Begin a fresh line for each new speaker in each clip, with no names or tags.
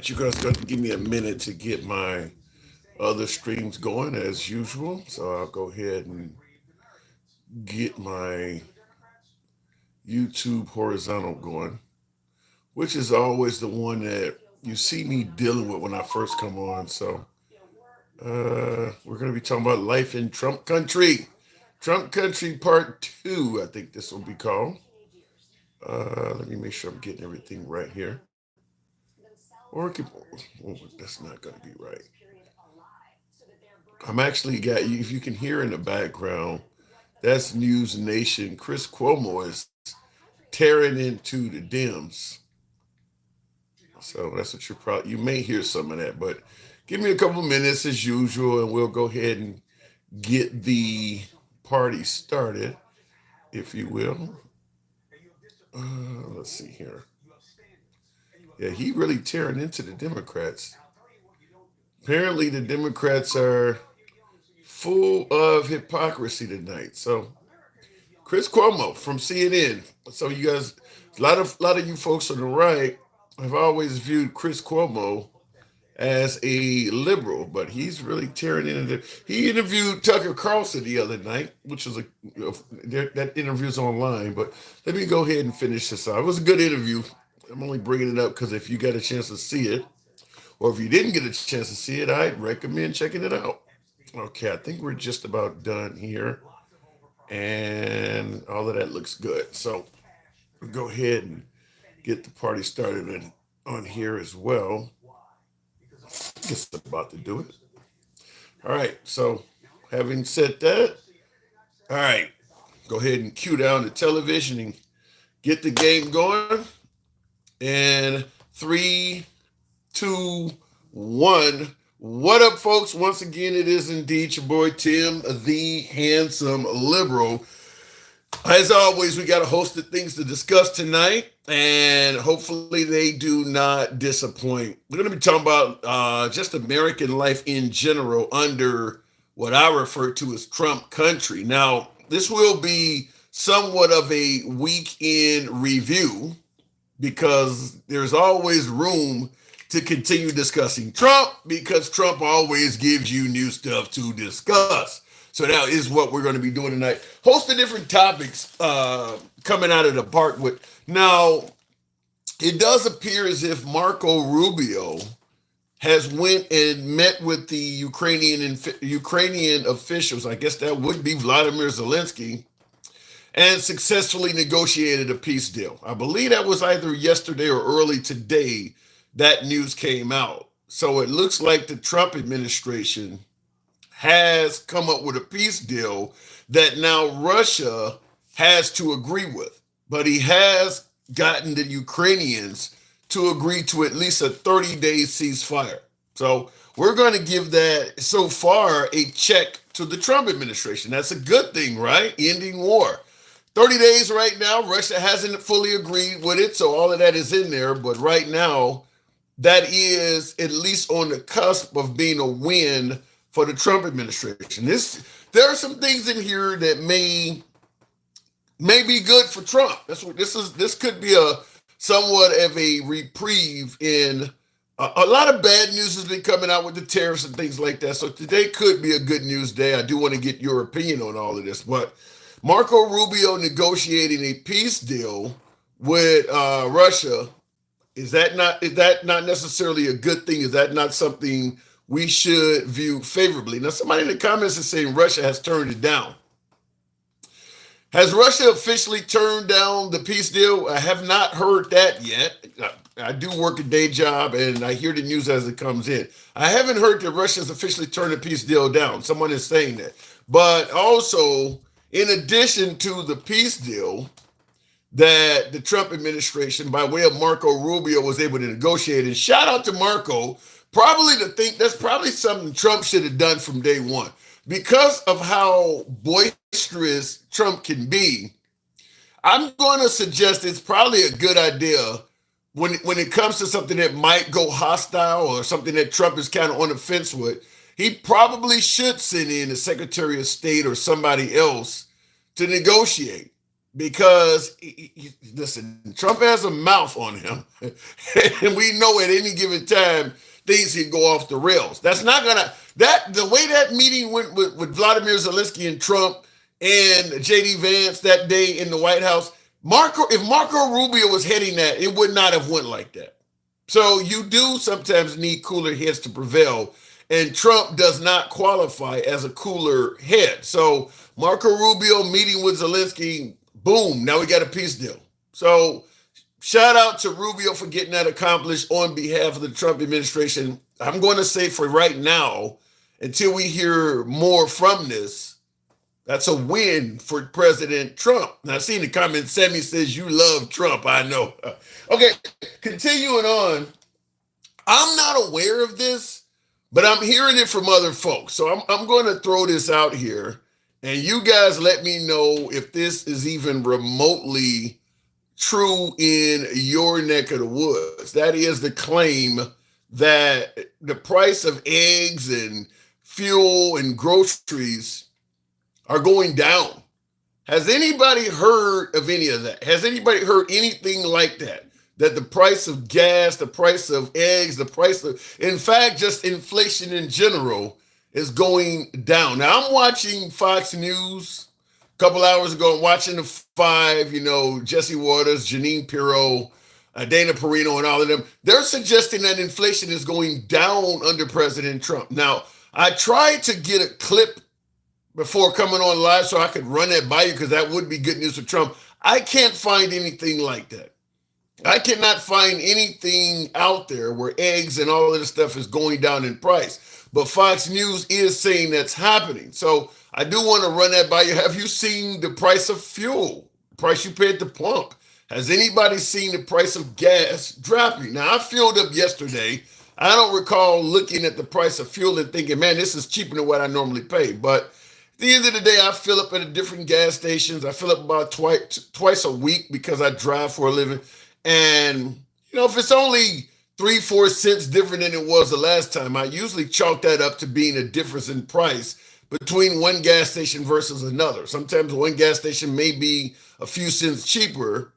right, you guys got to give me a minute to get my other streams going as usual. So I'll go ahead and get my YouTube horizontal going, which is always the one that you see me dealing with when I first come on. So we're going to be talking about life in Trump country. Trump country part two, I think this will be called. Let me make sure I'm getting everything right here. Or it could, oh, that's not going to be right. I'm actually got you. If you can hear in the background, that's News Nation. Chris Cuomo is tearing into the Dems. So that's what you may hear some of that, but give me a couple minutes as usual, and we'll go ahead and get the party started, if you will. Let's see here. Yeah, he really tearing into the Democrats. Apparently, the Democrats are full of hypocrisy tonight. So Chris Cuomo from CNN. So you guys, a lot of you folks on the right have always viewed Chris Cuomo as a liberal, but he's really tearing into. He interviewed Tucker Carlson the other night, which was that interview's online. But let me go ahead and finish this out. It was a good interview. I'm only bringing it up because if you got a chance to see it, or if you didn't get a chance to see it, I'd recommend checking it out. Okay, I think we're just about done here, and all of that looks good. So we'll go ahead and get the party started on here as well. Just about to do it. All right, so having said that, all right, go ahead and cue down the television and get the game going. And 3, 2, 1. What up, folks? Once again, it is indeed your boy Tim, the handsome liberal. As always, we got a host of things to discuss tonight, and hopefully they do not disappoint. We're going to be talking about just American life in general under what I refer to as Trump country. Now, this will be somewhat of a weekend review because there's always room to continue discussing Trump because Trump always gives you new stuff to discuss. So that is what we're going to be doing tonight. Host of different topics coming out of the park with. Now, it does appear as if Marco Rubio has went and met with the Ukrainian officials. I guess that would be Vladimir Zelensky, and successfully negotiated a peace deal. I believe that was either yesterday or early today that news came out. So it looks like the Trump administration has come up with a peace deal that now Russia has to agree with. But he has gotten the Ukrainians to agree to at least a 30-day ceasefire. So we're going to give that, so far, a check to the Trump administration. That's a good thing, right? Ending war. 30 days right now. Russia hasn't fully agreed with it, so all of that is in there. But right now, that is at least on the cusp of being a win for the Trump administration. There are some things in here that may be good for Trump. That's what this is. This could be a somewhat of a reprieve in a lot of bad news has been coming out with the tariffs and things like that. So today could be a good news day. I do want to get your opinion on all of this, but Marco Rubio negotiating a peace deal with Russia. Is that not necessarily a good thing? Is that not something we should view favorably? Now, somebody in the comments is saying Russia has turned it down. Has Russia officially turned down the peace deal? I have not heard that yet. I do work a day job and I hear the news as it comes in. I haven't heard that Russia's officially turned the peace deal down. Someone is saying that. But also, in addition to the peace deal that the Trump administration, by way of Marco Rubio, was able to negotiate, and shout out to Marco, that's probably something Trump should have done from day one. Because of how boisterous Trump can be, I'm going to suggest it's probably a good idea when it comes to something that might go hostile or something that Trump is kind of on the fence with. He probably should send in the Secretary of State or somebody else to negotiate. because listen, Trump has a mouth on him, and we know at any given time things can go off the rails. That's not gonna the way that meeting went with Vladimir Zelensky and Trump and JD Vance that day in the White House. If Marco Rubio was heading that, it would not have went like that. So you do sometimes need cooler heads to prevail, and Trump does not qualify as a cooler head. So Marco Rubio meeting with Zelensky, boom, now we got a peace deal. So shout out to Rubio for getting that accomplished on behalf of the Trump administration. I'm going to say for right now, until we hear more from this, that's a win for President Trump. Now, I've seen the comment, Sammy says, you love Trump. I know. Okay, continuing on. I'm not aware of this, but I'm hearing it from other folks. So I'm going to throw this out here, and you guys let me know if this is even remotely true in your neck of the woods. That is the claim that the price of eggs and fuel and groceries are going down. Has anybody heard of any of that? Has anybody heard anything like that? That the price of gas, the price of eggs, the price of, in fact, just inflation in general is going down. Now, I'm watching Fox News a couple hours ago. I'm watching the five, Jesse Waters, Janine Pirro, Dana Perino, and all of them. They're suggesting that inflation is going down under President Trump. Now, I tried to get a clip before coming on live so I could run that by you because that would be good news for Trump. I can't find anything like that. I cannot find anything out there where eggs and all of this stuff is going down in price. But Fox News is saying that's happening. So I do want to run that by you. Have you seen the price of fuel, the price you pay at the pump? Has anybody seen the price of gas dropping? Now, I filled up yesterday. I don't recall looking at the price of fuel and thinking, man, this is cheaper than what I normally pay. But at the end of the day, I fill up at different gas stations. I fill up about twice a week because I drive for a living. And, if it's only 3-4 cents different than it was the last time, I usually chalk that up to being a difference in price between one gas station versus another. Sometimes one gas station may be a few cents cheaper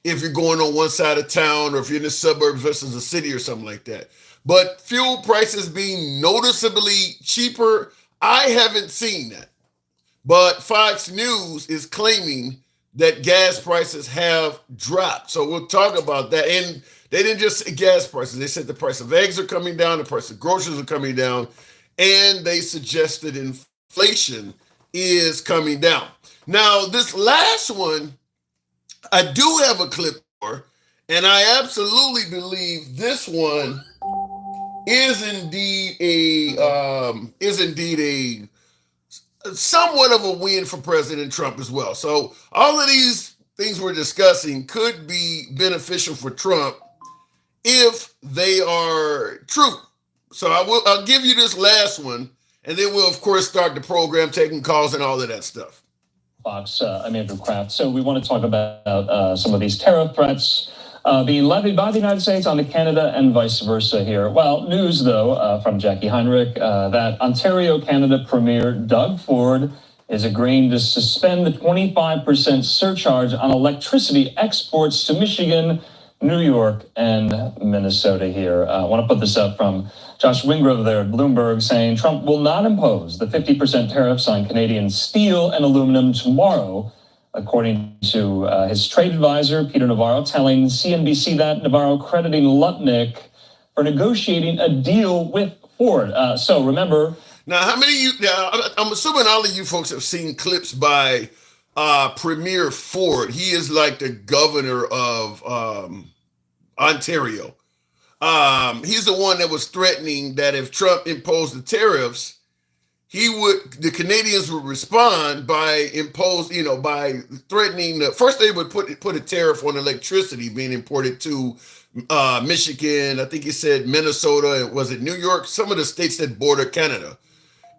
if you're going on one side of town or if you're in the suburbs versus a city or something like that. But fuel prices being noticeably cheaper, I haven't seen that. But Fox News is claiming that gas prices have dropped. So we'll talk about that. And they didn't just say gas prices. They said the price of eggs are coming down, the price of groceries are coming down, and they suggested inflation is coming down. Now, this last one, I do have a clip for, and I absolutely believe this one is indeed a somewhat of a win for President Trump as well. So all of these things we're discussing could be beneficial for Trump if they are true. So I'll give you this last one, and then we'll of course start the program, taking calls and all of that stuff.
Fox, I'm Andrew Kraft. So we want to talk about some of these tariff threats being levied by the United States onto Canada and vice versa here. Well, news, though, from Jackie Heinrich, that Ontario Canada Premier Doug Ford is agreeing to suspend the 25% surcharge on electricity exports to Michigan, New York, and Minnesota here. I want to put this up from Josh Wingrove there at Bloomberg saying Trump will not impose the 50% tariffs on Canadian steel and aluminum tomorrow, according to his trade advisor, Peter Navarro, telling CNBC that Navarro crediting Lutnick for negotiating a deal with Ford. So remember.
Now, how many of you, I'm assuming all of you folks have seen clips by Premier Ford. He is like the governor of Ontario. He's the one that was threatening that if Trump imposed the tariffs, the Canadians would respond by by threatening. First, they would put a tariff on electricity being imported to Michigan. I think he said Minnesota. Was it New York? Some of the states that border Canada.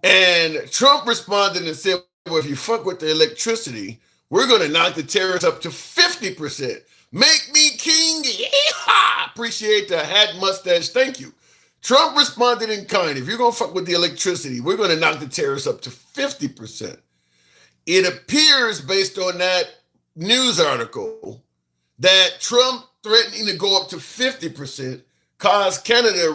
And Trump responded and said, well, if you fuck with the electricity, we're going to knock the tariffs up to 50%. Make me king. Yeehaw! Appreciate the hat, mustache. Thank you. Trump responded in kind. If you're going to fuck with the electricity, we're going to knock the tariffs up to 50%. It appears, based on that news article that Trump threatening to go up to 50% caused Canada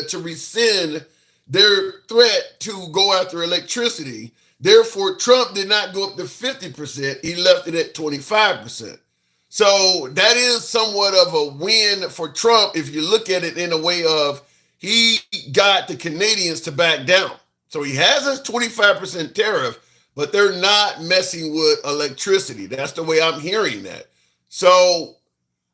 to rescind their threat to go after electricity. Therefore, Trump did not go up to 50%. He left it at 25%. So that is somewhat of a win for Trump if you look at it in a way of he got the Canadians to back down. So he has a 25% tariff, but they're not messing with electricity. That's the way I'm hearing that. So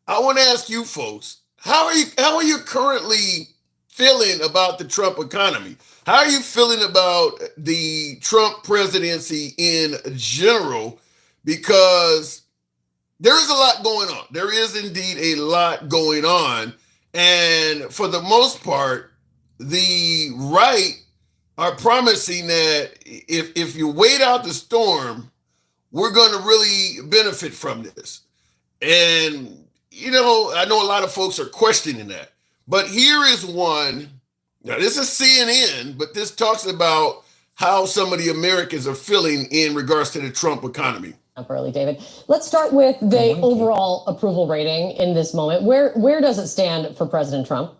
I want to ask you folks, how are you currently feeling about the Trump economy? How are you feeling about the Trump presidency in general? Because there is a lot going on. There is indeed a lot going on. And for the most part, the right are promising that if you wait out the storm, we're going to really benefit from this. And, I know a lot of folks are questioning that. But here is one. Now, this is CNN, but this talks about how some of the Americans are feeling in regards to the Trump economy.
Up early, David. Let's start with the overall approval rating in this moment. Where does it stand for President Trump?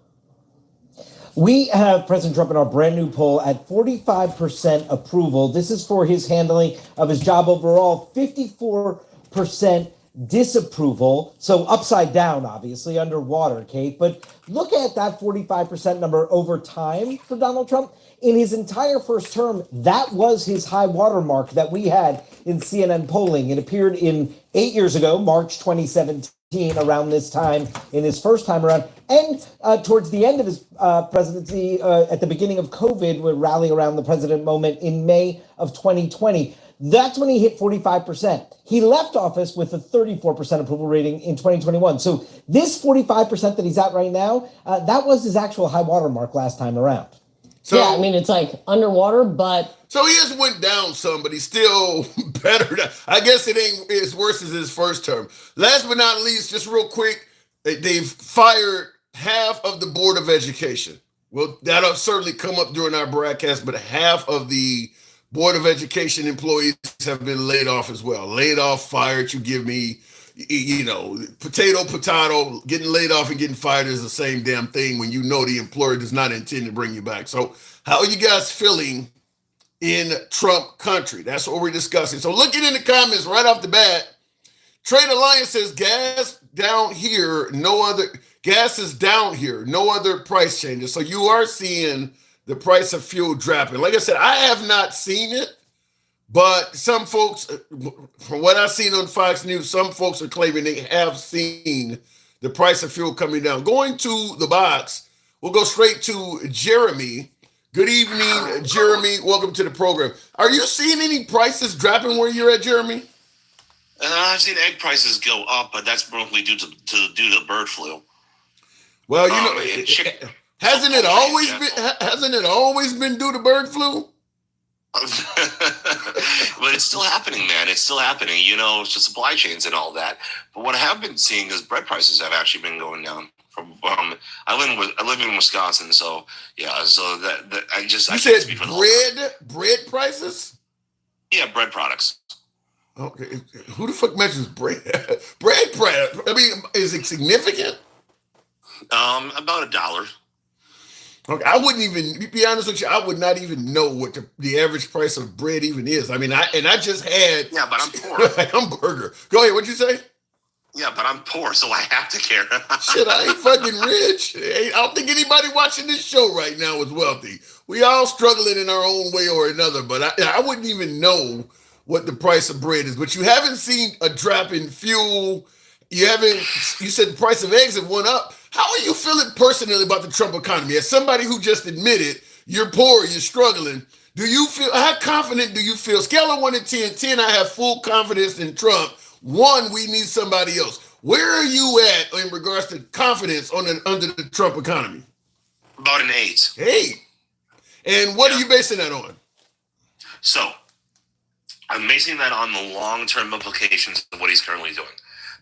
We have President Trump in our brand new poll at 45% approval. This is for his handling of his job overall, 54% disapproval. So upside down, obviously, underwater, Kate. But look at that 45% number over time for Donald Trump. In his entire first term, that was his high watermark that we had in CNN polling. It appeared in 8 years ago, March 2017, around this time, in his first time around, and towards the end of his presidency, at the beginning of COVID, with rally around the president moment in May of 2020. That's when he hit 45%. He left office with a 34% approval rating in 2021. So this 45% that he's at right now, that was his actual high water mark last time around.
So, yeah, I mean, it's like underwater, but...
So he just went down some, but he's still better. I guess it ain't as worse as his first term. Last but not least, just real quick, they've fired half of the Board of Education. Well, that'll certainly come up during our broadcast, but half of the Board of Education employees have been laid off as well. Laid off, fired, you give me, potato, getting laid off and getting fired is the same damn thing when you know the employer does not intend to bring you back. So how are you guys feeling in Trump country? That's what we're discussing. So looking in the comments right off the bat, Trade Alliance says gas is down here, no other price changes. So you are seeing the price of fuel dropping. Like I said, I have not seen it, but some folks, from what I've seen on Fox News, some folks are claiming they have seen the price of fuel coming down. Going to the box, we'll go straight to Jeremy. Good evening, Jeremy. Welcome to the program. Are you seeing any prices dropping where you're at, Jeremy?
I've seen egg prices go up, but that's mostly due to the bird flu.
Well, hasn't it always been due to bird flu?
But it's still happening, man. It's still happening. It's just supply chains and all that. But what I have been seeing is bread prices have actually been going down. I live in Wisconsin, so yeah. So that I just
you said bread prices.
Yeah, bread products.
Okay, who the fuck mentions bread? Bread price. I mean, is it significant?
About $1.
Okay, I wouldn't even, to be honest with you, I would not even know what the average price of bread even is. I mean, I just had...
Yeah, but I'm poor.
Hamburger. Go ahead, what'd you say?
Yeah, but I'm poor, so I have to care.
Shit, I ain't fucking rich. I don't think anybody watching this show right now is wealthy. We all struggling in our own way or another, but I wouldn't even know what the price of bread is. But you haven't seen a drop in fuel. You said the price of eggs have went up. How are you feeling personally about the Trump economy? As somebody who just admitted you're poor, you're struggling, how confident do you feel? Scale of 1 to 10, 10, I have full confidence in Trump. 1, we need somebody else. Where are you at in regards to confidence under the Trump economy?
About an 8.
8. And what are you basing that on?
So, I'm basing that on the long-term implications of what he's currently doing.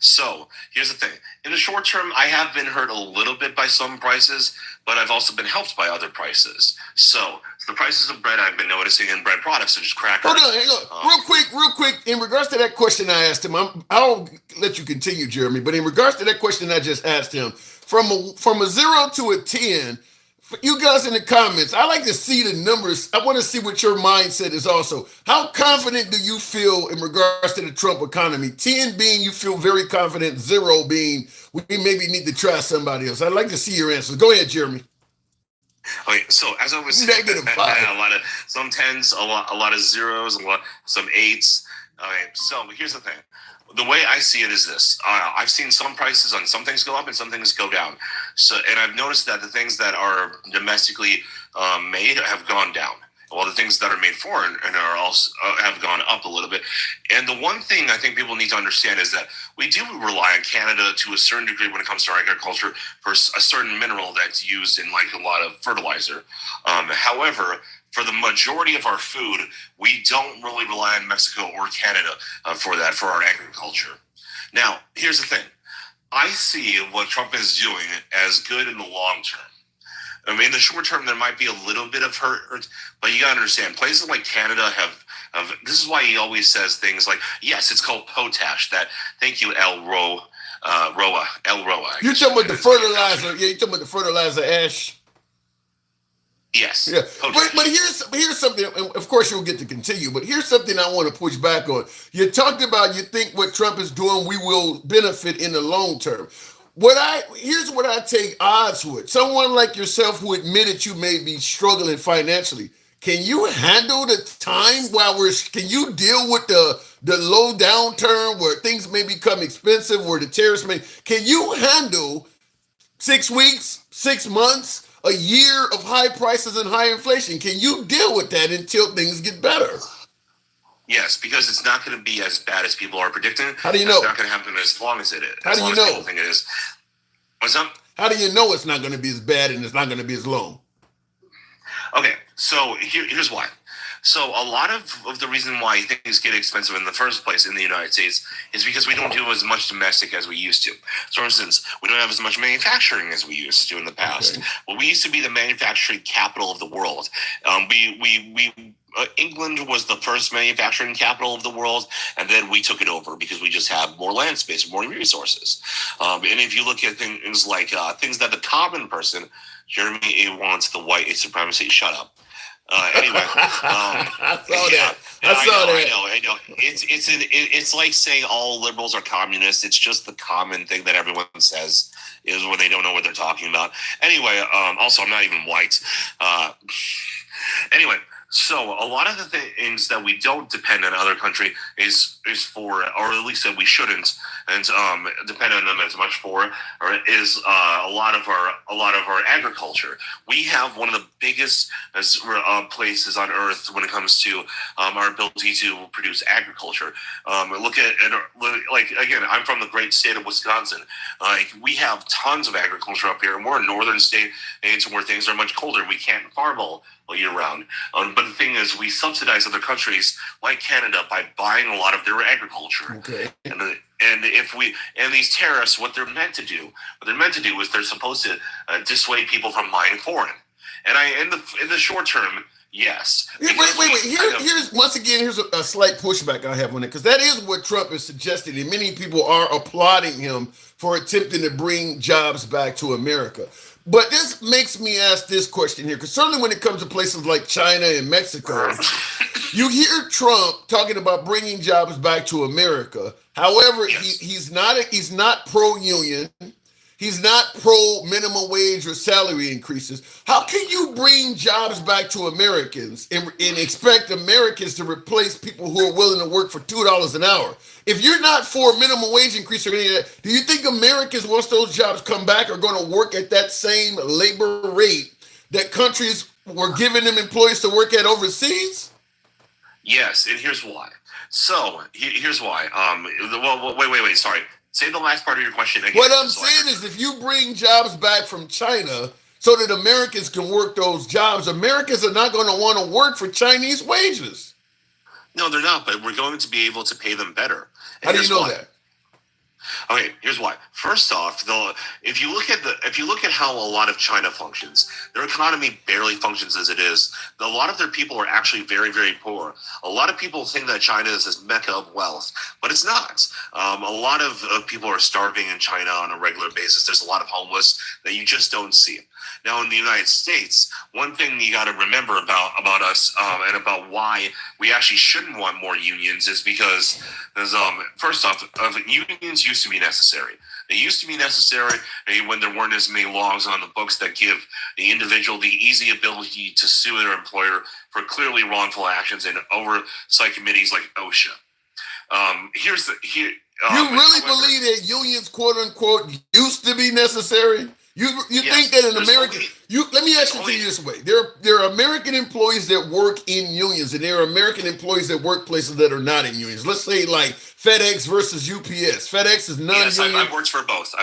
So, here's the thing. In the short term, I have been hurt a little bit by some prices, but I've also been helped by other prices. So the prices of bread I've been noticing in bread products, such as crackers.
Hold on, hang on. Real quick. In regards to that question I asked him, I'll let you continue, Jeremy. But in regards to that question I just asked him, from a 0 to a 10, for you guys in the comments, I like to see the numbers. I want to see what your mindset is also. How confident do you feel in regards to the Trump economy? 10 being you feel very confident, 0 being we maybe need to try somebody else. I'd like to see your answers. Go ahead, Jeremy.
Okay, so as I was saying,
-5.
a lot of some 10s, a lot of 0s, some 8s. Okay, so here's the thing. The way I see it is this: I've seen some prices on some things go up and some things go down. So, and I've noticed that the things that are domestically made have gone down, while the things that are made foreign and are also have gone up a little bit. And the one thing I think people need to understand is that we do rely on Canada to a certain degree when it comes to our agriculture for a certain mineral that's used in like a lot of fertilizer. However, for the majority of our food, we don't really rely on Mexico or Canada for our agriculture. Now, here's the thing. I see what Trump is doing as good in the long term. I mean, in the short term, there might be a little bit of hurt, but you got to understand, places like Canada have this is why he always says things like, yes, it's called potash. Thank you, Roa.
You're talking about the fertilizer. Yeah, you're talking about the fertilizer ash.
Yes.
Yeah. But here's something, and of course you'll get to continue, but here's something I want to push back on. You talked about you think what Trump is doing, we will benefit in the long term. Here's what I take odds with. Someone like yourself who admitted you may be struggling financially. Can you handle the time can you deal with the low downturn where things may become expensive, where the tariffs can you handle 6 weeks, 6 months, a year of high prices and high inflation? Can you deal with that until things get better?
Yes, because it's not going to be as bad as people are predicting.
How do you know?
It's not going to happen as long as it is.
How do you know?
People think it is. What's up?
How do you know it's not going to be as bad and it's not going to be as long?
Okay, so here's why. So a lot of the reason why things get expensive in the first place in the United States is because we don't do as much domestic as we used to. So for instance, we don't have as much manufacturing as we used to in the past. Okay. Well, we used to be the manufacturing capital of the world. England was the first manufacturing capital of the world, and then we took it over because we just have more land space, more resources. And if you look at things like things that the common person, Jeremy wants the white supremacy. Shut up. Anyway,
I saw that. I
know. It's like saying all liberals are communists. It's just the common thing that everyone says is when they don't know what they're talking about. Anyway, also I'm not even white. Anyway. So a lot of the things that we don't depend on other country is for, or at least that we shouldn't, and depend on them as much for, or is a lot of our agriculture. We have one of the biggest places on earth when it comes to our ability to produce agriculture. Look at like again, I'm from the great state of Wisconsin. We have tons of agriculture up here, and we're a northern state where things are much colder. We can't farm all year round. But the thing is, we subsidize other countries like Canada by buying a lot of their agriculture. Okay. And these tariffs, what they're meant to do is they're supposed to dissuade people from buying foreign. And in the short term, yes.
Wait. Here's a slight pushback I have on it, because that is what Trump is suggesting, and many people are applauding him for attempting to bring jobs back to America. But this makes me ask this question here, because certainly when it comes to places like China and Mexico, you hear Trump talking about bringing jobs back to America. However, yes. he's not pro-union. He's not pro-minimum wage or salary increases. How can you bring jobs back to Americans and expect Americans to replace people who are willing to work for $2 an hour? If you're not for minimum wage increase or any of that, do you think Americans, once those jobs come back, are going to work at that same labor rate that countries were giving them employees to work at overseas?
Yes, and here's why. So here's why. Wait. Sorry. Say the last part of your question again.
What I'm saying is, if you bring jobs back from China so that Americans can work those jobs, Americans are not going to want to work for Chinese wages.
No, they're not, but we're going to be able to pay them better.
How do you know that?
Okay, here's why. First off, if you look at how a lot of China functions, their economy barely functions as it is. A lot of their people are actually very, very poor. A lot of people think that China is this mecca of wealth, but it's not. A lot of people are starving in China on a regular basis. There's a lot of homeless that you just don't see. Now, in the United States, one thing you got to remember about us and about why we actually shouldn't want more unions is because, first off, unions used to be necessary. They used to be necessary when there weren't as many laws on the books that give the individual the easy ability to sue their employer for clearly wrongful actions in oversight committees like OSHA.
You really believe that unions, quote unquote, used to be necessary? You yes, think that an American let me ask it to you this way. There are American employees that work in unions, and there are American employees that work places that are not in unions. Let's say like FedEx versus UPS. FedEx is non-union.
Yes, I've worked for both.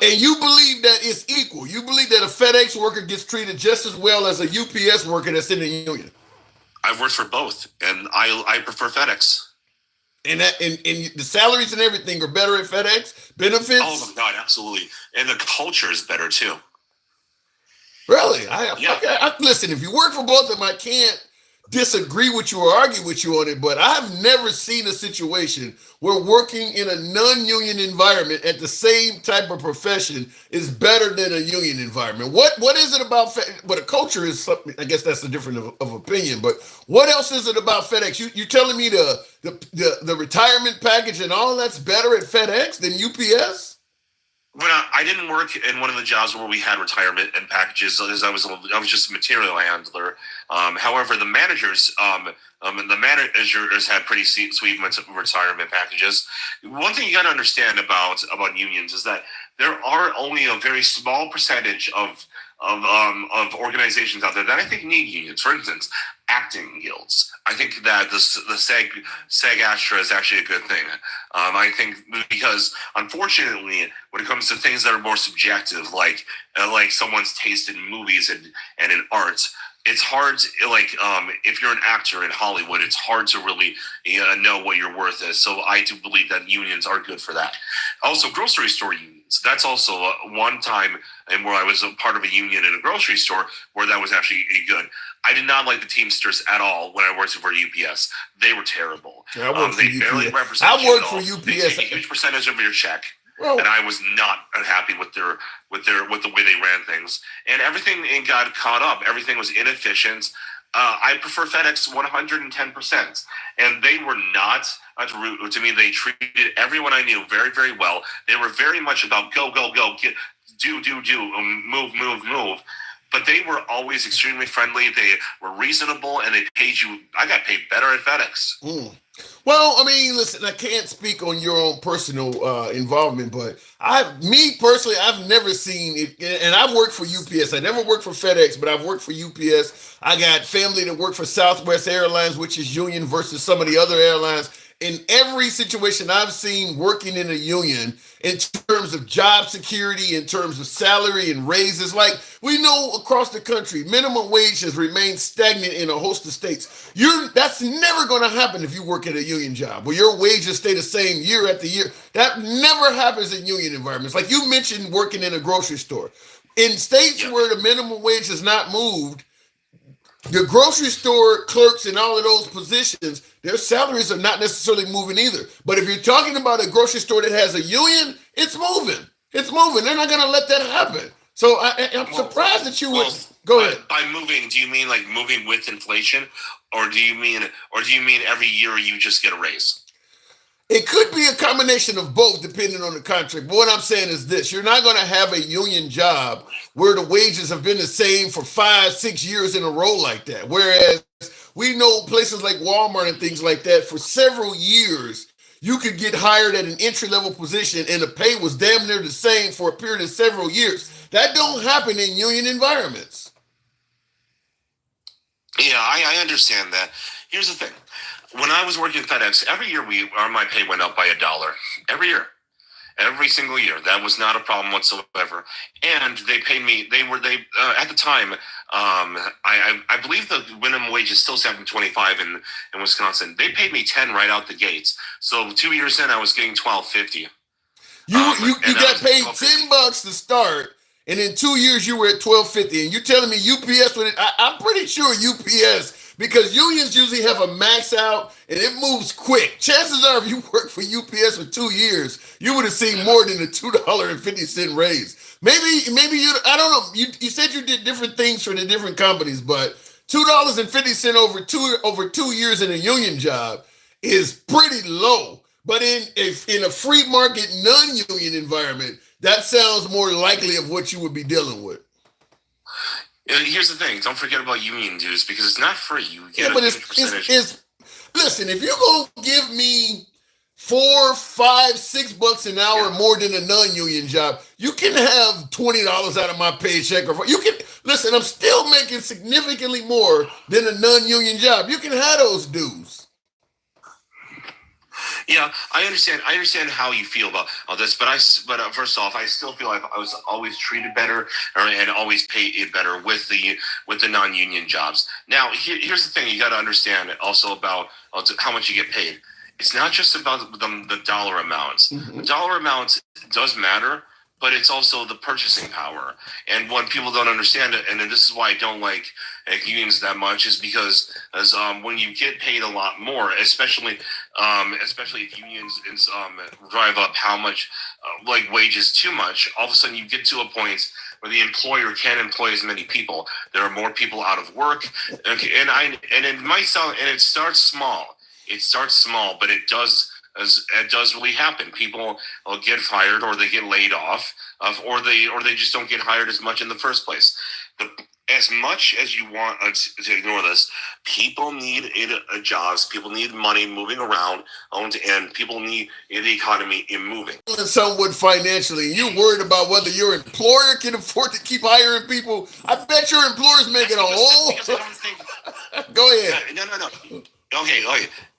And you believe that it's equal. You believe that a FedEx worker gets treated just as well as a UPS worker that's in a union.
I've worked for both, and I prefer FedEx.
And the salaries and everything are better at FedEx? Benefits? Oh
my God, absolutely. And the culture is better too.
Really? Listen, if you work for both of them, I can't disagree with you or argue with you on it, but I've never seen a situation where working in a non-union environment at the same type of profession is better than a union environment. What is it about but a culture is something, I guess that's a different of opinion, but what else is it about FedEx? You telling me the retirement package and all that's better at FedEx than UPS?
When I didn't work in one of the jobs where we had retirement and packages, as I was just a material handler. However, the managers had pretty sweet retirement packages. One thing you got to understand about unions is that there are only a very small percentage of organizations out there that I think need unions. For instance, acting guilds. I think that the SAG-AFTRA is actually a good thing. I think because unfortunately, when it comes to things that are more subjective, like someone's taste in movies and in art, it's hard to, if you're an actor in Hollywood, it's hard to really know what your worth is. So I do believe that unions are good for that. Also, grocery store unions. That's also one time where I was a part of a union in a grocery store where that was actually good. I did not like the Teamsters at all when I worked for UPS. They were terrible.
Yeah, they
barely represent
I worked for UPS.
They take a huge percentage of your check. And I was not unhappy with the way they ran things, and everything got caught up. Everything was inefficient. I prefer FedEx 110%, and they were not rude to me. They treated everyone I knew very, very well. They were very much about go, do, move. But they were always extremely friendly. They were reasonable, and they paid you. I got paid better at FedEx.
Well, I mean, listen, I can't speak on your own personal involvement, but I've never seen it, and I've worked for UPS. I never worked for FedEx, but I've worked for UPS. I got family that work for Southwest Airlines, which is union versus some of the other airlines. In every situation I've seen working in a union, in terms of job security, in terms of salary and raises, like we know across the country, minimum wage has remained stagnant in a host of states. That's never going to happen if you work at a union job where your wages stay the same year after year. That never happens in union environments. Like you mentioned, working in a grocery store. In states where the minimum wage has not moved, the grocery store clerks in all of those positions, their salaries are not necessarily moving either. But if you're talking about a grocery store that has a union, it's moving. It's moving. They're not going to let that happen. So I'm surprised that you would. Go ahead.
By moving, do you mean like moving with inflation, or do you mean every year you just get a raise?
It could be a combination of both, depending on the contract. But what I'm saying is this: you're not going to have a union job where the wages have been the same for 5-6 years in a row like that. Whereas we know places like Walmart and things like that, for several years, you could get hired at an entry-level position and the pay was damn near the same for a period of several years. That don't happen in union environments.
Yeah, I understand that. Here's the thing. When I was working at FedEx, every year my pay went up by $1. Every year. Every single year. That was not a problem whatsoever. And they paid me, at the time, I believe the minimum wage is still $7.25 in Wisconsin. They paid me $10 right out the gates. So 2 years in, I was getting $12.50.
You got paid $10 to start, and in 2 years you were at $12.50. And you're telling me UPS with it? I'm pretty sure UPS, because unions usually have a max out and it moves quick. Chances are, if you work for UPS for 2 years, you would have seen more than a $2.50 raise. Maybe you. I don't know. You said you did different things for the different companies, but $2.50 over 2 years in a union job is pretty low. But in a free market, non-union environment, that sounds more likely of what you would be dealing with.
Here's the thing: don't forget about union dues, because it's not free. You get
but it's listen. If you're gonna give me $4, $5, $6 an hour more than a non-union job, you can have $20 out of my paycheck, or you can listen. I'm still making significantly more than a non-union job. You can have those dues.
Yeah, I understand how you feel about this, but first off, I still feel like I was always treated better and always paid better with the non-union jobs. Now, here's the thing: you got to understand also about how much you get paid. It's not just about the dollar amounts. The dollar amount does matter, but it's also the purchasing power. And what people don't understand, and this is why I don't like unions that much, is because when you get paid a lot more, especially if unions drive up how much wages too much, all of a sudden you get to a point where the employer can't employ as many people. There are more people out of work, and it might sound, and it starts small. It starts small, but it does really happen. People will get fired, or they get laid off, or they just don't get hired as much in the first place. As much as you want to ignore this, people need jobs. People need money moving around, and people need the economy moving.
Somewhat financially, you're worried about whether your employer can afford to keep hiring people. I bet your employer's making a whole. Go ahead.
No. Okay.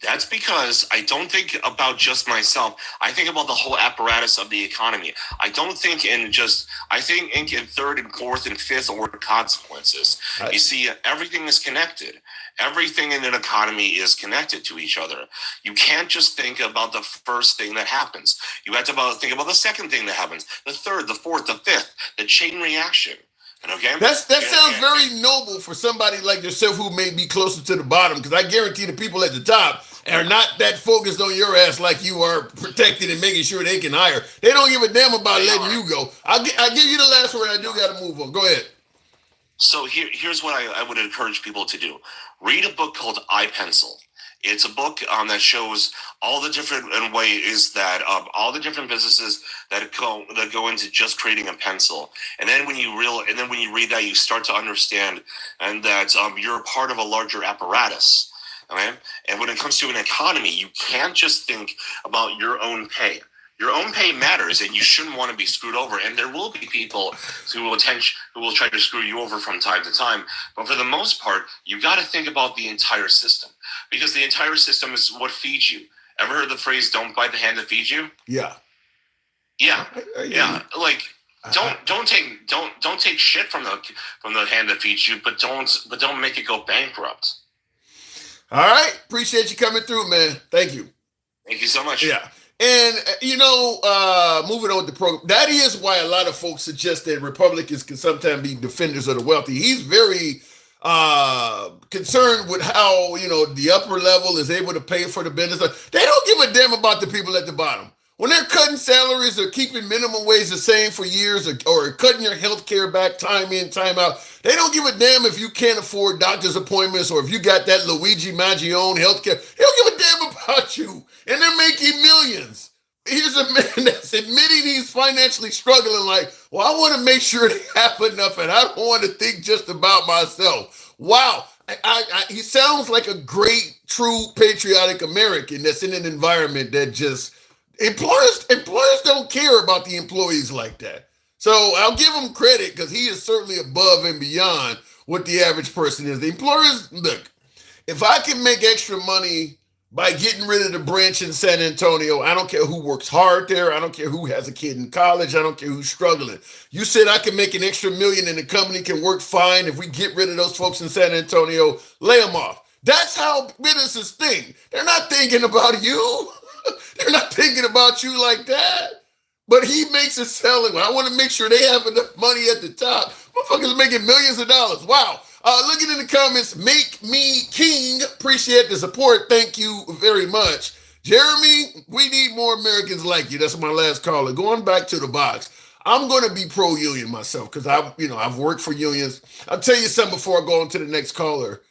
That's because I don't think about just myself. I think about the whole apparatus of the economy. I think in third and fourth and fifth order consequences. You see, everything is connected. Everything in an economy is connected to each other. You can't just think about the first thing that happens. You have to think about the second thing that happens, the third, the fourth, the fifth, the chain reaction. Okay.
That sounds very noble for somebody like yourself who may be closer to the bottom, because I guarantee the people at the top are not that focused on your ass like you are, protected and making sure they can hire. They don't give a damn about letting you go. I'll give you the last word. I do got to move on. Go ahead.
So here's what I would encourage people to do. Read a book called iPencil. It's a book that shows all the different ways that all the different businesses that go into just creating a pencil. And then when you read that, you start to understand and that you're a part of a larger apparatus. Okay? And when it comes to an economy, you can't just think about your own pay. Your own pay matters, and you shouldn't want to be screwed over. And there will be people who will try to screw you over from time to time. But for the most part, you got to think about the entire system, because the entire system is what feeds you. Ever heard the phrase "Don't bite the hand that feeds you"?
Yeah.
Like, don't take shit from the hand that feeds you, but don't make it go bankrupt.
All right, appreciate you coming through, man. Thank you.
Thank you so much.
Yeah. And, moving on with the program, that is why a lot of folks suggest that Republicans can sometimes be defenders of the wealthy. He's very concerned with how, the upper level is able to pay for the business. They don't give a damn about the people at the bottom. When they're cutting salaries or keeping minimum wage the same for years, or cutting your health care back time in, time out, they don't give a damn if you can't afford doctor's appointments or if you got that Luigi Maggione health care. They don't give a damn about you. And they're making millions. Here's a man that's admitting he's financially struggling, like, well, I want to make sure they have enough, and I don't want to think just about myself. Wow. He sounds like a great, true, patriotic American that's in an environment that just... Employers don't care about the employees like that. So I'll give him credit, because he is certainly above and beyond what the average person is. The employers, look, if I can make extra money by getting rid of the branch in San Antonio, I don't care who works hard there. I don't care who has a kid in college. I don't care who's struggling. You said I can make an extra $1 million and the company can work fine. If we get rid of those folks in San Antonio, lay them off. That's how businesses think. They're not thinking about you. They're not thinking about you like that. But he makes it sound like, well, I want to make sure they have enough money at the top. Motherfuckers making millions of dollars. Wow. Looking in the comments, make me king. Appreciate the support. Thank you very much. Jeremy, we need more Americans like you. That's my last caller. Going back to the box. I'm going to be pro-union myself because I've worked for unions. I'll tell you something before I go on to the next caller.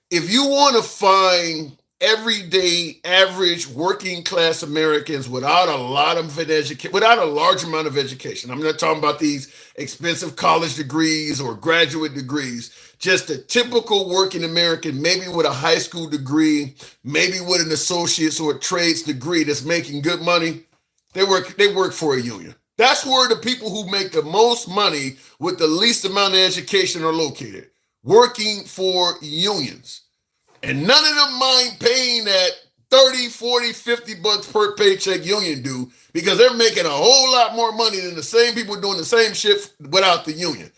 If you want to find everyday, average, working class Americans without a large amount of education, I'm not talking about these expensive college degrees or graduate degrees, just a typical working American, maybe with a high school degree, maybe with an associate's or a trades degree that's making good money, they work for a union. That's where the people who make the most money with the least amount of education are located, working for unions. And none of them mind paying that 30, 40, 50 bucks per paycheck union do because they're making a whole lot more money than the same people doing the same shit without the union.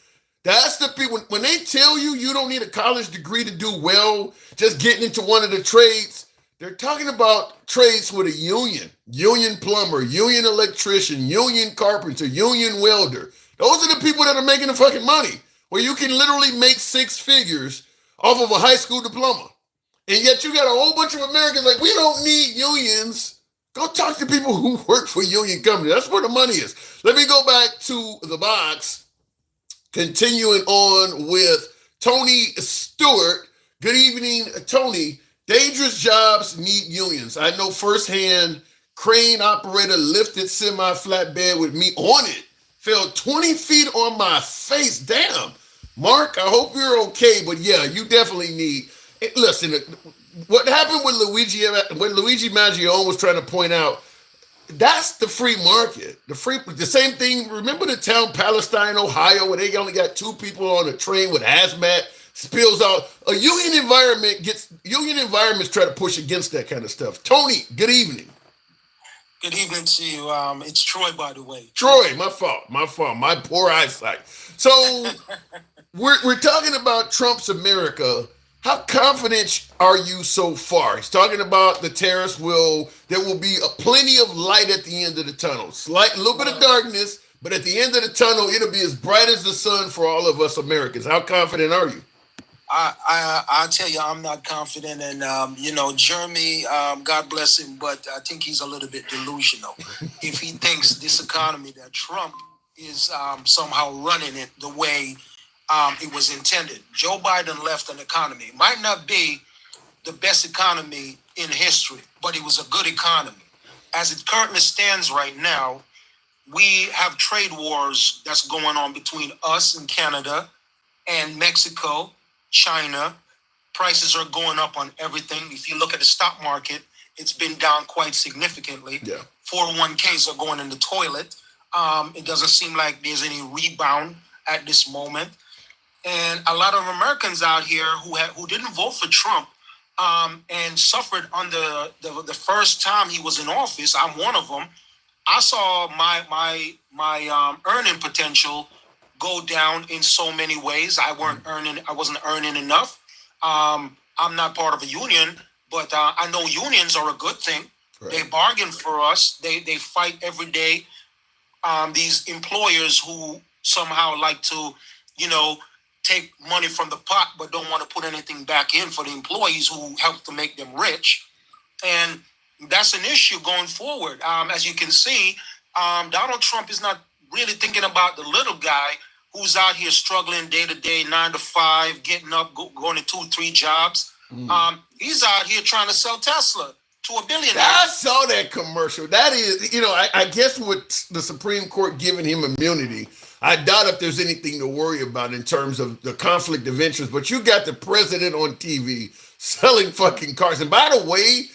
That's the people, when they tell you you don't need a college degree to do well, just getting into one of the trades, they're talking about trades with a union. Union plumber, union electrician, union carpenter, union welder. Those are the people that are making the fucking money, where you can literally make six figures off of a high school diploma. And yet you got a whole bunch of Americans like, we don't need unions. Go talk to people who work for union companies. That's where the money is. Let me go back to the box. Continuing on with Tony Stewart. Good evening, Tony. Dangerous jobs need unions. I know firsthand, crane operator lifted semi-flatbed with me on it. Fell 20 feet on my face. Damn. Mark, I hope you're okay. But yeah, you definitely need... Listen, what happened with Luigi Maggione was trying to point out, that's the free market. The same thing, remember the town Palestine, Ohio, where they only got 2 people on a train with hazmat, spills out. Union environments try to push against that kind of stuff. Tony, good evening.
Good evening to you. It's Troy, by the way.
Troy, my fault. My poor eyesight. So we're talking about Trump's America. How confident are you so far? He's talking about the tariffs there will be plenty of light at the end of the tunnel. A little bit of darkness, but at the end of the tunnel, it'll be as bright as the sun for all of us Americans. How confident are you?
I tell you, I'm not confident. And, Jeremy, God bless him, but I think he's a little bit delusional. If he thinks this economy that Trump is somehow running it the way it was intended. Joe Biden left an economy. It might not be the best economy in history, but it was a good economy. As it currently stands right now, we have trade wars that's going on between us and Canada and Mexico, China. Prices are going up on everything. If you look at the stock market, it's been down quite significantly.
Yeah.
401ks are going in the toilet. It doesn't seem like there's any rebound at this moment. And a lot of Americans out here who didn't vote for Trump and suffered on the first time he was in office. I'm one of them. I saw my earning potential go down in so many ways. I wasn't earning enough. I'm not part of a union, but I know unions are a good thing. Right. They bargain for us. They fight every day. These employers who somehow like to, take money from the pot, but don't want to put anything back in for the employees who help to make them rich. And that's an issue going forward. As you can see, Donald Trump is not really thinking about the little guy who's out here struggling day to day, 9 to 5, getting up, going to 2, 3 jobs. He's out here trying to sell Tesla to a billionaire.
I saw that commercial. That is, I guess with the Supreme Court giving him immunity, I doubt if there's anything to worry about in terms of the conflict of interest. But you got the president on TV selling fucking cars. And by the way,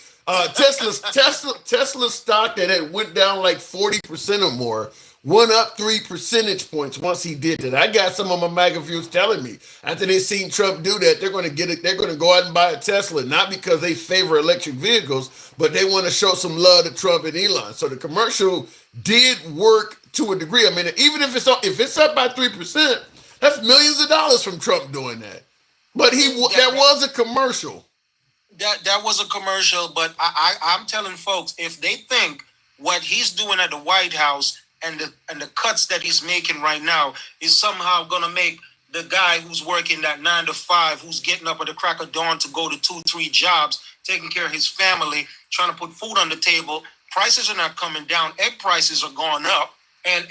Tesla stock that had went down like 40% or more went up 3 percentage points once he did that. I got some of my MAGA viewers telling me after they seen Trump do that, they're going to get it. They're going to go out and buy a Tesla, not because they favor electric vehicles, but they want to show some love to Trump and Elon. So the commercial did work to a degree. I mean, even if it's up by 3%, that's millions of dollars from Trump doing that. But that was a commercial.
That was a commercial. But I'm telling folks, if they think what he's doing at the White House and the cuts that he's making right now is somehow going to make the guy who's working that 9 to 5, who's getting up at the crack of dawn to go to 2-3 jobs, taking care of his family, trying to put food on the table. Prices are not coming down. Egg prices are going up, and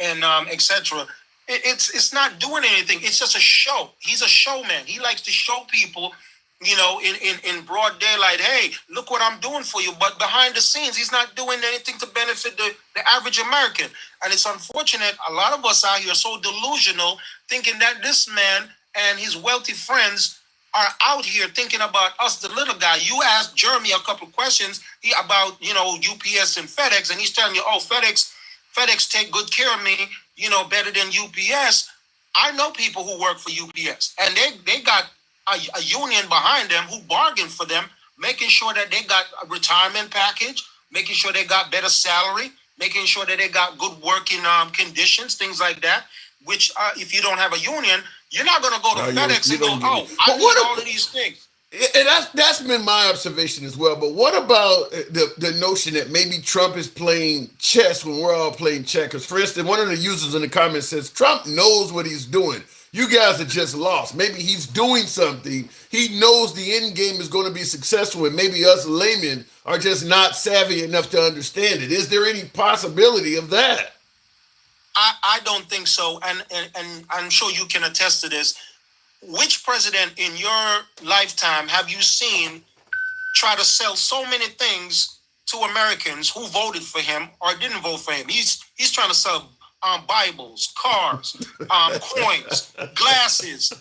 etc. It's not doing anything. It's just a show. He's a showman. He likes to show people, in broad daylight, hey, look what I'm doing for you. But behind the scenes, he's not doing anything to benefit the average American. And it's unfortunate. A lot of us out here are so delusional, thinking that this man and his wealthy friends are out here thinking about us, the little guy. You asked Jeremy a couple of questions about, UPS and FedEx, and he's telling you, oh, FedEx take good care of me, better than UPS. I know people who work for UPS, and they got a union behind them who bargained for them, making sure that they got a retirement package, making sure they got better salary, making sure that they got good working conditions, things like that, which if you don't have a union, you're not going to go to FedEx and go, I need all of these things.
And that's been my observation as well. But what about the notion that maybe Trump is playing chess when we're all playing checkers? For instance, one of the users in the comments says, Trump knows what he's doing. You guys are just lost. Maybe he's doing something. He knows the end game is going to be successful, and maybe us laymen are just not savvy enough to understand it. Is there any possibility of that?
I don't think so. And I'm sure you can attest to this. Which president in your lifetime have you seen try to sell so many things to Americans who voted for him or didn't vote for him? He's trying to sell Bibles, cars, coins, glasses,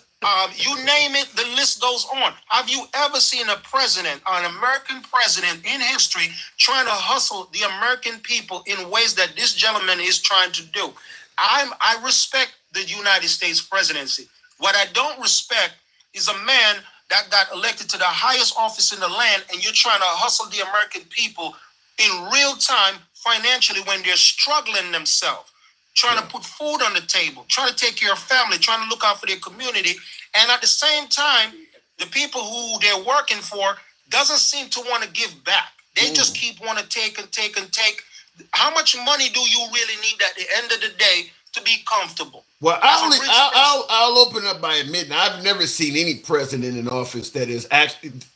you name it, the list goes on. Have you ever seen an American president in history trying to hustle the American people in ways that this gentleman is trying to do? I respect the United States presidency. What I don't respect is a man that got elected to the highest office in the land, and you're trying to hustle the American people in real time financially when they're struggling themselves, trying to put food on the table, trying to take care of family, trying to look out for their community. And at the same time, the people who they're working for doesn't seem to want to give back. They just keep want to take and take and take. How much money do you really need at the end of the day to be comfortable?
Well, I'll open up by admitting I've never seen any president in office that is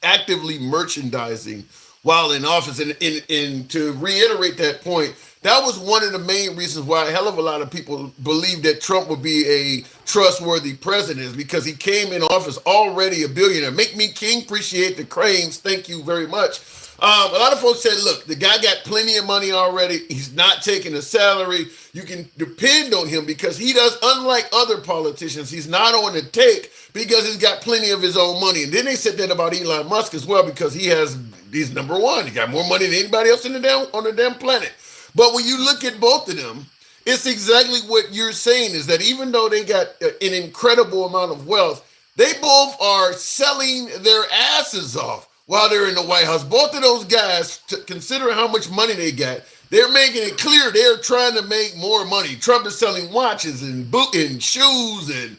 actively merchandising while in office. And to reiterate that point, that was one of the main reasons why a hell of a lot of people believe that Trump would be a trustworthy president, is because he came in office already a billionaire. Make me king, appreciate the cranes. Thank you very much. A lot of folks said, look, the guy got plenty of money already. He's not taking a salary. You can depend on him because he does, unlike other politicians, he's not on the take because he's got plenty of his own money. And then they said that about Elon Musk as well, because he's number one. He got more money than anybody else on the damn planet. But when you look at both of them, it's exactly what you're saying, is that even though they got an incredible amount of wealth, they both are selling their asses off while they're in the White House. Both of those guys, considering how much money they got, they're making it clear they're trying to make more money. Trump is selling watches and shoes, and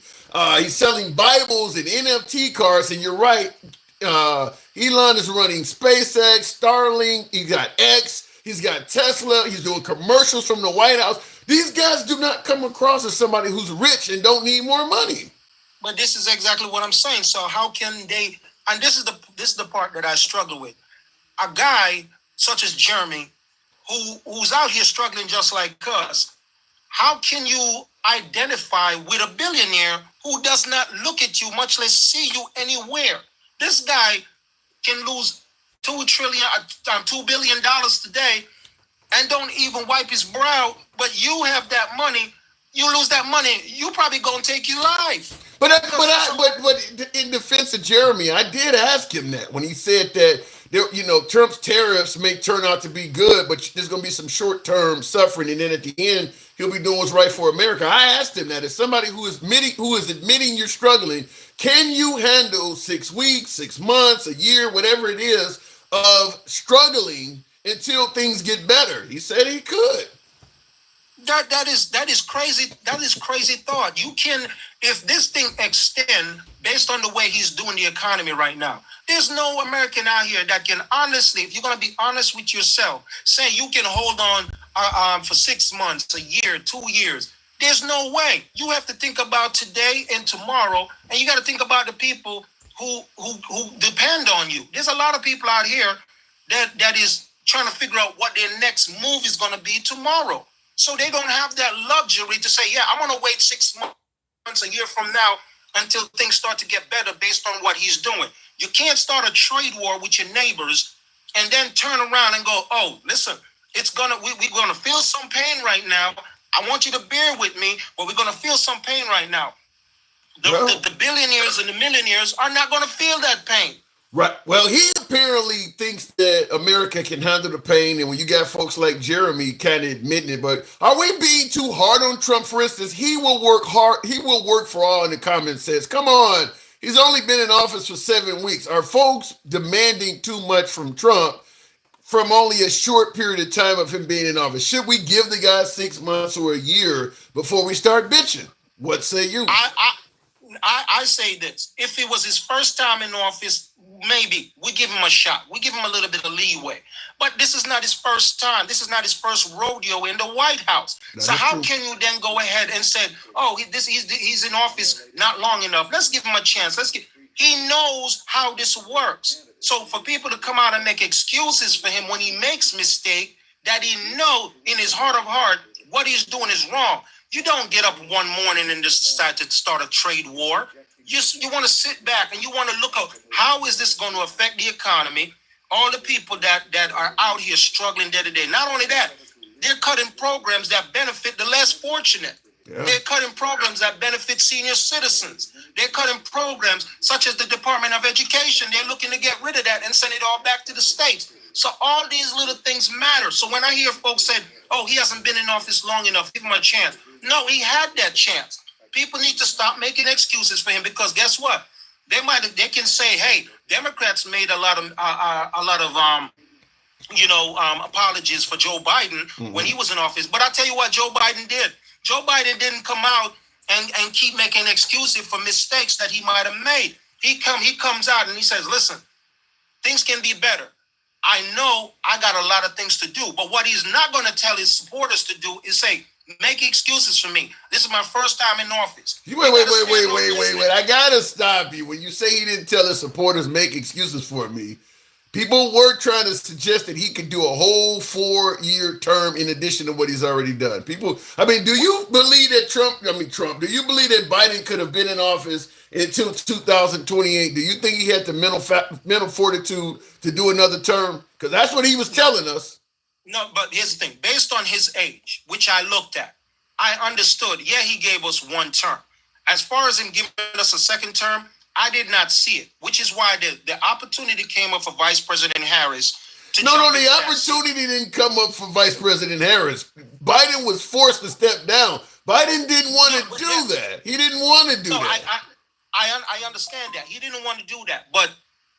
he's selling Bibles and NFT cars. And you're right, Elon is running SpaceX, Starlink, he got X, he's got Tesla, he's doing commercials from the White House. These guys do not come across as somebody who's rich and don't need more money.
But this is exactly what I'm saying. So how can they? And this is the part that I struggle with. A guy such as Jeremy, who's out here struggling just like us, how can you identify with a billionaire who does not look at you, much less see you anywhere? This guy can lose $2 billion today and don't even wipe his brow, but you have that money. You lose that money, you probably gonna take your life.
But in defense of Jeremy, I did ask him that when he said that Trump's tariffs may turn out to be good, but there's going to be some short-term suffering, and then at the end he'll be doing what's right for America. I asked him that as somebody who is admitting you're struggling, can you handle 6 weeks, 6 months, a year, whatever it is, of struggling until things get better? He said he could.
That is crazy. That is crazy thought. You can, if this thing extend based on the way he's doing the economy right now, There's no American out here that can honestly, if you're going to be honest with yourself, say you can hold on for 6 months, a year, 2 years. There's no way. You have to think about today and tomorrow, and you got to think about the people who depend on you. There's a lot of people out here that is trying to figure out what their next move is going to be tomorrow. So they don't have that luxury to say, yeah, I'm going to wait 6 months, a year from now until things start to get better based on what he's doing. You can't start a trade war with your neighbors and then turn around and go, oh, listen, we're gonna feel some pain right now. I want you to bear with me, but we're gonna feel some pain right now. The billionaires and the millionaires are not gonna feel that pain.
Right. Well, he apparently thinks that America can handle the pain, and when you got folks like Jeremy kind of admitting it, but are we being too hard on Trump? For instance, he will work hard. He will work for all in the common sense. Come on. He's only been in office for 7 weeks. Are folks demanding too much from Trump from only a short period of time of him being in office? Should we give the guy 6 months or a year before we start bitching? What say you?
I say this. If it was his first time in office, maybe we give him a shot. We give him a little bit of leeway. But this is not his first time. This is not his first rodeo in the White House. So how can you then go ahead and say, oh, he's in office not long enough? Let's give him a chance. He knows how this works. So for people to come out and make excuses for him when he makes mistake, that he know in his heart of heart what he's doing is wrong. You don't get up one morning and just decide to start a trade war. You want to sit back and you want to look at how is this going to affect the economy, all the people that are out here struggling day to day. Not only that, they're cutting programs that benefit the less fortunate. Yeah. They're cutting programs that benefit senior citizens. They're cutting programs such as the Department of Education. They're looking to get rid of that and send it all back to the states. So all these little things matter. So when I hear folks say, oh, he hasn't been in office long enough, give him a chance. No, he had that chance. People need to stop making excuses for him because guess what? They can say, hey, Democrats made a lot of apologies for Joe Biden when he was in office. But I tell you what Joe Biden did. Joe Biden didn't come out and keep making excuses for mistakes that he might have made. He comes out and he says, listen, things can be better. I know I got a lot of things to do, but what he's not going to tell his supporters to do is say, make excuses for me. This is my first time in office.
Wait. I got to stop you. When you say he didn't tell his supporters make excuses for me, people were trying to suggest that he could do a whole 4-year term in addition to what he's already done. Do you believe that do you believe that Biden could have been in office until 2028? Do you think he had the mental fortitude to do another term? Because that's what he was telling us.
No, but here's the thing. Based on his age, which I looked at, I understood, yeah, he gave us one term. As far as him giving us a second term, I did not see it, which is why the opportunity came up for Vice President Harris.
The opportunity didn't come up for Vice President Harris. Biden was forced to step down. Biden didn't want to do that. He didn't want to do that.
I understand that. He didn't want to do that. But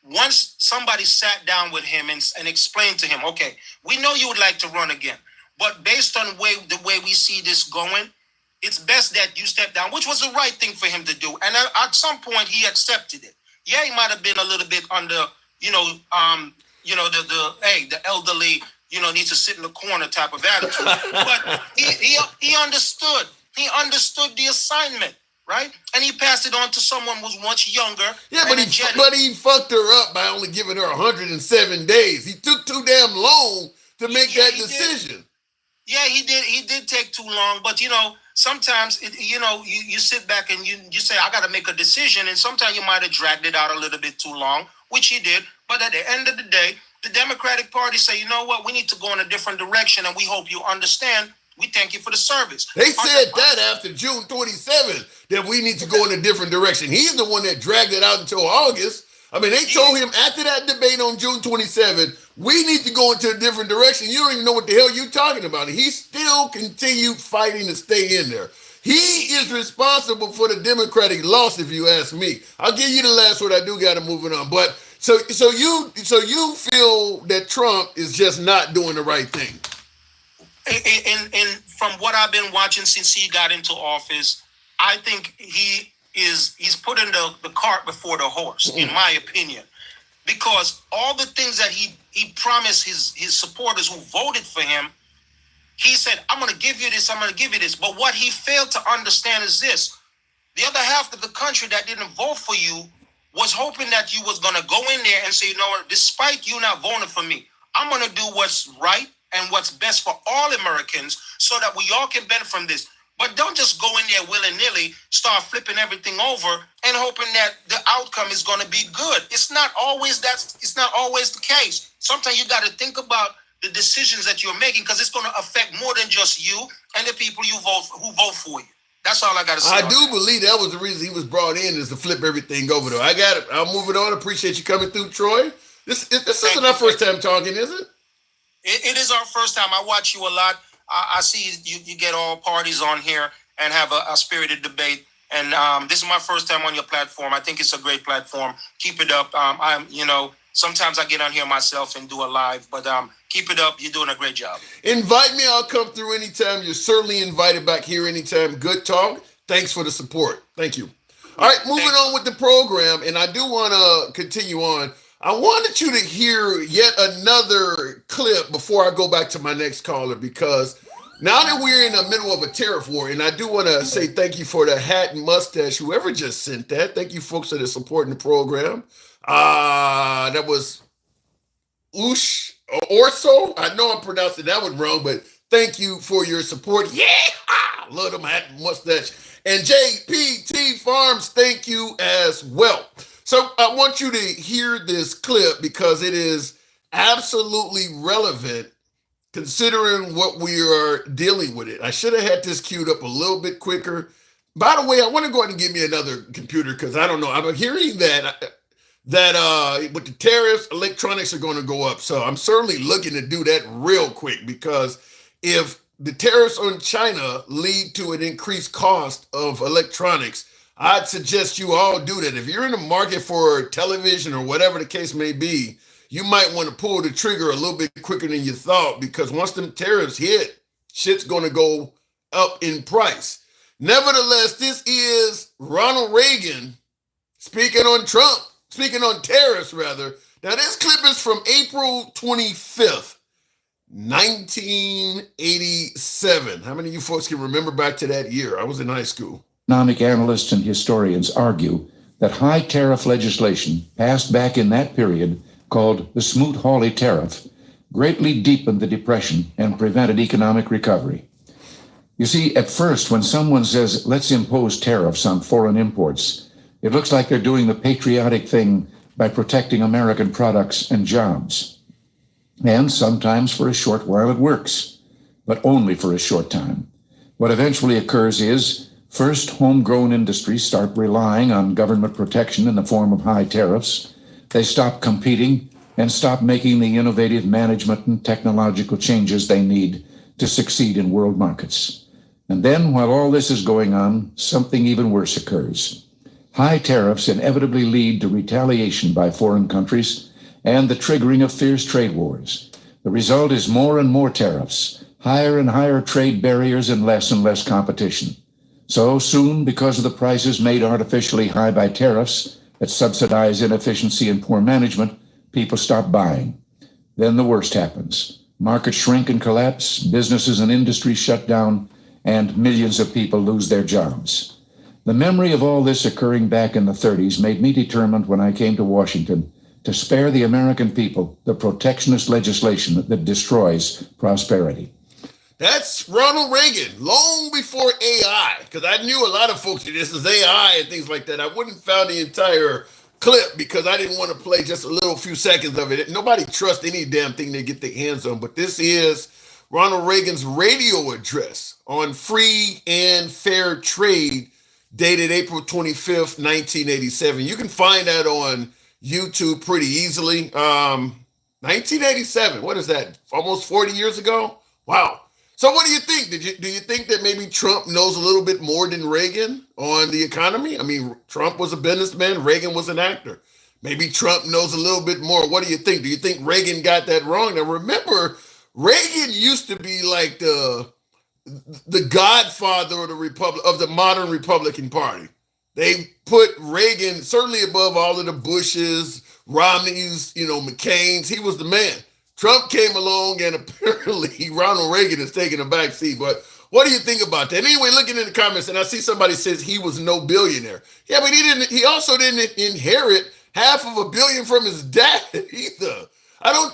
once somebody sat down with him and explained to him, okay, we know you would like to run again, but based on the way we see this going, it's best that you step down, which was the right thing for him to do. And at some point, he accepted it. Yeah, he might have been a little bit under, the elderly, needs to sit in the corner type of attitude. But he understood. He understood the assignment. Right? And he passed it on to someone who was much younger.
Yeah, but he fucked her up by only giving her 107 days. He took too damn long to make that decision.
Yeah, he did. He did take too long. But, sometimes, you sit back and you say, I got to make a decision. And sometimes you might have dragged it out a little bit too long, which he did. But at the end of the day, the Democratic Party say, you know what? We need to go in a different direction. And we hope you understand. We thank you for the service.
They said that after June 27th, that we need to go in a different direction. He's the one that dragged it out until August. They told him after that debate on June 27th, we need to go into a different direction. You don't even know what the hell you're talking about. And he still continued fighting to stay in there. He is responsible for the Democratic loss, if you ask me. I'll give you the last word. I do got to move it on. But so you feel that Trump is just not doing the right thing.
And from what I've been watching since he got into office, I think he's putting the cart before the horse, in my opinion. because all the things that he promised his supporters who voted for him, he said, I'm going to give you this, I'm going to give you this. But what he failed to understand is this. The other half of the country that didn't vote for you was hoping that you was going to go in there and say, you know what, despite you not voting for me, I'm going to do what's right and what's best for all Americans so that we all can benefit from this. But don't just go in there willy-nilly, start flipping everything over and hoping that the outcome is going to be good. It's not always the case. Sometimes you got to think about the decisions that you're making, because it's going to affect more than just you and the people who vote for you. That's all I got to say.
I do believe that was the reason he was brought in, is to flip everything over, though. I got it. I'll move it on. Appreciate you coming through, Troy. This isn't our first time talking, is it?
It is our first time. I watch you a lot. I see you get all parties on here and have a spirited debate. And this is my first time on your platform. I think it's a great platform. Keep it up. Sometimes I get on here myself and do a live, but keep it up. You're doing a great job.
Invite me. I'll come through anytime. You're certainly invited back here anytime. Good talk. Thanks for the support. Thank you. All right, moving on with the program, and I do want to continue on. I wanted you to hear yet another clip before I go back to my next caller, because now that we're in the middle of a tariff war, and I do want to say thank you for the hat and mustache, whoever just sent that. Thank you, folks, that are supporting the program. That was Ush Orso. I know I'm pronouncing that one wrong, but thank you for your support. Yeah, love them hat and mustache. And JPT Farms, thank you as well. So I want you to hear this clip because it is absolutely relevant considering what we are dealing with it. I should have had this queued up a little bit quicker. By the way, I want to go ahead and give me another computer because I don't know. I'm hearing that with the tariffs, electronics are going to go up. So I'm certainly looking to do that real quick, because if the tariffs on China lead to an increased cost of electronics, I'd suggest you all do that. If you're in the market for television or whatever the case may be, you might want to pull the trigger a little bit quicker than you thought, because once them tariffs hit, shit's going to go up in price. Nevertheless, this is Ronald Reagan speaking on tariffs rather. Now, this clip is from April 25th, 1987. How many of you folks can remember back to that year? I was in high school.
Economic analysts and historians argue that high tariff legislation passed back in that period, called the Smoot-Hawley Tariff, greatly deepened the Depression and prevented economic recovery. You see, at first, when someone says, let's impose tariffs on foreign imports, it looks like they're doing the patriotic thing by protecting American products and jobs. And sometimes for a short while it works, but only for a short time. What eventually occurs is, first, homegrown industries start relying on government protection in the form of high tariffs. They stop competing and stop making the innovative management and technological changes they need to succeed in world markets. And then, while all this is going on, something even worse occurs. High tariffs inevitably lead to retaliation by foreign countries and the triggering of fierce trade wars. The result is more and more tariffs, higher and higher trade barriers, and less competition. So soon, because of the prices made artificially high by tariffs that subsidize inefficiency and poor management, people stop buying. Then the worst happens. Markets shrink and collapse, businesses and industries shut down, and millions of people lose their jobs. The memory of all this occurring back in the 30s made me determined when I came to Washington to spare the American people the protectionist legislation that destroys prosperity.
That's Ronald Reagan, long before AI, because I knew a lot of folks that this is AI and things like that. I wouldn't found the entire clip because I didn't want to play just a few seconds of it. Nobody trusts any damn thing they get their hands on, but this is Ronald Reagan's radio address on free and fair trade, dated April 25th, 1987. You can find that on YouTube pretty easily. 1987, what is that? Almost 40 years ago? Wow. So what do you think? Do you think that maybe Trump knows a little bit more than Reagan on the economy? I mean, Trump was a businessman, Reagan was an actor. Maybe Trump knows a little bit more. What do you think? Do you think Reagan got that wrong? Now remember, Reagan used to be like the godfather of the modern Republican Party. They put Reagan certainly above all of the Bushes, Romney's, McCain's. He was the man. Trump came along, and apparently Ronald Reagan is taking a back seat. But what do you think about that? Anyway, looking in the comments, and I see somebody says he was no billionaire. Yeah, but he also didn't inherit $500 million from his dad either.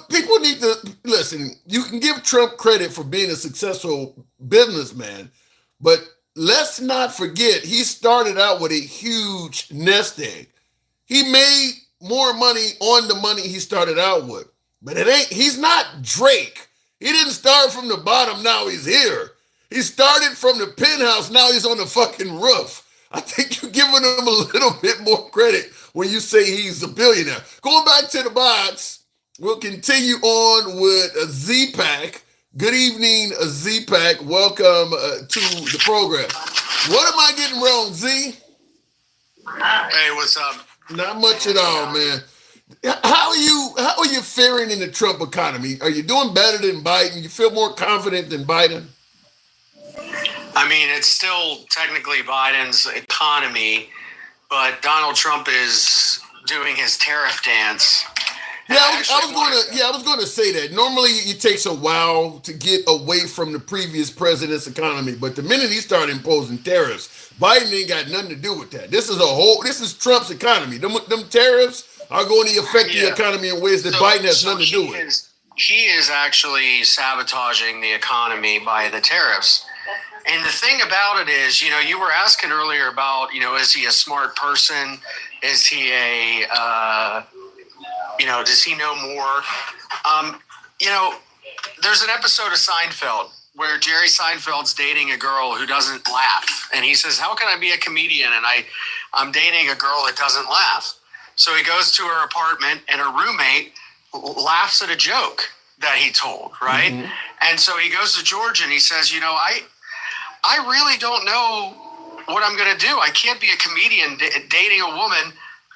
People need to listen. You can give Trump credit for being a successful businessman, but let's not forget he started out with a huge nest egg. He made more money on the money he started out with. But he's not Drake. He didn't start from the bottom, now he's here. He started from the penthouse, now he's on the fucking roof. I think you're giving him a little bit more credit when you say he's a billionaire. Going back to the box, we'll continue on with Z-Pack. Good evening, Z-Pack. Welcome to the program. What am I getting wrong, Z?
Hey, what's up?
Not much at all, man. How are you faring in the Trump economy? Are you doing better than Biden? You feel more confident than Biden?
I mean, it's still technically Biden's economy, but Donald Trump is doing his tariff dance.
Yeah, I was going to say that. Normally, it takes a while to get away from the previous president's economy, but the minute he started imposing tariffs, Biden ain't got nothing to do with that. This is Trump's economy. Them tariffs are going to affect the economy in ways that Biden has nothing to do with.
He is actually sabotaging the economy by the tariffs. And the thing about it is, you were asking earlier about, is he a smart person? Is he does he know more? There's an episode of Seinfeld where Jerry Seinfeld's dating a girl who doesn't laugh. And he says, how can I be a comedian and I'm dating a girl that doesn't laugh? So he goes to her apartment and her roommate laughs at a joke that he told, right? Mm-hmm. And so he goes to George and he says, I really don't know what I'm going to do. I can't be a comedian dating a woman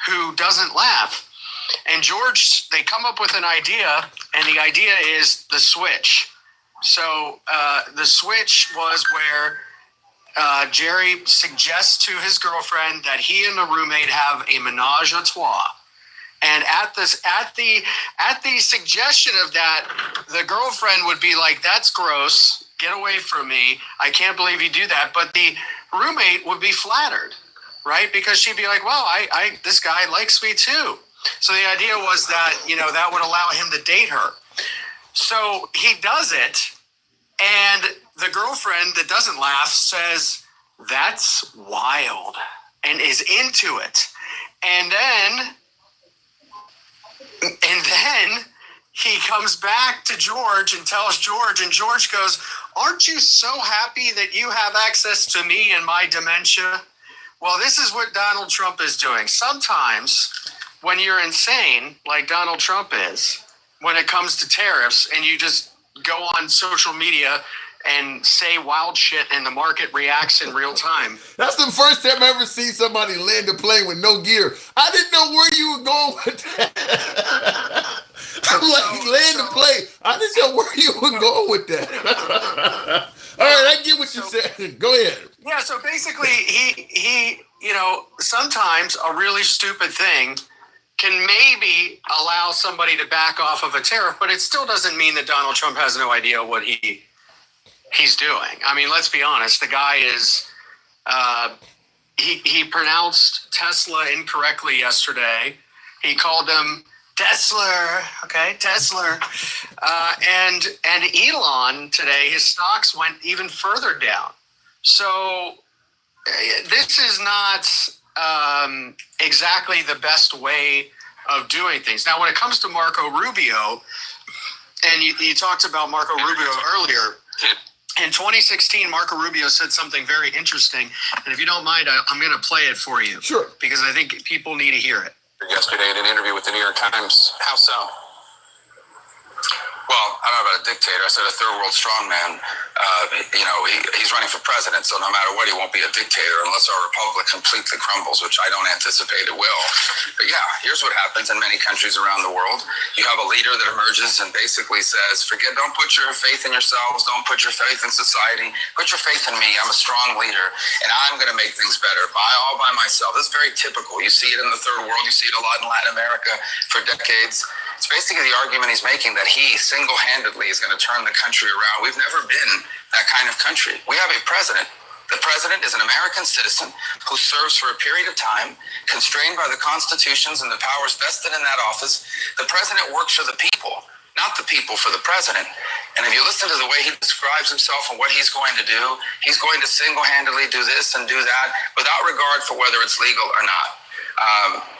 who doesn't laugh. And George, they come up with an idea, and the idea is the switch. So the switch was where Jerry suggests to his girlfriend that he and the roommate have a menage a trois. And at the suggestion of that, the girlfriend would be like, "That's gross. Get away from me. I can't believe you do that." But the roommate would be flattered, right? Because she'd be like, "Well, this guy likes me too." So the idea was that, that would allow him to date her. So he does it, and the girlfriend that doesn't laugh says, "That's wild," and is into it. And then he comes back to George and tells George, and George goes, "Aren't you so happy that you have access to me and my dementia?" Well, this is what Donald Trump is doing. Sometimes when you're insane, like Donald Trump is, when it comes to tariffs, and you just go on social media and say wild shit and the market reacts in real time.
That's the first time I ever seen somebody land a plane with no gear. I didn't know where you were going with that. I'm like, land a plane. I didn't know where you were going with that. All right, I get what you said. Go ahead.
Yeah, so basically he sometimes a really stupid thing can maybe allow somebody to back off of a tariff, but it still doesn't mean that Donald Trump has no idea what he's doing. I mean, let's be honest. The guy is he pronounced Tesla incorrectly yesterday. He called them Tesla, okay, Tesla. And Elon today, his stocks went even further down. So this is not exactly the best way of doing things. Now, when it comes to Marco Rubio, and you talked about Marco Rubio earlier, in 2016, Marco Rubio said something very interesting. And if you don't mind, I'm going to play it for you.
Sure.
Because I think people need to hear it.
Yesterday in an interview with the New York Times. How so?
Well, I don't know about a dictator. I said a third world strongman. He's running for president, so no matter what, he won't be a dictator unless our republic completely crumbles, which I don't anticipate it will. But yeah, here's what happens in many countries around the world. You have a leader that emerges and basically says, don't put your faith in yourselves, don't put your faith in society, put your faith in me. I'm a strong leader, and I'm going to make things better all by myself. This is very typical. You see it in the third world. You see it a lot in Latin America for decades. It's basically the argument he's making that he single-handedly is going to turn the country around. We've never been that kind of country. We have a president. The president is an American citizen who serves for a period of time, constrained by the constitutions and the powers vested in that office. The president works for the people, not the people for the president. And if you listen to the way he describes himself and what he's going to do, he's going to single-handedly do this and do that without regard for whether it's legal or not.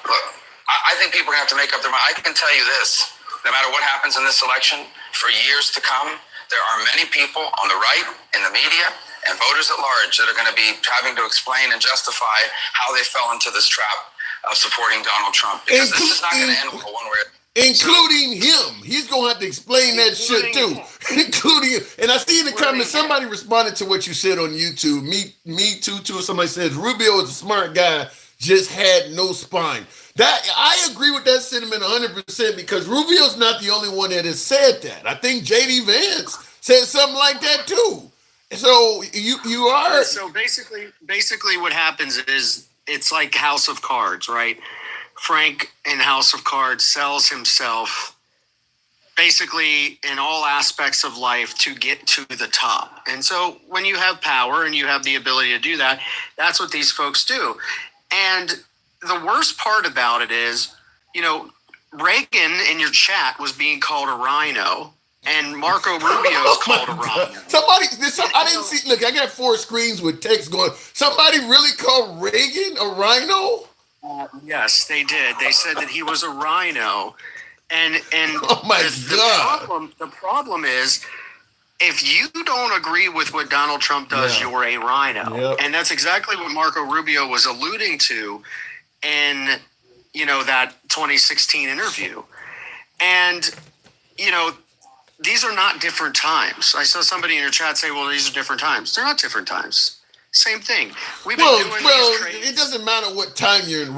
Look, I think people are going to have to make up their mind. I can tell you this, no matter what happens in this election, for years to come, there are many people on the right, in the media, and voters at large that are going to be having to explain and justify how they fell into this trap of supporting Donald Trump. Because this is not going to end well one way.
Including him. He's going to have to explain that shit too. Including him. And I see in the comments, somebody responded to what you said on YouTube. Me too. Somebody says, Rubio is a smart guy, just had no spine. That I agree with that sentiment 100% because Rubio's not the only one that has said that. I think J.D. Vance said something like that too. So you are.
So basically what happens is it's like House of Cards, right? Frank in House of Cards sells himself basically in all aspects of life to get to the top. And so when you have power and you have the ability to do that, that's what these folks do. And the worst part about it is, Reagan in your chat was being called a rhino, and Marco Rubio is called a rhino.
I didn't see. Look, I got 4 screens with text going. Somebody really called Reagan a rhino?
Yes, they did. They said that he was a rhino, and
oh my God.
The problem is, if you don't agree with what Donald Trump does, you're a rhino.
Yep.
And that's exactly what Marco Rubio was alluding to in, that 2016 interview. And, these are not different times. I saw somebody in your chat say, well, these are different times. They're not different times. Same thing.
It doesn't matter what time you're in.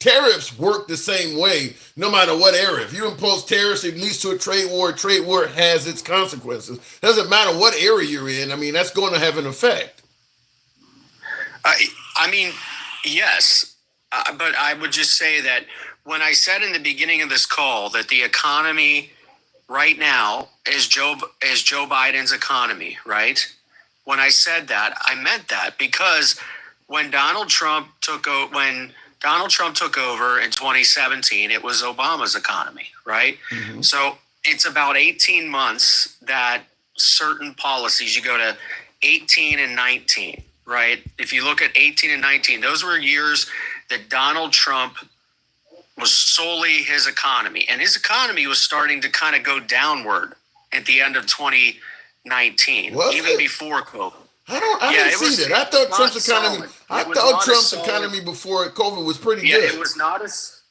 Tariffs work the same way, no matter what era. If you impose tariffs, it leads to a trade war. A trade war has its consequences. Doesn't matter what era you're in. I mean, that's going to have an effect.
Yes, but I would just say that when I said in the beginning of this call that the economy right now is Joe Biden's economy, right? When I said that, I meant that because when Donald Trump took over in 2017, it was Obama's economy, right? Mm-hmm. So it's about 18 months that certain policies, you go to 18 and 19, right? If you look at 18 and 19, those were years that Donald Trump was solely his economy. And his economy was starting to kind of go downward at the end of 2019, even before COVID.
I didn't see that. I thought Trump's economy before COVID was pretty good.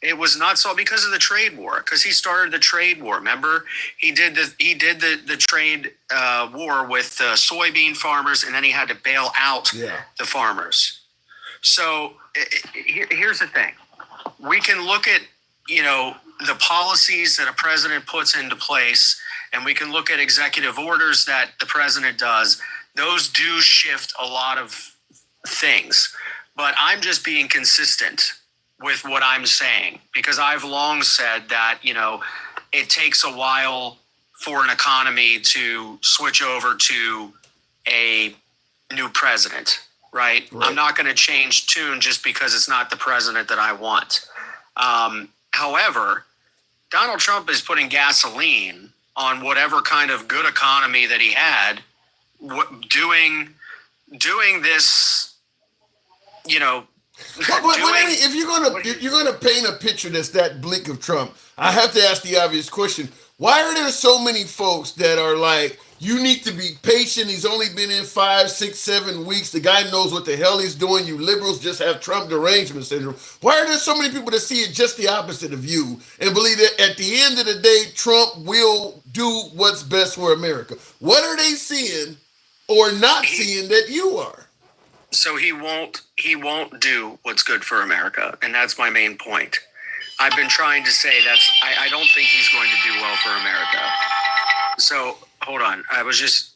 It was not so because of the trade war, because he started the trade war. Remember, he did the trade war with soybean farmers, and then he had to bail out the farmers. So here's the thing. We can look at, the policies that a president puts into place, and we can look at executive orders that the president does. Those do shift a lot of things, but I'm just being consistent with what I'm saying because I've long said that, it takes a while for an economy to switch over to a new president, right? I'm not going to change tune just because it's not the president that I want. However, Donald Trump is putting gasoline on whatever kind of good economy that he had, doing this,
if you're gonna paint a picture that's that bleak of Trump, I have to ask the obvious question: why are there so many folks that are like, You need to be patient. He's only been in 5, 6, 7 weeks. The guy knows what the hell he's doing. You liberals just have Trump derangement syndrome. Why are there so many people that see it just the opposite of you and believe that at the end of the day, Trump will do what's best for America? What are they seeing or not seeing that you are?
So he won't do what's good for America, and that's my main point. I've been trying to say I don't think he's going to do well for America. So hold on.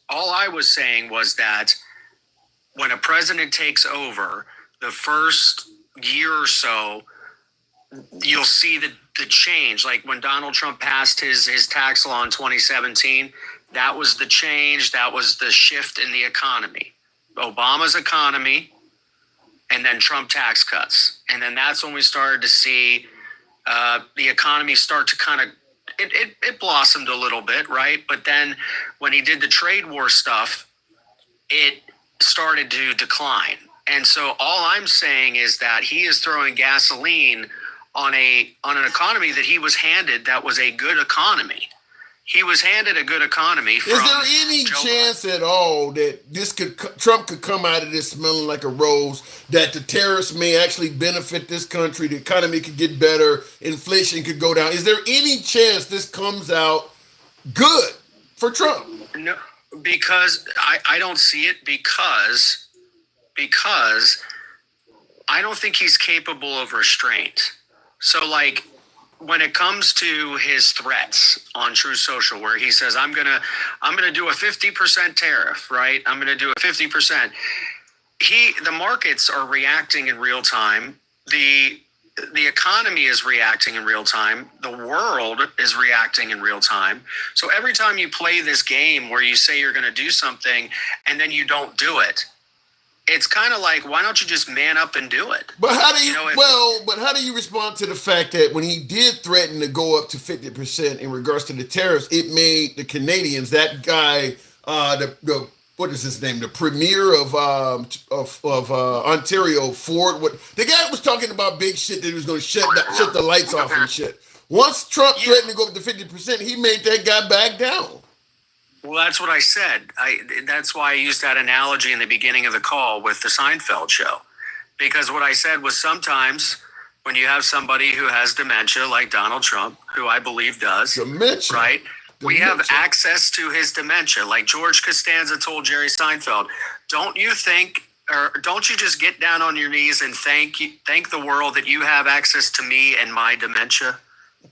All I was saying was that when a president takes over, the first year or so, you'll see the change. Like when Donald Trump passed his tax law in 2017, that was the change. That was the shift in the economy. Obama's economy, and then Trump tax cuts. And then that's when we started to see the economy start to kind of, it blossomed a little bit, right? But then when he did the trade war stuff, it started to decline. And so all I'm saying is that he is throwing gasoline on an economy that he was handed that was a good economy. He was handed a good economy. From
Is there any chance at all that Trump could come out of this smelling like a rose, that the tariffs may actually benefit this country, the economy could get better, inflation could go down? Is there any chance this comes out good for Trump?
No, because I don't see it because I don't think he's capable of restraint. So like, when it comes to his threats on True Social, where he says, I'm gonna do a 50% tariff, right? I'm gonna do a 50%. The markets are reacting in real time. The economy is reacting in real time. The world is reacting in real time. So every time you play this game where you say you're gonna do something and then you don't do it, it's kind of like, why don't you just man up and do it?
But how do how do you respond to the fact that when he did threaten to go up to 50% in regards to the tariffs, it made the Canadians, that guy, the what is his name, the premier of Ontario, Ford, the guy was talking about big shit that he was going to shut the lights off and shit. Once Trump threatened to go up to 50%, he made that guy back down.
Well, that's what I said. That's why I used that analogy in the beginning of the call with the Seinfeld show. Because what I said was sometimes when you have somebody who has dementia, like Donald Trump, who I believe does,
dementia,
right? We have access to his dementia. Like George Costanza told Jerry Seinfeld, don't you just get down on your knees and thank the world that you have access to me and my dementia,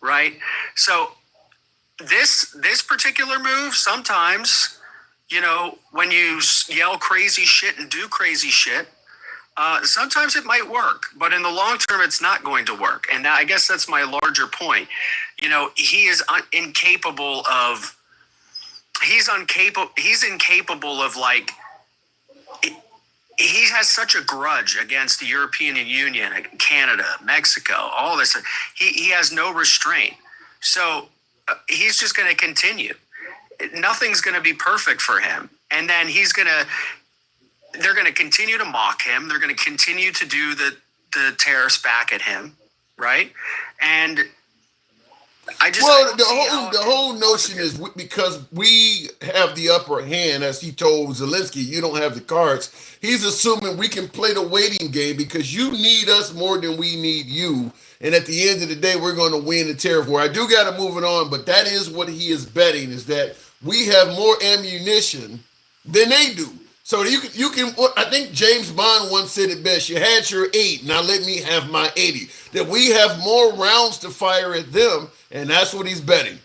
right? So this particular move, sometimes, when you yell crazy shit and do crazy shit, sometimes it might work, but in the long term, it's not going to work. And I guess that's my larger point. He is incapable of like, he has such a grudge against the European Union, Canada, Mexico, all this. He has no restraint. So he's just going to continue. Nothing's going to be perfect for him. And then they're going to continue to mock him. They're going to continue to do the tariffs back at him. Right. And
the whole notion is because we have the upper hand, as he told Zelensky, you don't have the cards. He's assuming we can play the waiting game because you need us more than we need you. And at the end of the day, we're going to win the tariff war. I do got to move it on, but that is what he is betting, is that we have more ammunition than they do. So you can. I think James Bond once said it best. You had your 8, now let me have my 80. That we have more rounds to fire at them, and that's what he's betting.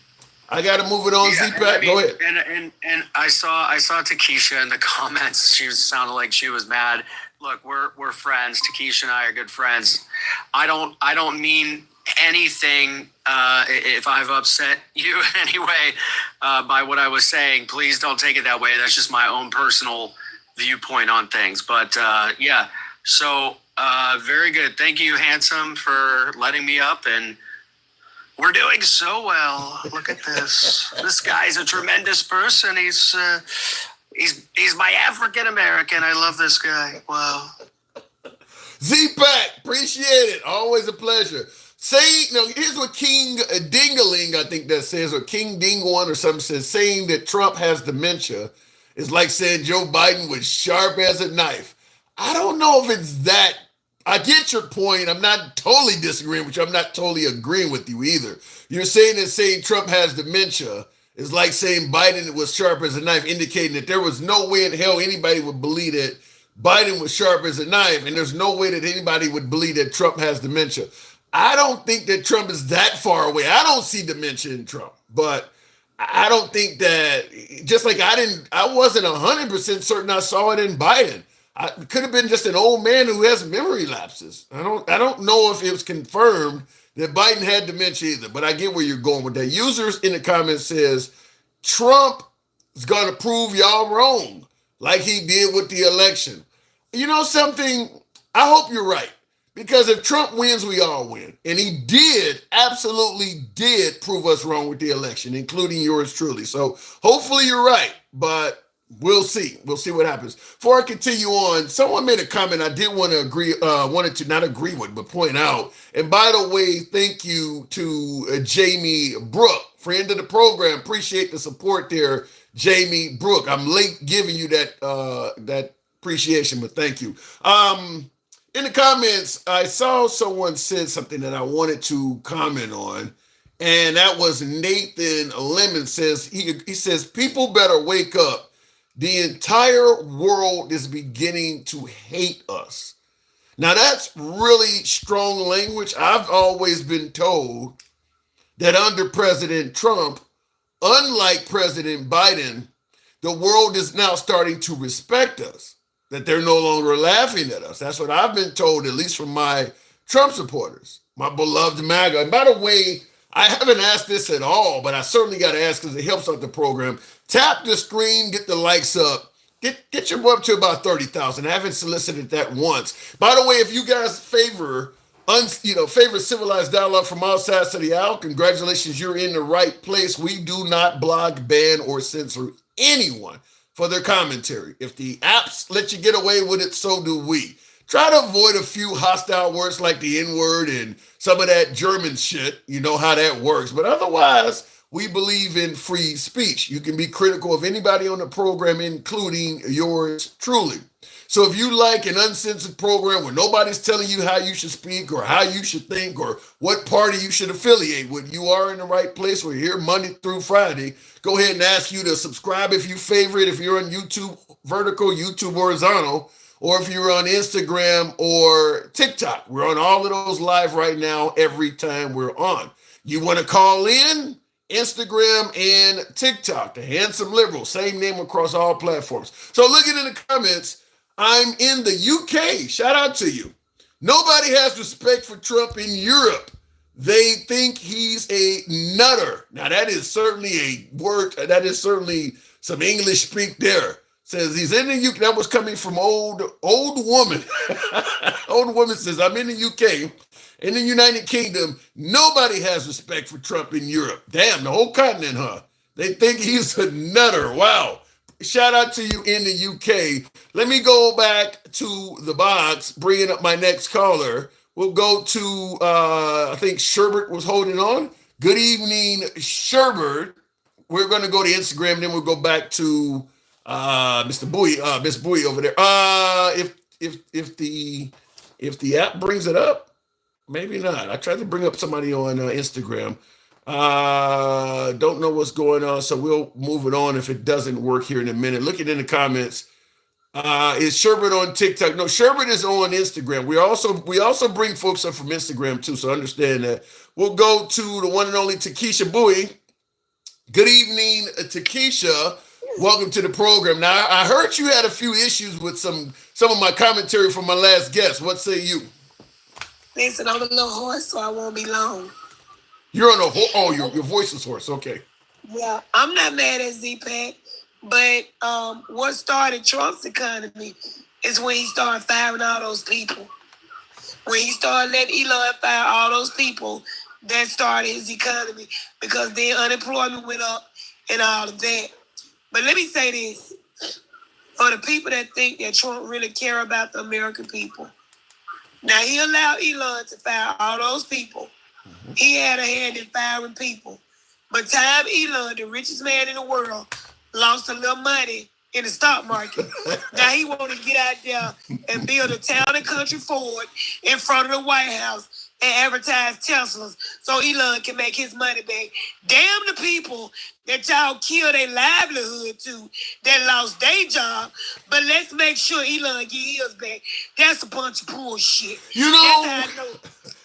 I got to move it on, Z-Pack. Go ahead.
And I saw Takesha in the comments. She sounded like she was mad. Look, we're friends. Takesha and I are good friends. I don't mean anything if I've upset you in any way by what I was saying. Please don't take it that way. That's just my own personal viewpoint on things. But yeah, so very good. Thank you, Handsome, for letting me up, and we're doing so well. Look at this. This guy's a tremendous person. He's my African American. I love this guy. Wow.
Z-Pack, appreciate it. Always a pleasure. here's what King Dingaling, I think that says, or King Ding One or something says, saying that Trump has dementia is like saying Joe Biden was sharp as a knife. I don't know if it's that. I get your point. I'm not totally disagreeing with you. I'm not totally agreeing with you either. You're saying that saying Trump has dementia is like saying Biden was sharp as a knife, indicating that there was no way in hell anybody would believe that Biden was sharp as a knife, and there's no way that anybody would believe that Trump has dementia. I don't think that Trump is that far away. I don't see dementia in Trump, but I don't think that, just like I wasn't 100% certain I saw it in Biden. It could have been just an old man who has memory lapses. I don't know if it was confirmed that Biden had dementia either, but I get where you're going with that. Users in the comments says Trump is going to prove y'all wrong, like he did with the election. You know something? I hope you're right. Because if Trump wins, we all win. And he absolutely did prove us wrong with the election, including yours truly. So hopefully you're right, but we'll see. We'll see what happens. Before I continue on, someone made a comment I did want to wanted to not agree with, but point out. And by the way, thank you to Jamie Brook, friend of the program. Appreciate the support there, Jamie Brook. I'm late giving you that appreciation, but thank you. In the comments, I saw someone said something that I wanted to comment on, and that was Nathan Lemon says, he says, people better wake up. The entire world is beginning to hate us. Now, that's really strong language. I've always been told that under President Trump, unlike President Biden, the world is now starting to respect us, that they're no longer laughing at us. That's what I've been told, at least from my Trump supporters, my beloved MAGA. And by the way, I haven't asked this at all, but I certainly got to ask because it helps out the program. Tap the screen, get the likes up, get your up to about 30,000. I haven't solicited that once. By the way, if you guys favor civilized dialogue from all sides of the aisle, congratulations, you're in the right place. We do not block, ban, or censor anyone for their commentary. If the apps let you get away with it, so do we. Try to avoid a few hostile words like the N-word and some of that German shit. You know how that works. But otherwise, we believe in free speech. You can be critical of anybody on the program, including yours truly. So if you like an uncensored program where nobody's telling you how you should speak or how you should think or what party you should affiliate with, you are in the right place. We're here Monday through Friday. Go ahead and ask you to subscribe if you favorite, if you're on YouTube vertical, YouTube horizontal, or if you're on Instagram or TikTok. We're on all of those live right now every time we're on. You want to call in? Instagram and TikTok, the Handsome Liberal, same name across all platforms. So looking in the comments, I'm in the UK. Shout out to you. Nobody has respect for Trump in Europe. They think he's a nutter. Now that is certainly a word. That is certainly some English speak there. Says he's in the UK. That was coming from old woman. Old woman says, I'm in the UK. In the United Kingdom, nobody has respect for Trump in Europe. Damn, the whole continent, huh? They think he's a nutter. Wow. Shout out to you in the UK. Let me go back to the box, bringing up my next caller. We'll go to, I think Sherbert was holding on. Good evening, Sherbert. We're going to go to Instagram, then we'll go back to Mr. Bowie, Miss Bowie over there. If the app brings it up, maybe not. I tried to bring up somebody on Instagram. Don't know what's going on, so we'll move it on if it doesn't work here in a minute. Looking in the comments, is Sherbert on TikTok? No, Sherbert is on Instagram. We also bring folks up from Instagram too, so understand that. We'll go to the one and only Takesha Bowie. Good evening, Takesha. Welcome to the program. Now, I heard you had a few issues with some of my commentary from my last guest. What say you?
Listen, I'm a little hoarse, so I won't be long.
You're on a oh, your voice is hoarse. Okay.
Yeah, I'm not mad at Z-Pack, but what started Trump's economy is when he started firing all those people. When he started letting Elon fire all those people, that started his economy because then unemployment went up and all of that. But let me say this. For the people that think that Trump really care about the American people, now he allowed Elon to fire all those people, He had a hand in firing people. But Time Elon, the richest man in the world, lost a little money in the stock market. Now he want to get out there and build a town and country Ford in front of the White House and advertise Teslas so Elon can make his money back. Damn the people that y'all killed their livelihood to that lost their job, but let's make sure Elon get his back. That's a bunch of bullshit.
You know,
That's how I know.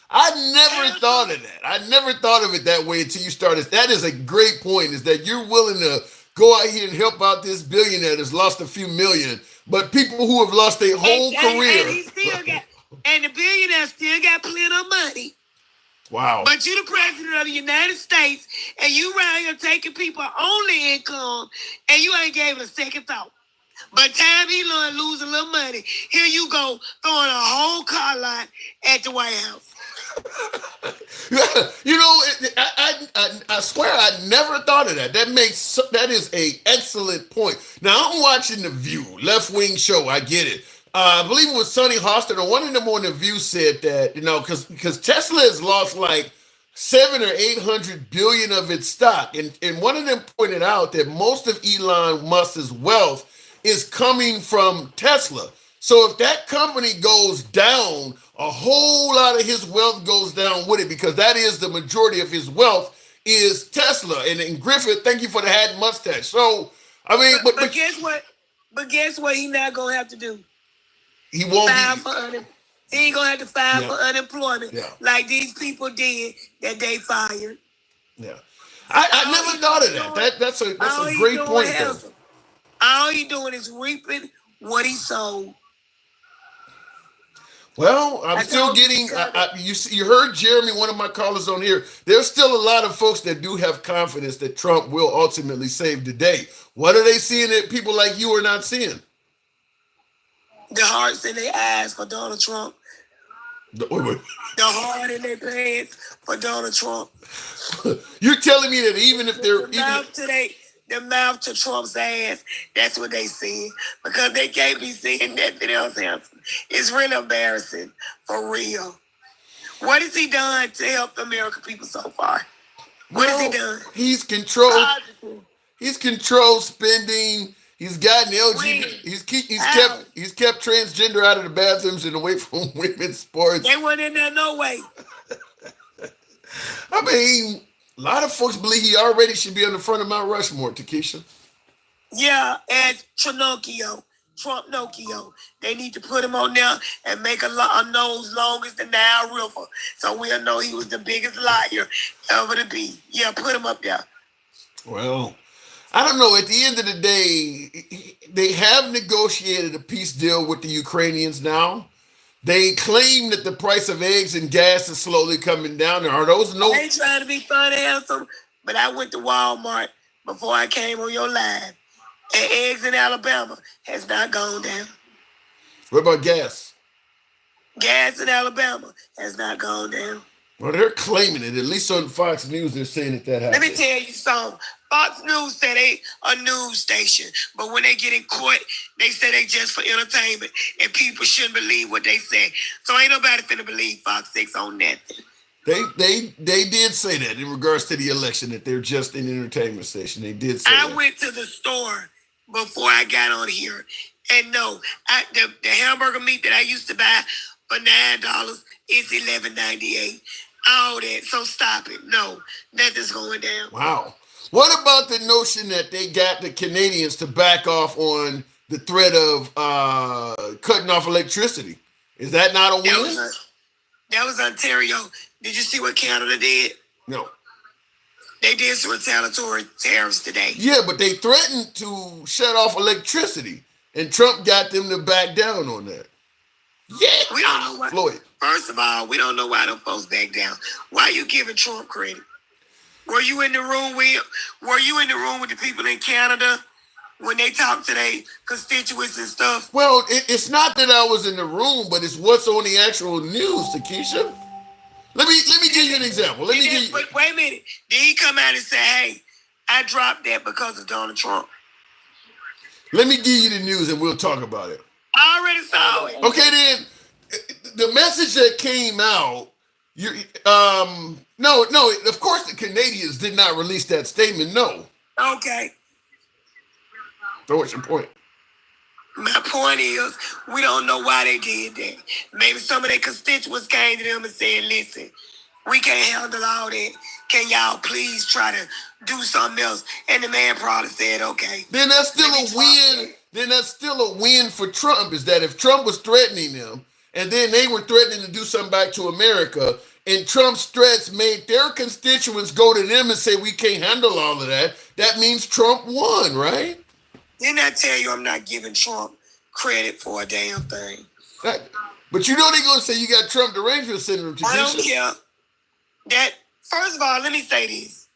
I never thought of that. I never thought of it that way until you started. That is a great point, is that you're willing to go out here and help out this billionaire that's lost a few million, but people who have lost their whole career.
And he still got, and the billionaire still got plenty of money.
Wow.
But you the president of the United States, and you around here taking people only income, and you ain't gave it a second thought. But Time Elon lose a little money. Here you go, throwing a whole car lot at the White House.
You know, I swear I never thought of that. That is a excellent point. Now I'm watching The View, left-wing show. I get it. I believe it was Sonny Hostin or one of them on The View said that, you know, because Tesla has lost like 700 or 800 billion of its stock, and one of them pointed out that most of Elon Musk's wealth is coming from Tesla. So if that company goes down, a whole lot of his wealth goes down with it, because that is the majority of his wealth is Tesla. And Griffith, thank you for the hat and mustache. So, I mean,
but guess what? But guess what? He's not gonna have to do.
He won't
He ain't gonna have to file for unemployment like these people did that they fired.
Yeah, I never thought of that. That's a great point, though.
All he doing is reaping what he sowed.
Well, I'm still getting. You heard Jeremy, one of my callers on here. There's still a lot of folks that do have confidence that Trump will ultimately save the day. What are they seeing that people like you are not seeing?
The hearts in their eyes for Donald Trump. The heart in their pants for Donald Trump.
You're telling me that even if they're
the mouth to Trump's ass, that's what they see, because they can't be seeing nothing else. It's really embarrassing, for real. What has he done to help the American people so far? What has he done?
He's controlled spending. He's gotten LGBT. He's kept transgender out of the bathrooms and away from women's sports.
They weren't in there no way.
I mean, a lot of folks believe he already should be on the front of Mount Rushmore, Takesha.
Yeah, as Trump Nokio. They need to put him on there and make a nose long as the Nile River, so we'll know he was the biggest liar ever to be. Yeah, put him up there.
Well, I don't know. At the end of the day, they have negotiated a peace deal with the Ukrainians now. They claim that the price of eggs and gas is slowly coming down. Are those no?
They trying to be funny, handsome, but I went to Walmart before I came on your live, and eggs in Alabama has not gone down.
What about gas?
Gas in Alabama has not gone down.
Well, they're claiming it. At least on Fox News, they're saying that happened.
Let me tell you something. Fox News said they a news station, but when they get in court, they say they just for entertainment, and people shouldn't believe what they say. So ain't nobody finna believe Fox 6 on nothing.
They did say that in regards to the election, that they're just an entertainment station. They did say that.
I went to the store before I got on here, and no, the hamburger meat that I used to buy for $9 is $11.98. All that, so stop it. No, nothing's going down.
Wow. What about the notion that they got the Canadians to back off on the threat of cutting off electricity? Is that not a win?
That was Ontario. Did you see what Canada did?
No.
They did some retaliatory tariffs today.
Yeah, but they threatened to shut off electricity, and Trump got them to back down on that. Yeah,
we don't know why.
Floyd.
First of all, we don't know why them folks back down. Why you giving Trump credit? Were you in the room with the people in Canada when they talked to their constituents and stuff?
Well, it's not that I was in the room, but it's what's on the actual news, Takesha. Let me give you an example.
But wait a minute. Did he come out and say, "Hey, I dropped that because of Donald Trump"?
Let me give you the news and we'll talk about it.
I already saw it.
Okay, then the message that came out, No, of course the Canadians did not release that statement, no.
Okay.
So what's your point?
My point is, we don't know why they did that. Maybe some of their constituents came to them and said, listen, we can't handle all that. Can y'all please try to do something else? And the man probably said, okay.
Then that's still a win. Then that's still a win for Trump, is that if Trump was threatening them, and then they were threatening to do something back to America, and Trump's threats made their constituents go to them and say, we can't handle all of that, that means Trump won, right?
Didn't I tell you I'm not giving Trump credit for a damn thing?
But you know they're going to say you got Trump derangement syndrome.
I don't care. That, first of all, let me say this.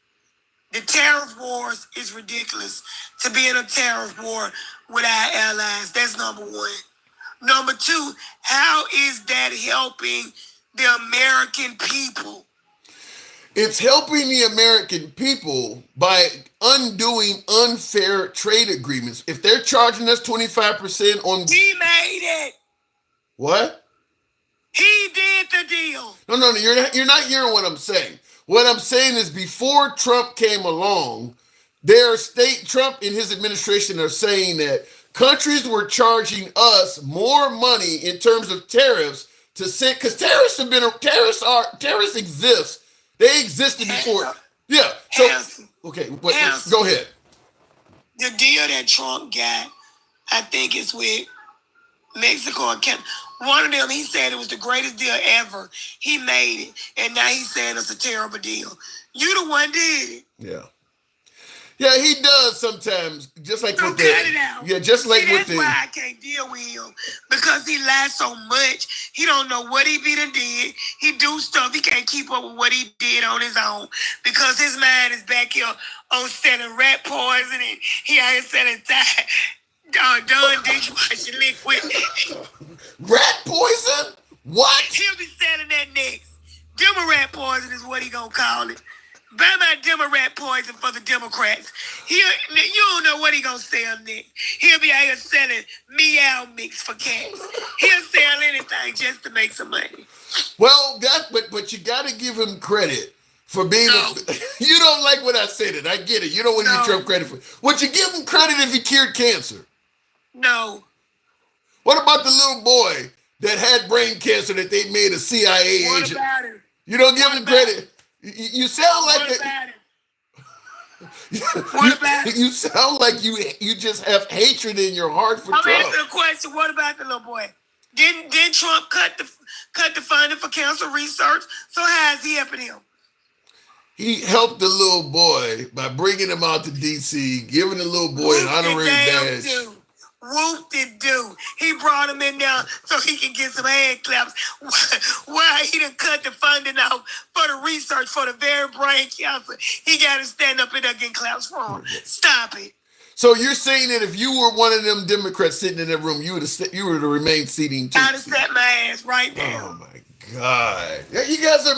The tariff wars is ridiculous to be in a tariff war with our allies. That's number one. Number two, how is that helping the American people?
It's helping the American people by undoing unfair trade agreements. If they're charging us 25% on...
He made it.
What?
He did the deal.
No, you're not hearing what I'm saying. What I'm saying is before Trump came along, Trump and his administration are saying that countries were charging us more money in terms of tariffs to send, because terrorists exist. They existed before. Yeah. So, okay, go ahead.
The deal that Trump got, I think it's with Mexico or Canada. One of them, he said it was the greatest deal ever. He made it, and now he's saying it's a terrible deal. You the one did it.
Yeah. Yeah, he does sometimes, just like
with cut it out.
Yeah, just like with
that's why I can't deal with him, because he lies so much. He don't know what he be done did. He do stuff. He can't keep up with what he did on his own because his mind is back here on selling rat poison, and he out here selling done dishwashing liquid.
Rat poison? What?
He'll be selling that next. Democrat poison is what he gonna call it. Buy my Democrat poison for the Democrats. You don't know what he gonna sell next. He'll be out here selling meow mix for cats. He'll sell anything just to make some money.
Well, but you gotta give him credit for being you don't like what I said it. I get it. You don't want to give Trump credit for it. Would you give him credit if he cured cancer?
No.
What about the little boy that had brain cancer that they made a CIA agent?
What about him?
You don't give him credit. You sound like
What about it?
You sound like you just have hatred in your heart for Trump.
I'm asking a question. What about the little boy? Didn't Trump cut the funding for cancer research? So how is he helping him?
He helped the little boy by bringing him out to D.C., giving the little boy an honorary badge.
Whoop-de-doo. He brought him in there so he can get some hand claps. Why he done cut the funding out for the research for the very brain cancer. He got to stand up in there getting claps for him. Stop it.
So you're saying that if you were one of them Democrats sitting in that room, you would have remained seating too?
I'd have sat my ass right there.
Oh my God! You guys are.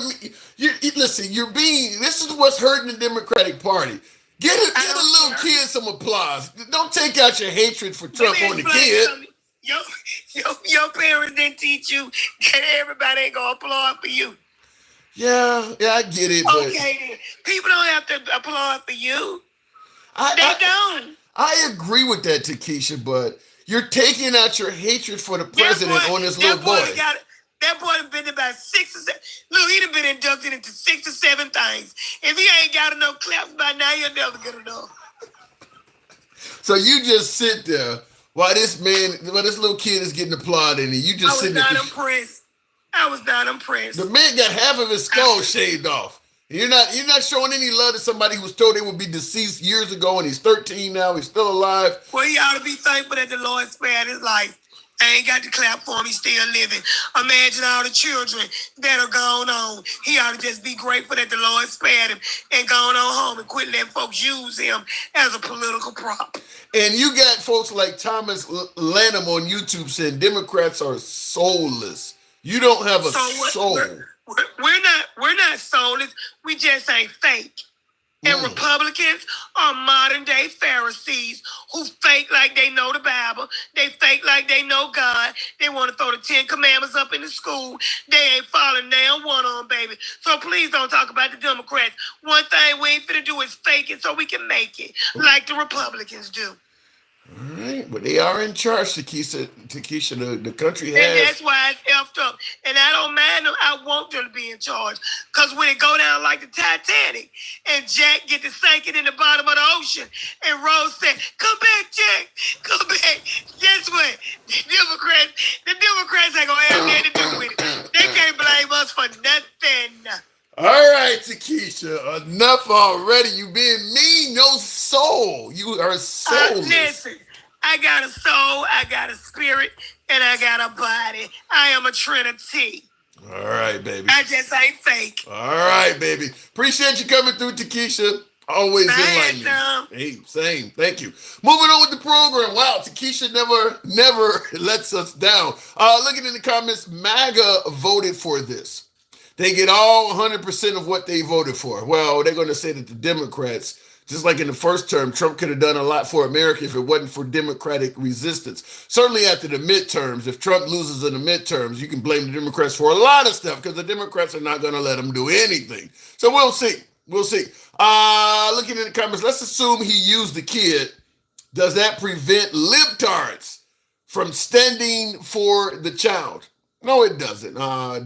Listen. This is what's hurting the Democratic Party. Get a little kid some applause. Don't take out your hatred for Trump on the kid.
Your parents didn't teach you that everybody ain't gonna applaud for you.
Yeah, I get it.
Okay, then. People don't have to applaud for you. They don't.
I agree with that, Takesha, but you're taking out your hatred for the president on this little boy.
That boy done been about 6 or 7. Look, he done been inducted into 6 or 7 things. If he ain't got enough claps by now, he'll never get enough.
So you just sit there while this little kid is getting applauded, and you just sit there.
I was not impressed.
The man got half of his skull shaved off. You're not showing any love to somebody who was told they would be deceased years ago, and he's 13 now. He's still alive.
Well, he ought to be thankful that the Lord spared his life. I ain't got to clap for him. He's still living. Imagine all the children that are gone on. He ought to just be grateful that the Lord spared him and gone on home and quit letting folks use him as a political prop.
And you got folks like Thomas Lanham on YouTube saying Democrats are soulless. You don't have a soul.
We're not soulless. We just ain't fake. And Republicans are modern day Pharisees who fake like they know the Bible. They fake like they know God. They want to throw the 10 Commandments up in the school. They ain't following nail one on, baby. So please don't talk about the Democrats. One thing we ain't finna do is fake it so we can make it like the Republicans do.
All right, but they are in charge, Takesha. The country has.
And that's why it's effed up. And I don't mind them. I want them to be in charge. Because when it go down like the Titanic and Jack get to sinking in the bottom of the ocean and Rose said, come back, Jack. Come back. Guess what? The Democrats ain't going to have nothing to do with it. They can't blame us for nothing.
All right, Takesha, enough already. You being mean, no soul. You are soulless.
Listen, I got a soul, I got a spirit, and I got a body. I am a trinity.
All right, baby.
I just ain't fake.
All right, baby. Appreciate you coming through, Takesha. Always enlightening. Hey, same. Thank you. Moving on with the program. Wow, Takesha never lets us down. Looking in the comments, MAGA voted for this. They get all 100% of what they voted for. Well, they're going to say that the Democrats, just like in the first term, Trump could have done a lot for America if it wasn't for Democratic resistance. Certainly after the midterms, if Trump loses in the midterms, you can blame the Democrats for a lot of stuff because the Democrats are not going to let him do anything. So we'll see. We'll see. Looking in the comments, let's assume he used the kid. Does that prevent libtards from standing for the child? No, it doesn't.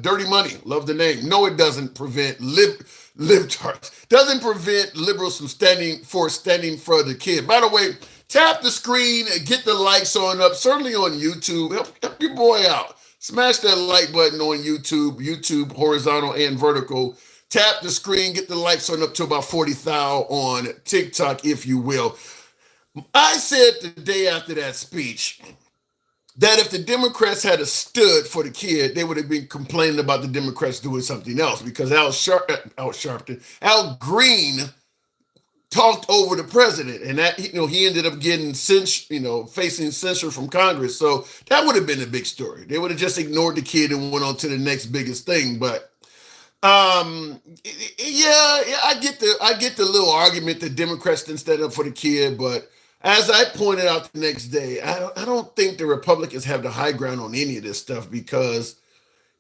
Dirty Money, love the name. No, it doesn't prevent libtards. Doesn't prevent liberals from standing for the kid. By the way, tap the screen, get the likes on up, certainly on YouTube. Help your boy out. Smash that like button on YouTube horizontal and vertical. Tap the screen, get the likes on up to about 40,000 on TikTok, if you will. I said the day after that speech that if the Democrats had stood for the kid, they would have been complaining about the Democrats doing something else because Al Green talked over the president, and that he ended up getting facing censure from Congress. So that would have been a big story. They would have just ignored the kid and went on to the next biggest thing. But I get the little argument that Democrats didn't stand up for the kid, but as I pointed out the next day, I don't think the Republicans have the high ground on any of this stuff because,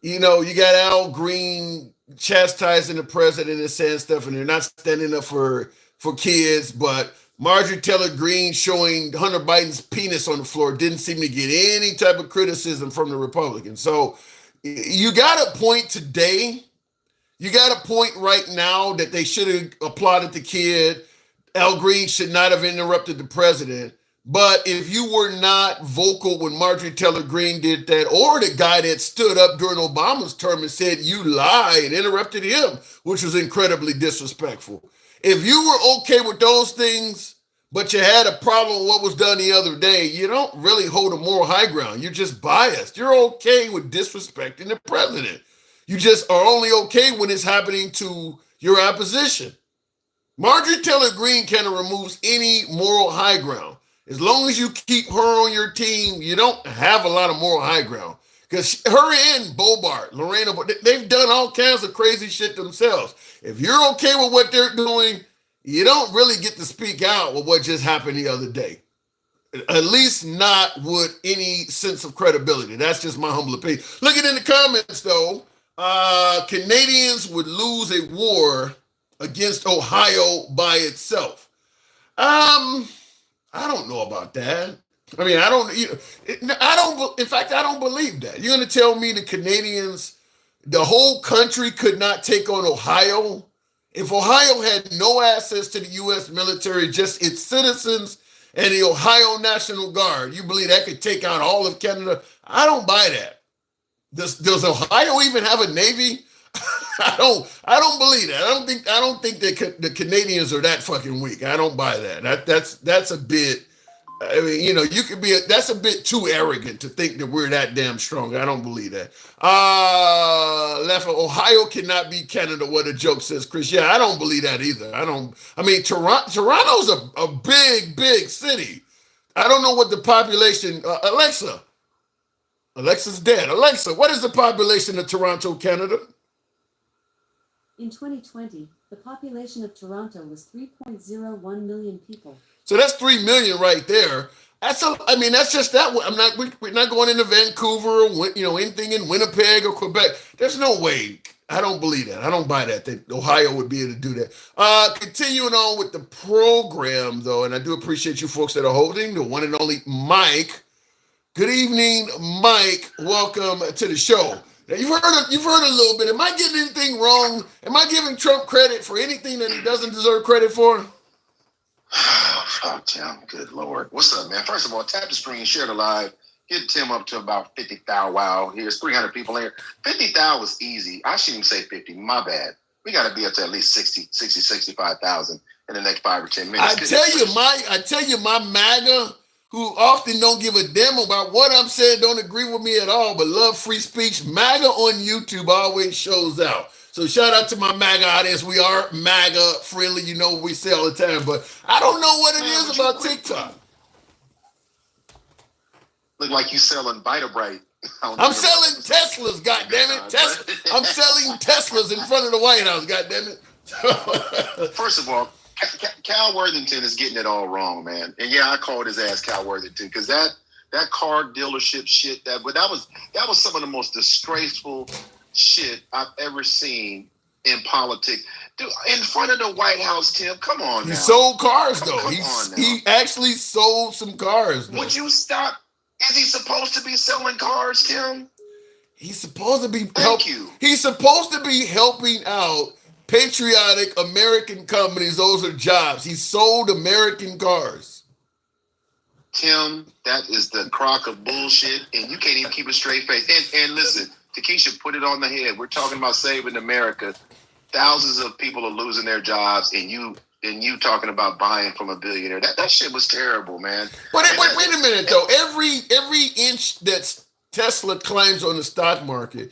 you got Al Green chastising the president and saying stuff, and they're not standing up for kids, but Marjorie Taylor Greene showing Hunter Biden's penis on the floor didn't seem to get any type of criticism from the Republicans. So you got a point today. You got a point right now that they should have applauded the kid. Al Green should not have interrupted the president. But if you were not vocal when Marjorie Taylor Greene did that, or the guy that stood up during Obama's term and said, you lie, and interrupted him, which was incredibly disrespectful. If you were okay with those things, but you had a problem with what was done the other day, you don't really hold a moral high ground. You're just biased. You're okay with disrespecting the president. You just are only okay when it's happening to your opposition. Marjorie Taylor Greene kind of removes any moral high ground. As long as you keep her on your team, you don't have a lot of moral high ground. Because her and Bobart, Lorena, they've done all kinds of crazy shit themselves. If you're okay with what they're doing, you don't really get to speak out with what just happened the other day. At least not with any sense of credibility. That's just my humble opinion. Looking in the comments, though, Canadians would lose a war against Ohio by itself. I don't know about that. I mean, I don't believe that. You're going to tell me the Canadians, the whole country could not take on Ohio? If Ohio had no access to the U.S. military, just its citizens and the Ohio National Guard, you believe that could take out all of Canada? I don't buy that. Does Ohio even have a navy? I don't believe that. I don't think that the Canadians are that fucking weak. I don't buy that. That's a bit. I mean, that's a bit too arrogant to think that we're that damn strong. I don't believe that. Ohio cannot be Canada. What a joke, says Chris. Yeah, I don't believe that either. Toronto's a big city. I don't know what the population. Alexa's dead. Alexa, what is the population of Toronto, Canada?
In 2020, the population of Toronto was 3.01 million people.
So that's 3 million right there. That's just that. We're not going into Vancouver or anything in Winnipeg or Quebec. There's no way. I don't believe that. I don't buy that Ohio would be able to do that. Continuing on with the program though, and I do appreciate you folks that are holding the one and only Mike. Good evening, Mike. Welcome to the show. Now you've heard a little bit. Am I getting anything wrong? Am I giving Trump credit for anything that he doesn't deserve credit for?
Oh, Tim, good Lord. What's up, man? First of all, tap the screen, share the live, get Tim up to about 50,000. Wow, here's 300 people here. 50,000 was easy. I shouldn't even say 50. My bad. We got to be up to at least 65,000 in the next 5 or 10 minutes.
I tell you, my MAGA, who often don't give a damn about what I'm saying, don't agree with me at all, but love free speech, MAGA on YouTube always shows out. So shout out to my MAGA audience. We are MAGA friendly. You know what we say all the time, but I don't know what it is about TikTok.
Look like you selling Vitabright.
I'm selling Teslas, goddammit. I'm selling Teslas in front of the White House, goddammit.
First of all, Cal Worthington is getting it all wrong, man. And yeah, I called his ass Cal Worthington because that car dealership shit, that was some of the most disgraceful shit I've ever seen in politics. Dude, in front of the White House, Tim, come on now.
He sold cars, though. He actually sold some cars, though.
Would you stop? Is he supposed to be selling cars, Tim?
He's supposed to be
He's
supposed to be helping out patriotic American companies. Those are jobs. He sold American cars.
Tim, that is the crock of bullshit, and you can't even keep a straight face. And listen, Takesha put it on the head. We're talking about saving America. Thousands of people are losing their jobs, and you talking about buying from a billionaire. That shit was terrible, man.
Wait a minute though. Every inch that Tesla claims on the stock market,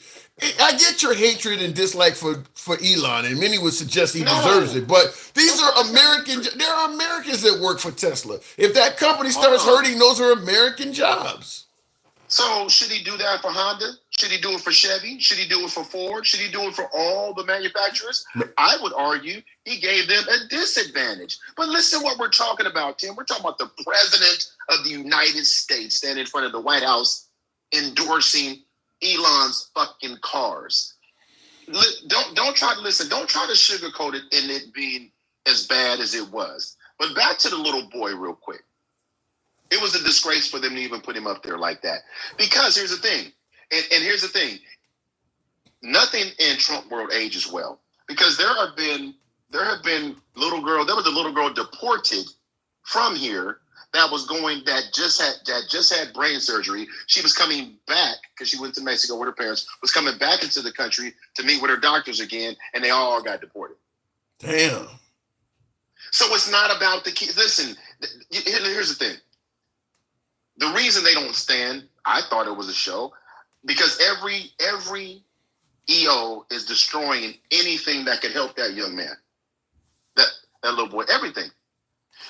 I get your hatred and dislike for Elon, and many would suggest he deserves it. But these are American. There are Americans that work for Tesla. If that company starts hurting, those are American jobs.
So should he do that for Honda? Should he do it for Chevy? Should he do it for Ford? Should he do it for all the manufacturers? I would argue he gave them a disadvantage. But listen what we're talking about, Tim. We're talking about the president of the United States standing in front of the White House endorsing Elon's fucking cars. Don't try to listen. Don't try to sugarcoat it in it being as bad as it was. But back to the little boy real quick. It was a disgrace for them to even put him up there like that. Because here's the thing, and here's the thing, nothing in Trump world ages well. Because there have been little girl. There was a little girl deported from here that just had brain surgery. She was coming back because she went to Mexico with her parents. Was coming back into the country to meet with her doctors again, and they all got deported.
Damn.
So it's not about the kids. Listen, here's the thing. The reason they don't stand, I thought it was a show, because every EO is destroying anything that could help that young man, that little boy, everything.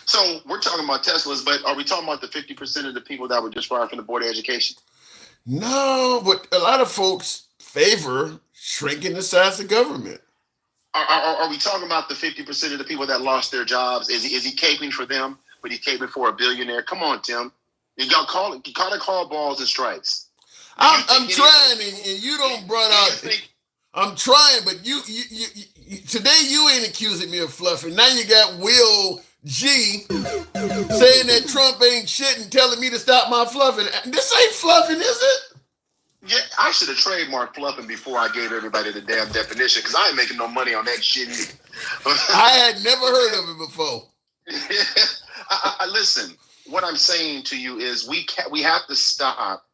So we're talking about Teslas, but are we talking about the 50% of the people that were disbarred from the Board of Education?
No, but a lot of folks favor shrinking the size of government.
Are we talking about the 50% of the people that lost their jobs? Is he caping for them, but he's caping for a billionaire? Come on, Tim. You gotta call balls and strikes.
I'm trying, and you don't brought out. I'm trying, but you today you ain't accusing me of fluffing. Now you got Will G saying that Trump ain't shit and telling me to stop my fluffing. This ain't fluffing, is it?
Yeah, I should have trademarked fluffing before I gave everybody the damn definition, because I ain't making no money on that shit either.
I had never heard of it before.
Listen. What I'm saying to you is we have to stop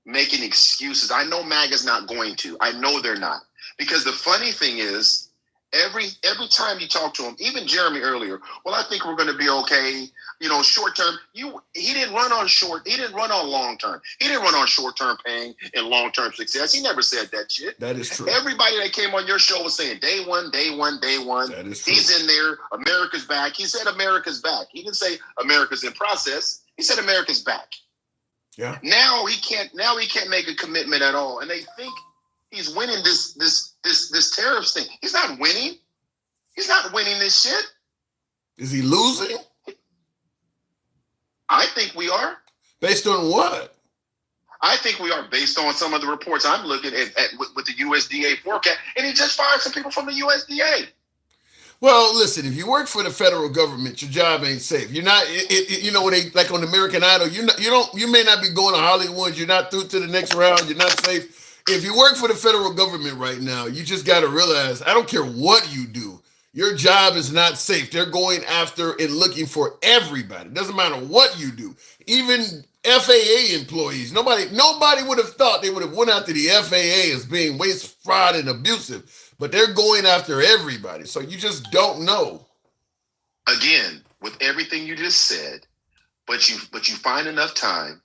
making excuses. I know MAGA's not going to. I know they're not. Because the funny thing is, every time you talk to him, even Jeremy earlier, well, I think we're going to be okay. You know, short term. He didn't run on short. He didn't run on long term. He didn't run on short term pain and long term success. He never said that shit.
That is true.
Everybody that came on your show was saying day one. That is true. He's in there. America's back. He said America's back. He didn't say America's in process. He said America's back.
Yeah.
Now he can't make a commitment at all, and they think he's winning this this tariffs thing. He's not winning. He's not winning this shit.
Is he losing?
I think we are.
Based on what?
I think we are based on some of the reports I'm looking at with the USDA forecast. And he just fired some people from the USDA.
Well, listen, if you work for the federal government, your job ain't safe. You're not, you know, when they, like on American Idol, you may not be going to Hollywood. You're not through to the next round. You're not safe. If you work for the federal government right now, you just got to realize, I don't care what you do, your job is not safe. They're going after and looking for everybody. It doesn't matter what you do. Even FAA employees, nobody would have thought they would have went after the FAA as being waste, fraud, and abusive. But they're going after everybody. So you just don't know.
Again, with everything you just said, but you find enough time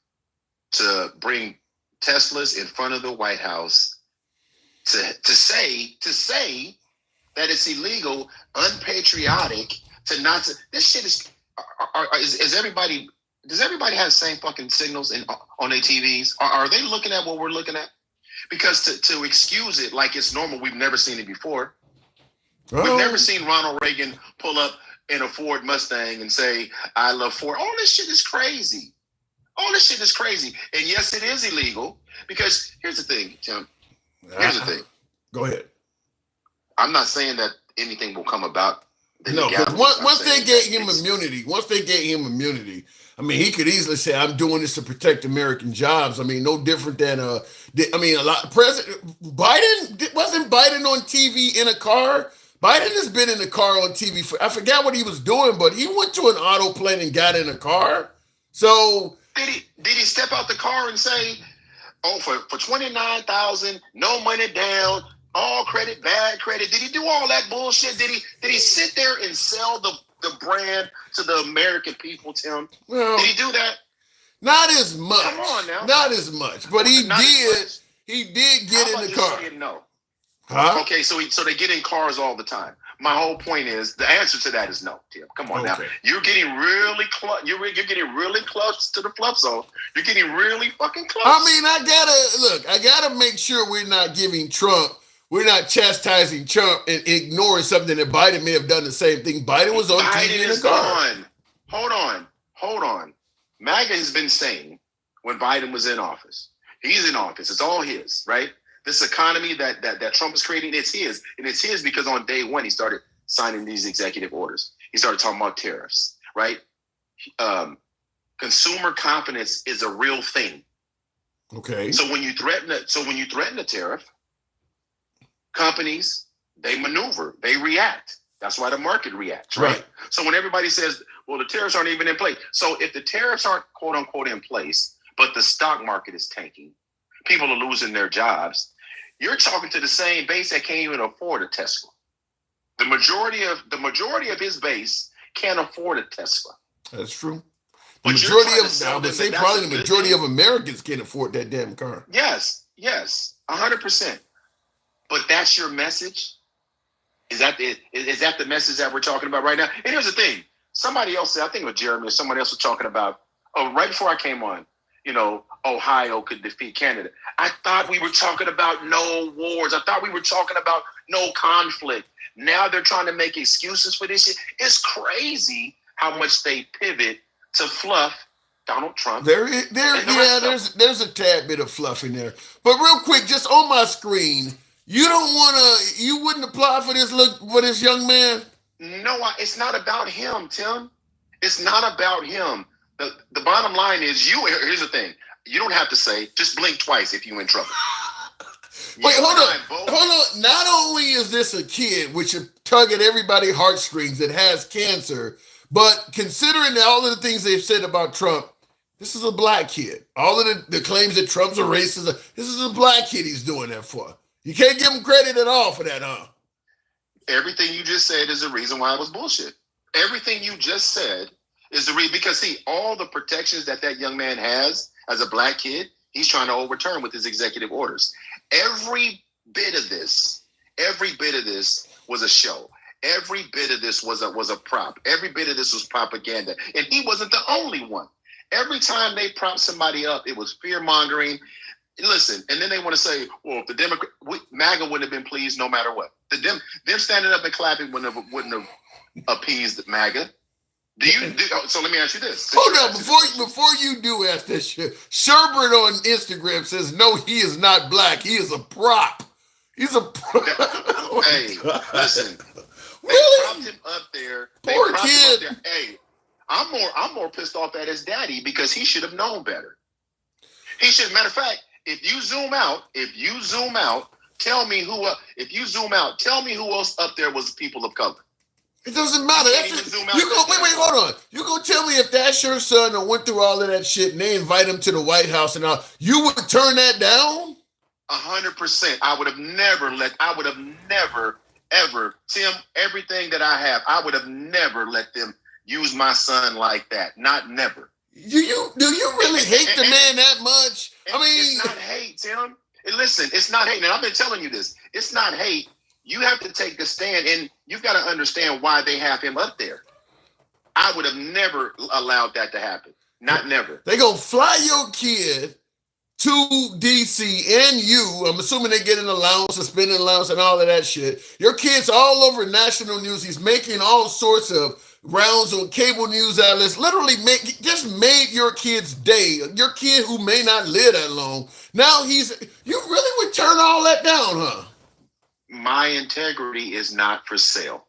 to bring Teslas in front of the White House to say that it's illegal, unpatriotic, this shit is everybody. Does everybody have the same fucking signals on their TVs? Are they looking at what we're looking at? Because to excuse it like it's normal, we've never seen it before. Oh. We've never seen Ronald Reagan pull up in a Ford Mustang and say, I love Ford. All this shit is crazy. All this shit is crazy. And yes, it is illegal because here's the thing, Tim. Here's the thing.
Go ahead.
I'm not saying that anything will come about.
No, because once they get him immunity, I mean, he could easily say, I'm doing this to protect American jobs. I mean, no different than, President Biden, wasn't Biden on TV in a car? Biden has been in the car on TV I forgot what he was doing, but he went to an auto plane and got in a car. So.
Did he step out the car and say, oh, for $29,000, no money down, all credit, bad credit? Did he do all that bullshit? Did he sit there and sell the brand to the American people, Tim?
Well,
did he do that?
Not as much.
Come on now.
Not as much. But he did. He did get in the car.
No.
Huh?
Okay, so they get in cars all the time. My whole point is the answer to that is no, Tim. Come on now. You're getting really close. You're getting really close to the fluff zone. You're getting really fucking close.
I mean, I gotta make sure we're not giving Trump. We're not chastising Trump and ignoring something that Biden may have done the same thing. Biden was on TV in a car.
Hold on. MAGA has been saying when Biden was in office, he's in office. It's all his, right? This economy that Trump is creating, it's his. And it's his because on day one, he started signing these executive orders. He started talking about tariffs, right? Consumer confidence is a real thing.
Okay.
So when you threaten a tariff, companies, they maneuver, they react. That's why the market reacts, right? So when everybody says, well, the tariffs aren't even in place. So if the tariffs aren't quote unquote in place, but the stock market is tanking, people are losing their jobs, you're talking to the same base that can't even afford a Tesla. The majority of his base can't afford a Tesla.
That's true.
But
I would say probably the majority of Americans can't afford that damn car.
Yes, 100%. But that's your message? Is that the message that we're talking about right now? And here's the thing. Somebody else said, I think it was Jeremy or somebody else was talking about, right before I came on, Ohio could defeat Canada. I thought we were talking about no wars. I thought we were talking about no conflict. Now they're trying to make excuses for this shit. It's crazy how much they pivot to fluff Donald Trump.
There's a tad bit of fluff in there. But real quick, just on my screen, you wouldn't apply for this young man?
No, it's not about him, Tim. It's not about him. The bottom line is here's the thing. You don't have to say, just blink twice if you're in trouble.
Wait, hold on. Not only is this a kid, which tug at everybody's heartstrings that has cancer, but considering all of the things they've said about Trump, this is a black kid. All of the claims that Trump's a racist, this is a black kid he's doing that for. You can't give him credit at all for that, huh?
Everything you just said is the reason why it was bullshit. Everything you just said is the reason, because see, all the protections that young man has as a black kid, he's trying to overturn with his executive orders. Every bit of this was a show. Every bit of this was a prop. Every bit of this was propaganda. And he wasn't the only one. Every time they propped somebody up, it was fear-mongering. listen, and then they want to say, well, if the MAGA wouldn't have been pleased no matter what. Them standing up and clapping wouldn't have appeased MAGA. So let me ask you this.
Hold on, before you do ask this shit, Sherbert on Instagram says, no, he is not black. He is a prop. He's a prop.
Hey, listen. They
Really?
propped him up there.
Poor kid.
Hey, I'm more pissed off at his daddy because he should have known better. He should. Matter of fact, if you zoom out, tell me who else up there was people of color.
It doesn't matter. Wait, hold on. You gonna tell me if that's your son that went through all of that shit and they invite him to the White House and all, you would turn that down?
100%. I would have never, ever, Tim, everything that I have, I would have never let them use my son like that. Never.
Do you really hate the man that much? I mean,
it's not hate, Tim. And listen, it's not hate. And I've been telling you this. It's not hate. You have to take a stand, and you've got to understand why they have him up there. I would have never allowed that to happen. Never.
They gonna fly your kid to DC and you. I'm assuming they get an allowance, a spending allowance, and all of that shit. Your kid's all over national news. He's making all sorts of rounds on cable news outlets. Literally just made your kid's day. Your kid who may not live that long. Now you really would turn all that down, huh?
My integrity is not for sale.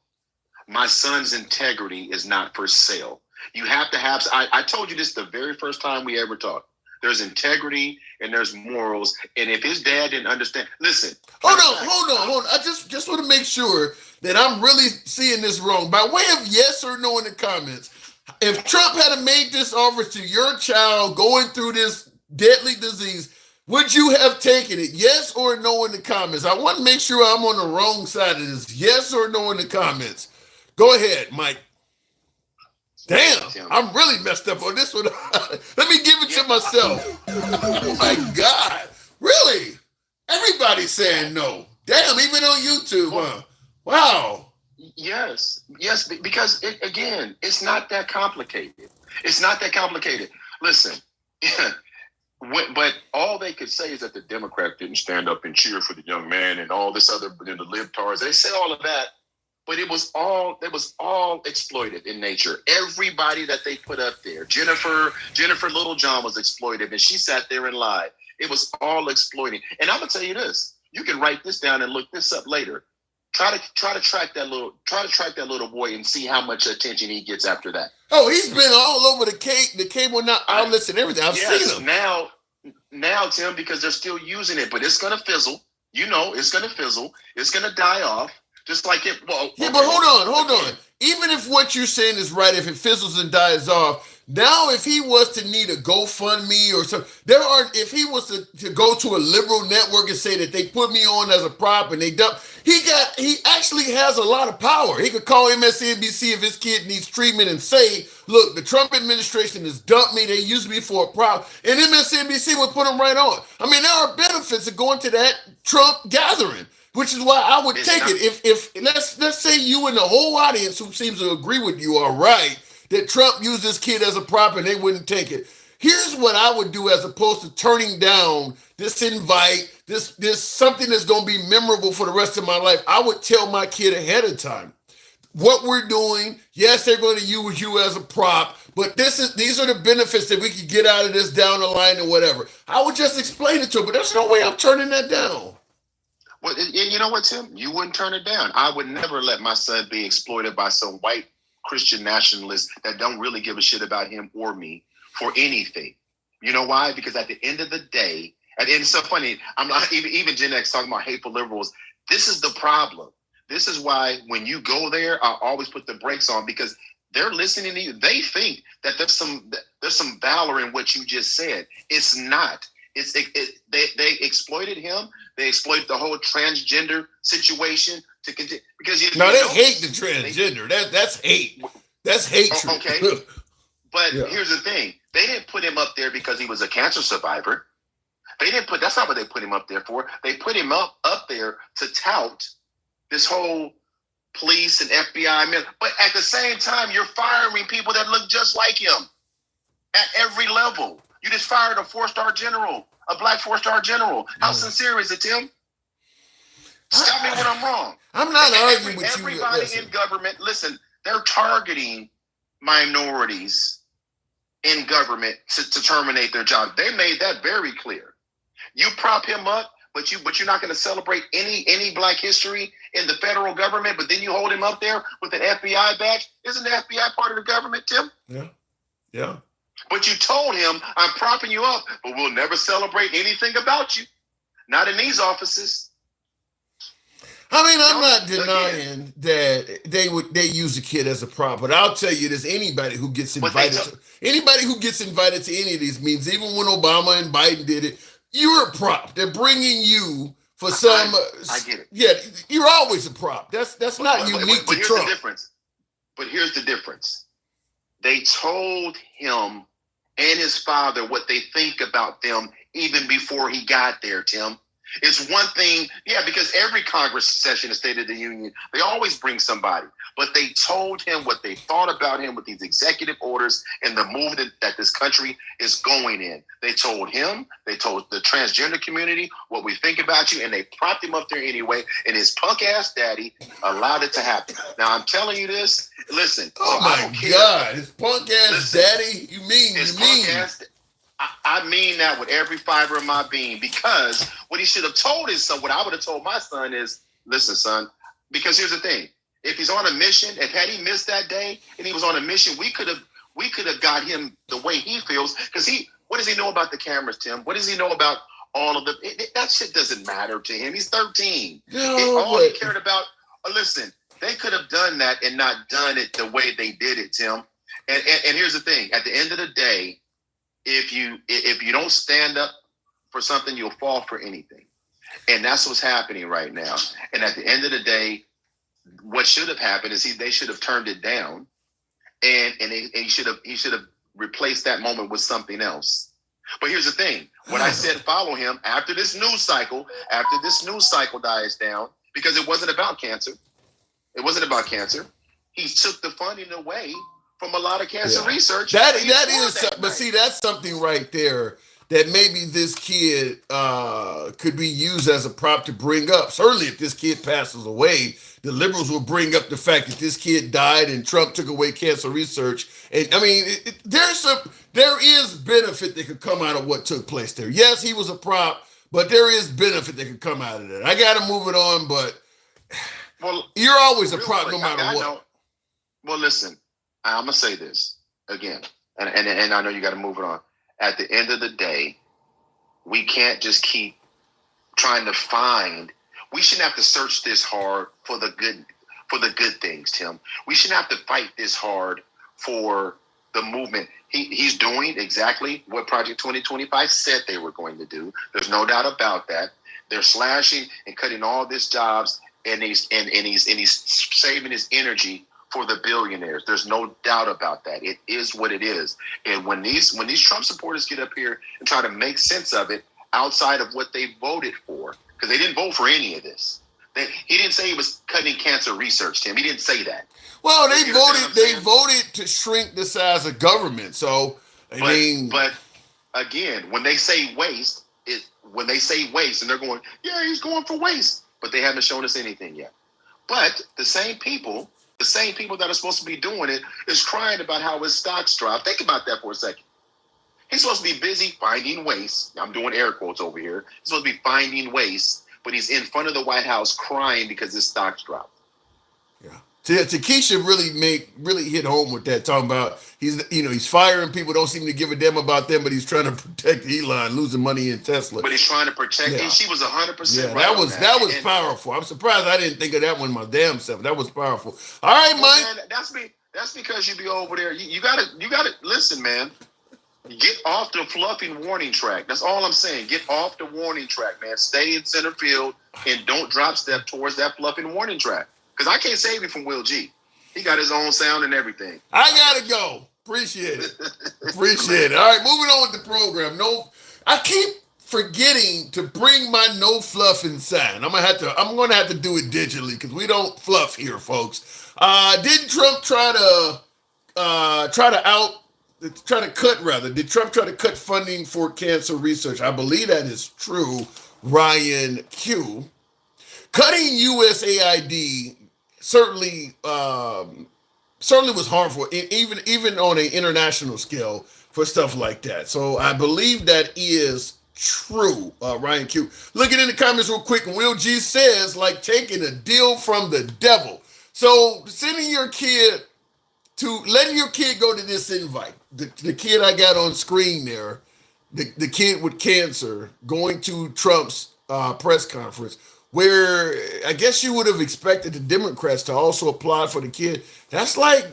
My son's integrity is not for sale. You have to have, I told you this the very first time we ever talked. There's integrity and there's morals. And if his dad didn't understand, listen.
Hold on. I just want to make sure that I'm really seeing this wrong. By way of yes or no in the comments, if Trump had made this offer to your child going through this deadly disease, would you have taken it? Yes or no in the comments. I want to make sure I'm on the wrong side of this. Yes or no in the comments. Go ahead, Mike. Damn, I'm really messed up on this one. Let me give it to myself. Oh my God. Really? Everybody's saying no. Damn, even on YouTube, huh? Wow.
Yes, because again, it's not that complicated. Listen, but all they could say is that the Democrat didn't stand up and cheer for the young man and all this other, the libtards. They said all of that, but it was all exploited in nature. Everybody that they put up there, Jennifer Littlejohn was exploited, and she sat there and lied. It was all exploiting. And I'm gonna tell you this: you can write this down and look this up later. Try to track that little boy and see how much attention he gets after that.
Oh, he's been all over the cable outlets and everything. I've seen him.
Now, Tim, because they're still using it, but it's gonna fizzle. You know, it's gonna fizzle. It's gonna die off. Just like it. Well,
yeah, but hold on. Even if what you're saying is right, if it fizzles and dies off, now if he was to need a GoFundMe or something, if he was to go to a liberal network and say that they put me on as a prop and they dump, he actually has a lot of power. He could call MSNBC if his kid needs treatment and say, look, the Trump administration has dumped me. They used me for a prop. And MSNBC would put him right on. I mean, there are benefits of going to that Trump gathering, which is why I would take it. If let's say you and the whole audience who seems to agree with you are right, that Trump used this kid as a prop and they wouldn't take it. Here's what I would do as opposed to turning down this invite, this something that's going to be memorable for the rest of my life. I would tell my kid ahead of time what we're doing. Yes, they're going to use you as a prop, but these are the benefits that we could get out of this down the line or whatever. I would just explain it to him, but there's no way I'm turning that down.
Well, you know what, Tim? You wouldn't turn it down. I would never let my son be exploited by some white Christian nationalists that don't really give a shit about him or me for anything. You know why? Because at the end of the day, and it's so funny, I'm not even Gen X talking about hateful liberals. This is the problem. This is why when you go there, I always put the brakes on, because they're listening to you. They think that there's some valor in what you just said. It's not. They exploited him. They exploited the whole transgender situation to continue because
they hate the transgender. That's hate. That's hatred.
Okay, but here's the thing: they didn't put him up there because he was a cancer survivor. That's not what they put him up there for. They put him up there to tout this whole police and FBI men. But at the same time, you're firing people that look just like him at every level. You just fired a 4-star general. a black four-star general. How sincere is it, Tim? Tell me when I'm wrong.
I'm not arguing with you.
Everybody in government, listen, they're targeting minorities in government to terminate their job. They made that very clear. You prop him up, but you're not going to celebrate any black history in the federal government, but then you hold him up there with an FBI badge. Isn't the FBI part of the government, Tim?
Yeah.
But you told him, I'm propping you up, but we'll never celebrate anything about you. Not in these offices.
I mean, I'm not denying that they use a kid as a prop, but I'll tell you this: anybody who gets invited to any of these meetings, even when Obama and Biden did it, you're a prop. They're bringing you for some.
I get it.
Yeah, you're always a prop. That's not unique to Trump.
But here's the difference. They told him and his father what they think about them even before he got there, Tim. It's one thing, because every Congress session, the State of the Union, they always bring somebody. But they told him what they thought about him with these executive orders and the movement that this country is going in. They told him, they told the transgender community what we think about you, and they propped him up there anyway, and his punk-ass daddy allowed it to happen. Now, I'm telling you this, listen.
Oh, my God, his punk-ass daddy? You mean.
I mean that with every fiber of my being, because what he should have told his son, what I would have told my son is, listen, son, because here's the thing. If he's on a mission, had he missed that day and he was on a mission, we could have got him the way he feels. Because what does he know about the cameras, Tim? What does he know about all of that shit doesn't matter to him. He's 13. All he cared about, listen, they could have done that and not done it the way they did it, Tim. And here's the thing. At the end of the day, if you don't stand up for something, you'll fall for anything. And that's what's happening right now. And at the end of the day, what should have happened is they should have turned it down, and he should have replaced that moment with something else. But here's the thing. When I said follow him after this news cycle dies down, because it wasn't about cancer. It wasn't about cancer. He took the funding away from a lot of cancer research.
That's something right there that maybe this kid could be used as a prop to bring up. Certainly, if this kid passes away, the liberals will bring up the fact that this kid died and Trump took away cancer research. And I mean, there is benefit that could come out of what took place there. Yes, he was a prop, but there is benefit that could come out of that. I got to move it on, but you're always a prop no matter what.
Well, listen. I'm going to say this again, and I know you got to move it on. At the end of the day, we can't just keep trying to find. We shouldn't have to search this hard for the good things, Tim. We shouldn't have to fight this hard for the movement. He's doing exactly what Project 2025 said they were going to do. There's no doubt about that. They're slashing and cutting all these jobs, and he's saving his energy for the billionaires. There's no doubt about that. It is what it is. And when these Trump supporters get up here and try to make sense of it outside of what they voted for, because they didn't vote for any of this. He didn't say he was cutting cancer research, Tim. He didn't say that.
Well, they voted to shrink the size of government. So
but again, when they say waste, and they're going, he's going for waste, but they haven't shown us anything yet. But the same people that are supposed to be doing it is crying about how his stocks drop. Think about that for a second. He's supposed to be busy finding waste. I'm doing air quotes over here. He's supposed to be finding waste, but he's in front of the White House crying because his stocks dropped.
Yeah. Takesha really hit home with that, talking about he's firing people, don't seem to give a damn about them, but he's trying to protect Elon losing money in Tesla.
But he's trying to protect him. She was 100% right.
That was powerful. I'm surprised I didn't think of that one my damn self. That was powerful. All right, Mike.
Man, that's because you be over there. You gotta listen, man. Get off the fluffing warning track. That's all I'm saying. Get off the warning track, man. Stay in center field and don't drop step towards that fluffing warning track. Because I can't save you from Will G. He got his own sound and everything.
I gotta go. Appreciate it. Appreciate it. All right, moving on with the program. I keep forgetting to bring my no fluffing sign. I'm gonna have to do it digitally because we don't fluff here, folks. Didn't Trump try to out Did Trump try to cut funding for cancer research? I believe that is true, Ryan Q. Cutting USAID certainly was harmful, even on an international scale for stuff like that. So I believe that is true, Ryan Q. Looking in the comments real quick, and Will G says, like taking a deal from the devil. So letting your kid go to this invite, the kid I got on screen there, the kid with cancer going to Trump's press conference, where I guess you would have expected the Democrats to also apply for the kid. That's like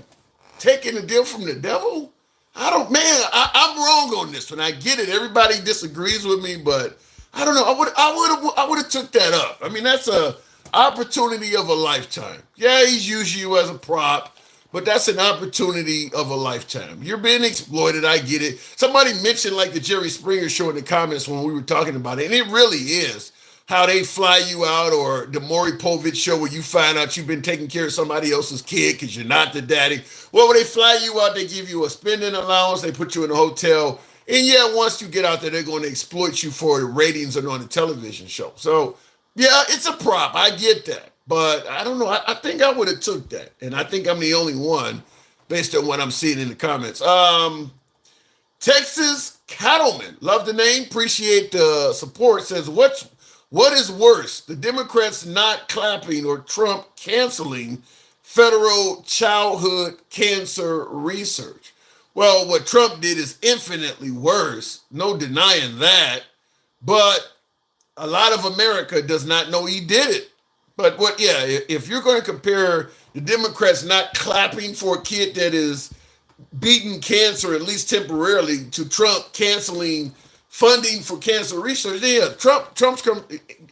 taking a deal from the devil. I'm wrong on this one. I get it. Everybody disagrees with me, but I don't know. I would have took that up. I mean, that's a opportunity of a lifetime. Yeah, he's using you as a prop, but that's an opportunity of a lifetime. You're being exploited. I get it. Somebody mentioned like the Jerry Springer show in the comments when we were talking about it, and it really is how they fly you out, or the Maury Povich show where you find out you've been taking care of somebody else's kid because you're not the daddy. Well, when they fly you out, they give you a spending allowance, they put you in a hotel, and yeah, once you get out there, they're going to exploit you for the ratings on the television show. So, yeah, it's a prop. I get that. But I don't know. I think I would have took that. And I think I'm the only one based on what I'm seeing in the comments. Texas Cattleman, love the name, appreciate the support, says, what is worse, the Democrats not clapping or Trump canceling federal childhood cancer research? Well, what Trump did is infinitely worse, no denying that, but a lot of America does not know he did it. But if you're going to compare the Democrats not clapping for a kid that is beating cancer, at least temporarily, to Trump canceling funding for cancer research, Trump's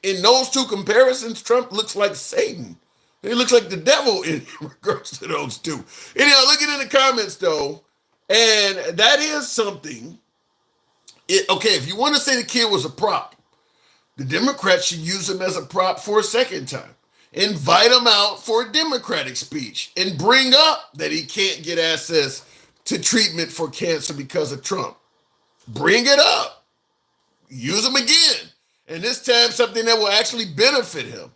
in those two comparisons, Trump looks like Satan. He looks like the devil in regards to those two. Anyhow, looking in the comments though, and that is something. If you want to say the kid was a prop, the Democrats should use him as a prop for a second time. Invite him out for a Democratic speech and bring up that he can't get access to treatment for cancer because of Trump. Bring it up. Use him again. And this time something that will actually benefit him.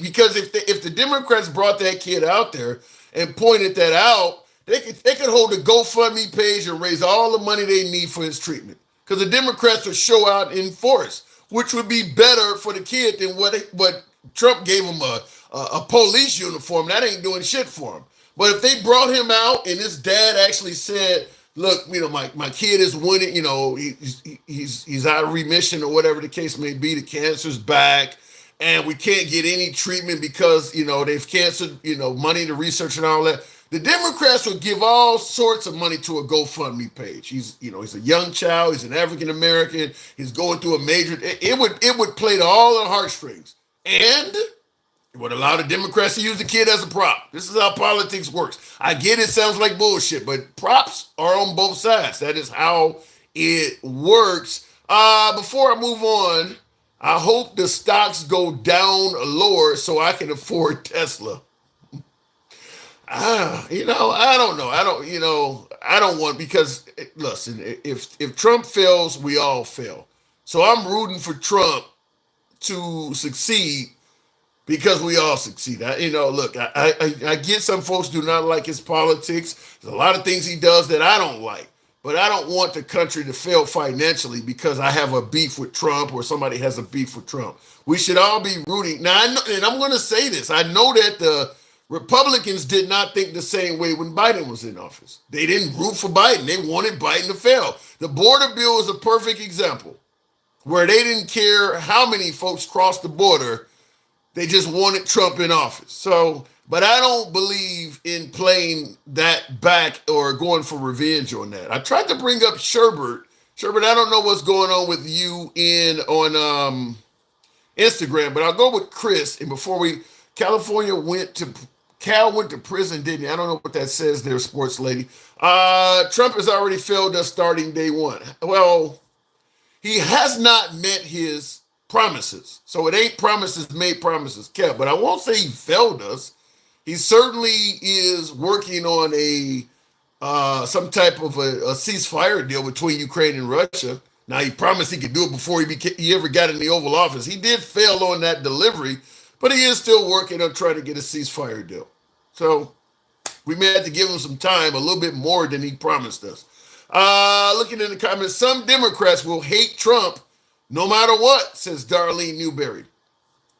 Because if the Democrats brought that kid out there and pointed that out, they could hold a GoFundMe page and raise all the money they need for his treatment. Because the Democrats would show out in force, which would be better for the kid than what Trump gave him a police uniform. That ain't doing shit for him. But if they brought him out and his dad actually said, look, my kid is winning, he's out of remission or whatever the case may be, the cancer's back, and we can't get any treatment because, they've canceled, money to research and all that. The Democrats would give all sorts of money to a GoFundMe page. He's a young child, he's an African American, he's going through a major, it would play to all the heartstrings. And it would allow the Democrats to use the kid as a prop. This is how politics works. I get it sounds like bullshit, but props are on both sides. That is how it works. Before I move on, I hope the stocks go down lower so I can afford Tesla. I don't know. I don't want, because listen, if Trump fails, we all fail. So I'm rooting for Trump to succeed because we all succeed. I get some folks do not like his politics. There's a lot of things he does that I don't like, but I don't want the country to fail financially because I have a beef with Trump or somebody has a beef with Trump. We should all be rooting. Now, and I'm going to say this. I know that the Republicans did not think the same way when Biden was in office. They didn't root for Biden. They wanted Biden to fail. The border bill is a perfect example where they didn't care how many folks crossed the border. They just wanted Trump in office. So, but I don't believe in playing that back or going for revenge on that. I tried to bring up Sherbert. Sherbert, I don't know what's going on with you on Instagram, but I'll go with Chris. And before Cal went to prison, didn't he? I don't know what that says there, sports lady. Trump has already failed us starting day one. Well, he has not met his promises. So it ain't promises made, promises kept. But I won't say he failed us. He certainly is working on a some type of a ceasefire deal between Ukraine and Russia. Now, he promised he could do it before he ever got in the Oval Office. He did fail on that delivery, but he is still working on trying to get a ceasefire deal. So we may have to give him some time, a little bit more than he promised us. Looking in the comments, some Democrats will hate Trump no matter what, says Darlene Newberry.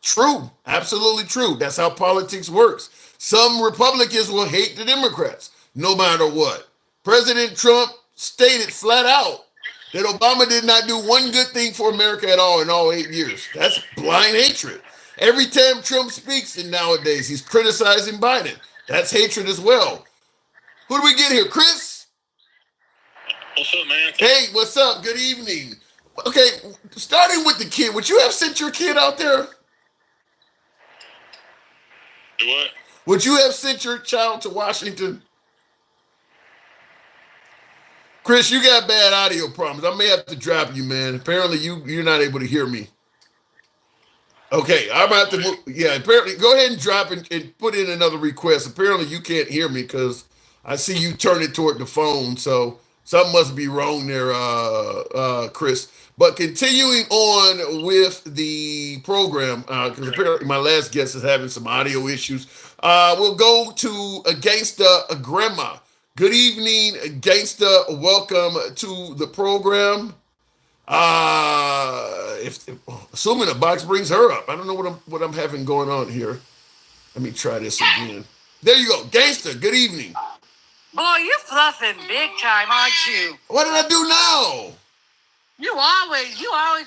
True, absolutely true. That's how politics works. Some Republicans will hate the Democrats no matter what. President Trump stated flat out that Obama did not do one good thing for America at all in all 8 years. That's blind hatred. Every time Trump speaks, and nowadays he's criticizing Biden. That's hatred as well. Who do we get here? Chris?
What's up, man?
Hey, what's up? Good evening. Okay, starting with the kid, would you have sent your kid out there?
Do what?
Would you have sent your child to Washington? Chris, you got bad audio problems. I may have to drop you, man. Apparently you're not able to hear me. Okay, I'm about to move. Yeah, apparently, go ahead and drop and put in another request. Apparently you can't hear me because I see you turn it toward the phone, so something must be wrong there, Chris. But continuing on with the program, because apparently my last guest is having some audio issues. We'll go to Gangsta Grandma. Good evening, Gangsta. Welcome to the program. Assuming the box brings her up, I don't know what I'm having going on here. Let me try this again. There you go, Gangsta. Good evening.
Boy, you're fluffing big time, aren't you?
What did I do now?
You always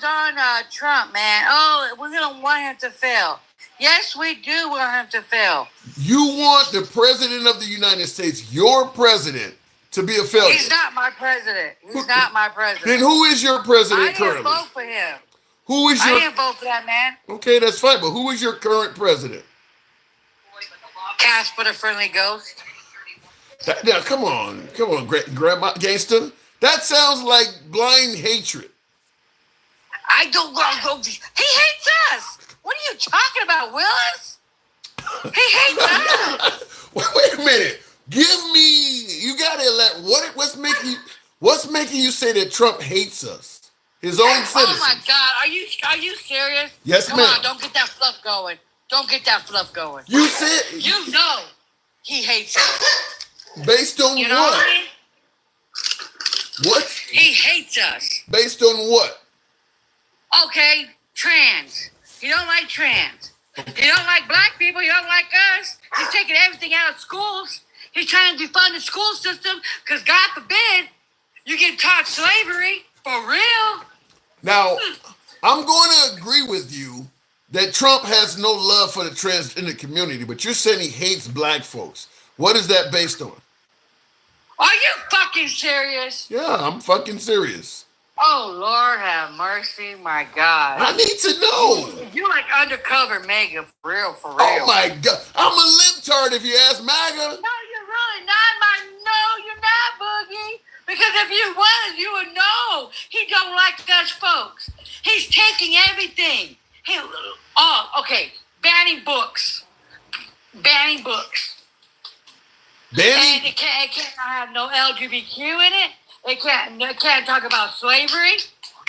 on Trump, man. Oh, we're gonna want him to fail. Yes, we do want him to fail.
You want the president of the United States, your president, to be a failure?
He's not my president. He's not my president.
Then who is your president currently?
I didn't vote for him.
I
didn't vote for that man.
Okay, that's fine, but who is your current president?
Casper the Friendly Ghost.
Now, come on, Grandma Gangster. That sounds like blind hatred.
I don't go. He hates us. What are you talking about, Willis? He hates us.
Wait a minute. You gotta what's making you say that Trump hates us? His own citizens.
Oh my God, are you serious?
Yes,
Come
ma'am.
on, don't get that fluff going.
You said
you know he hates us.
Based on
you know
what?
What I mean?
What?
He hates us.
Based on what?
Okay, trans. You don't like trans. You don't like black people. You don't like us. He's taking everything out of schools. He's trying to defund the school system because, God forbid, you get taught slavery for real.
Now, I'm going to agree with you that Trump has no love for the transgender community, but you're saying he hates black folks. What is that based on?
Are you fucking serious?
Yeah, I'm fucking serious.
Oh, Lord have mercy, my God.
I need to know.
You like undercover MAGA, for real.
Oh, my God. I'm a libtard if you ask MAGA.
No, you're really not, No, you're not, Boogie. Because if you was, you would know he don't like us folks. He's taking everything. Okay, banning books. And it can't have no LGBTQ in it. It can't talk about slavery.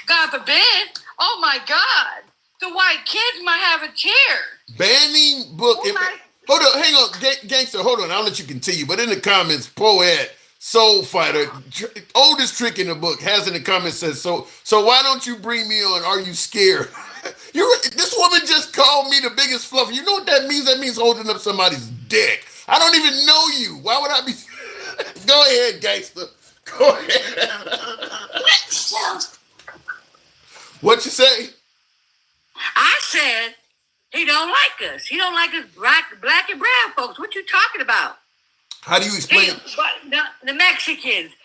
God forbid. Oh my God. The white kids might have a chair.
Banning book. Hold on, hang on, Gangster, hold on. I'll let you continue. But in the comments, Poet, Soul Fighter, oldest trick in the book, has in the comments says, so why don't you bring me on? Are you scared? This woman just called me the biggest fluffer. You know what that means? That means holding up somebody's dick. I don't even know you. Why would I be? Go ahead, Gangster. Go ahead. What you say?
I said he don't like us. He don't like us black and brown folks. What you talking about?
How do you explain it?
The Mexicans,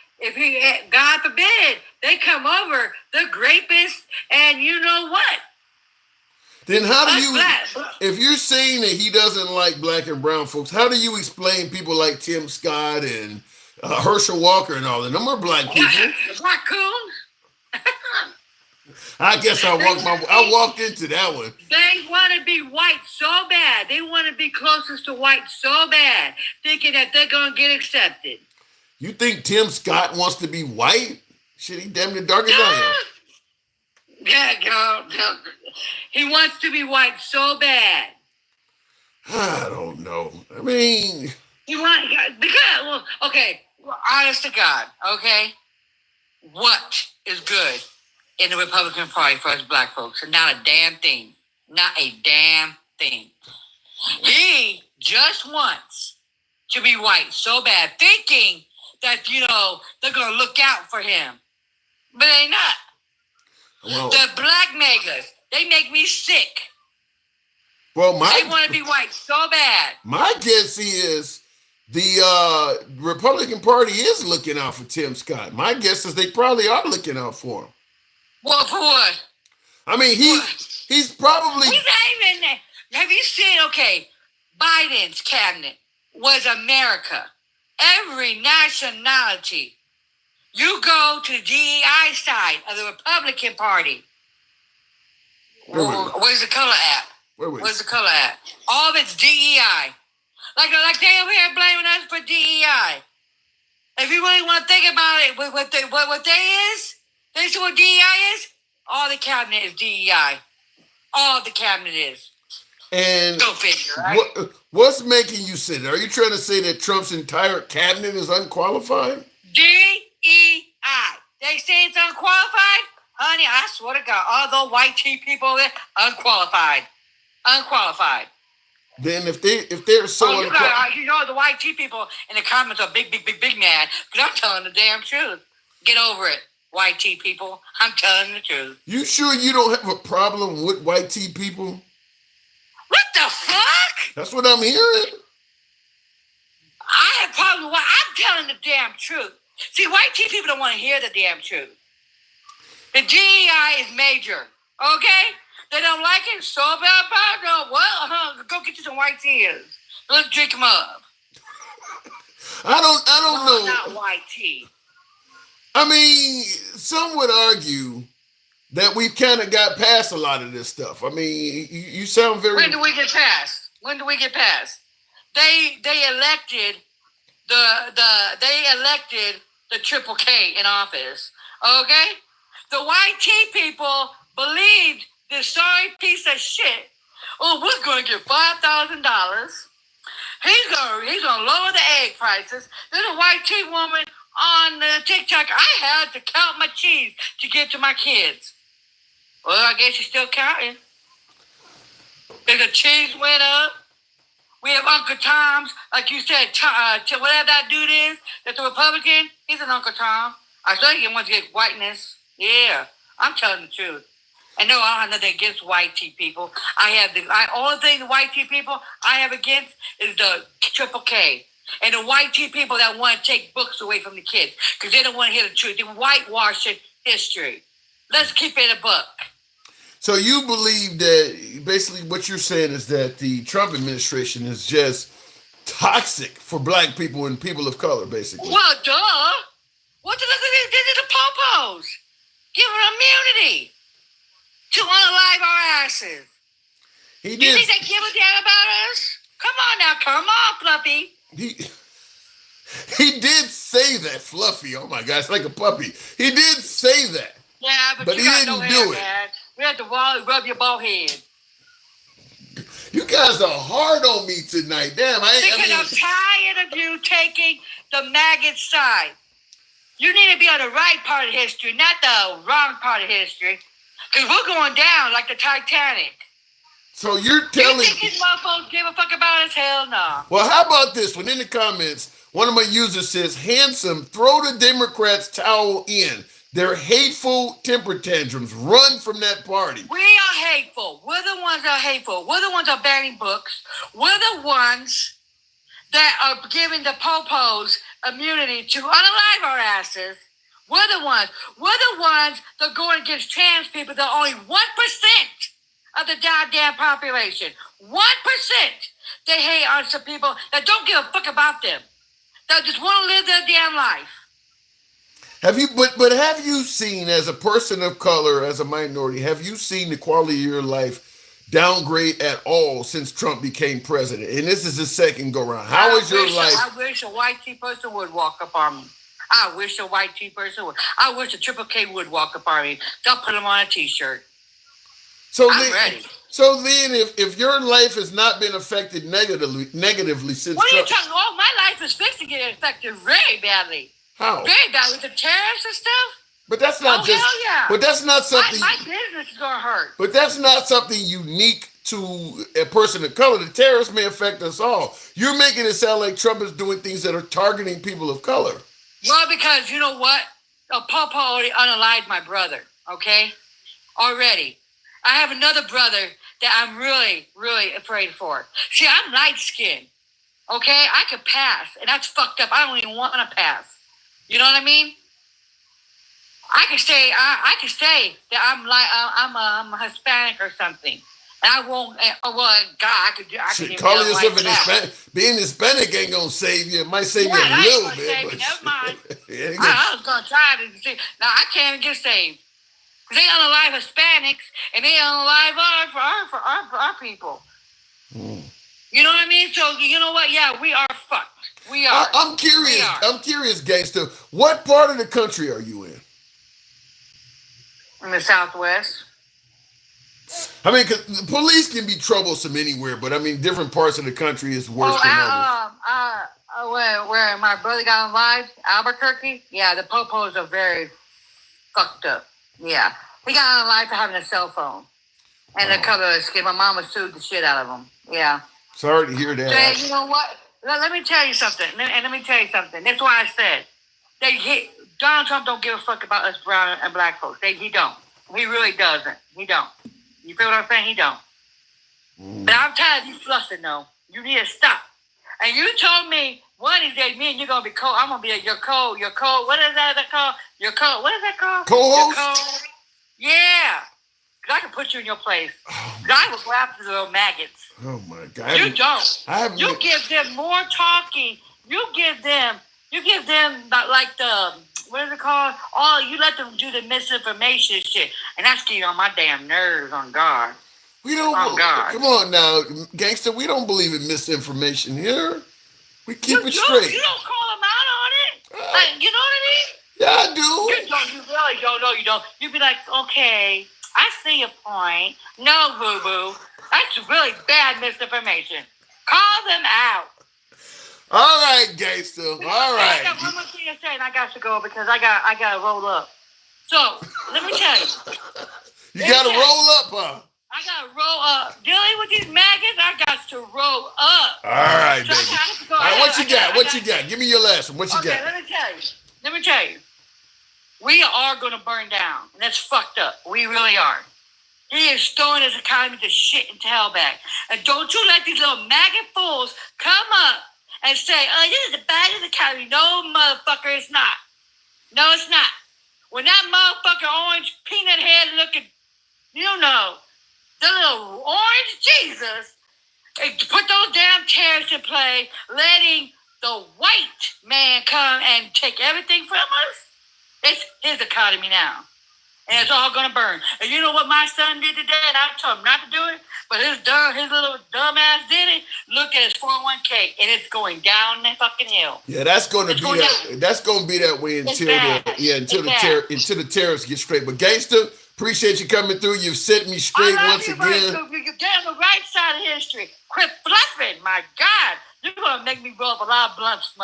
God forbid, they come over, they're grapists, and you know what?
Then how do you, if you're saying that he doesn't like black and brown folks, how do you explain people like Tim Scott and Herschel Walker and all that? Them are black people.
Raccoons?
I guess I walked into that one.
They want to be white so bad. They want to be closest to white so bad, thinking that they're going to get accepted.
You think Tim Scott wants to be white? Shit, he damn near dark as I
Yeah, he wants to be white so bad.
am. I don't know. I mean,
okay, honest to God, okay? What is good in the Republican Party for us black folks? Not a damn thing. Not a damn thing. He just wants to be white so bad, thinking that, they're going to look out for him. But they not.
well,
The black MAGAs, they make me sick.
Well,
they want to be white so bad.
My guess is the Republican Party is looking out for Tim Scott. My guess is they probably are looking out for him.
Well, for what?
I mean, he's probably...
He's not even there. Have you seen, Biden's cabinet was America. Every nationality. You go to the DEI side of the Republican Party. Where's the color at? Where's the color at? All of it's DEI. Like they over here blaming us for DEI. If you really want to think about it, what they is, they see what DEI is. All the cabinet is DEI. All the cabinet is.
And
go figure, right?
What's making you say that? Are you trying to say that Trump's entire cabinet is unqualified?
DEI. They say it's unqualified? Honey, I swear to God, all those white tea people there, unqualified. Unqualified.
Then if they're so
the white tea people in the comments are big mad because I'm telling the damn truth. Get over it, white tea people. I'm telling the truth.
You sure you don't have a problem with white tea people?
What the fuck?
That's what I'm hearing.
I have a problem with I'm telling the damn truth. See, white tea people don't want to hear the damn truth. The DEI is major, okay? They don't like it so bad. No, well, go get you some white teas. Let's drink them up.
I don't know.
Not white tea.
I mean, some would argue that we've kind of got past a lot of this stuff. I mean, you sound very.
When do we get past? They elected the Triple K in office. Okay, the white tea people believed this sorry piece of shit. Oh, we're going to get $5,000. He's gonna lower the egg prices. There's a white tea woman on TikTok. I had to count my cheese to get to my kids. Well, I guess she's still counting. The cheese went up. We have Uncle Tom's, like you said, whatever that dude is, that's a Republican, he's an Uncle Tom. I thought he wants to get whiteness. Yeah, I'm telling the truth. And no, I don't have nothing against white tea people. Only thing the white tea people I have against is the Triple K. And the white tea people that want to take books away from the kids because they don't want to hear the truth. They're whitewashing history. Let's keep it a book.
So you believe that basically what you're saying is that the Trump administration is just toxic for black people and people of color, basically.
Well, duh. What the fuck did the popos? Give them immunity to unalive our asses.
He did.
You think they give a damn about us? Come on, Fluffy.
He did say that, Fluffy. Oh my gosh, like a puppy. He did say that.
Yeah, but
he
got
didn't
no
do
hair,
it.
Man. We had to rub your bald head.
You guys are hard on me tonight. Damn,
I'm tired of you taking the maggot side. You need to be on the right part of history, not the wrong part of history. Because we're going down like the Titanic.
So you're telling me...
You think these motherfuckers give a fuck about us? Hell no.
Well, how about this? When in the comments, one of my users says, handsome, throw the Democrats' towel in. They're hateful temper tantrums. Run from that party.
We are hateful. We're the ones that are hateful. We're the ones that are banning books. We're the ones that are giving the popos immunity to unalive our asses. We're the ones that are going against trans people that are only 1% of the goddamn population. 1%. They hate on some people that don't give a fuck about them. That just want to live their damn life.
But have you seen, as a person of color, as a minority, have you seen the quality of your life downgrade at all since Trump became president. And this is his second go round. How is your life?
I wish a white T person would walk up on me. I wish a white T person would. I wish a Triple K would walk up on me. Don't put him on a T-shirt.
So
I'm ready.
So then, if your life has not been affected negatively since
what are you
Trump,
talking? Oh, my life is fixed to get affected very badly.
how?
Very badly with the tariffs and stuff.
But that's not just.
Hell yeah.
But that's not something.
My business is gonna hurt.
But that's not something unique to a person of color. The tariffs may affect us all. You're making it sound like Trump is doing things that are targeting people of color.
Well, because you know what? Papa already unalived my brother. Okay, already. I have another brother that I'm really, really afraid for. See, I'm light skinned. Okay, I could pass, and that's fucked up. I don't even want to pass. You know what I mean? I could say that I'm a Hispanic or something, and I won't. Well, God, I could.
Calling yourself an Hispanic, being Hispanic ain't gonna save you. It might save you a little bit, but
never mind.
I
was gonna try to see. Now I can't even get saved. They unalive Hispanics and they unalive our people. You know what I mean? So you know what? Yeah, we are fucked. We are.
I'm curious. I'm curious, gangster. What part of the country are you in?
In the Southwest.
I mean, 'cause the police can be troublesome anywhere, but I mean, different parts of the country is worse than others.
Where my brother got unalived, Albuquerque. Yeah, the popos are very fucked up. Yeah, he got unalived for having a cell phone and the color of his skin. My mama sued the shit out of him. Yeah.
Sorry to hear that.
So, you know what? Let me tell you something. Let me tell you something. That's why I said Donald Trump don't give a fuck about us brown and black folks. He don't. He really doesn't. He don't. You feel what I'm saying? He don't. But I'm tired of you fluffing, though. You need to stop. And you told me one of these days, me and you're gonna be cold. I'm gonna be your cold. What is that called? Your cold. What is that called?
Co-host?
Yeah. Cause I can put you in your place. I will go after the little maggots.
Oh my God!
You don't. You give them more talking. You give them like the what is it called? Oh, you let them do the misinformation shit, and that's getting on my damn nerves. On God.
We don't. Come on now, gangster. We don't believe in misinformation here. We keep it straight.
You don't call them out on it. Like, you know what I mean?
Yeah, I do.
You don't. You really don't. No, you don't. You be like, okay, I see your point. No, boo boo. That's really bad misinformation. Call them out.
All right, gangster. All right.
I got one more thing to say, and I got to go because I got to roll up. So let me tell you.
You got to roll up, huh?
I got to roll up. Dealing with these maggots, I got to roll up.
All right,
so
baby. All right, what you got? What you got? Give me your last one. What you got?
Let me tell you. We are going to burn down, and that's fucked up. We really are. He is throwing his economy to shit and to hell back. And don't you let these little maggot fools come up and say, oh, this is the baddest economy. No, motherfucker, it's not. No, it's not. When that motherfucker orange peanut head looking, you know, the little orange Jesus, put those damn tariffs in play, letting the white man come and take everything from us. It's his economy now. And it's all gonna burn. And you know what my son did today? And I told him not to do it, but his little dumb ass did it. Look at his 401k, and it's going down the fucking hill.
Yeah, that's gonna be that way until the tariffs get straight. But gangster, appreciate you coming through. You've set me straight once again.
You get on the right side of history. Quit bluffing, my God. You're going to make me roll up a lot of blunts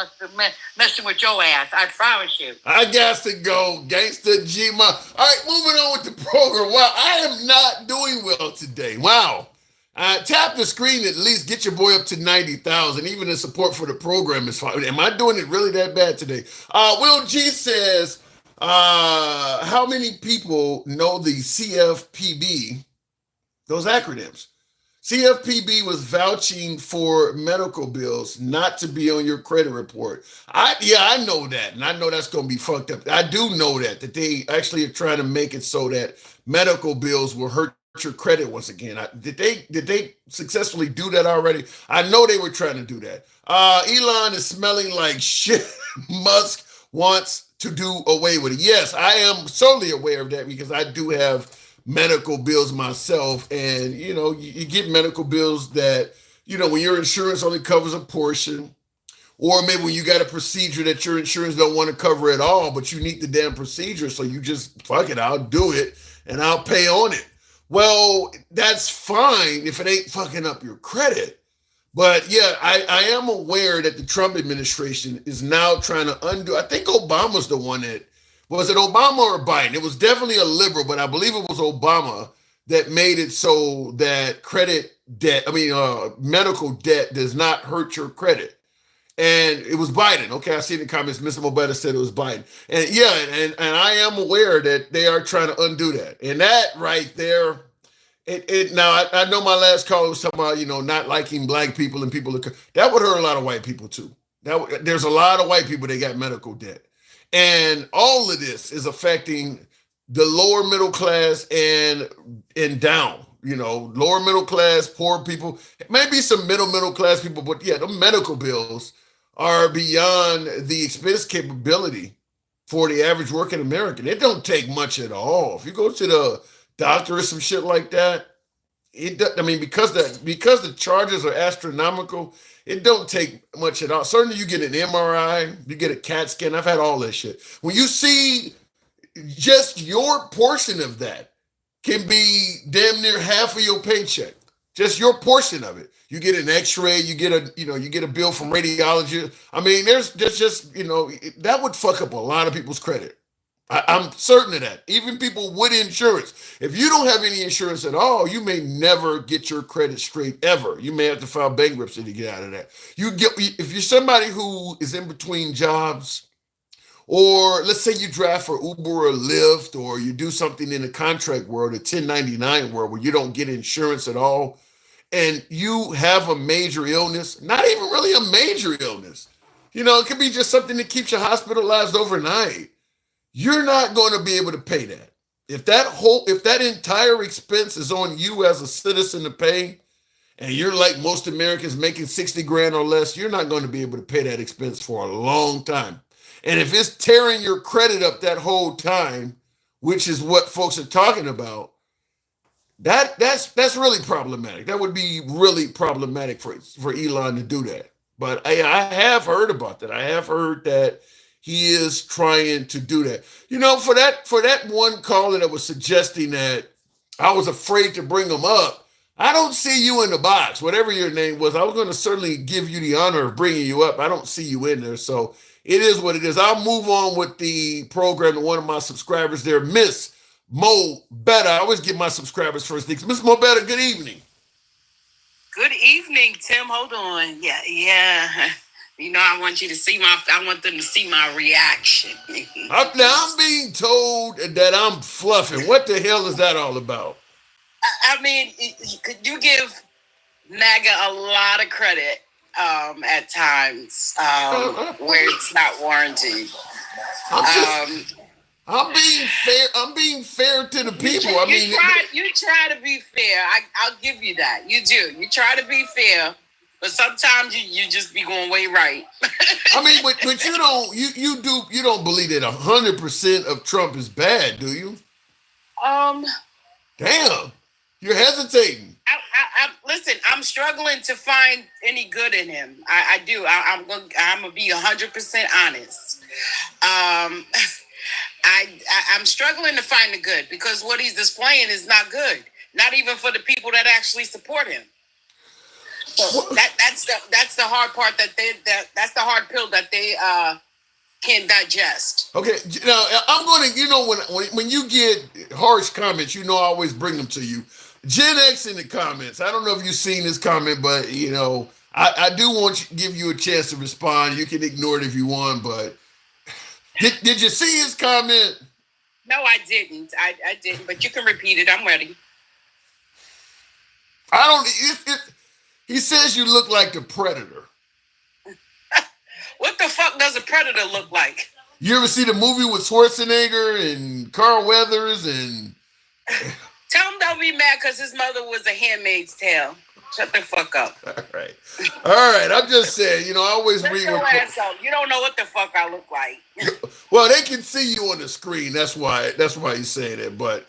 messing with your ass. I promise you.
I got to go. Gangster G-Ma. All right, moving on with the program. Wow, I am not doing well today. Wow. Tap the screen at least. Get your boy up to 90,000. Even the support for the program is fine. Am I doing it really that bad today? Will G says, how many people know the CFPB, those acronyms? CFPB was vouching for medical bills not to be on your credit report. I know that, and I know that's going to be fucked up. I do know that they actually are trying to make it so that medical bills will hurt your credit once again. Did they successfully do that already? I know they were trying to do that. Elon is smelling like shit. Musk wants to do away with it. Yes, I am solely aware of that because I do have medical bills myself, and you get medical bills that when your insurance only covers a portion, or maybe when you got a procedure that your insurance don't want to cover at all, but you need the damn procedure, so you just fuck it, I'll do it and I'll pay on it. Well, that's fine if it ain't fucking up your credit. But yeah, I am aware that the Trump administration is now trying to undo. I think Obama's the one that, was it Obama or Biden? It was definitely a liberal, but I believe it was Obama that made it so that medical debt does not hurt your credit. And it was Biden. Okay, I see in the comments, Mr. Mobetta said it was Biden. And yeah, and I am aware that they are trying to undo that. And that right there, now I know my last call was talking about, not liking black people and people that would hurt a lot of white people too. There's a lot of white people that got medical debt. And all of this is affecting the lower middle class and down. Lower middle class, poor people, maybe some middle class people, but yeah, the medical bills are beyond the expense capability for the average working American. It don't take much at all. If you go to the doctor or some shit like that, because the charges are astronomical, it don't take much at all. Certainly you get an MRI, you get a CAT scan. I've had all that shit. When you see just your portion of that can be damn near half of your paycheck. Just your portion of it. You get an X-ray, you get a bill from radiology. I mean, there's just that would fuck up a lot of people's credit. I'm certain of that. Even people with insurance. If you don't have any insurance at all, you may never get your credit straight ever. You may have to file bankruptcy to get out of that. If you're somebody who is in between jobs, or let's say you drive for Uber or Lyft, or you do something in the contract world, a 1099 world, where you don't get insurance at all, and you have a major illness, not even really a major illness, it could be just something that keeps you hospitalized overnight. You're not going to be able to pay that. If that entire expense is on you as a citizen to pay, and you're like most Americans making 60 grand or less, you're not going to be able to pay that expense for a long time. And if it's tearing your credit up that whole time, which is what folks are talking about, that's really problematic. That would be really problematic for Elon to do that. But I have heard about that. I have heard that he is trying to do that. For that one caller that was suggesting that I was afraid to bring him up, I don't see you in the box. Whatever your name was, I was going to certainly give you the honor of bringing you up. I don't see you in there, so it is what it is. I'll move on with the program to one of my subscribers there, Miss Mo Better. I always give my subscribers first things. Miss Mo Better, good evening.
Good evening, Tim. Hold on. Yeah. I want you to see I want them to see my reaction.
I'm being told that I'm fluffing. What the hell is that all about?
I mean, you give MAGA a lot of credit at times where it's not warranted.
I'm being fair. I'm being fair to the people.
You try to be fair. I'll give you that. You do. You try to be fair, but sometimes you just be going way right.
But you don't believe that 100% of Trump is bad, do you? Damn, you're hesitating.
Listen, I'm struggling to find any good in him. I do. I'm gonna be 100% honest. I'm struggling to find the good because what he's displaying is not good. Not even for the people that actually support him. So that's the hard part that's the hard pill that they can digest.
Okay, now I'm going to when you get harsh comments, I always bring them to you. Gen X in the comments. I don't know if you've seen this comment, but I do want to give you a chance to respond. You can ignore it if you want, but did you see his comment?
No, I didn't. I didn't, but you can repeat it. I'm ready.
He says you look like the Predator.
What the fuck does a Predator look like?
You ever see the movie with Schwarzenegger and Carl Weathers and...
Tell him don't be mad because his mother was a Handmaid's Tale. Shut the fuck up.
All right. I'm just saying, I always read
your ass up. You don't know what the fuck I look like.
Well, they can see you on the screen. That's why he's saying it. But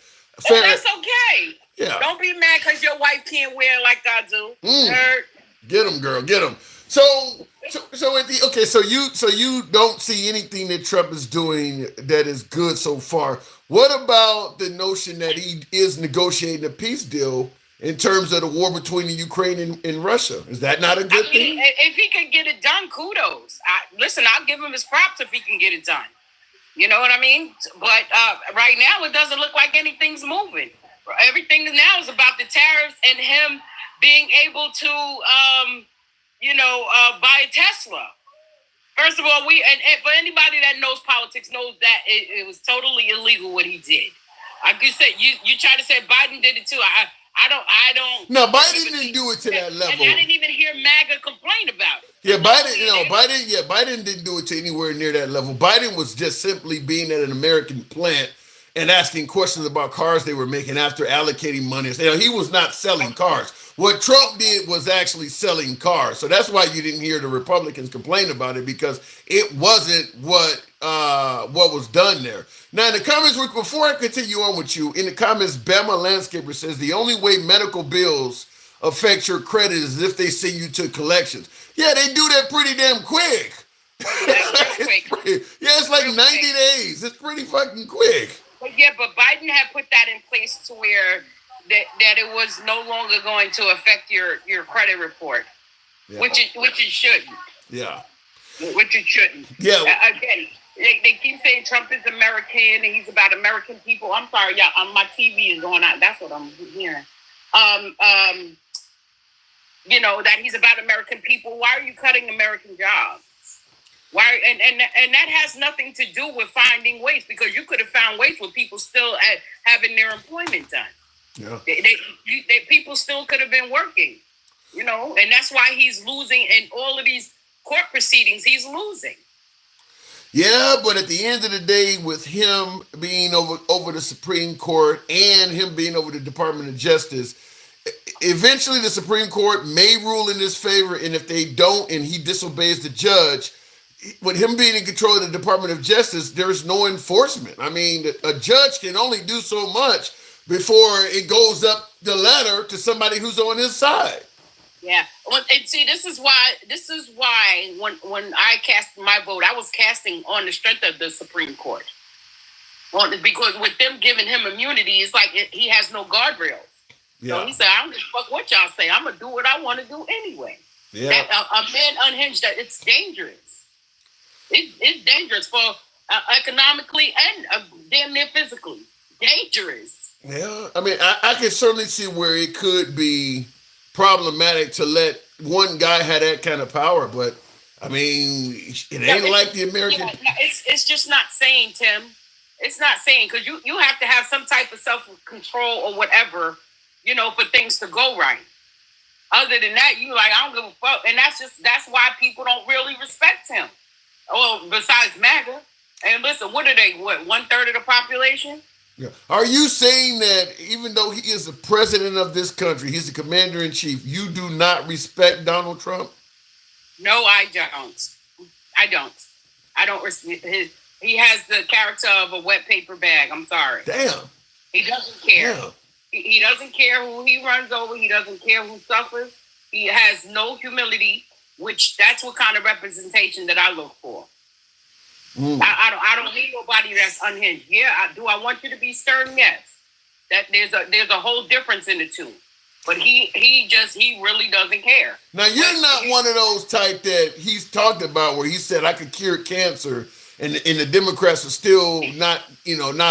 Oh, that's okay.
Yeah.
Don't be mad because your wife can't wear like I do. Heard?
Get him, girl. Get him. So at the so you don't see anything that Trump is doing that is good so far. What about the notion that he is negotiating a peace deal in terms of the war between the Ukraine and Russia? Is that not a good thing?
If he can get it done, kudos. Listen, I'll give him his props if he can get it done. You know what I mean? But right now, it doesn't look like anything's moving. Everything now is about the tariffs and him being able to, buy a Tesla. First of all, and for anybody that knows politics knows that it was totally illegal what he did. Like you said, you try to say Biden did it too. I don't.
No, Biden didn't do it to that level.
And I didn't even hear MAGA complain about it.
Yeah, Biden didn't do it to anywhere near that level. Biden was just simply being at an American plant and asking questions about cars they were making after allocating money. He was not selling cars. What Trump did was actually selling cars. So that's why you didn't hear the Republicans complain about it, because it wasn't what was done there. Now, in the comments, before I continue on with you, in the comments, Bama Landscaper says the only way medical bills affect your credit is if they send you to collections. Yeah, they do that pretty damn quick. It's like 90 days. It's pretty fucking quick.
But Biden had put that in place to where that it was no longer going to affect your credit report, which it shouldn't.
Yeah.
Which it shouldn't.
Yeah.
Again, they keep saying Trump is American and he's about American people. I'm sorry, y'all. My TV is on. That's what I'm hearing. That he's about American people. Why are you cutting American jobs? Why? And that has nothing to do with finding ways, because you could have found ways with people still having their employment done.
Yeah.
People still could have been working, and that's why he's losing in all of these court proceedings. He's losing.
Yeah, but at the end of the day, with him being over the Supreme Court and him being over the Department of Justice, eventually the Supreme Court may rule in his favor, and if they don't and he disobeys the judge, with him being in control of the Department of Justice, there's no enforcement. I mean, a judge can only do so much before it goes up the ladder to somebody who's on his side.
Yeah. Well, and see, this is why when I cast my vote, I was casting on the strength of the Supreme Court. Well, because with them giving him immunity, it's like he has no guardrails. Yeah. So he said, I don't give a fuck what y'all say. I'm going to do what I want to do anyway.
Yeah.
A man unhinged, that it's dangerous. It's dangerous for economically and damn near physically. Dangerous.
Yeah. I mean, I can certainly see where it could be problematic to let one guy have that kind of power, but I mean, it ain't like the American.
Yeah, it's just not sane, Tim. It's not sane, because you have to have some type of self-control or whatever, for things to go right. Other than that, you like, I don't give a fuck. And that's why people don't really respect him. Well, besides MAGA. And listen, what are they? 1/3 of the population?
Yeah. Are you saying that even though he is the president of this country, he's the commander in chief, you do not respect Donald Trump?
No, I don't. I don't respect his. He has the character of a wet paper bag. I'm sorry.
Damn.
He doesn't care.
Damn.
He doesn't care who he runs over. He doesn't care who suffers. He has no humility, which that's what kind of representation that I look for. I don't need nobody that's unhinged. Yeah, do I want you to be stern? Yes. That there's a whole difference in the two. But he really doesn't care.
Now you're not one of those type that he's talked about where he said I could cure cancer and the Democrats will still not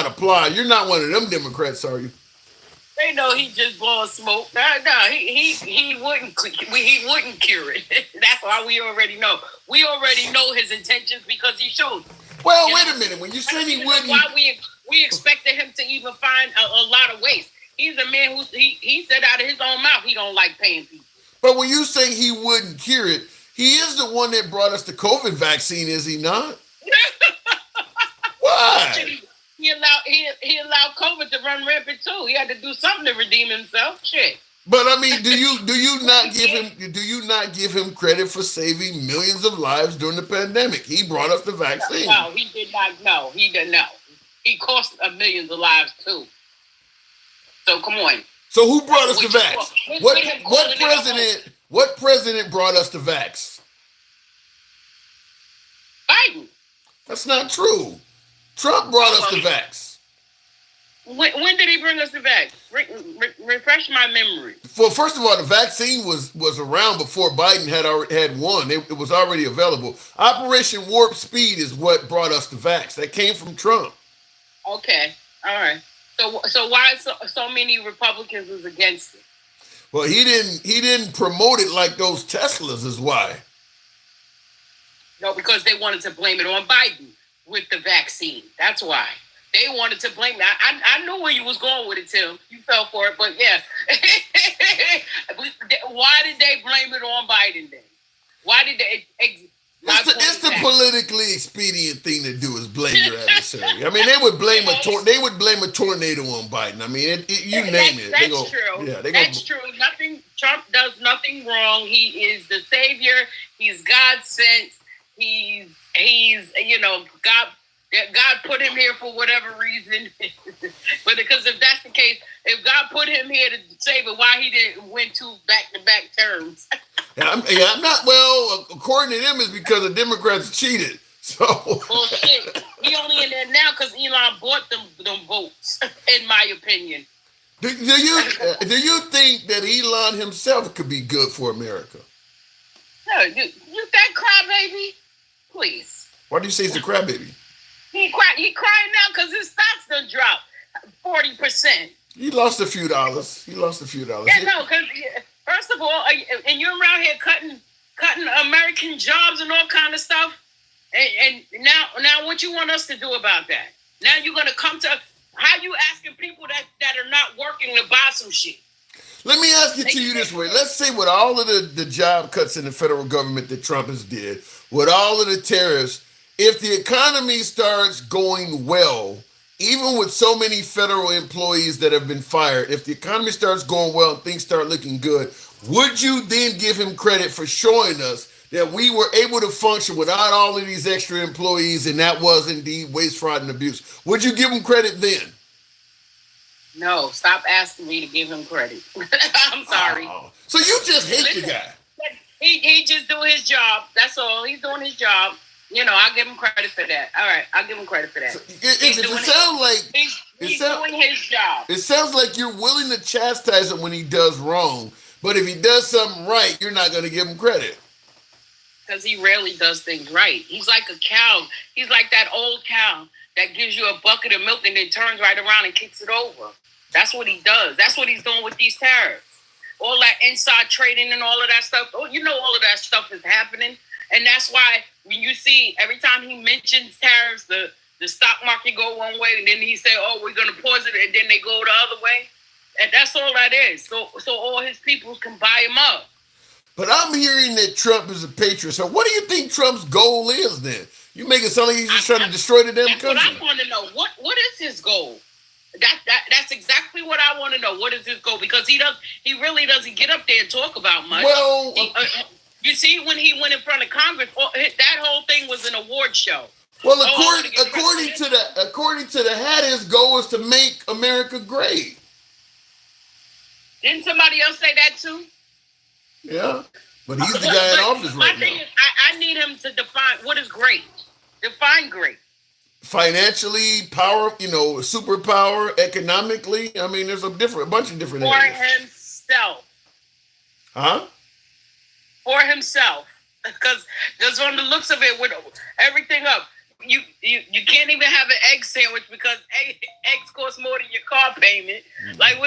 apply. You're not one of them Democrats, are you?
They know he just blowing smoke. No, he wouldn't cure it. That's why we already know. We already know his intentions because he showed.
Well, wait a minute. When you said he wouldn't,
why we expected him to even find a lot of ways. He's a man he said out of his own mouth he don't like paying people.
But when you say he wouldn't cure it, he is the one that brought us the COVID vaccine, is he not? Why?
He allowed COVID to run rampant too. He had to do something to redeem himself. Shit.
But I mean, do you not give him credit for saving millions of lives during the pandemic? He brought us the vaccine.
No, he did not. No, he didn't know. He cost millions of lives too. So come on.
So who brought us the
Which is
vax?
what president?
What president brought us the vax?
Biden.
That's not true. Trump brought us the vax.
When did he bring us the vax? Refresh my memory.
Well, first of all, the vaccine was around before Biden had won. It was already available. Operation Warp Speed is what brought us the vax. That came from Trump.
Okay, all right. So why so many Republicans was against it?
Well, he didn't promote it like those Teslas is why.
No, because they wanted to blame it on Biden with the vaccine. That's why. They wanted to blame it. I knew where you was going with it, Tim. You fell for it, but yeah. Why did they blame it on Biden then? Why did they?
It's the politically expedient thing to do is blame your adversary. I mean, they would blame a tornado on Biden. I mean, you name it.
That's true.
Yeah,
that's true. Trump does nothing wrong. He is the savior. He's God sent. He's God put him here for whatever reason. But because if that's the case, if God put him here to save it, why he didn't win 2 back-to-back terms?
I'm not. Well, according to them, it's because the Democrats cheated. So
bullshit. He only in there now because Elon bought them votes. In my opinion.
Do you think that Elon himself could be good for America?
No, you that crybaby? Please.
Why do you say he's a crybaby?
He crying now because his stocks done dropped 40%.
He lost a few dollars.
Yeah, no, because first of all, and you're around here cutting American jobs and all kind of stuff. And now what you want us to do about that? Now you're gonna come to how you asking people that are not working to buy some shit?
Let me ask it to you this way. Let's say with all of the job cuts in the federal government that Trump has did, with all of the tariffs, if the economy starts going well, even with so many federal employees that have been fired, if the economy starts going well and things start looking good, would you then give him credit for showing us that we were able to function without all of these extra employees and that was indeed waste, fraud, and abuse? Would you give him credit then?
No, stop asking me to give him credit. I'm sorry.
Oh, so you just hate the guy.
He just doing his job. That's all. He's doing his job. I'll give him credit for that. All right, I'll give him credit for that.
So he's doing his job. It sounds like you're willing to chastise him when he does wrong, but if he does something right, you're not going to give him credit.
Because he rarely does things right. He's like a cow. He's like that old cow that gives you a bucket of milk and then turns right around and kicks it over. That's what he does. That's what he's doing with these tariffs. All that inside trading and all of that stuff. Oh, all of that stuff is happening. And that's why when you see every time he mentions tariffs, the stock market go one way and then he say, oh, we're going to pause it, and then they go the other way. And that's all that is. So all his people can buy him up.
But I'm hearing that Trump is a patriot. So what do you think Trump's goal is then? You make it sound like he's just trying to destroy the damn country.
What I want to know. What is his goal? That's exactly what I want to know. What is his goal? Because he really doesn't get up there and talk about much.
Well,
you see, when he went in front of Congress, that whole thing was an award show.
Well, according to the hat, his goal is to make America great.
Didn't somebody else say that too?
Yeah, but he's the guy in office right now.
My thing is, I need him to define what is great. Define great.
Financially, power, superpower, economically. I mean, there's a bunch of different
for
areas.
Himself.
Huh?
For himself, because from the looks of it, with everything up, you can't even have an egg sandwich because eggs cost more than your car payment. Mm-hmm. Like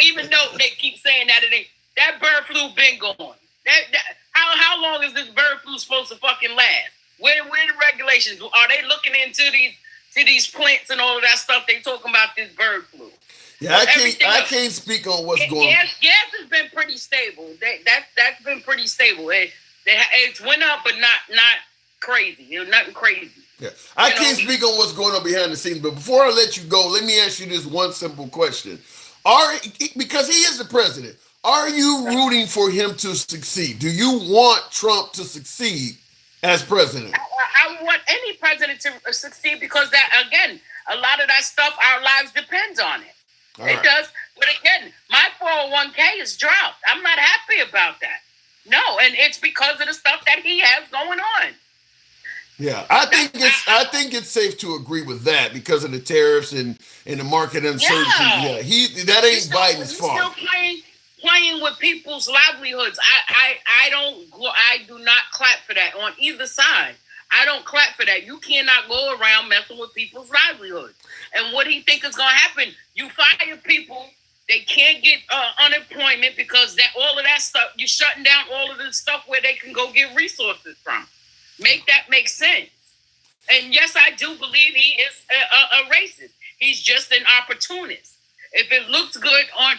even though they keep saying that bird flu been gone. How long is this bird flu supposed to fucking last? Where the regulations? Are they looking into these plants and all of that stuff? They talking about this bird flu.
Yeah, I can't speak on what's going on.
Gas has been pretty stable. That's been pretty stable. It's went up, but not crazy. Nothing crazy.
Yeah, I can't speak on what's going on behind the scenes. But before I let you go, let me ask you this one simple question: because he is the president, are you rooting for him to succeed? Do you want Trump to succeed as president?
I want any president to succeed because that, again, a lot of that stuff, our lives depends on it.
All
It
right.
does. But again, my 401k is dropped. I'm not happy about that. No, and it's because of the stuff that he has going on.
Yeah, I think it's safe to agree with that because of the tariffs and the market uncertainty.
Yeah.
Yeah, that ain't Biden's
He's
fault.
still playing with people's livelihoods. I do not clap for that on either side. I don't clap for that. You cannot go around messing with people's livelihoods. And what do you think is going to happen? You fire people, they can't get unemployment because all of that stuff, you're shutting down all of the stuff where they can go get resources from. Make that make sense. And yes, I do believe he is a racist. He's just an opportunist. If it looks good on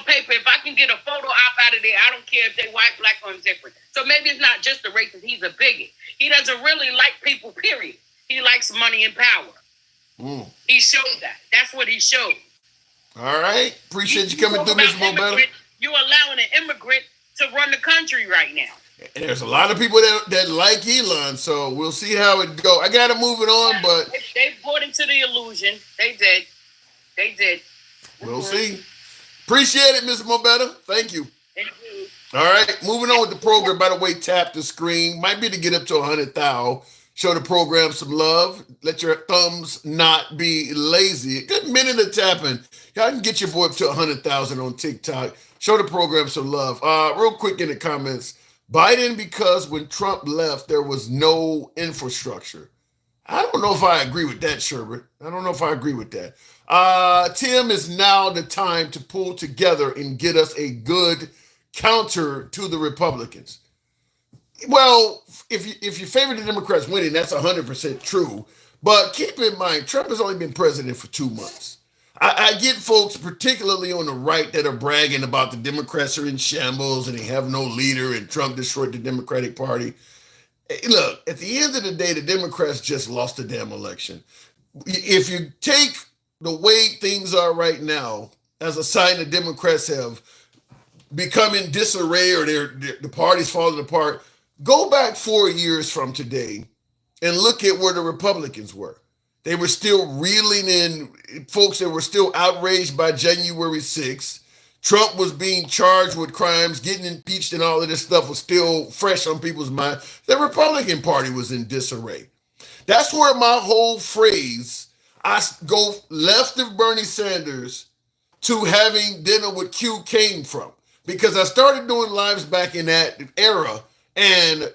paper, if I can get a photo op out of there, I don't care if they're white, black, or different. So maybe it's not just a racist, he's a bigot. He doesn't really like people, period. He likes money and power. He showed that. That's what he showed.
All right. Appreciate you coming through, Mr. Mobella.
You're allowing an immigrant to run the country right now.
And there's a lot of people that like Elon, so we'll see how it go. I got to move it on, but
they bought into the illusion. They did.
We'll see. Appreciate it, Mr. Mobetta. Thank you.
Thank you.
All right, moving on with the program. By the way, tap the screen. Might be to get up to 100,000. Show the program some love. Let your thumbs not be lazy. A good minute of tapping. Y'all can get your boy up to 100,000 on TikTok. Show the program some love. Real quick in the comments. Biden, because when Trump left, there was no infrastructure. I don't know if I agree with that, Sherbert. I don't know if I agree with that. Tim, is now the time to pull together and get us a good counter to the Republicans. Well, if you favor the Democrats winning, that's 100% true. But keep in mind, Trump has only been president for 2 months. I get folks, particularly on the right, that are bragging about the Democrats are in shambles and they have no leader and Trump destroyed the Democratic Party. Hey, look, at the end of the day, the Democrats just lost the damn election. If you take the way things are right now as a sign the Democrats have become in disarray or the party's falling apart, go back 4 years from today and look at where the Republicans were. They were still reeling in folks that were still outraged by January 6th. Trump was being charged with crimes, getting impeached, and all of this stuff was still fresh on people's mind. The Republican Party was in disarray. That's where my whole phrase, I go left of Bernie Sanders to having dinner with Q, came from. Because I started doing lives back in that era, and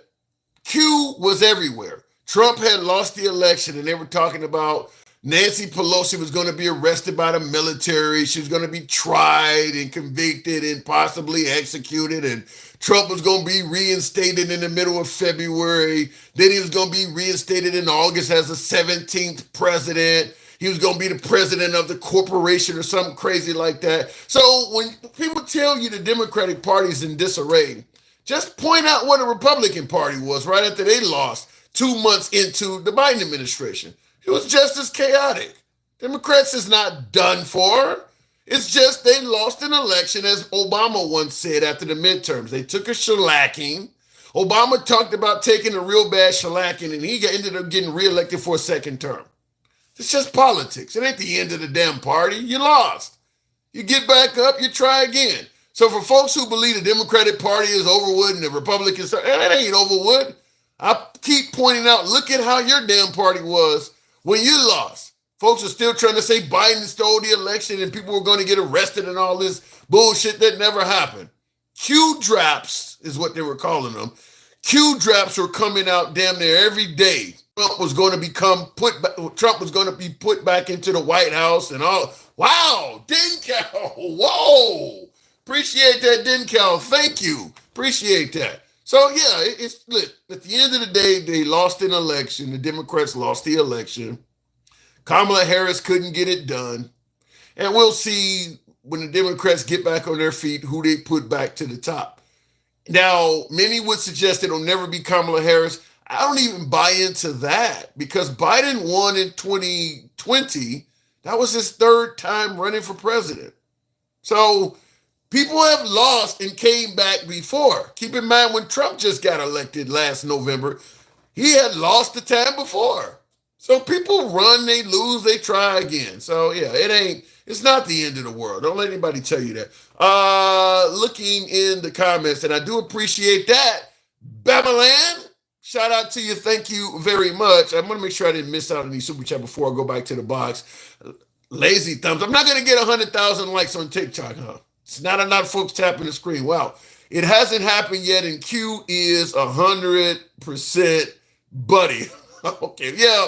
Q was everywhere. Trump had lost the election, and they were talking about Nancy Pelosi was going to be arrested by the military. She was going to be tried and convicted and possibly executed. And Trump was going to be reinstated in the middle of February. Then he was going to be reinstated in August as the 17th president. He was going to be the president of the corporation or something crazy like that. So when people tell you the Democratic Party's in disarray, just point out where the Republican Party was right after they lost 2 months into the Biden administration. It was just as chaotic. Democrats is not done for. It's just they lost an election, as Obama once said after the midterms. They took a shellacking. Obama talked about taking a real bad shellacking, and he ended up getting reelected for a second term. It's just politics. It ain't the end of the damn party. You lost. You get back up, you try again. So for folks who believe the Democratic Party is overwood and the Republicans, it ain't overwood. I keep pointing out, look at how your damn party was when you lost. Folks are still trying to say Biden stole the election and people were going to get arrested and all this bullshit that never happened. Q-draps is what they were calling them. Q-draps were coming out damn near every day. Trump was going to be put back into the White House and all. Wow, Dencal. Whoa. Appreciate that, Dencal. Thank you. Appreciate that. So, yeah, it's lit. At the end of the day, they lost an election. The Democrats lost the election. Kamala Harris couldn't get it done. And we'll see when the Democrats get back on their feet who they put back to the top. Now, many would suggest it'll never be Kamala Harris. I don't even buy into that because Biden won in 2020. That was his third time running for president. So people have lost and came back before. Keep in mind when Trump just got elected last November, he had lost the time before. So people run, they lose, they try again. So yeah, it's not the end of the world. Don't let anybody tell you that. Looking in the comments, and I do appreciate that. Babalan, shout out to you. Thank you very much. I'm gonna make sure I didn't miss out on any super chat before I go back to the box. Lazy thumbs. I'm not gonna get 100,000 likes on TikTok, huh? It's not enough folks tapping the screen. Wow. It hasn't happened yet, and Q is 100% buddy. Okay, yeah.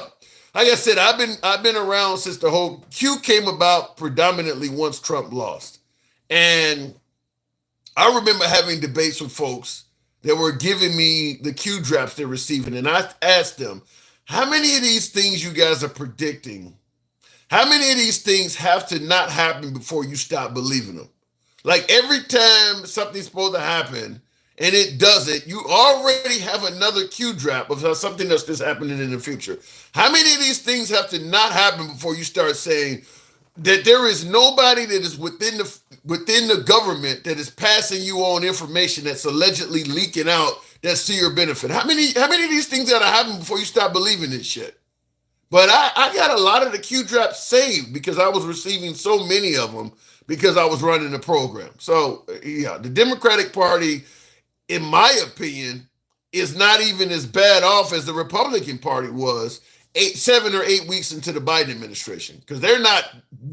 Like I said, I've been around since the whole Q came about predominantly once Trump lost. And I remember having debates with folks that were giving me the Q drops they're receiving. And I asked them, how many of these things you guys are predicting, how many of these things have to not happen before you stop believing them? Like every time something's supposed to happen and it doesn't, you already have another Q drop of something that's just happening in the future. How many of these things have to not happen before you start saying that there is nobody that is within the government that is passing you on information that's allegedly leaking out that's to your benefit? How many of these things gotta happen before you stop believing this shit? But I got a lot of the Q drops saved because I was receiving so many of them because I was running the program. So yeah, the Democratic Party, in my opinion, is not even as bad off as the Republican Party was 7 or 8 weeks into the Biden administration, because they're not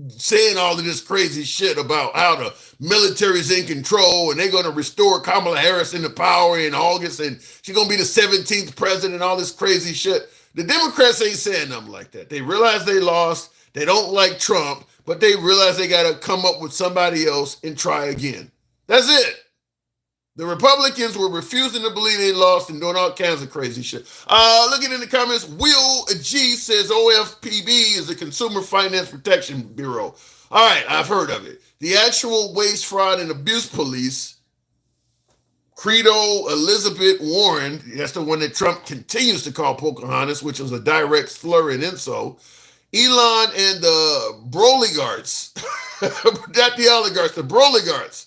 saying all of this crazy shit about how the military's in control and they're going to restore Kamala Harris into power in August and she's going to be the 17th president, all this crazy shit. The Democrats ain't saying nothing like that. They realize they lost. They don't like Trump, but they realize they got to come up with somebody else and try again. That's it. The Republicans were refusing to believe they lost and doing all kinds of crazy shit. Looking in the comments, Will G says OFPB is the Consumer Finance Protection Bureau. All right, I've heard of it. The actual Waste, Fraud, and Abuse Police, Credo Elizabeth Warren, that's the one that Trump continues to call Pocahontas, which was a direct slur and insult. Elon and the Broligards, not the oligarchs, the Broligards,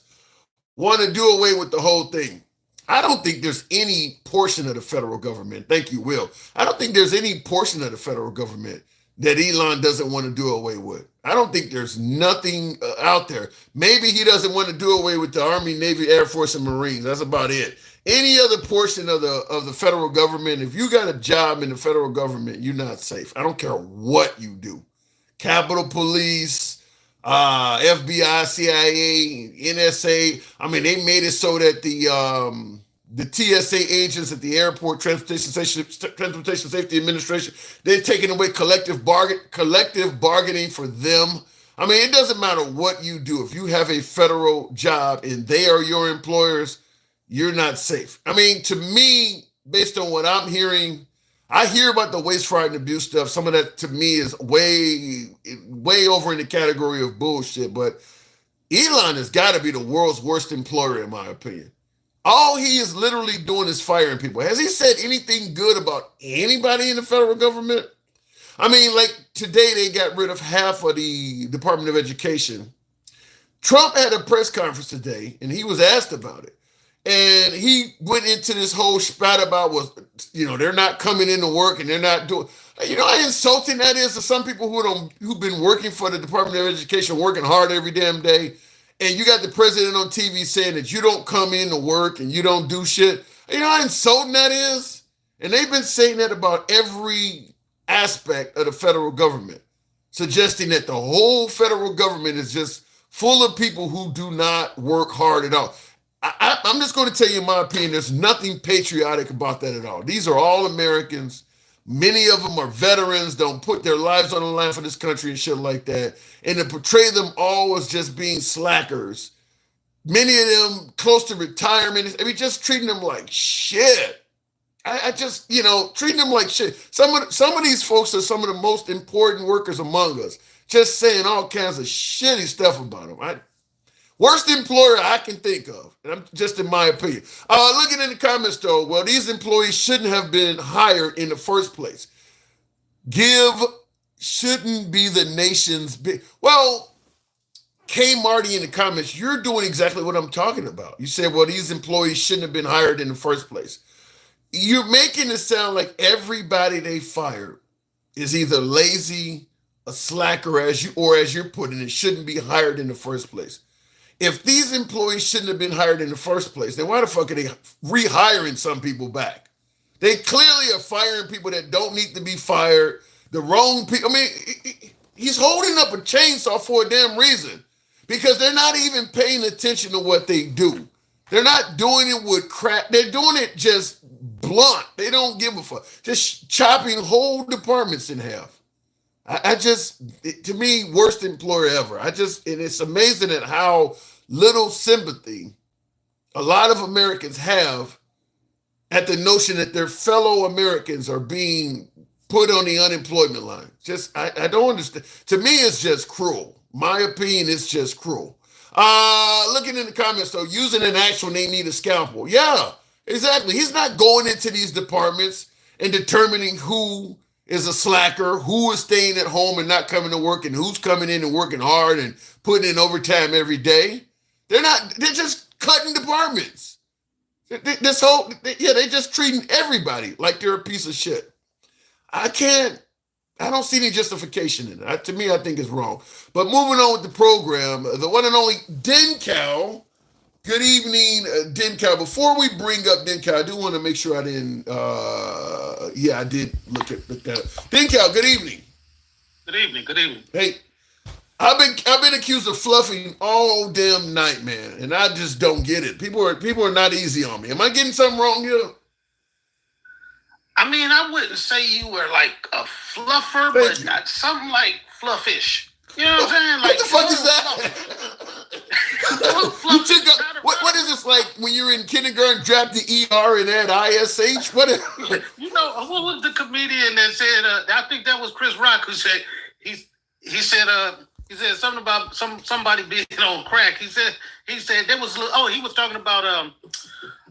want to do away with the whole thing. I don't think there's any portion of the federal government, thank you, Will. I don't think there's any portion of the federal government that Elon doesn't want to do away with. I don't think there's nothing out there. Maybe he doesn't want to do away with the Army, Navy, Air Force, and Marines. That's about it. Any other portion of the federal government, if you got a job in the federal government, you're not safe. I don't care what you do. Capitol Police, FBI, CIA, NSA. I mean, they made it so that the TSA agents at the airport, Transportation Safety Administration, they're taking away collective bargaining for them. I mean, it doesn't matter what you do. If you have a federal job and they are your employers, you're not safe. I mean, to me, based on what I'm hearing, I hear about the waste, fraud, and abuse stuff. Some of that to me is way over in the category of bullshit. But Elon has got to be the world's worst employer, in my opinion. All he is literally doing is firing people. Has he said anything good about anybody in the federal government? I mean, like today they got rid of half of the Department of Education. Trump had a press conference today, and he was asked about it. And he went into this whole spat about they're not coming into work and they're not doing, how insulting that is to some people who've been working for the Department of Education, working hard every damn day. And you got the president on TV saying that you don't come into work and you don't do shit. You know how insulting that is? And they've been saying that about every aspect of the federal government, suggesting that the whole federal government is just full of people who do not work hard at all. I'm just going to tell you my opinion. There's nothing patriotic about that at all. These are all Americans. Many of them are veterans, don't put their lives on the line for this country and shit like that. And to portray them all as just being slackers. Many of them close to retirement. I mean, just treating them like shit. I just, treating them like shit. Some of these folks are some of the most important workers among us. Just saying all kinds of shitty stuff about them. Worst employer I can think of, and I'm just in my opinion. Looking in the comments though, well, these employees shouldn't have been hired in the first place. Give shouldn't be the nation's big. Well, K Marty in the comments, you're doing exactly what I'm talking about. You said, well, these employees shouldn't have been hired in the first place. You're making it sound like everybody they fired is either lazy, a slacker, as you're putting it, shouldn't be hired in the first place. If these employees shouldn't have been hired in the first place, then why the fuck are they rehiring some people back? They clearly are firing people that don't need to be fired. The wrong people. I mean, he's holding up a chainsaw for a damn reason, because they're not even paying attention to what they do. They're not doing it with crap. They're doing it just blunt. They don't give a fuck. Just chopping whole departments in half. To me, worst employer ever. And it's amazing at how little sympathy a lot of Americans have at the notion that their fellow Americans are being put on the unemployment line. I don't understand. To me, it's just cruel. My opinion, it's just cruel. Looking in the comments, though, using an actual they need a scalpel. Yeah, exactly. He's not going into these departments and determining who is a slacker, who is staying at home and not coming to work, and who's coming in and working hard and putting in overtime every day. They're just cutting departments. They're just treating everybody like they're a piece of shit. I don't see any justification in it. To me, I think it's wrong. But moving on with the program, the one and only Denkow. Good evening, Denkow. Before we bring up Denkow, I do want to make sure I didn't. I did look that up. Denkow, good evening.
Good evening. Good evening.
Hey, I've been accused of fluffing all damn night, man, and I just don't get it. People are not easy on me. Am I getting something wrong here?
I mean, I wouldn't say you were like a fluffer, but not something like fluffish. You know what I'm saying? Like,
what the fuck is that? What is this like when you're in kindergarten, drop the ER and add ISH? What
was the comedian that said, I think that was Chris Rock, who said, he said something about somebody being on crack. He said there was, he was talking about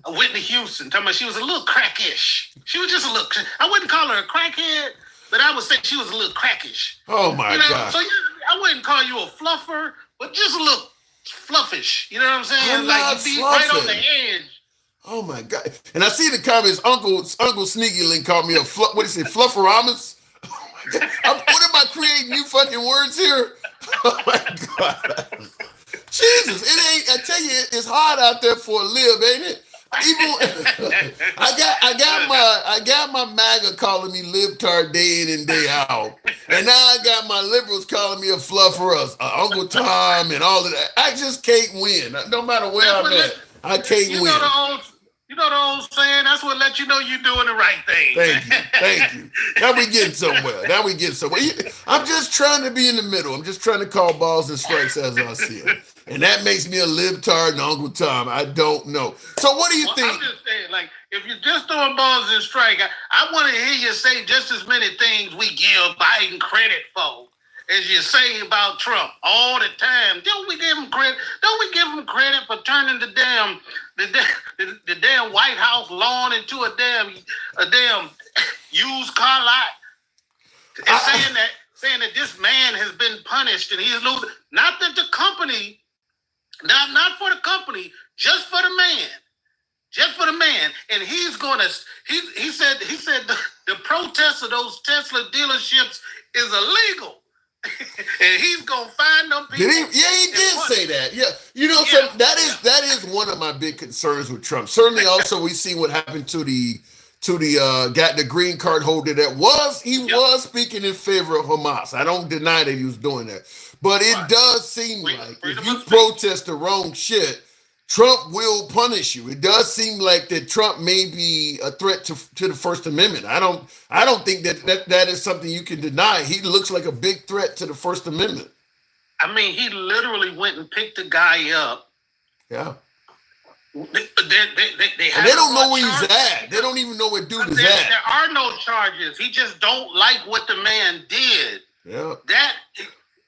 Whitney Houston, talking about she was a little crackish. She was just a little, I wouldn't call her a crackhead, but I would say she was a little crackish.
Oh my God.
So I wouldn't call you a fluffer, but just a little fluffish. You know what I'm saying?
I'm
like
not
you be
fluffing.
right on the edge.
Oh my God. And I see in the comments, Uncle Sneaky Link called me a what did he say, Flufferamus? Oh my God. What am I creating new fucking words here? Oh my God. Jesus, I tell you, it's hard out there for a live, ain't it? Even I got my MAGA calling me libtard day in and day out, and now I got my liberals calling me a fluffer, Uncle Tom, and all of that. I just can't win. No matter where I'm at, I can't win.
You know the old saying. That's what lets you know you're doing the right thing.
Thank you. Now we get somewhere. I'm just trying to be in the middle. I'm just trying to call balls and strikes as I see it. And that makes me a libtard and Uncle Tom. I don't know. So what do you think?
I'm just saying, like, if you're just throwing balls and strike, I want to hear you say just as many things we give Biden credit for as you say about Trump all the time. Don't we give him credit? Don't we give him credit for turning the damn White House lawn into a damn used car lot? And saying that this man has been punished and he's losing. Not that the company. Not for the company, just for the man. Just for the man. And he's gonna he said the protest of those Tesla dealerships is illegal. And he's gonna find them people.
He did say that. Yeah. So that is one of my big concerns with Trump. Certainly also we see what happened to the got the green card holder that was speaking in favor of Hamas. I don't deny that he was doing that. But it does seem like if you protest the wrong shit, Trump will punish you. It does seem like that Trump may be a threat to the First Amendment. I don't think that is something you can deny. He looks like a big threat to the First Amendment.
I mean, he literally went and picked the guy up.
Yeah.
They
don't know where he's at. They don't even know where dude is at.
There are no charges. He just don't like what the man did.
Yeah.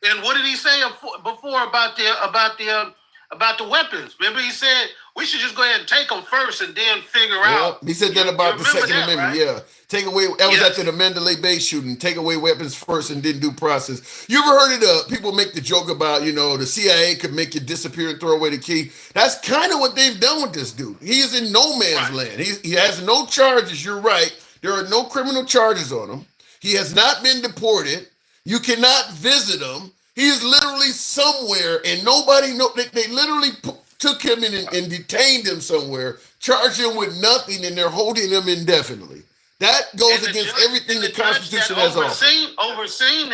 And what did he say before about the weapons? Remember, he said we should just go ahead and take them first and then figure out.
He said that about the Second Amendment.
Right?
Yeah, take away. That was after the Mandalay Bay shooting. Take away weapons first and then due process. You ever heard it? People make the joke about the CIA could make you disappear and throw away the key. That's kind of what they've done with this dude. He is in no man's land. He has no charges. You're right. There are no criminal charges on him. He has not been deported. You cannot visit him. He is literally somewhere, and nobody know. They literally took him in and detained him somewhere, charged him with nothing, and they're holding him indefinitely. That goes against everything the Constitution has offered.
Overseeing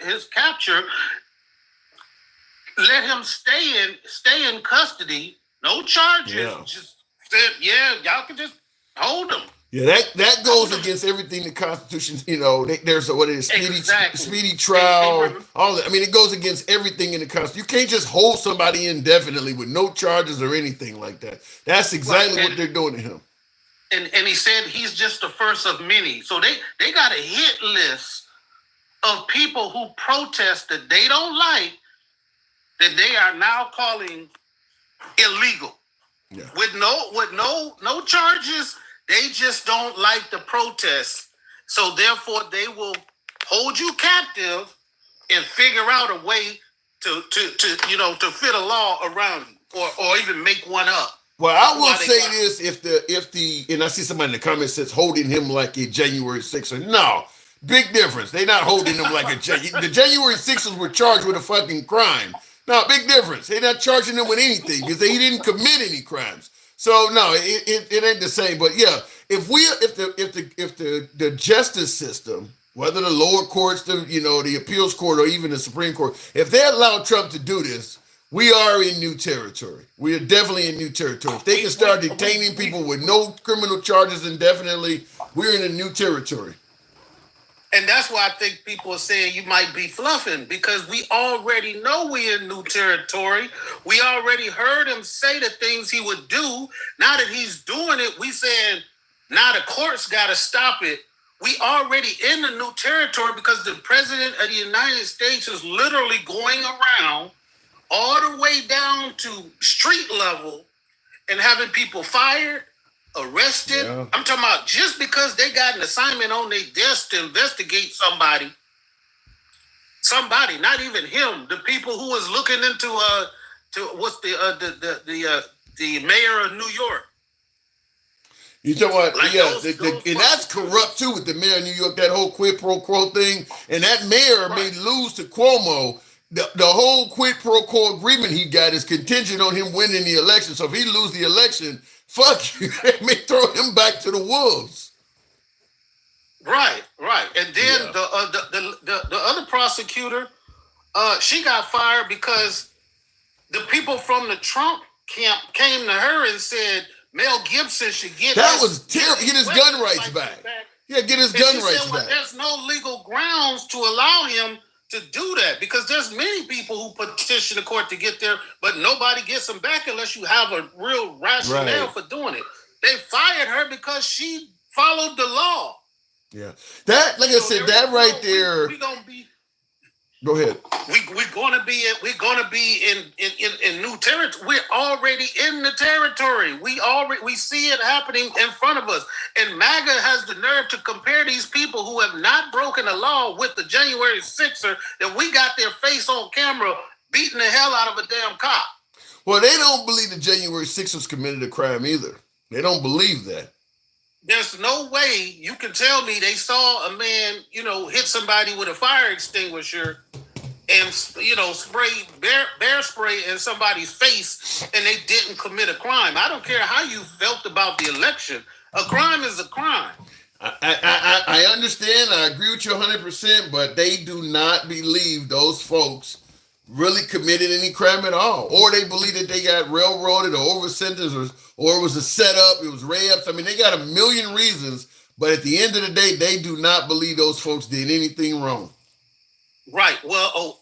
his capture, let him stay in custody, no charges.
Yeah.
Just said, y'all can just hold him.
Yeah, that goes against everything the Constitution, there's speedy trial, all that. I mean, it goes against everything in the Constitution. You can't just hold somebody indefinitely with no charges or anything like that. That's exactly what they're doing to him.
And he said he's just the first of many. So they got a hit list of people who protest that they don't like, that they are now calling illegal.
Yeah.
With no charges. They just don't like the protests, so therefore they will hold you captive and figure out a way to fit a law around you, or even make one up.
Well, I will say this: if the and I see somebody in the comments says holding him like a January 6er, no, big difference. They're not holding him like the January 6ers were charged with a fucking crime. No, big difference. They're not charging him with anything because he didn't commit any crimes. So no, it ain't the same. But yeah, if the justice system, whether the lower courts, the appeals court, or even the Supreme Court, if they allow Trump to do this, we are in new territory. We are definitely in new territory. If they can start detaining people with no criminal charges indefinitely, we're in a new territory.
And that's why I think people are saying you might be fluffing, because we already know we're in new territory. We already heard him say the things he would do. Now that he's doing it, we saying now the courts got to stop it. We already in the new territory because the president of the United States is literally going around all the way down to street level and having people fired, arrested.
Yeah.
I'm talking about just because they got an assignment on their desk to investigate somebody, not even him. The people who was looking into what's the mayor of New York.
You talking about and that's corrupt too with the mayor of New York. That whole quid pro quo thing, and that mayor may lose to Cuomo. The whole quid pro quo agreement he got is contingent on him winning the election. So if he lose the election, fuck you, they may throw him back to the wolves.
Right. And then the other prosecutor, she got fired because the people from the Trump camp came to her and said Mel Gibson should get
was terrible. Get his gun rights back. Yeah, get his gun rights back.
There's no legal grounds to allow him to do that, because there's many people who petition the court to get there, but nobody gets them back unless you have a real rationale for doing it. They fired her because she followed the law.
Yeah, that, like I said, that right there.
We gonna be.
Go ahead.
We're gonna be in new territory. We're already in the territory. We see it happening in front of us. And MAGA has the nerve to compare these people who have not broken the law with the January 6er that we got their face on camera beating the hell out of a damn cop.
Well, they don't believe the January 6ers committed a crime either. They don't believe that.
There's no way you can tell me they saw a man, hit somebody with a fire extinguisher and, spray bear spray in somebody's face and they didn't commit a crime. I don't care how you felt about the election. A crime is a crime.
I understand. I agree with you 100%, but they do not believe those folks really committed any crime at all. Or they believe that they got railroaded or over-sentenced or it was a setup, it was rapes. I mean, they got a million reasons, but at the end of the day, they do not believe those folks did anything wrong.
Right. Well,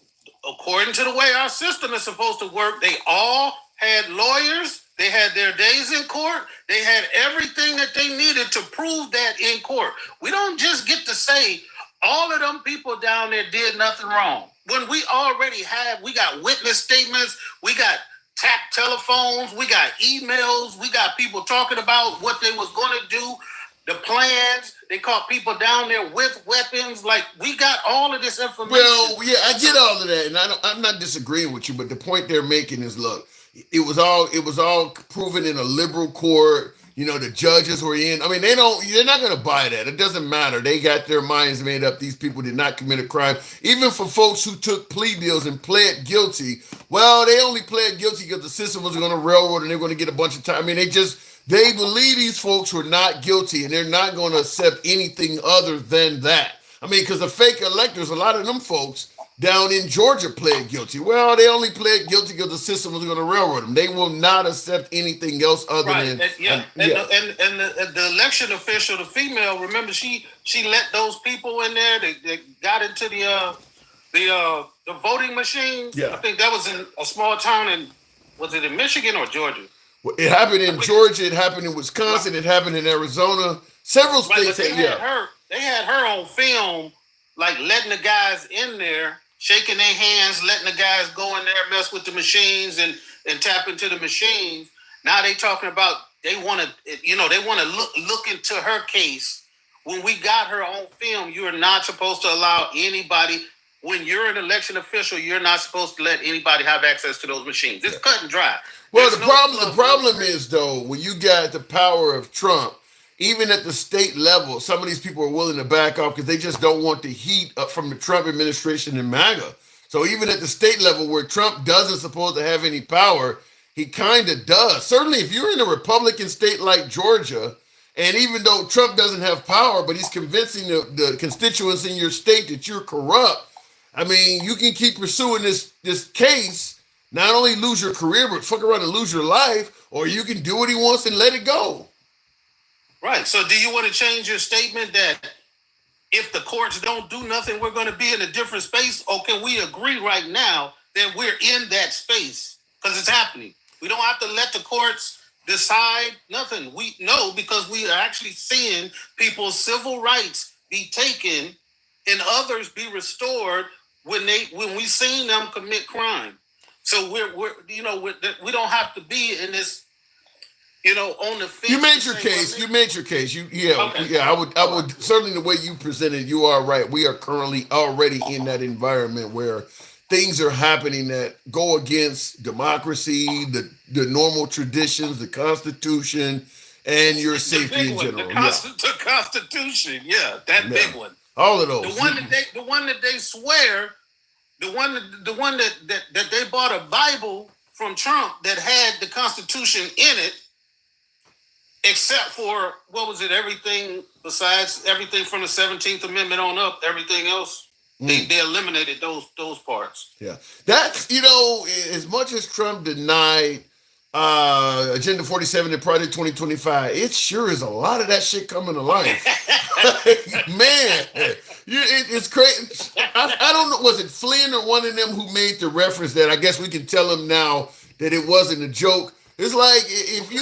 according to the way our system is supposed to work, they all had lawyers, they had their days in court, they had everything that they needed to prove that in court. We don't just get to say all of them people down there did nothing wrong. When we got witness statements, we got tap telephones, we got emails, we got people talking about what they was going to do, the plans. They caught people down there with weapons. Like, we got all of this information.
Well, yeah, I get all of that, and I'm not disagreeing with you, but the point they're making is, look, it was all proven in a liberal court. the judges were in. I mean, they're not going to buy that. It doesn't matter. They got their minds made up. These people did not commit a crime. Even for folks who took plea deals and pled guilty, well, they only pled guilty because the system was going to railroad and they're going to get a bunch of time. I mean, they believe these folks were not guilty and they're not going to accept anything other than that. I mean, because the fake electors, a lot of them folks down in Georgia pled guilty. Well, they only pled guilty because the system was going to railroad them. They will not accept anything else other than
the election official, the female. Remember, she let those people in there that got into the voting machine.
Yeah,
I think that was in a small town was it in Michigan or Georgia?
Well, it happened in Georgia. It happened in Wisconsin. It happened in Arizona. Several states.
They had her on film, like letting the guys in there, shaking their hands, letting the guys go in there, mess with the machines and tap into the machines. Now they talking about they want to look into her case. When we got her on film, you're not supposed to allow anybody. When you're an election official, you're not supposed to let anybody have access to those machines. It's cut and dry.
Well, the problem is though, when you got the power of Trump, even at the state level, some of these people are willing to back off because they just don't want the heat from the Trump administration and MAGA. So even at the state level where Trump doesn't supposed to have any power, he kind of does. Certainly if you're in a Republican state like Georgia, and even though Trump doesn't have power, but he's convincing the constituents in your state that you're corrupt, I mean, you can keep pursuing this case, not only lose your career, but fuck around and lose your life, or you can do what he wants and let it go.
Right. So do you want to change your statement that if the courts don't do nothing, we're going to be in a different space? Or can we agree right now that we're in that space? Because it's happening. We don't have to let the courts decide nothing. We know because we are actually seeing people's civil rights be taken and others be restored when we seen them commit crime. So we don't have to be in this. On the fence.
You made your case. I would certainly, the way you presented, you are right. We are currently already in that environment where things are happening that go against democracy, the normal traditions, the Constitution, and your safety in general.
The Constitution, big one.
All of those.
The one that they swear, the one that they bought a Bible from Trump that had the Constitution in it. Except for, everything besides everything from the 17th Amendment on up, everything else, they eliminated those parts.
Yeah. That's, as much as Trump denied Agenda 47 and Project 2025, it sure is a lot of that shit coming to life. Man, it's crazy. I don't know, was it Flynn or one of them who made the reference that I guess we can tell him now that it wasn't a joke? It's like if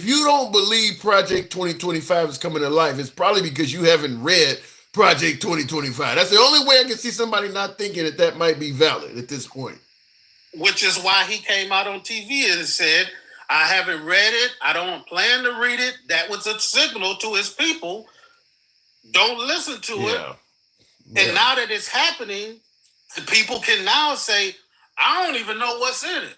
you don't believe Project 2025 is coming to life, it's probably because you haven't read Project 2025. That's the only way I can see somebody not thinking that might be valid at this point.
Which is why he came out on TV and said, I haven't read it. I don't plan to read it. That was a signal to his people. Don't listen to it. And now that it's happening, the people can now say, I don't even know what's in it.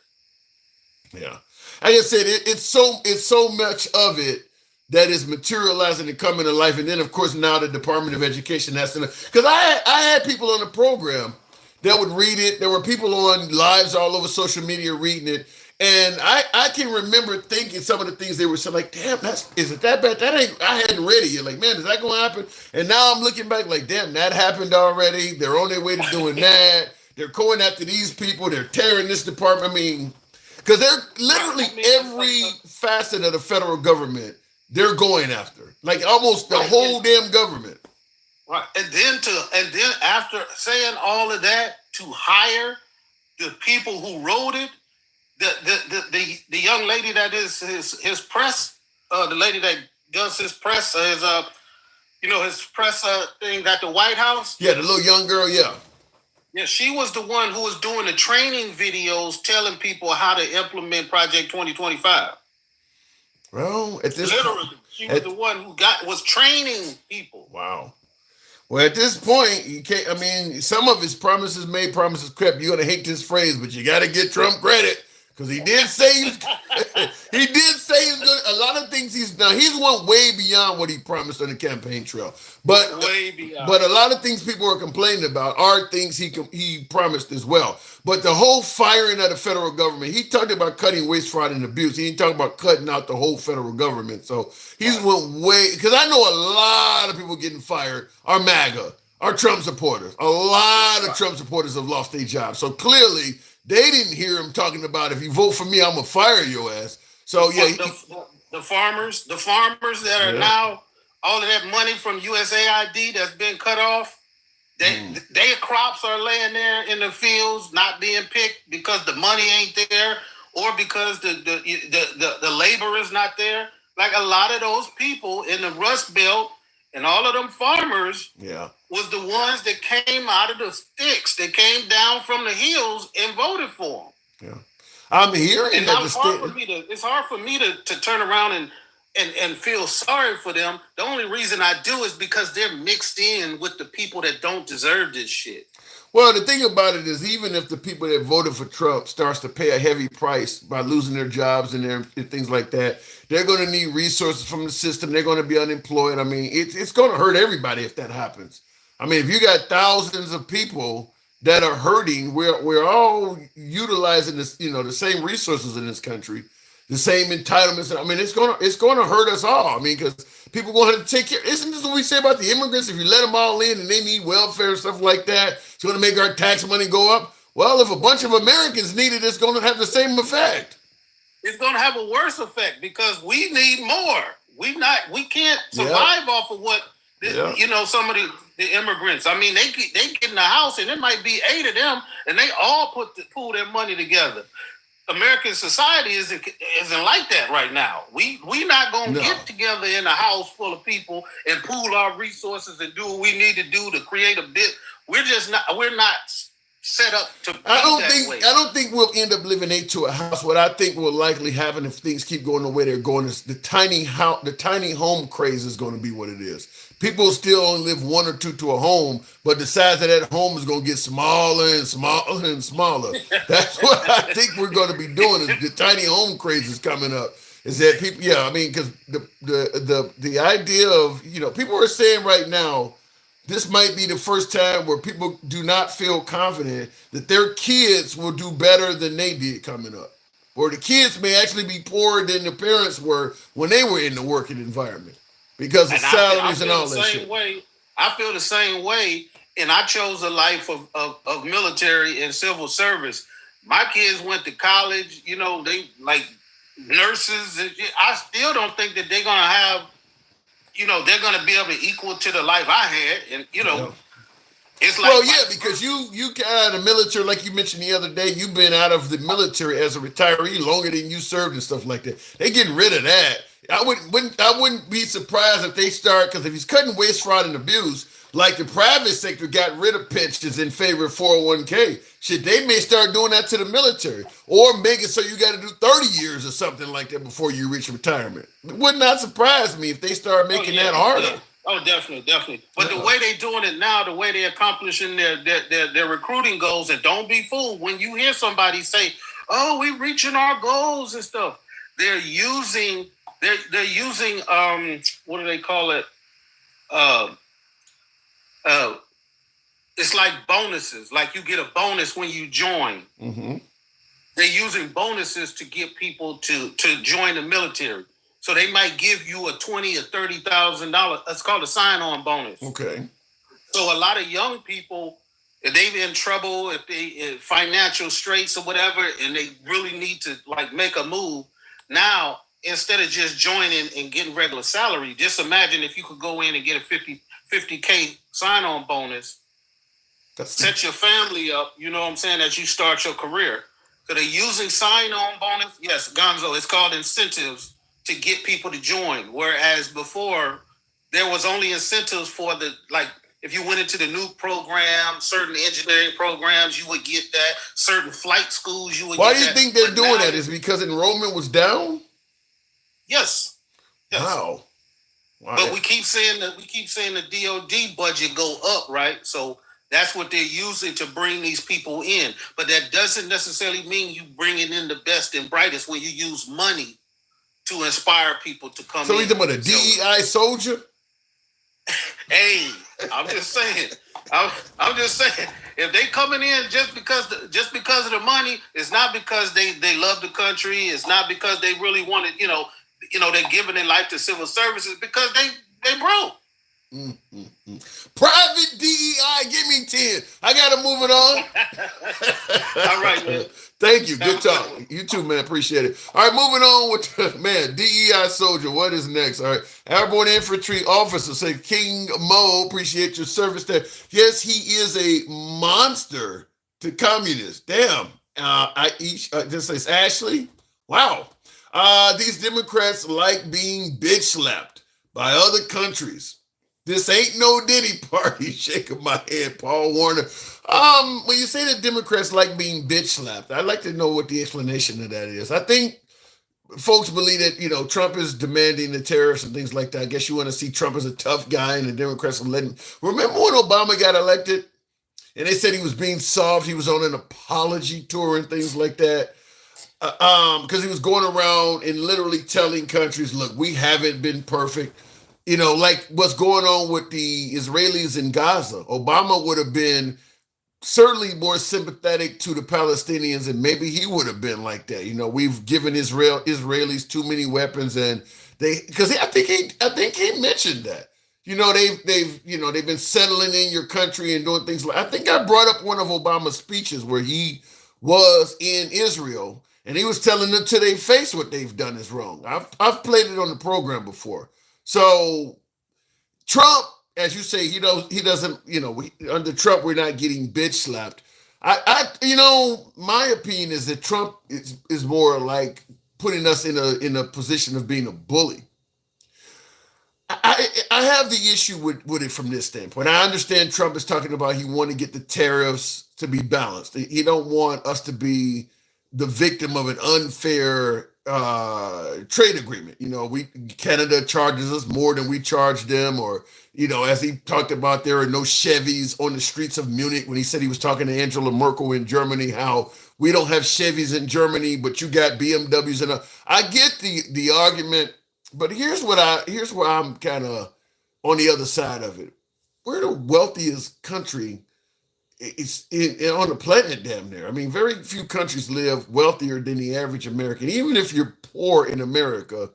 Yeah. Like I said, it's so much of it that is materializing and coming to life. And then, of course, now the Department of Education has to know. Because I had people on the program that would read it. There were people on lives all over social media reading it. And I can remember thinking some of the things they were saying, like, damn, is it that bad? I hadn't read it yet. Like, man, is that going to happen? And now I'm looking back like, damn, that happened already. They're on their way to doing that. They're going after these people. They're tearing this department. I mean, because they're literally every facet of the federal government, they're going after. Like almost the whole damn government.
Right. And then after saying all of that, to hire the people who wrote it, the young lady that is his press, the lady that does his press, his press thing at the White House.
Yeah, the little young girl, yeah.
Yeah, she was the one who was doing the training videos telling people how to implement Project 2025.
Well, at this
she was the one who was training people.
Wow. Well, at this point, you can't. I mean, some of his promises made, promises kept. You're gonna hate this phrase, but you got to get Trump credit because he did say he was going a lot of things he's done. He's went way beyond what he promised on the campaign trail. But
Way beyond.
But a lot of things people are complaining about are things he promised as well. But the whole firing of the federal government, he talked about cutting waste, fraud, and abuse. He didn't talk about cutting out the whole federal government. So he's went way, because I know a lot of people getting fired are MAGA, are Trump supporters. A lot of Trump supporters have lost their jobs. So clearly they didn't hear him talking about, if you vote for me, I'm gonna fire your ass. So yeah,
the farmers that are now, all of that money from USAID that's been cut off, their crops are laying there in the fields not being picked because the money ain't there, or because the labor is not there. Like a lot of those people in the Rust Belt and all of them farmers was the ones that came out of the sticks, that came down from the hills and voted for them.
Yeah. I'm hearing
and
that
it's hard for me to turn around and feel sorry for them. The only reason I do is because they're mixed in with the people that don't deserve this shit.
Well, the thing about it is, even if the people that voted for Trump starts to pay a heavy price by losing their jobs and things like that, they're going to need resources from the system. They're going to be unemployed. I mean, it's going to hurt everybody if that happens. I mean, if you got thousands of people that are hurting, we're all utilizing this, the same resources in this country, the same entitlements. I mean, it's gonna hurt us all. I mean, because people going to take care. Isn't this what we say about the immigrants? If you let them all in and they need welfare and stuff like that, it's going to make our tax money go up. Well, if a bunch of Americans need it, it's going to have the same effect.
It's going to have a worse effect because we need more. We can't survive off of what some of the immigrants. I mean, they get in the house and there might be 8 of them, and they all pool their money together. American society isn't like that right now. We not gonna get together in a house full of people and pool our resources and do what we need to do to create a bit. We're not set up to.
I don't think we'll end up living to a house. What I think will likely happen if things keep going the way they're going is the tiny home craze is going to be what it is. People still only live 1 or 2 to a home, but the size of that home is going to get smaller and smaller and smaller. That's what I think we're going to be doing. Is the tiny home craze is coming up. Is that people? Yeah, I mean, because the idea of people are saying right now, this might be the first time where people do not feel confident that their kids will do better than they did coming up, or the kids may actually be poorer than the parents were when they were in the working environment. Because of salaries and all that shit.
I feel the same way, and I chose a life of military and civil service. My kids went to college, they like nurses. I still don't think that they're going to have, they're going to be able to equal to the life I had. And, it's like...
Well, yeah, because you got out of the military, like you mentioned the other day, you've been out of the military as a retiree longer than you served and stuff like that. They getting rid of that. I wouldn't be surprised if they start, because if he's cutting waste, fraud, and abuse, like the private sector got rid of pensions in favor of 401k, shit, they may start doing that to the military, or make it so you got to do 30 years or something like that before you reach retirement. It would not surprise me if they start making that harder.
Yeah. Oh, definitely. But the way they're doing it now, the way they're accomplishing their recruiting goals, and don't be fooled when you hear somebody say, "Oh, we're reaching our goals and stuff." They're using what do they call it? It's like bonuses. Like you get a bonus when you join.
Mm-hmm.
They're using bonuses to get people to join the military. So they might give you a $20,000 or $30,000. It's called a sign-on bonus.
Okay.
So a lot of young people, if they're in trouble, if they in financial straits or whatever, and they really need to make a move, now instead of just joining and getting regular salary, just imagine if you could go in and get a 50K sign-on bonus, set your family up, you know what I'm saying, as you start your career. So they're using sign-on bonus. Yes, Gonzo, it's called incentives to get people to join. Whereas before, there was only incentives for if you went into the nuke program, certain engineering programs, you would get that. Certain flight schools, you would get that.
Why do you think they're doing that? Is it because enrollment was down?
Yes.
Wow.
But we keep saying the DOD budget go up, right? So That's what they're using to bring these people in. But that doesn't necessarily mean you bringing in the best and brightest when you use money to inspire people to come in.
So he's talking about a DEI soldier?
Hey, I'm just saying. I'm just saying. If they coming in just because of the money, it's not because they love the country. It's not because they really want it. They're giving their life to civil services because they broke.
Private DEI, give me 10. I gotta move it on.
All right, man.
Thank you. Good talk. You too, man. Appreciate it. All right, moving on with man, DEI soldier. What is next? All right. Airborne Infantry Officer say King Mo, appreciate your service there. Yes, he is a monster to communists. Damn. This says Ashley. Wow. These Democrats like being bitch slapped by other countries. This ain't no Diddy party. Shaking my head, Paul Warner. When you say that Democrats like being bitch slapped, I'd like to know what the explanation of that is. I think folks believe that, Trump is demanding the tariffs and things like that. I guess you want to see Trump as a tough guy and the Democrats are letting. Remember when Obama got elected and they said he was being soft? He was on an apology tour and things like that. Because he was going around and literally telling countries, look, we haven't been perfect. Like what's going on with the Israelis in Gaza. Obama would have been certainly more sympathetic to the Palestinians, and maybe he would have been like that. We've given Israelis too many weapons, and because I think he mentioned that. They've been settling in your country and doing things like. I think I brought up one of Obama's speeches where he was in Israel and he was telling them to their face what they've done is wrong. I've played it on the program before. So Trump, as you say, he doesn't, under Trump, we're not getting bitch slapped. My opinion is that Trump is more like putting us in a position of being a bully. I have the issue with it from this standpoint. I understand Trump is talking about he want to get the tariffs to be balanced. He don't want us to be the victim of an unfair trade agreement. Canada charges us more than we charge them, or as he talked about, there are no Chevys on the streets of Munich when he said he was talking to Angela Merkel in Germany, how we don't have Chevys in Germany, but you got BMWs. And I get the argument, but here's where I'm kind of on the other side of it. We're the wealthiest country on the planet, damn near. I mean, very few countries live wealthier than the average American. Even if you're poor in America,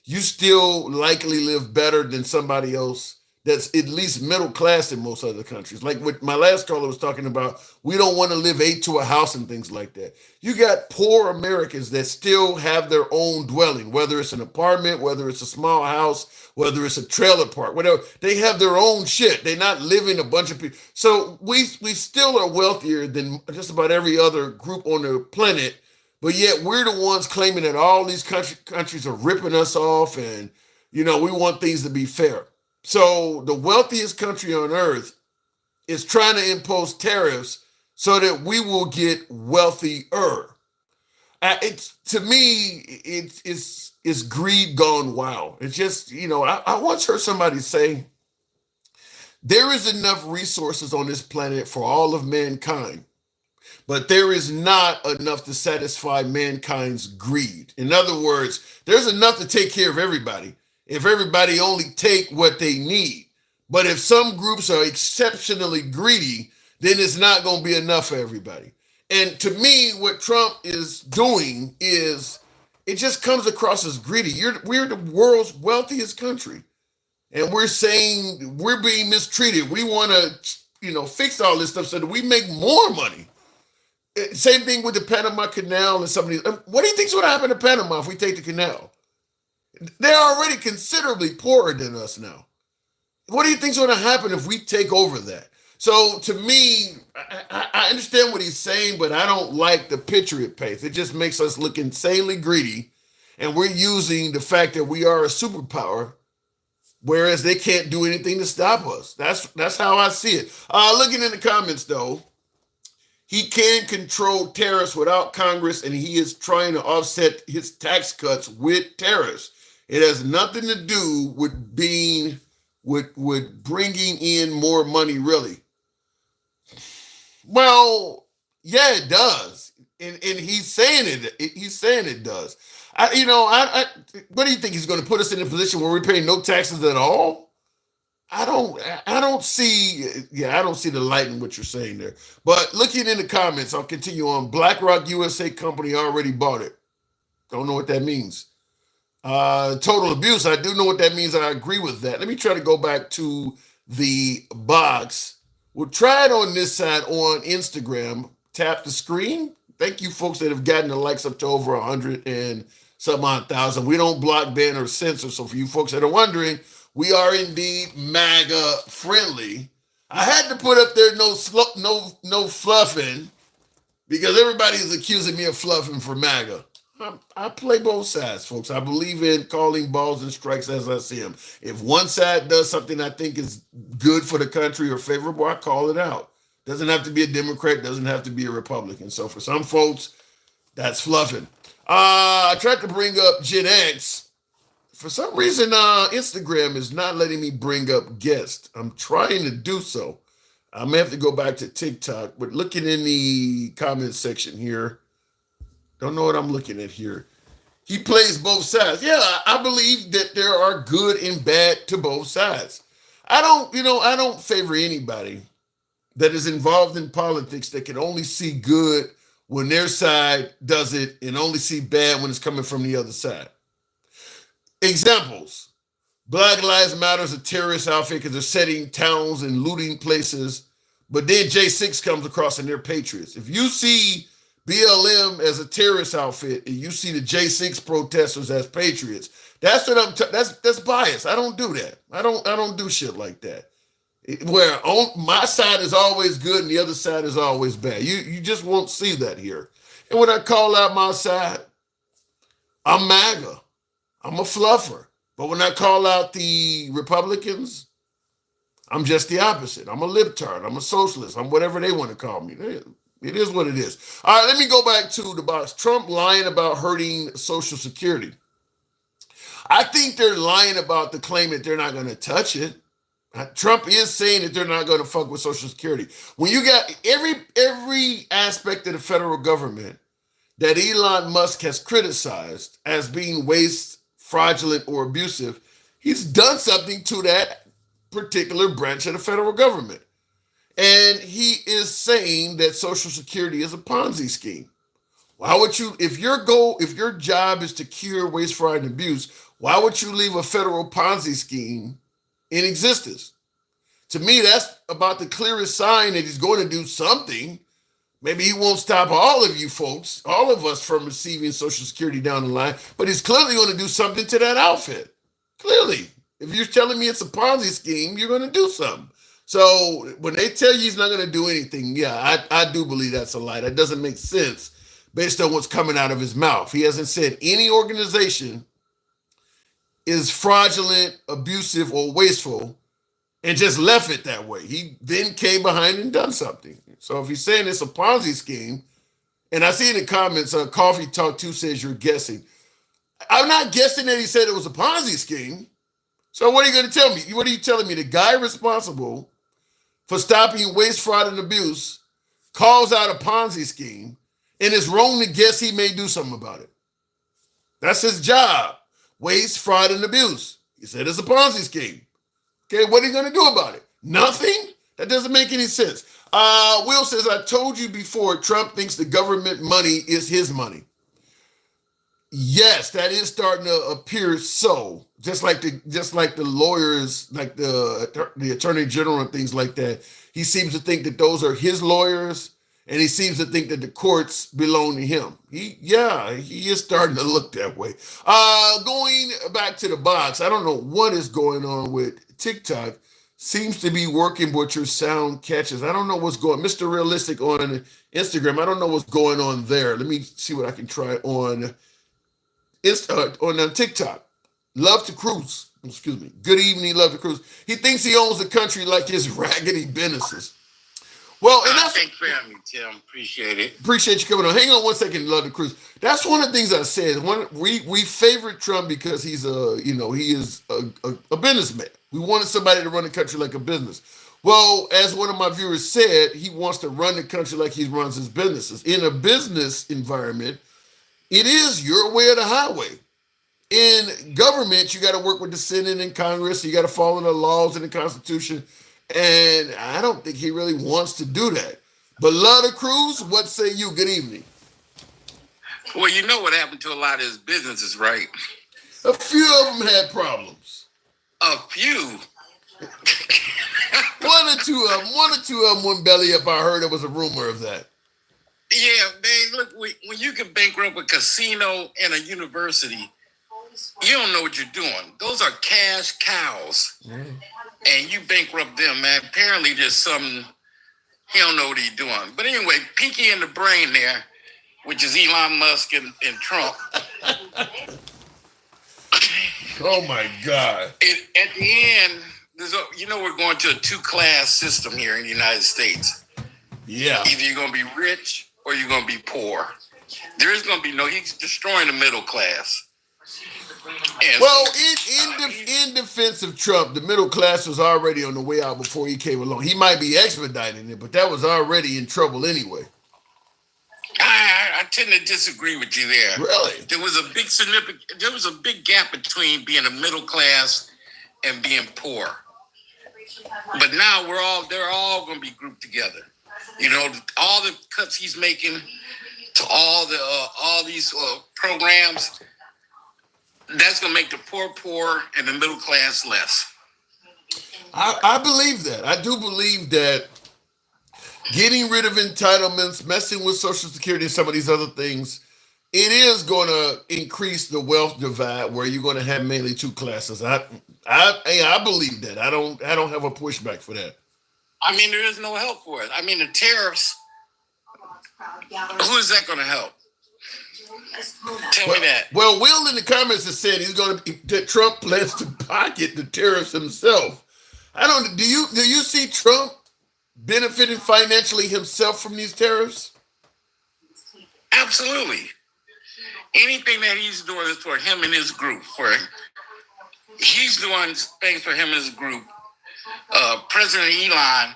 you still likely live better than somebody else that's at least middle class in most other countries. Like what my last caller was talking about, we don't want to live 8 to a house and things like that. You got poor Americans that still have their own dwelling, whether it's an apartment, whether it's a small house, whether it's a trailer park, whatever. They have their own shit. They're not living a bunch of people. So we still are wealthier than just about every other group on the planet, but yet we're the ones claiming that all these countries are ripping us off and, we want things to be fair. So the wealthiest country on earth is trying to impose tariffs so that we will get wealthier. To me, it's greed gone wild. It's just, I once heard somebody say, there is enough resources on this planet for all of mankind, but there is not enough to satisfy mankind's greed. In other words, there's enough to take care of everybody if everybody only take what they need. But if some groups are exceptionally greedy, then it's not going to be enough for everybody. And to me, what Trump is doing is, it just comes across as greedy. We're the world's wealthiest country, and we're saying we're being mistreated. We want to, fix all this stuff so that we make more money. Same thing with the Panama Canal and some of these. What do you think's going to happen to Panama if we take the canal? They're already considerably poorer than us now. What do you think's going to happen if we take over that? So to me, I understand what he's saying, but I don't like the picture it paints. It just makes us look insanely greedy, and we're using the fact that we are a superpower, whereas they can't do anything to stop us. That's how I see it. Looking in the comments, though, he can control tariffs without Congress, and he is trying to offset his tax cuts with tariffs. It has nothing to do with bringing in more money, really. Well, yeah, it does, and he's saying it. He's saying it does. What do you think he's going to put us in a position where we pay no taxes at all? I don't see. Yeah, I don't see the light in what you're saying there. But looking in the comments, I'll continue on. BlackRock USA company already bought it. Don't know what that means. Total abuse. I do know what that means. I agree with that. Let me try to go back to the box. We'll try it on this side on Instagram. Tap the screen. Thank you, folks, that have gotten the likes up to over 100 and some odd thousand. We don't block, ban, or censor. So for you folks that are wondering, we are indeed MAGA friendly. I had to put up there no fluffing because everybody is accusing me of fluffing for MAGA. I play both sides, folks. I believe in calling balls and strikes as I see them. If one side does something I think is good for the country or favorable, I call it out. Doesn't have to be a Democrat, doesn't have to be a Republican. So for some folks, that's fluffing. I tried to bring up Gen X. For some reason, Instagram is not letting me bring up guests. I'm trying to do so. I may have to go back to TikTok, but looking in the comment section here, don't know what I'm looking at here. He plays both sides. Yeah, I believe that there are good and bad to both sides. I don't favor anybody that is involved in politics that can only see good when their side does it and only see bad when it's coming from the other side. Examples. Black Lives Matter is a terrorist outfit because they're setting towns and looting places, but then J6 comes across and they're patriots. If you see BLM as a terrorist outfit and you see the J6 protesters as patriots, that's that's bias. I don't do that. I don't do shit like that. Where my side is always good and the other side is always bad. You just won't see that here. And when I call out my side, I'm MAGA. I'm a fluffer. But when I call out the Republicans, I'm just the opposite. I'm a libtard. I'm a socialist. I'm whatever they want to call me. It is what it is. All right, let me go back to the box. Trump lying about hurting Social Security. I think they're lying about the claim that they're not going to touch it. Trump is saying that they're not going to fuck with Social Security. When you got every aspect of the federal government that Elon Musk has criticized as being waste, fraudulent, or abusive, he's done something to that particular branch of the federal government. And he is saying that Social Security is a Ponzi scheme. Why would you, if your job is to cure waste, fraud, and abuse, why would you leave a federal Ponzi scheme in existence? To me, that's about the clearest sign that he's going to do something. Maybe he won't stop all of you folks, all of us, from receiving Social Security down the line, but he's clearly going to do something to that outfit. Clearly. If you're telling me it's a Ponzi scheme, you're going to do something. So when they tell you he's not going to do anything, yeah, I do believe that's a lie. That doesn't make sense based on what's coming out of his mouth. He hasn't said any organization is fraudulent, abusive, or wasteful and just left it that way. He then came behind and done something. So if he's saying it's a Ponzi scheme, and I see in the comments, Coffee Talk 2 says you're guessing. I'm not guessing that he said it was a Ponzi scheme. So what are you going to tell me? What are you telling me? The guy responsible for stopping waste, fraud, and abuse calls out a Ponzi scheme, and it's wrong to guess he may do something about it. That's his job. Waste, fraud, and abuse. He said it's a Ponzi scheme. Okay, what are you going to do about it? Nothing? That doesn't make any sense. Will says, I told you before, Trump thinks the government money is his money. Yes, that is starting to appear so. Just like the lawyers, like the attorney general and things like that. He seems to think that those are his lawyers, and he seems to think that the courts belong to him. He is starting to look that way. Going back to the box, I don't know what is going on with TikTok. Seems to be working, but your sound catches. I don't know what's going on. Mr. Realistic on Instagram, I don't know what's going on there. Let me see what I can try on TikTok. Love to Cruise. Excuse me. Good evening, Love to Cruise. He thinks he owns the country like his raggedy businesses. Well, and that's
thanks for having me, Tim. Appreciate it.
Appreciate you coming on. Hang on one second, Love to Cruise. That's one of the things I said. We favorite Trump because he's he is a businessman. We wanted somebody to run the country like a business. Well, as one of my viewers said, he wants to run the country like he runs his businesses. In a business environment, it is your way or the highway. In government, you got to work with the Senate and Congress. You got to follow the laws and the Constitution. And I don't think he really wants to do that. But Love the Cruz, what say you? Good evening.
Well, you know what happened to a lot of his businesses, right?
A few of them had problems.
A few.
One or two of them went belly up. I heard there was a rumor of that.
Yeah, man, look, when you can bankrupt a casino and a university, you don't know what you're doing. Those are cash cows. And you bankrupt them, man. Apparently there's something, he don't know what he's doing. But anyway, Pinky in the brain there, which is Elon Musk and Trump.
Oh my God.
At the end, we're going to a two-class system here in the United States.
Yeah.
Either you're going to be rich or you're going to be poor. There is going to be he's destroying the middle class. And
well, in defense of Trump, the middle class was already on the way out before he came along. He might be expediting it, but that was already in trouble anyway.
I tend to disagree with you there.
Really?
There was a big gap between being a middle class and being poor. But now they're all going to be grouped together. All the cuts he's making to all these programs, that's going to make the poor and the middle class less.
I believe that. I do believe that getting rid of entitlements, messing with Social Security and some of these other things, it is going to increase the wealth divide where you're going to have mainly two classes. I believe that. I don't have a pushback for that.
I mean, there is no help for it. I mean, the tariffs, who is that going to help? Tell me that.
Well, Will in the comments has said that Trump plans to pocket the tariffs himself. Do you see Trump benefiting financially himself from these tariffs?
Absolutely. Anything that he's doing is for him and his group. He's doing things for him and his group. President Elon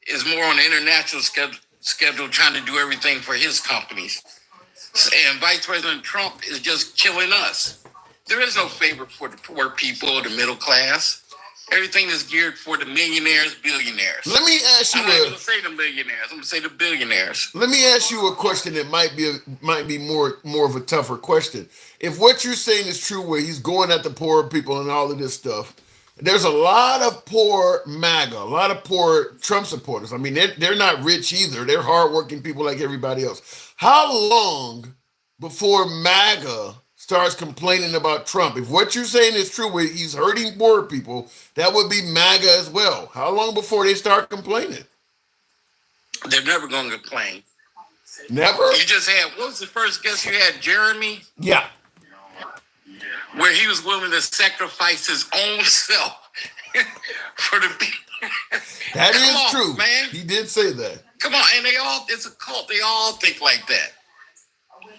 is more on the international schedule trying to do everything for his companies. And Vice President Trump is just killing us. There is no favor for the poor people, the middle class. Everything is geared for the millionaires, billionaires.
Let me ask you.
I'm not going to say the millionaires. I'm going to say the billionaires.
Let me ask you a question that might be more of a tougher question. If what you're saying is true, where he's going at the poor people and all of this stuff, there's a lot of poor MAGA, a lot of poor Trump supporters. I mean, they're not rich either. They're hardworking people like everybody else. How long before MAGA starts complaining about Trump? If what you're saying is true, where he's hurting poor people, that would be MAGA as well. How long before they start complaining?
They're never going to complain.
Never?
You just had, what was the first guest you had, Jeremy?
Yeah.
Where he was willing to sacrifice his own self for the people.
That is true, man. He did say that.
Come on, and it's a cult. They all think like that.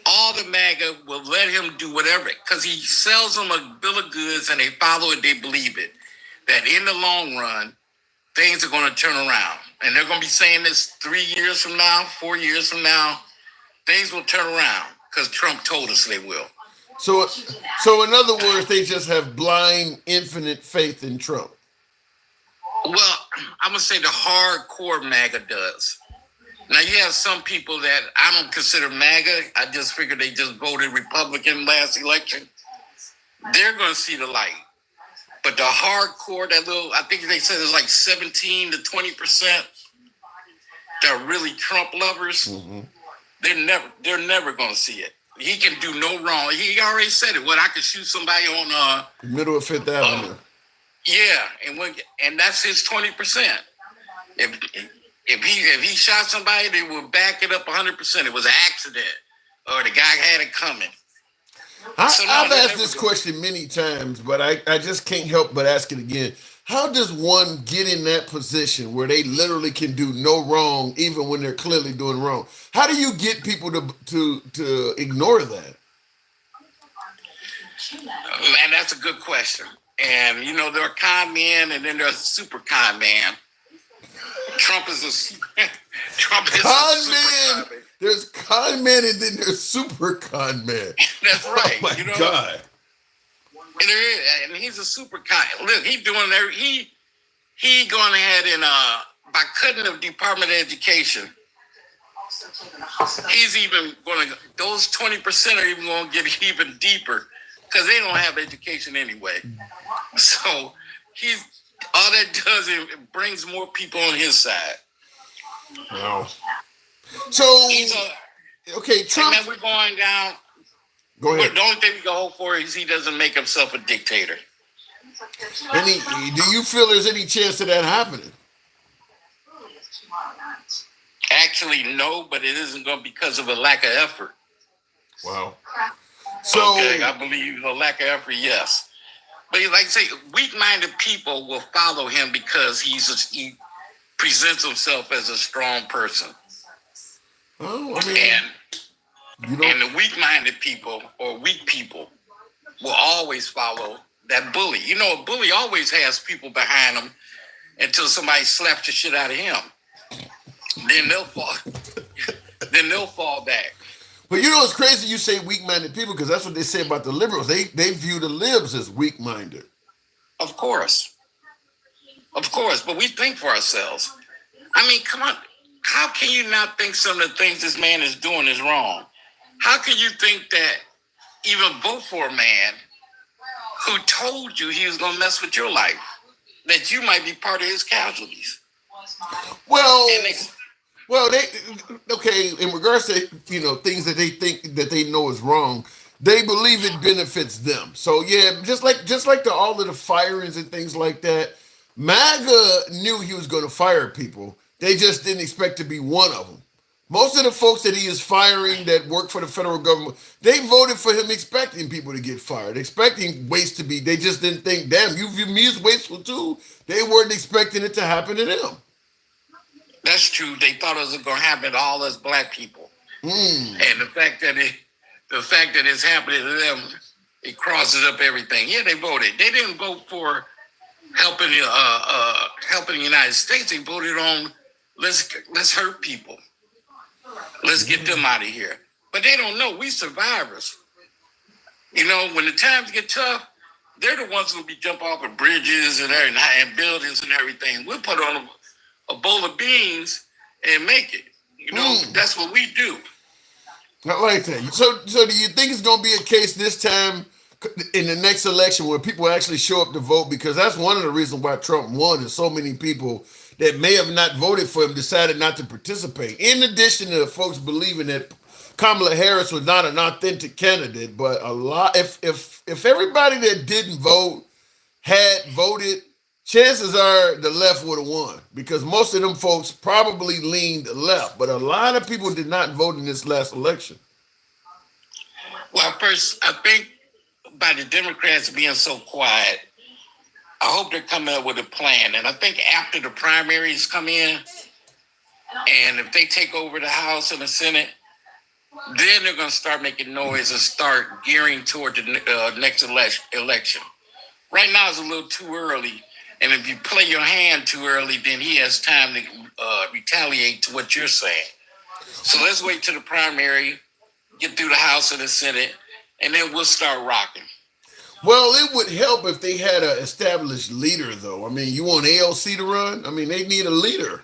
All the MAGA will let him do whatever, because he sells them a bill of goods and they follow it, they believe it. That in the long run, things are going to turn around. And they're going to be saying this 3 years from now, 4 years from now, things will turn around because Trump told us they will.
So in other words, they just have blind, infinite faith in Trump.
Well, I'm going to say the hardcore MAGA does. Now, you have some people that I don't consider MAGA. I just figure they just voted Republican last election. They're going to see the light. But the hardcore, I think they said it's like 17 to 20%, they're really Trump lovers. Mm-hmm. They're never going to see it. He can do no wrong. He already said it. I could shoot somebody on
middle of Fifth Avenue.
Yeah, and that's his 20%. If he shot somebody, they would back it up 100%. It was an accident, or the guy had it coming.
I've asked this question many times, but I just can't help but ask it again. How does one get in that position where they literally can do no wrong, even when they're clearly doing wrong? How do you get people to ignore that?
Man, that's a good question. And, there are con men, and then there's super con man. Trump is a Trump is
con
a super
man.
con man.
There's con man and then there's super con man.
That's right.
Oh my
you know?
God.
And, and he's a super con. Look, he's doing there. He going ahead and by cutting the Department of Education, he's even going to, those 20% are even going to get even deeper because they don't have education anyway. So he's, all that does is it brings more people on his side.
Wow. So, okay, Trump.
Hey man, we're going down.
Go ahead.
The only thing we can hope for is he doesn't make himself a dictator.
Do you feel there's any chance of that happening?
Actually, no, but it isn't going to be because of a lack of effort.
Wow. So,
okay, I believe a lack of effort, yes. But like I say, weak-minded people will follow him because he presents himself as a strong person.
Oh, I mean,
and the weak-minded people or weak people will always follow that bully. You know, a bully always has people behind him until somebody slaps the shit out of him. Then they'll fall. Then they'll fall back.
But you know it's crazy you say weak-minded people because that's what they say about the liberals. They view the libs as weak-minded.
Of course. But we think for ourselves. I mean, come on. How can you not think some of the things this man is doing is wrong? How can you think that even vote for a man who told you he was going to mess with your life, that you might be part of his casualties?
Well, okay, in regards to, things that they think that they know is wrong, they believe it benefits them. So yeah, just like all of the firings and things like that, MAGA knew he was going to fire people. They just didn't expect to be one of them. Most of the folks that he is firing that work for the federal government, they voted for him expecting people to get fired, expecting waste to be. They just didn't think, damn, you view me as wasteful too. They weren't expecting it to happen to them.
That's true. They thought it was going to happen to all us black people. And the fact that it's happening to them, it crosses up everything. Yeah, they voted. They didn't vote for helping the United States. They voted on let's hurt people. Let's get them out of here. But they don't know we survivors. You know, when the times get tough, they're the ones who will be jump off of bridges and buildings and everything. We'll put on a bowl of beans and make it. You know, that's what we do.
I like that. So do you think it's going to be a case this time in the next election where people actually show up to vote? Because that's one of the reasons why Trump won, is so many people that may have not voted for him decided not to participate. In addition to folks believing that Kamala Harris was not an authentic candidate, but a lot, if everybody that didn't vote had voted, chances are the left would have won, because most of them folks probably leaned left, but a lot of people did not vote in this last election.
Well, first, I think by the Democrats being so quiet, I hope they're coming up with a plan. And I think after the primaries come in, and if they take over the House and the Senate, then they're going to start making noise and start gearing toward the next election. Right now it's a little too early. And if you play your hand too early, then he has time to retaliate to what you're saying. So let's wait till the primary, get through the House and the Senate, and then we'll start rocking.
Well, it would help if they had an established leader, though. I mean, you want AOC to run? I mean, they need a leader.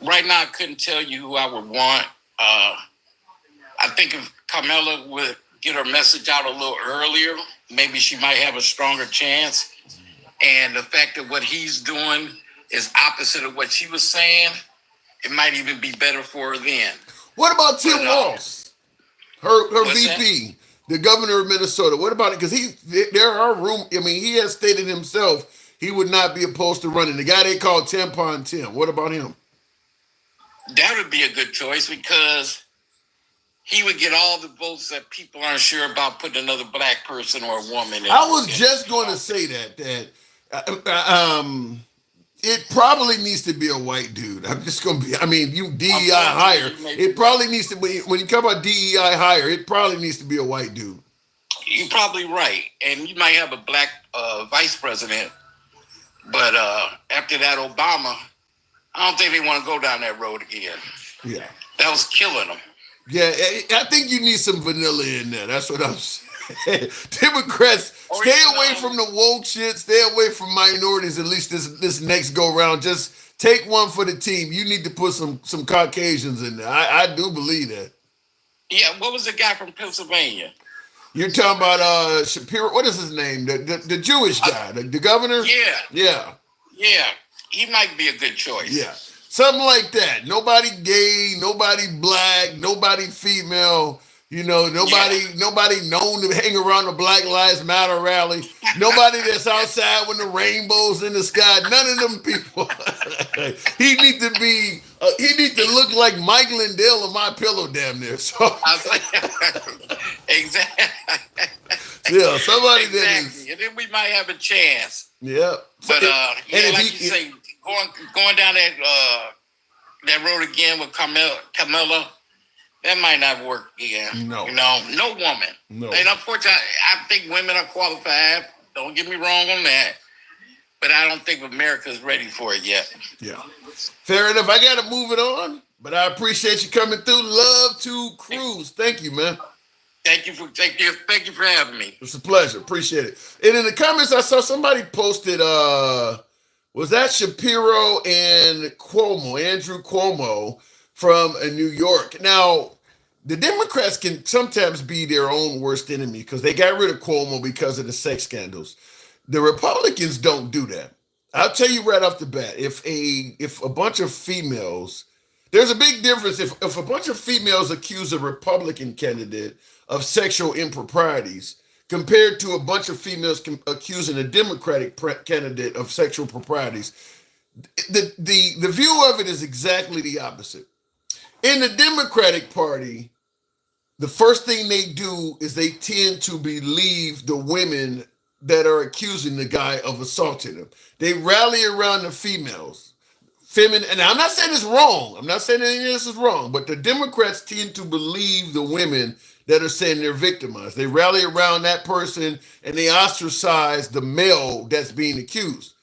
Right now, I couldn't tell you who I would want. I think if Kamala would get her message out a little earlier, maybe she might have a stronger chance. And the fact that what he's doing is opposite of what she was saying, it might even be better for her then.
What about Tim Walz, her VP,
that?
The governor of Minnesota? What about it? Because he has stated himself he would not be opposed to running. The guy they call Tampon Tim. What about him?
That would be a good choice, because he would get all the votes that people aren't sure about putting another black person or a woman in.
I was just going to say that it probably needs to be a white dude. I'm just going to be, you DEI hire. It probably needs to be, when you talk about DEI hire, it probably needs to be a white dude.
You're probably right. And you might have a black vice president. But after that, Obama I don't think they want to go down that road again.
Yeah.
That was killing them.
Yeah, I think you need some vanilla in there. That's what I'm saying. Democrats,
Or
stay
even,
away from the woke shit. Stay away from minorities. At least this next go round. Just take one for the team. You need to put some Caucasians in there. I do believe that.
Yeah, what was the guy from Pennsylvania?
You're talking about Shapiro. What is his name? The Jewish guy, the governor.
Yeah. He might be a good choice.
Yeah. Something like that. Nobody gay, nobody black, nobody female, nobody known to hang around the Black Lives Matter rally. Nobody that's outside when the rainbow's in the sky. None of them people. He need to look like Mike Lindell of My Pillow damn near. So
exactly.
Yeah, somebody that is.
And then we might have a chance.
Yeah.
But like you say, going down that road again with Camilla, that might not work again.
No.
No woman.
No.
And unfortunately, I think women are qualified. Don't get me wrong on that. But I don't think America's ready for it yet.
Yeah. Fair enough. I got to move it on, but I appreciate you coming through. Love to cruise. Thank you, man.
Thank you for having me.
It's a pleasure. Appreciate it. And in the comments, I saw somebody posted, was that Shapiro and Andrew Cuomo from New York. Now, the Democrats can sometimes be their own worst enemy because they got rid of Cuomo because of the sex scandals. The Republicans don't do that. I'll tell you right off the bat, if a bunch of females, there's a big difference if a bunch of females accuse a Republican candidate of sexual improprieties compared to a bunch of females accusing a Democratic candidate of sexual proprieties. The view of it is exactly the opposite. In the Democratic Party, the first thing they do is they tend to believe the women that are accusing the guy of assaulting them. They rally around the females. And I'm not saying it's wrong. I'm not saying any of this is wrong, but the Democrats tend to believe the women that are saying they're victimized. They rally around that person and they ostracize the male that's being accused.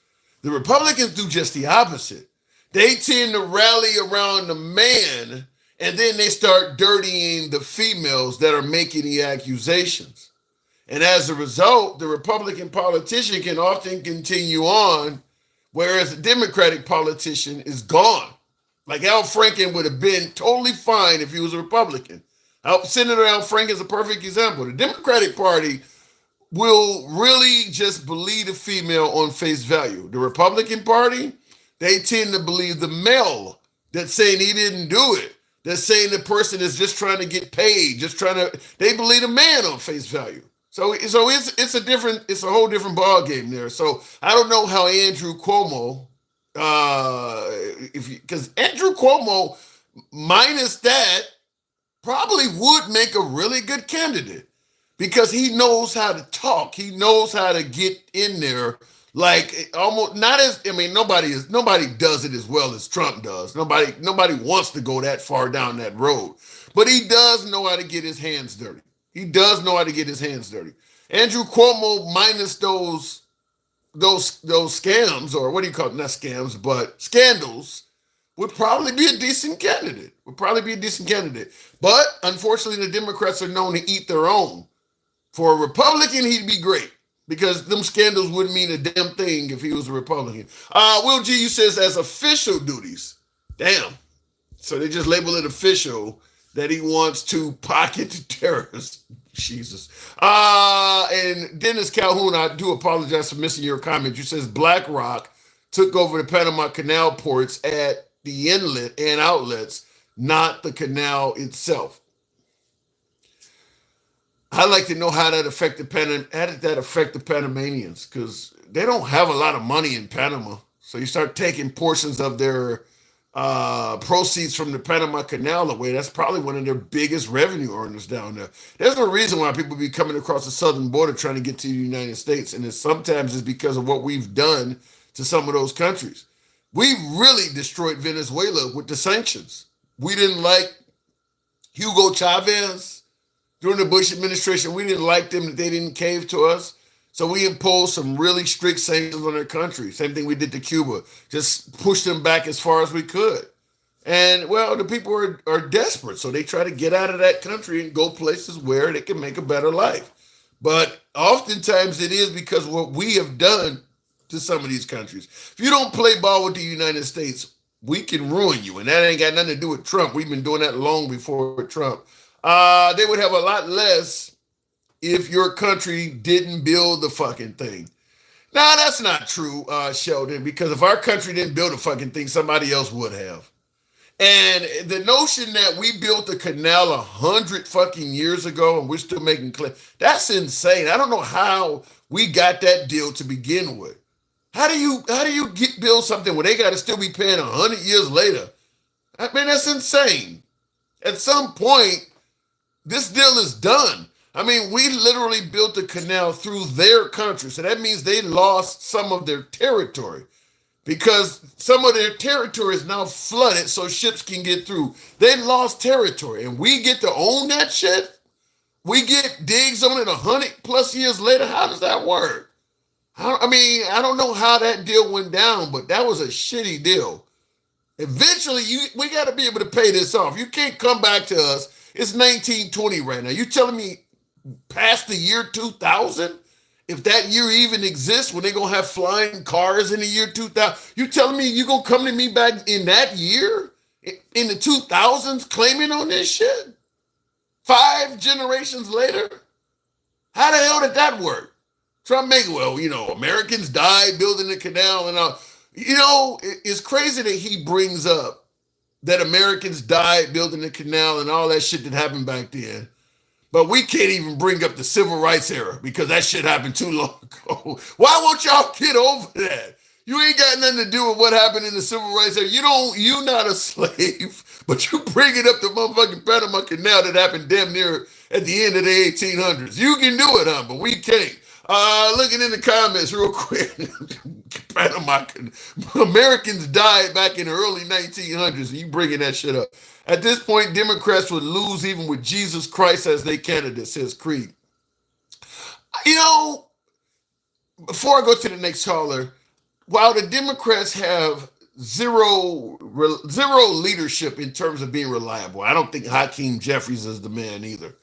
The Republicans do just the opposite. They tend to rally around the man and then they start dirtying the females that are making the accusations. And as a result, the Republican politician can often continue on, whereas the Democratic politician is gone. Like Al Franken would have been totally fine if he was a Republican. Senator Al Franken is a perfect example. The Democratic Party will really just believe the female on face value. The Republican Party, they tend to believe the male that's saying he didn't do it. They're saying the person is just trying to get paid, they believe the man on face value. So it's a whole different ball game there. So I don't know how Andrew Cuomo, because Andrew Cuomo, minus that, probably would make a really good candidate because he knows how to talk. He knows how to get in there. Like almost not as nobody does it as well as Trump does. Nobody wants to go that far down that road, but he does know how to get his hands dirty. Andrew Cuomo, minus those scams, or what do you call it? Not scams, but scandals, would probably be a decent candidate. But unfortunately, the Democrats are known to eat their own. For a Republican, he'd be great because them scandals wouldn't mean a damn thing if he was a Republican. Will G, you says as official duties. Damn. So they just label it official that he wants to pocket the terrorists. Jesus. And Dennis Calhoun, I do apologize for missing your comment. You says BlackRock took over the Panama Canal ports at the inlet and outlets, not the canal itself. I'd like to know how that affected the Panamanians, because they don't have a lot of money in Panama. So you start taking portions of their proceeds from the Panama Canal away. That's probably one of their biggest revenue earners down there. There's no reason why people be coming across the southern border trying to get to the United States, and sometimes it's because of what we've done to some of those countries. We really destroyed Venezuela with the sanctions. We didn't like Hugo Chavez during the Bush administration. We didn't like them that they didn't cave to us. So we imposed some really strict sanctions on their country. Same thing we did to Cuba. Just pushed them back as far as we could. And well, the people are desperate. So they try to get out of that country and go places where they can make a better life. But oftentimes it is because of what we have done to some of these countries. If you don't play ball with the United States, we can ruin you. And that ain't got nothing to do with Trump. We've been doing that long before Trump. They would have a lot less if your country didn't build the fucking thing. Now, that's not true, Sheldon, because if our country didn't build a fucking thing, somebody else would have. And the notion that we built the canal 100 fucking years ago and we're still making clear, that's insane. I don't know how we got that deal to begin with. How do you build something where they got to still be paying 100 years later? I mean, that's insane. At some point, this deal is done. I mean, we literally built the canal through their country. So that means they lost some of their territory because some of their territory is now flooded so ships can get through. They lost territory and we get to own that shit. We get digs on it 100+ years later. How does that work? I don't know how that deal went down, but that was a shitty deal. Eventually, we got to be able to pay this off. You can't come back to us. It's 1920 right now. You telling me past the year 2000? If that year even exists, when they're going to have flying cars in the year 2000, you telling me you're going to come to me back in that year? In the 2000s claiming on this shit? 5 generations later? How the hell did that work? Trump make, well, Americans died building the canal and all. It's crazy that he brings up that Americans died building the canal and all that shit that happened back then. But we can't even bring up the civil rights era because that shit happened too long ago. Why won't y'all get over that? You ain't got nothing to do with what happened in the civil rights era. You're not a slave, but you bring it up the motherfucking Panama Canal that happened damn near at the end of the 1800s. You can do it, huh? But we can't. Looking in the comments real quick. Panama, Americans died back in the early 1900s. You bringing that shit up. At this point, Democrats would lose even with Jesus Christ as their candidate, says Creed. Before I go to the next caller, while the Democrats have zero leadership in terms of being reliable, I don't think Hakeem Jeffries is the man either.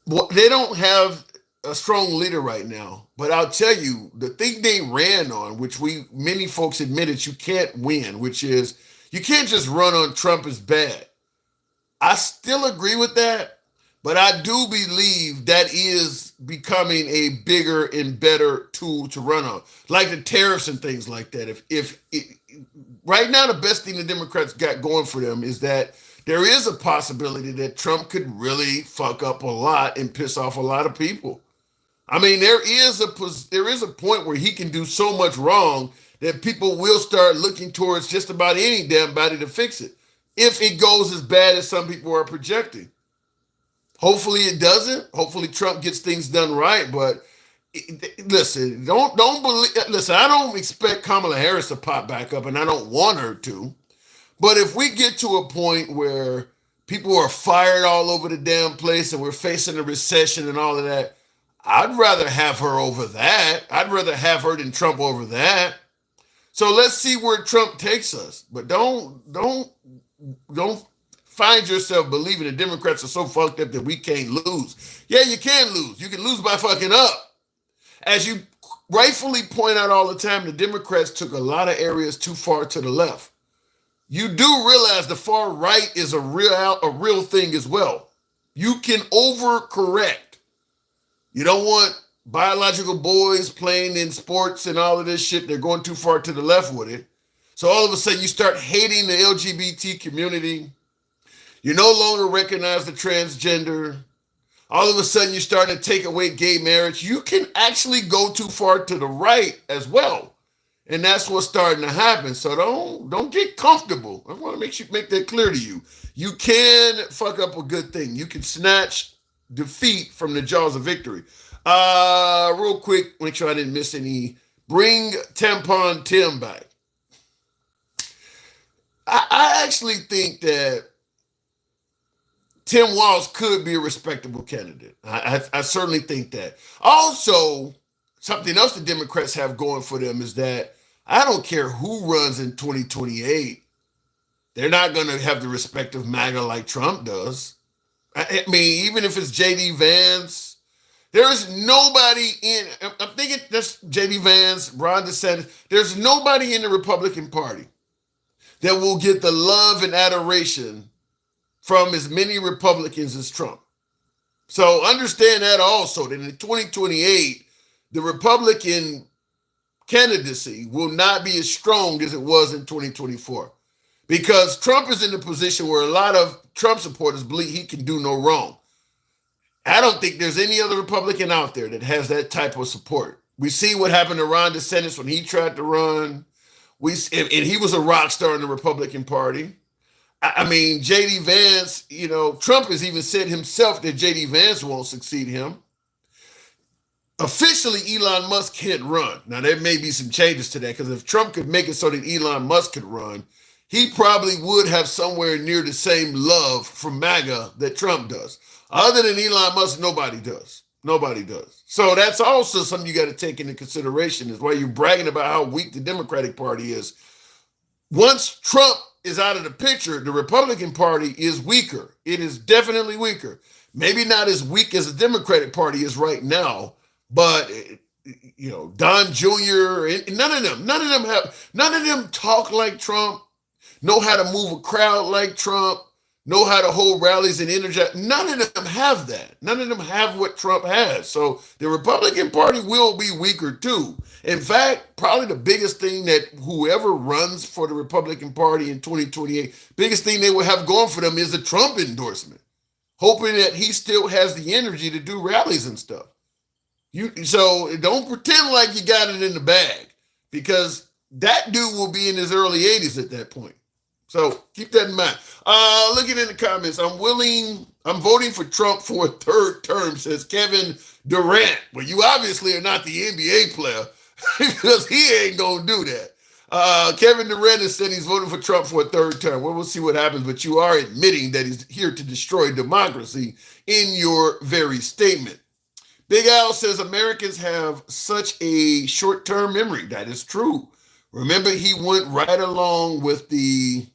Well, they don't have a strong leader right now. But I'll tell you, the thing they ran on, which many folks admitted you can't win, which is you can't just run on Trump is bad. I still agree with that, but I do believe that is becoming a bigger and better tool to run on, like the tariffs and things like that. If right now, the best thing the Democrats got going for them is that there is a possibility that Trump could really fuck up a lot and piss off a lot of people. I mean, there is a point where he can do so much wrong that people will start looking towards just about any damn body to fix it. If it goes as bad as some people are projecting. Hopefully it doesn't. Hopefully Trump gets things done right. But listen, don't believe. Listen, I don't expect Kamala Harris to pop back up, and I don't want her to. But if we get to a point where people are fired all over the damn place and we're facing a recession and all of that, I'd rather have her over that. I'd rather have her than Trump over that. So let's see where Trump takes us. But don't find yourself believing the Democrats are so fucked up that we can't lose. Yeah, you can lose. You can lose by fucking up. As you rightfully point out all the time, the Democrats took a lot of areas too far to the left. You do realize the far right is a real thing as well. You can overcorrect. You don't want biological boys playing in sports and all of this shit. They're going too far to the left with it. So all of a sudden you start hating the LGBT community. You no longer recognize the transgender. All of a sudden you're starting to take away gay marriage. You can actually go too far to the right as well. And that's what's starting to happen. So don't get comfortable. I want to make that clear to you. You can fuck up a good thing. You can snatch defeat from the jaws of victory. Real quick, make sure I didn't miss any. Bring Tampon Tim back. I actually think that Tim Walz could be a respectable candidate. I certainly think that. Also, something else the Democrats have going for them is that I don't care who runs in 2028, they're not going to have the respect of MAGA like Trump does. I mean, even if it's J.D. Vance, there is nobody in, I'm thinking that's J.D. Vance, Ron DeSantis, there's nobody in the Republican Party that will get the love and adoration from as many Republicans as Trump. So understand that also, that in 2028, the Republican candidacy will not be as strong as it was in 2024. Because Trump is in a position where a lot of Trump supporters believe he can do no wrong. I don't think there's any other Republican out there that has that type of support. We see what happened to Ron DeSantis when he tried to run. And he was a rock star in the Republican Party. I mean, J.D. Vance, you know, Trump has even said himself that J.D. Vance won't succeed him. Officially, Elon Musk can't run. Now, there may be some changes to that, because if Trump could make it so that Elon Musk could run, he probably would have somewhere near the same love from MAGA that Trump does. Other than Elon Musk, nobody does. Nobody does. So that's also something you got to take into consideration, is why you're bragging about how weak the Democratic Party is. Once Trump is out of the picture, the Republican Party is weaker. It is definitely weaker. Maybe not as weak as the Democratic Party is right now, but you know, Don Jr. and none of them talk like Trump, know how to move a crowd like Trump, know how to hold rallies and energize. None of them have that. None of them have what Trump has. So the Republican Party will be weaker too. In fact, probably the biggest thing that whoever runs for the Republican Party in 2028, biggest thing they will have going for them is a Trump endorsement, hoping that he still has the energy to do rallies and stuff. So don't pretend like you got it in the bag, because that dude will be in his early 80s at that point. So keep that in mind. Looking in the comments, I'm voting for Trump for a third term, says Kevin Durant. Well, you obviously are not the NBA player, because he ain't gonna do that. Kevin Durant has said he's voting for Trump for a third term. Well, we'll see what happens, but you are admitting that he's here to destroy democracy in your very statement. Big Al says Americans have such a short-term memory. That is true. Remember, he went right along with the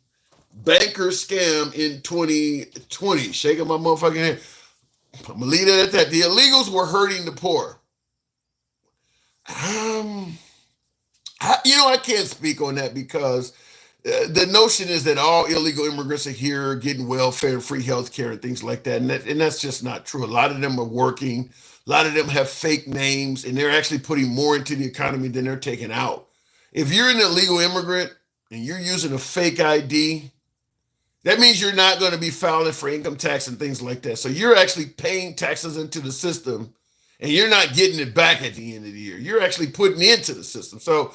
banker scam in 2020. Shaking my motherfucking head. I'm gonna leave it at that. The illegals were hurting the poor. I can't speak on that, because the notion is that all illegal immigrants are here getting welfare and free health care and things like that. And that's just not true. A lot of them are working. A lot of them have fake names, and they're actually putting more into the economy than they're taking out. If you're an illegal immigrant and you're using a fake ID, that means you're not going to be filing for income tax and things like that. So you're actually paying taxes into the system, and you're not getting it back at the end of the year. You're actually putting into the system. So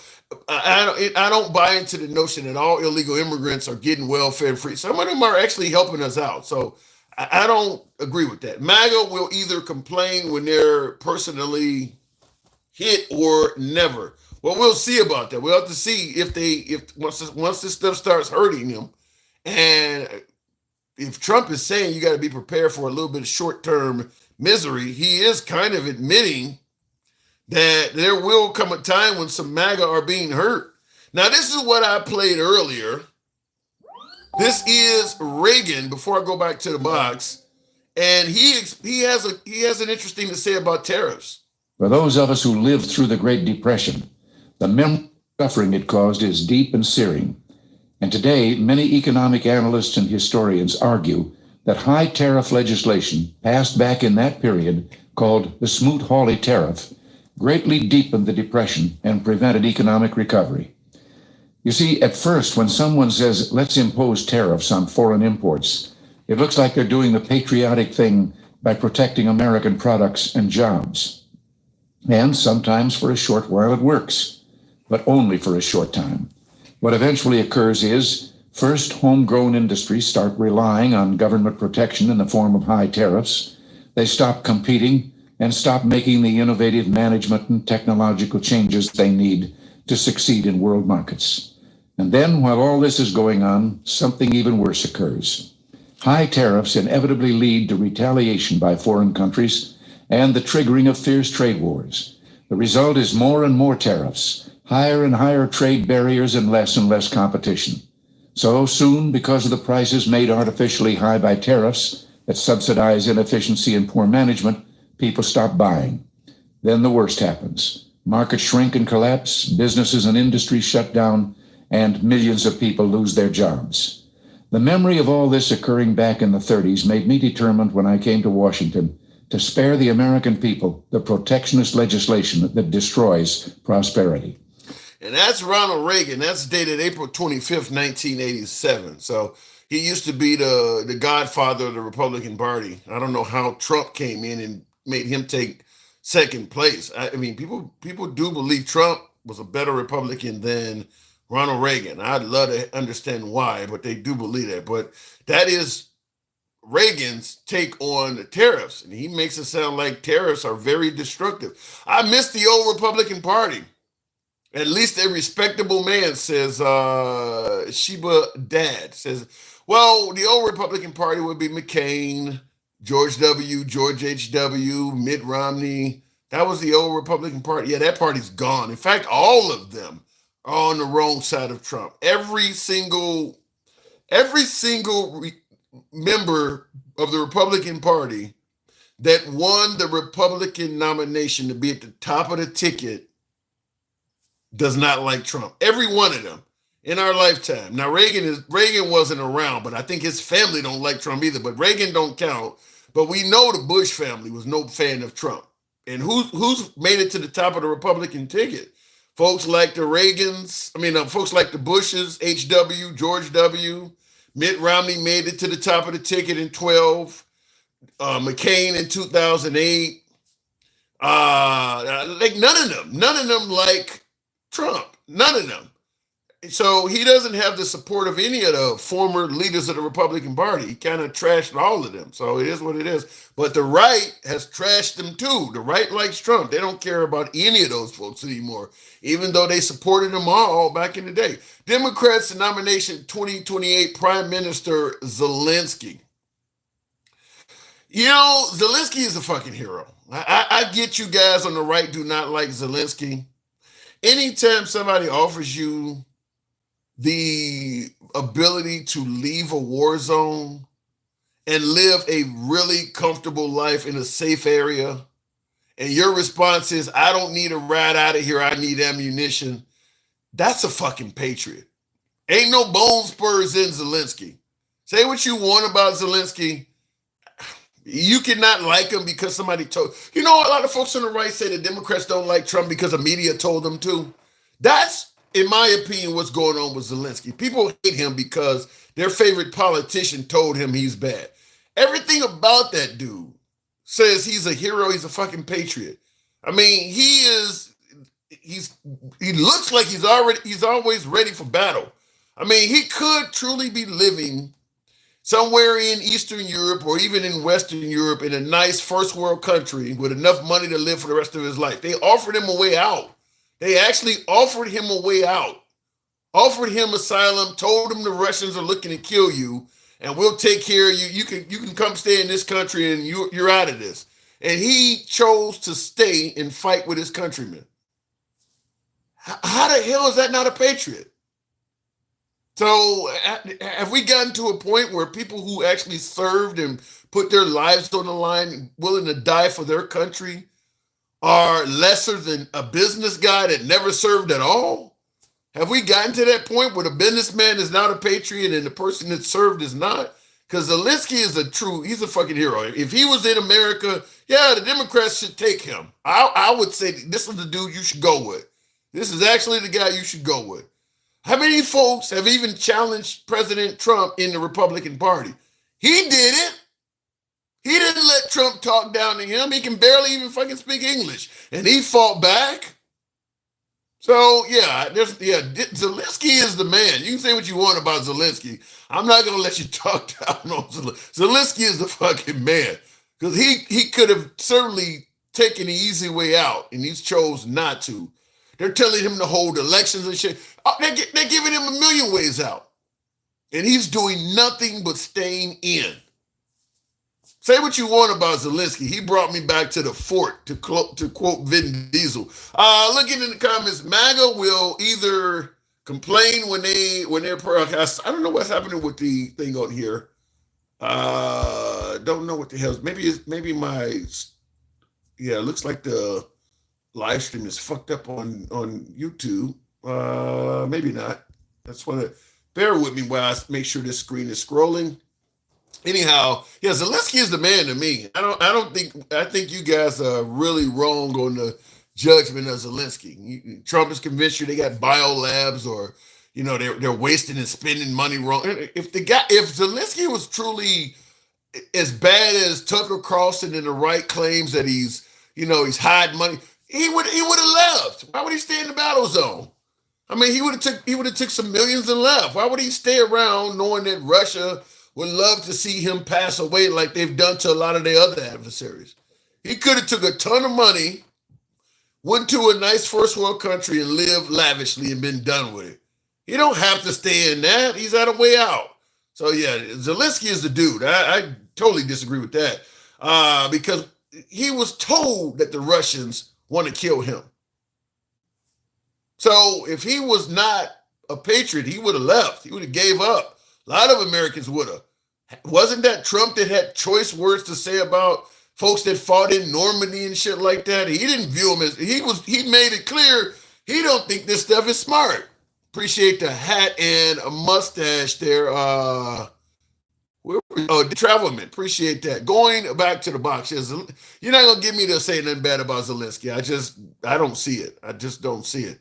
I don't buy into the notion that all illegal immigrants are getting welfare free. Some of them are actually helping us out. So I don't agree with that. MAGA will either complain when they're personally hit or never. Well, we'll see about that. We'll have to see if once this stuff starts hurting them, and if Trump is saying you got to be prepared for a little bit of short-term misery, he is kind of admitting that there will come a time when some MAGA are being hurt. Now, this is what I played earlier. This is Reagan, before I go back to the box, and he has an interesting to say about tariffs.
For those of us who lived through the Great Depression, the mental suffering it caused is deep and searing. And today, many economic analysts and historians argue that high tariff legislation passed back in that period, called the Smoot-Hawley Tariff, greatly deepened the Depression and prevented economic recovery. You see, at first, when someone says, let's impose tariffs on foreign imports, it looks like they're doing the patriotic thing by protecting American products and jobs. And sometimes for a short while it works, but only for a short time. What eventually occurs is, first, homegrown industries start relying on government protection in the form of high tariffs. They stop competing and stop making the innovative management and technological changes they need to succeed in world markets. And then, while all this is going on, something even worse occurs. High tariffs inevitably lead to retaliation by foreign countries and the triggering of fierce trade wars. The result is more and more tariffs, higher and higher trade barriers, and less competition. So soon, because of the prices made artificially high by tariffs that subsidize inefficiency and poor management, people stop buying. Then the worst happens. Markets shrink and collapse, businesses and industries shut down, and millions of people lose their jobs. The memory of all this occurring back in the 30s made me determined when I came to Washington to spare the American people the protectionist legislation that destroys prosperity.
And that's Ronald Reagan. That's dated April 25th, 1987. So he used to be the godfather of the Republican Party. I don't know how Trump came in and made him take second place. I mean, people do believe Trump was a better Republican than Ronald Reagan. I'd love to understand why, but they do believe that. But that is Reagan's take on the tariffs. And he makes it sound like tariffs are very destructive. I miss the old Republican Party. At least a respectable man, says Sheba Dad, says, well, the old Republican Party would be McCain, George W., George H.W., Mitt Romney. That was the old Republican Party. Yeah, that party's gone. In fact, all of them are on the wrong side of Trump. Every single member of the Republican Party that won the Republican nomination to be at the top of the ticket does not like Trump. Every one of them in our lifetime. Now, Reagan wasn't around, but I think his family don't like Trump either. But Reagan don't count. But we know the Bush family was no fan of Trump. And who's made it to the top of the Republican ticket? Folks like the Reagans, folks like the Bushes, H.W., George W., Mitt Romney made it to the top of the ticket in 12. McCain in 2008. Like none of them like Trump. None of them. So he doesn't have the support of any of the former leaders of the Republican Party. He kind of trashed all of them. So it is what it is. But the right has trashed them too. The right likes Trump. They don't care about any of those folks anymore, even though they supported them all back in the day. Democrats nomination 2028 Prime Minister Zelensky. You know, Zelensky is a fucking hero. I get you guys on the right do not like Zelensky. Anytime somebody offers you the ability to leave a war zone and live a really comfortable life in a safe area, and your response is, I don't need a ride out of here, I need ammunition, that's a fucking patriot. Ain't no bone spurs in Zelensky. Say what you want about Zelensky. You cannot like him because somebody told. You know, a lot of folks on the right say the Democrats don't like Trump because the media told them to. That's, in my opinion, what's going on with Zelensky. People hate him because their favorite politician told him he's bad. Everything about that dude says he's a hero, he's a fucking patriot. I mean, he looks like he's always ready for battle. I mean, he could truly be living somewhere in Eastern Europe or even in Western Europe in a nice first world country with enough money to live for the rest of his life. They offered him a way out. They actually offered him a way out, offered him asylum, told him the Russians are looking to kill you and we'll take care of you. You can come stay in this country and you're out of this. And he chose to stay and fight with his countrymen. How the hell is that not a patriot? So have we gotten to a point where people who actually served and put their lives on the line, willing to die for their country, are lesser than a business guy that never served at all? Have we gotten to that point where the businessman is not a patriot and the person that served is not? Because Zelensky he's a fucking hero. If he was in America, yeah, the Democrats should take him. I would say this is the dude you should go with. This is actually the guy you should go with. How many folks have even challenged President Trump in the Republican Party? He did it. He didn't let Trump talk down to him. He can barely even fucking speak English. And he fought back. So, Zelensky is the man. You can say what you want about Zelensky. I'm not going to let you talk down on Zelensky. Zelensky is the fucking man. Because he could have certainly taken the easy way out, and he chose not to. They're telling him to hold elections and shit. They're giving him a million ways out. And he's doing nothing but staying in. Say what you want about Zelensky. He brought me back to the fort, to quote Vin Diesel. Looking in the comments, MAGA will either complain when they're broadcast. I don't know what's happening with the thing on here. Don't know what the hell. Maybe my it looks like the live stream is fucked up on YouTube. Maybe not. That's what. Bear with me while I make sure this screen is scrolling. Anyhow, yeah, Zelensky is the man to me. I think you guys are really wrong on the judgment of Zelensky. Trump is convinced you they got biolabs, or they're wasting and spending money wrong. If Zelensky was truly as bad as Tucker Carlson and the right claims that he's hiding money, he would have left. Why would he stay in the battle zone? I mean, he would have took some millions and left. Why would he stay around knowing that Russia would love to see him pass away like they've done to a lot of their other adversaries? He could have took a ton of money, went to a nice first world country and lived lavishly and been done with it. He don't have to stay in that. He's at a way out. So yeah, Zelensky is the dude. I totally disagree with that because he was told that the Russians want to kill him. So if he was not a patriot, he would have left. He would have gave up. A lot of Americans would have. Wasn't that Trump that had choice words to say about folks that fought in Normandy and shit like that? He didn't view him as he made it clear he don't think this stuff is smart. Appreciate the hat and a mustache there. The Travelman, appreciate that. Going back to the box, you're not gonna get me to say nothing bad about Zelensky. I don't see it. I just don't see it.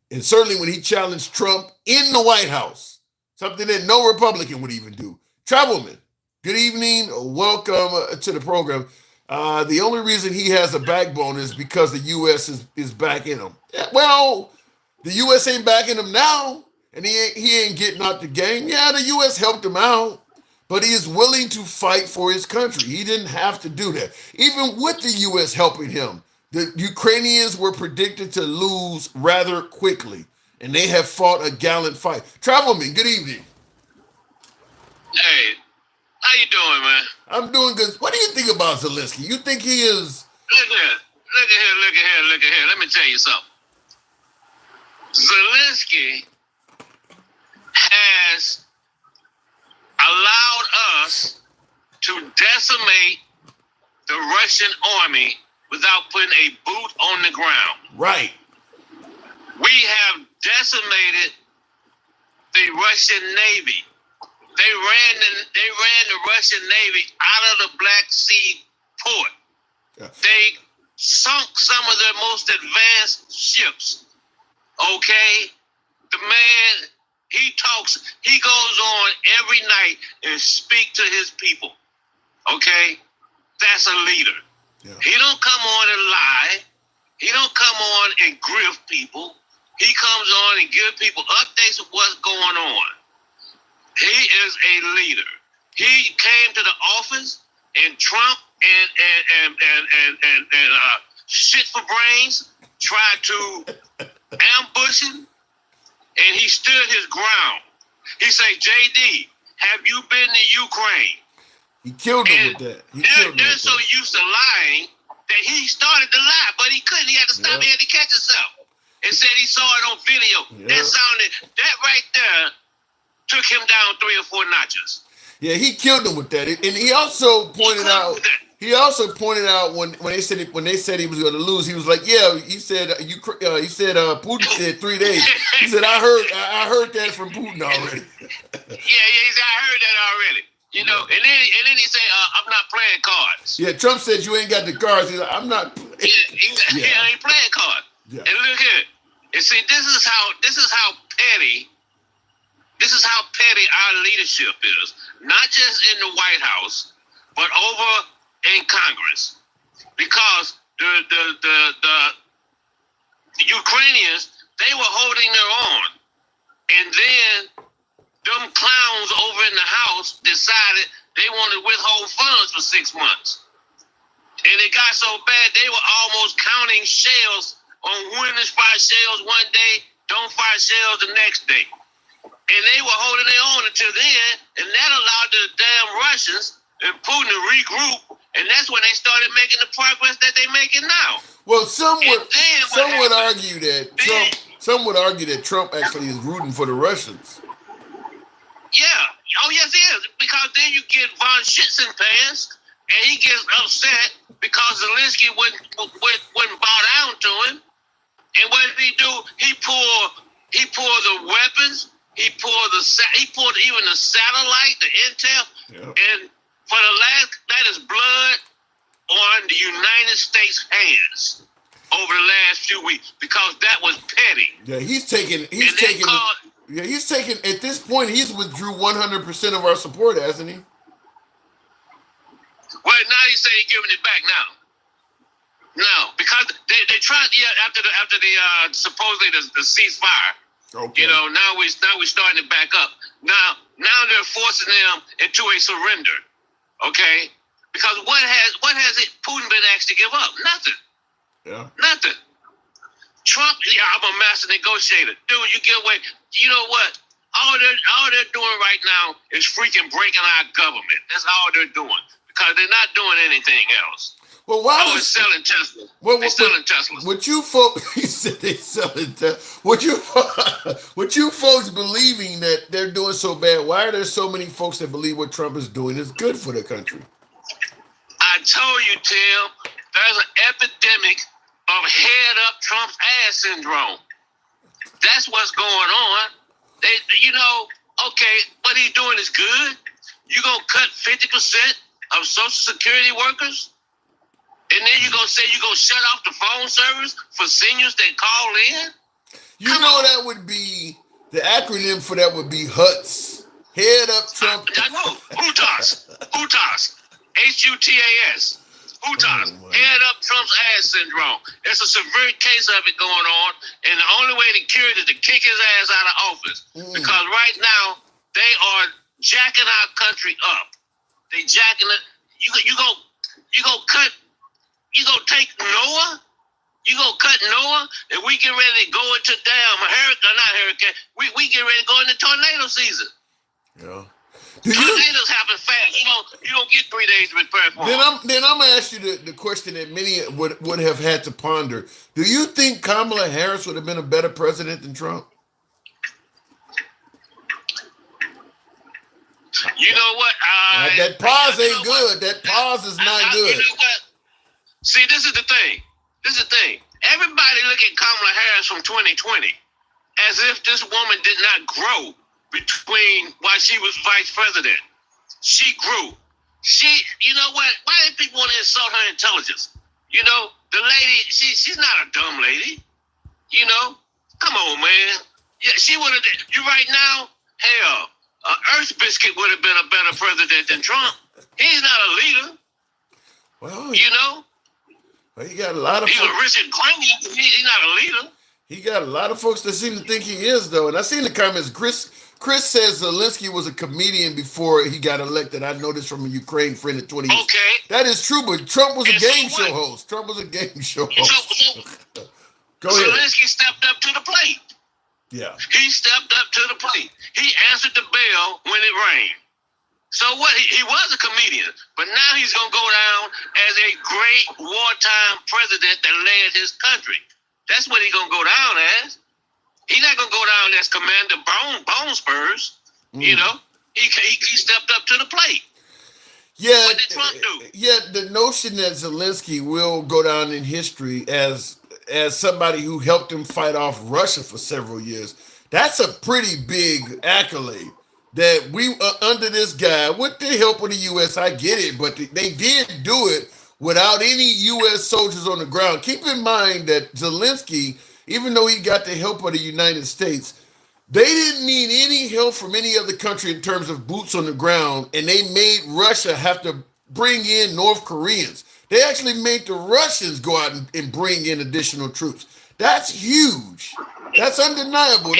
And certainly when he challenged Trump in the White House, something that no Republican would even do. Travelman, good evening. Welcome to the program. The only reason he has a backbone is because the U.S. is backing him. Yeah, well, the U.S. ain't backing him now, and he ain't getting out the game. Yeah, the U.S. helped him out, but he is willing to fight for his country. He didn't have to do that. Even with the U.S. helping him, the Ukrainians were predicted to lose rather quickly, and they have fought a gallant fight. Travelman, good evening.
Hey, how you doing, man?
I'm doing good. What do you think about Zelensky? You think he is...
Look at here. Let me tell you something. Zelensky has allowed us to decimate the Russian army without putting a boot on the ground.
Right.
We have decimated the Russian Navy. They ran the Russian Navy out of the Black Sea port. Yeah. They sunk some of their most advanced ships. Okay? The man, he goes on every night and speak to his people. Okay? That's a leader. Yeah. He don't come on and lie. He don't come on and grift people. He comes on and give people updates of what's going on. He is a leader. He came to the office, and Trump and shit for brains tried to ambush him, and he stood his ground. He said, "JD, have you been to Ukraine?"
He killed him with that.
They're so used to lying that he started to lie, but he couldn't. He had to stop. Yeah. He had to catch himself. And said he saw it on video. Yeah. That right there took him down 3 or 4 notches.
Yeah, he killed him with that. And he also pointed out. He also pointed out when they said he was going to lose, he was like, "Yeah," he said. Putin said 3 days. He said, "I heard that from Putin already."
Yeah, he said, "I heard that already." You know, and then he said, "I'm not playing cards."
Yeah, Trump said you ain't got the cards. He's like, "I'm not."
I ain't playing cards. Yeah. And look here, and see, this is how petty. This is how petty our leadership is. Not just in the White House, but over in Congress, because the Ukrainians, they were holding their own, and then them clowns over in the House decided they wanted to withhold funds for 6 months, and it got so bad they were almost counting shells on when to fire shells one day, don't fire shells the next day. And they were holding their own until then, and that allowed the damn Russians and Putin to regroup, and that's when they started making the progress that they're making now.
Well, some would
happened?
argue that Trump actually is rooting for the Russians.
Yeah. Oh, yes, he is. Because then you get von Shits and pants, and he gets upset because Zelensky wouldn't bow down to him. And what did he do? He pulled the weapons. He pulled even the satellite, the intel.
Yeah.
And for the last, that is blood on the United States hands over the last few weeks because that was petty.
Yeah, he's taking at this point he's withdrew 100% of our support, hasn't he?
Well, now he say he's giving it back now. No, because they tried after the supposedly the ceasefire.
Okay.
You know, now we're starting to back up. Now they're forcing them into a surrender. Okay? Because what has Putin been asked to give up? Nothing.
Yeah.
Nothing. Trump, I'm a master negotiator. Dude, you get away. You know what? All they're doing right now is freaking breaking our government. That's all they're doing. Because they're not doing anything else.
Well, why
they're selling Tesla. They're selling Teslas.
What you folks, he said they selling Tesla. What you folks believing that they're doing so bad? Why are there so many folks that believe what Trump is doing is good for the country?
I told you, Tim, there's an epidemic of head up Trump's ass syndrome. That's what's going on. Okay, what he's doing is good. You're going to cut 50% of Social Security workers? And then you're going to say you're going to shut off the phone service for seniors that call in?
That would be, the acronym for that would be HUTS. Head up Trump.
I know. HUTAS. HUTAS. HUTAS. Head up Trump's ass syndrome. There's a severe case of it going on, and the only way to cure it is to kick his ass out of office. Because right now, they are jacking our country up. They jacking it. You go take Noah? You gonna cut Noah? And we get ready to go into hurricane. We get ready to go into tornado season.
Yeah.
Tornadoes happen fast. You don't get 3 days to prepare for them.
Then I'm gonna ask you the question that many would have had to ponder. Do you think Kamala Harris would have been a better president than Trump?
You know what?
That pause ain't good. That pause is not good.
You know what? See, this is the thing. Everybody look at Kamala Harris from 2020 as if this woman did not grow between while she was vice president. She grew. You know what? Why do people want to insult her intelligence? You know, the lady, she's not a dumb lady. You know? Come on, man. Yeah, she would have, you right now, hell, Earth Biscuit would have been a better president than Trump. He's not a leader.
Well,
you know?
Well, he got a lot of.
He's a Richard Clancy. He's not a leader.
He got a lot of folks that seem to think he is, though. And I seen the comments. Chris says Zelensky was a comedian before he got elected. I noticed from a Ukraine friend at 20 years.
Okay.
That is true, but Trump was a game show host. Go ahead.
Zelensky stepped up to the plate.
Yeah.
He stepped up to the plate. He answered the bell when it rang. So what? He was a comedian, but now he's going to go down as a great wartime president that led his country. That's what he's going to go down as. He's not going to go down as Commander Bone Spurs. You know, he stepped up to the plate.
Yeah.
What did Trump do?
Yeah, the notion that Zelensky will go down in history as somebody who helped him fight off Russia for several years, that's a pretty big accolade. That we under this guy, with the help of the U.S., I get it, but they did do it without any U.S. soldiers on the ground. Keep in mind that Zelensky, even though he got the help of the United States, they didn't need any help from any other country in terms of boots on the ground, and they made Russia have to bring in North Koreans. They actually made the Russians go out and bring in additional troops. That's huge. That's undeniable.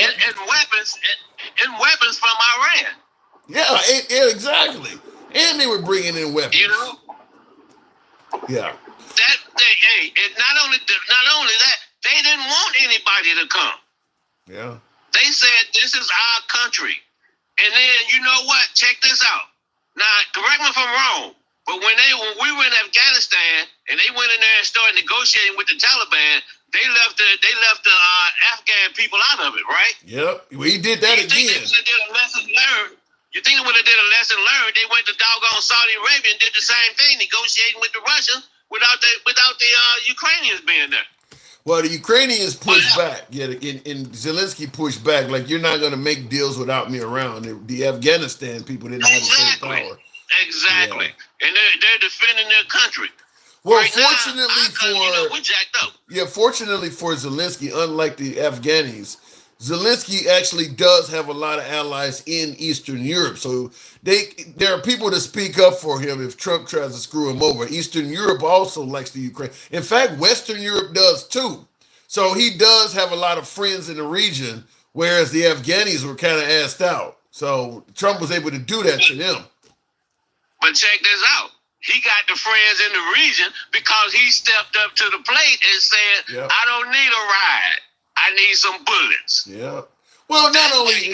And weapons from Iran.
Yeah, exactly. And they were bringing in weapons.
You know.
Yeah.
And not only that, they didn't want anybody to come.
Yeah.
They said this is our country, and then you know what? Check this out. Now, correct me if I'm wrong, but when we were in Afghanistan and they went in there and started negotiating with the Taliban, they left the Afghan people out of it, right?
Yep, we did that again.
You think they would have did a lesson learned? You think they would have did a lesson learned? They went to doggone Saudi Arabia and did the same thing, negotiating with the Russians without the Ukrainians being there.
Well, the Ukrainians pushed back. Yeah, and Zelensky pushed back. Like, you're not going to make deals without me around. The Afghanistan people didn't have the same power.
Exactly. Yeah. And they're defending their country.
Well,
right
fortunately
we're jacked up.
Yeah, fortunately for Zelensky, unlike the Afghanis, Zelensky actually does have a lot of allies in Eastern Europe. So there are people to speak up for him if Trump tries to screw him over. Eastern Europe also likes the Ukraine. In fact, Western Europe does too. So he does have a lot of friends in the region, whereas the Afghanis were kind of assed out. So Trump was able to do that to them.
But check this out. He got the friends in the region because he stepped up to the plate and said,
yep,
I don't need a ride. I need some bullets.
Yeah. Well, not only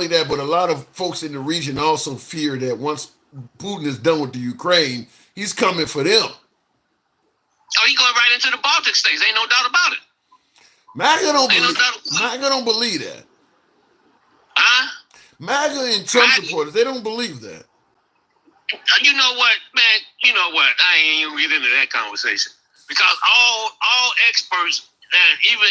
that, but a lot of folks in the region also fear that once Putin is done with the Ukraine, he's coming for them.
Oh, he's going right into the Baltic states. Ain't no doubt about it.
MAGA don't believe that.
Huh?
MAGA and Trump supporters, they don't believe that.
You know what, man? You know what? I ain't even get into that conversation because all experts, even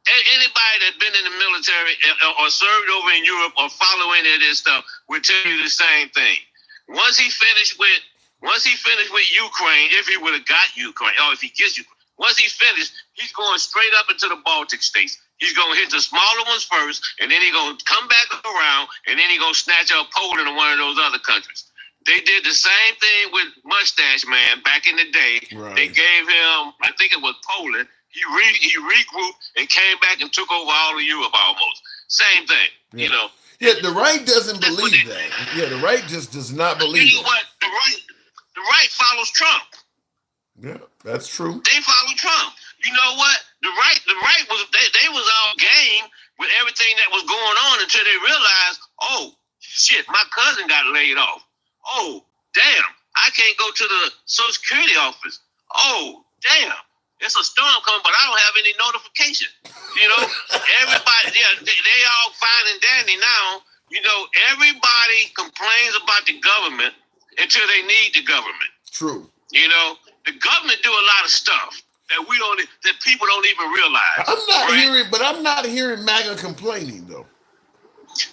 anybody that's been in the military or served over in Europe or follow any of this stuff, will tell you the same thing. Once he finished with Ukraine, if he would have got Ukraine, or if he gets Ukraine, once he's finished, he's going straight up into the Baltic states. He's going to hit the smaller ones first, and then he's going to come back around, and then he's going to snatch up Poland or one of those other countries. They did the same thing with Mustache Man back in the day. Right. They gave him, I think it was Poland. He regrouped and came back and took over all of Europe almost. Same thing, you know.
Yeah, the right doesn't believe that. Yeah, the right just does not believe
you know what? The right follows Trump.
Yeah, that's true.
They follow Trump. You know what? The right was they was all game with everything that was going on until they realized, oh shit, my cousin got laid off. Oh damn, I can't go to the Social Security office. Oh damn, it's a storm coming, but I don't have any notification. You know, everybody, they all fine and dandy now. You know, everybody complains about the government until they need the government.
True.
You know, the government do a lot of stuff that people don't even realize.
I'm not hearing MAGA complaining though.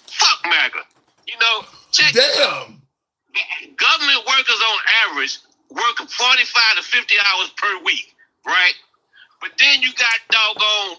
Fuck MAGA. You know, check.
Damn.
Government workers on average work 45 to 50 hours per week, right? But then you got doggone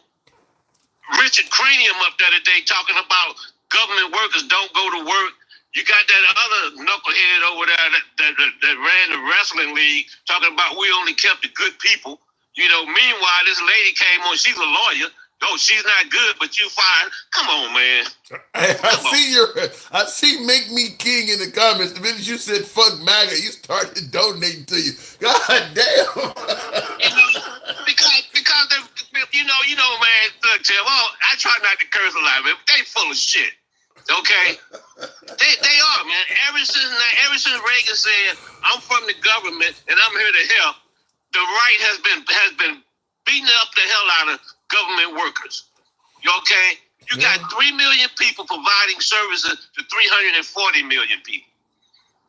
Richard Cranium up there today talking about government workers don't go to work. You got that other knucklehead over there that ran the wrestling league talking about we only kept the good people. You know, meanwhile, this lady came on, she's a lawyer. Oh, she's not good, but you fine. Come on, man.
I see Make Me King in the comments. The minute you said fuck MAGA, you started donating to you. God damn.
because you know, man, look, Tim, I try not to curse a lot, man, but they full of shit. Okay? They are, man. Ever since Reagan said, I'm from the government and I'm here to help, the right has been beating up the hell out of government workers. You okay? You got 3 million people providing services to 340 million people.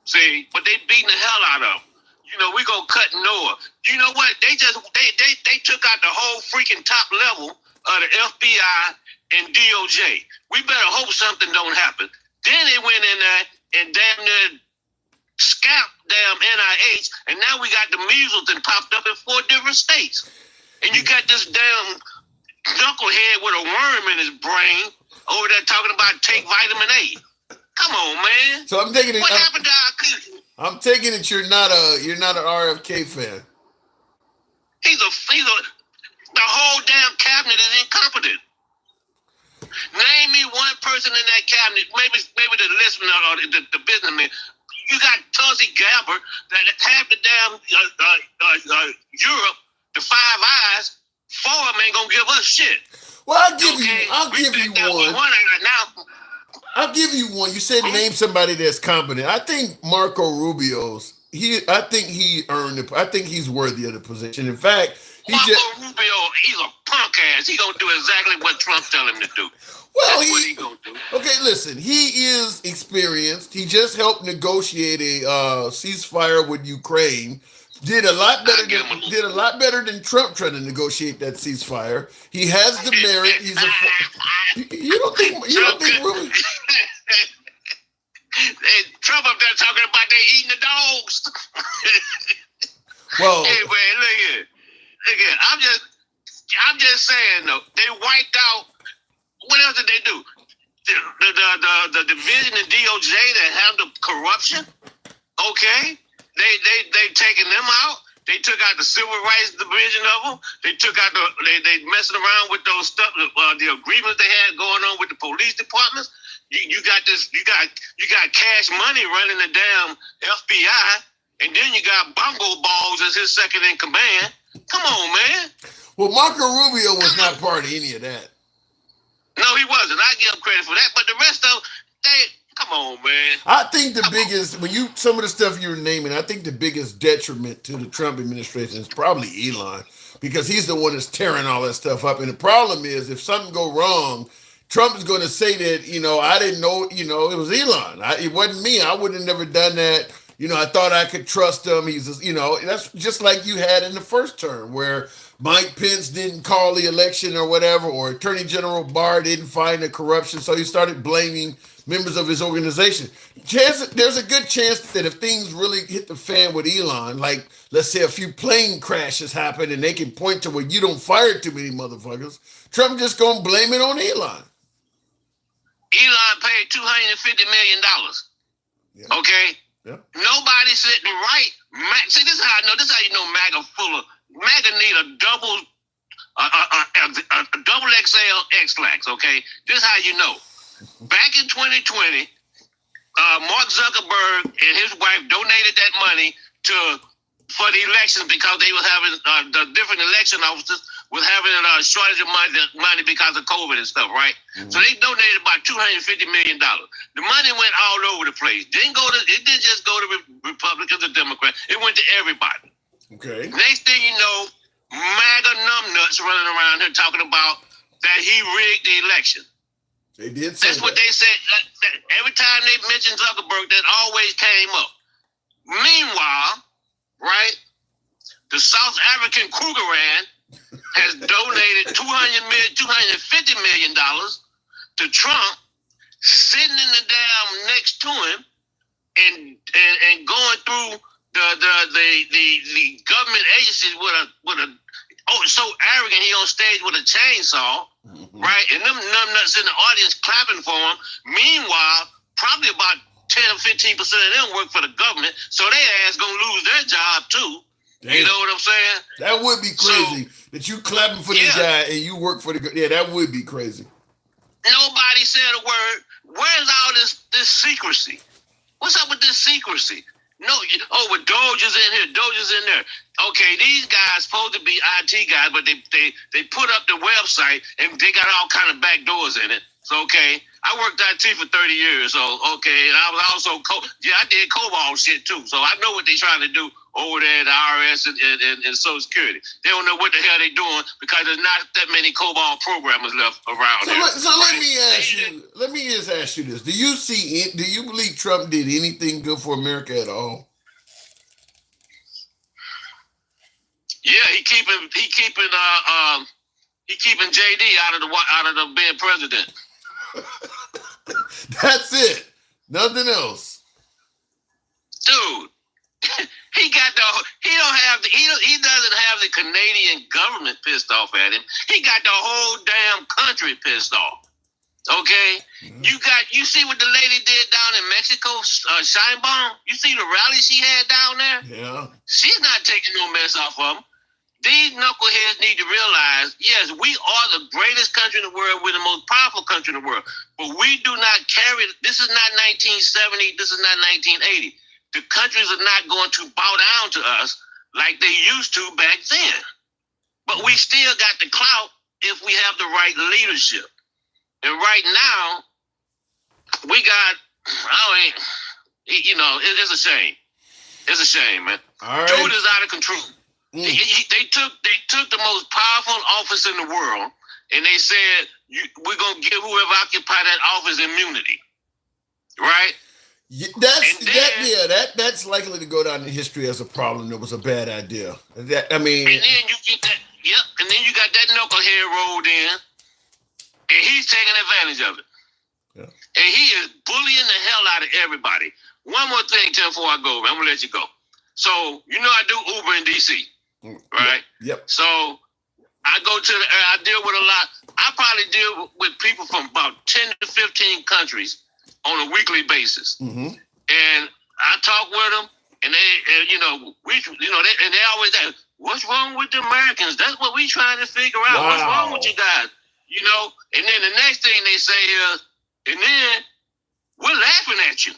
See, but they beating the hell out of them. You know, we gonna cut Noah. You know what? They took out the whole freaking top level of the FBI and DOJ. We better hope something don't happen. Then they went in there and damn near scalped damn NIH, and now we got the measles that popped up in 4 different states. And you got this damn knucklehead with a worm in his brain over there talking about take vitamin A. Come on, man.
So I'm taking it.
What happened to our country?
I'm taking it you're not an RFK fan.
The whole damn cabinet is incompetent. Name me one person in that cabinet, maybe the listener or the businessman. You got Tulsi Gabbard that half the damn Europe, the Five Eyes, 4 of them ain't gonna give us shit.
Well, I'll give you one. I'll give you one. You said name somebody that's competent. I think Marco Rubio's. I think he earned it. I think he's worthy of the position. In fact,
Marco Rubio, he's a punk ass. He gonna do exactly what Trump tell him to do.
Well,
That's what he gonna do.
Okay, listen. He is experienced. He just helped negotiate a ceasefire with Ukraine. Did a lot better than Trump trying to negotiate that ceasefire. He has the merit. You don't think Rubio?
Trump up there talking about they eating the dogs.
Well,
hey man, look here. I'm just saying though, they wiped out. What else did they do? The division in DOJ that handled corruption. Okay, they taking them out. They took out the civil rights division of them. They took out they messing around with those stuff, the agreements they had going on with the police departments. You got Cash Money running the damn FBI, and then you got Bongo Balls as his second in command. Come on, man.
Well, Marco Rubio was not part of any of that.
No, he wasn't. I give him credit for that, but the rest of come on, man.
I think the biggest, some of the stuff you're naming, I think the biggest detriment to the Trump administration is probably Elon, because he's the one that's tearing all that stuff up. And the problem is, if something go wrong, Trump is going to say that, I didn't know, it was Elon. It wasn't me. I would have never done that. I thought I could trust him. He's just, that's just like you had in the first term where Mike Pence didn't call the election or whatever, or Attorney General Barr didn't find the corruption. So he started blaming members of his organization. There's a good chance that if things really hit the fan with Elon, like let's say a few plane crashes happen and they can point to where you don't fire too many motherfuckers, Trump just going to blame it on Elon.
Elon paid $250 million. Yeah. Okay?
Yeah.
Nobody sitting right. See, this is how I know. This is how you know MAGA full of. MAGA need a double XL X-Lax, okay? This is how you know. Back in 2020, Mark Zuckerberg and his wife donated that money for the elections because they were having the different election officers was having a shortage of money because of COVID and stuff, right? Mm-hmm. So they donated about $250 million. The money went all over the place. It didn't just go to Republicans or Democrats. It went to everybody.
Okay.
Next thing you know, MAGA numbnuts running around here talking about that he rigged the election.
They did say
That's what they said. Every time they mentioned Zuckerberg, that always came up. Meanwhile, right, the South African Krugerrand has donated $250 million to Trump, sitting in the damn next to him and going through the government agencies with a so arrogant he on stage with a chainsaw, right? And them numbnuts in the audience clapping for him. Meanwhile, probably about 10 or 15% of them work for the government, so their ass gonna lose their job too. Damn. You know what I'm saying?
That would be crazy. That you clapping for this guy and you work for the that would be crazy.
Nobody said a word. Where's all this secrecy? What's up with this secrecy? No, with Doge's in here, Doge's in there. Okay, these guys supposed to be IT guys, but they put up the website and they got all kind of back doors in it. So okay, I worked IT for 30 years, so okay, and I was also I did COBOL shit too. So I know what they're trying to do over there at the IRS and Social Security. They don't know what the hell they're doing because there's not that many COBOL programmers left around here.
Let me just ask you this. Do you believe Trump did anything good for America at all?
Yeah, he keeping JD out of the being president.
That's it. Nothing else.
Dude. He doesn't have the Canadian government pissed off at him. He got the whole damn country pissed off. Okay? Mm-hmm. You see what the lady did down in Mexico, Sheinbaum? You see the rally she had down there?
Yeah.
She's not taking no mess off of them. These knuckleheads need to realize, yes, we are the greatest country in the world. We're the most powerful country in the world. But we do not carry, this is not 1970, this is not 1980. The countries are not going to bow down to us like they used to back then. But we still got the clout if we have the right leadership. And right now, we got, it's a shame. It's a shame, man.
All right.
Dude is out of control. They took the most powerful office in the world, and they said we're gonna give whoever occupy that office immunity, right?
That's likely to go down in history as a problem. That was a bad idea.
And then you get that, and then you got that knucklehead rolled in, and he's taking advantage of it.
Yeah.
And he is bullying the hell out of everybody. One more thing, Tim, before I go, I'm gonna let you go. So I do Uber in DC, right?
Yep.
So I deal with a lot. I probably deal with people from about 10 to 15 countries on a weekly basis.
Mm-hmm.
And I talk with them, and they always ask, "What's wrong with the Americans?" That's what we trying to figure out.
Wow.
What's wrong with you guys? And then the next thing they say is, and then we're laughing at you.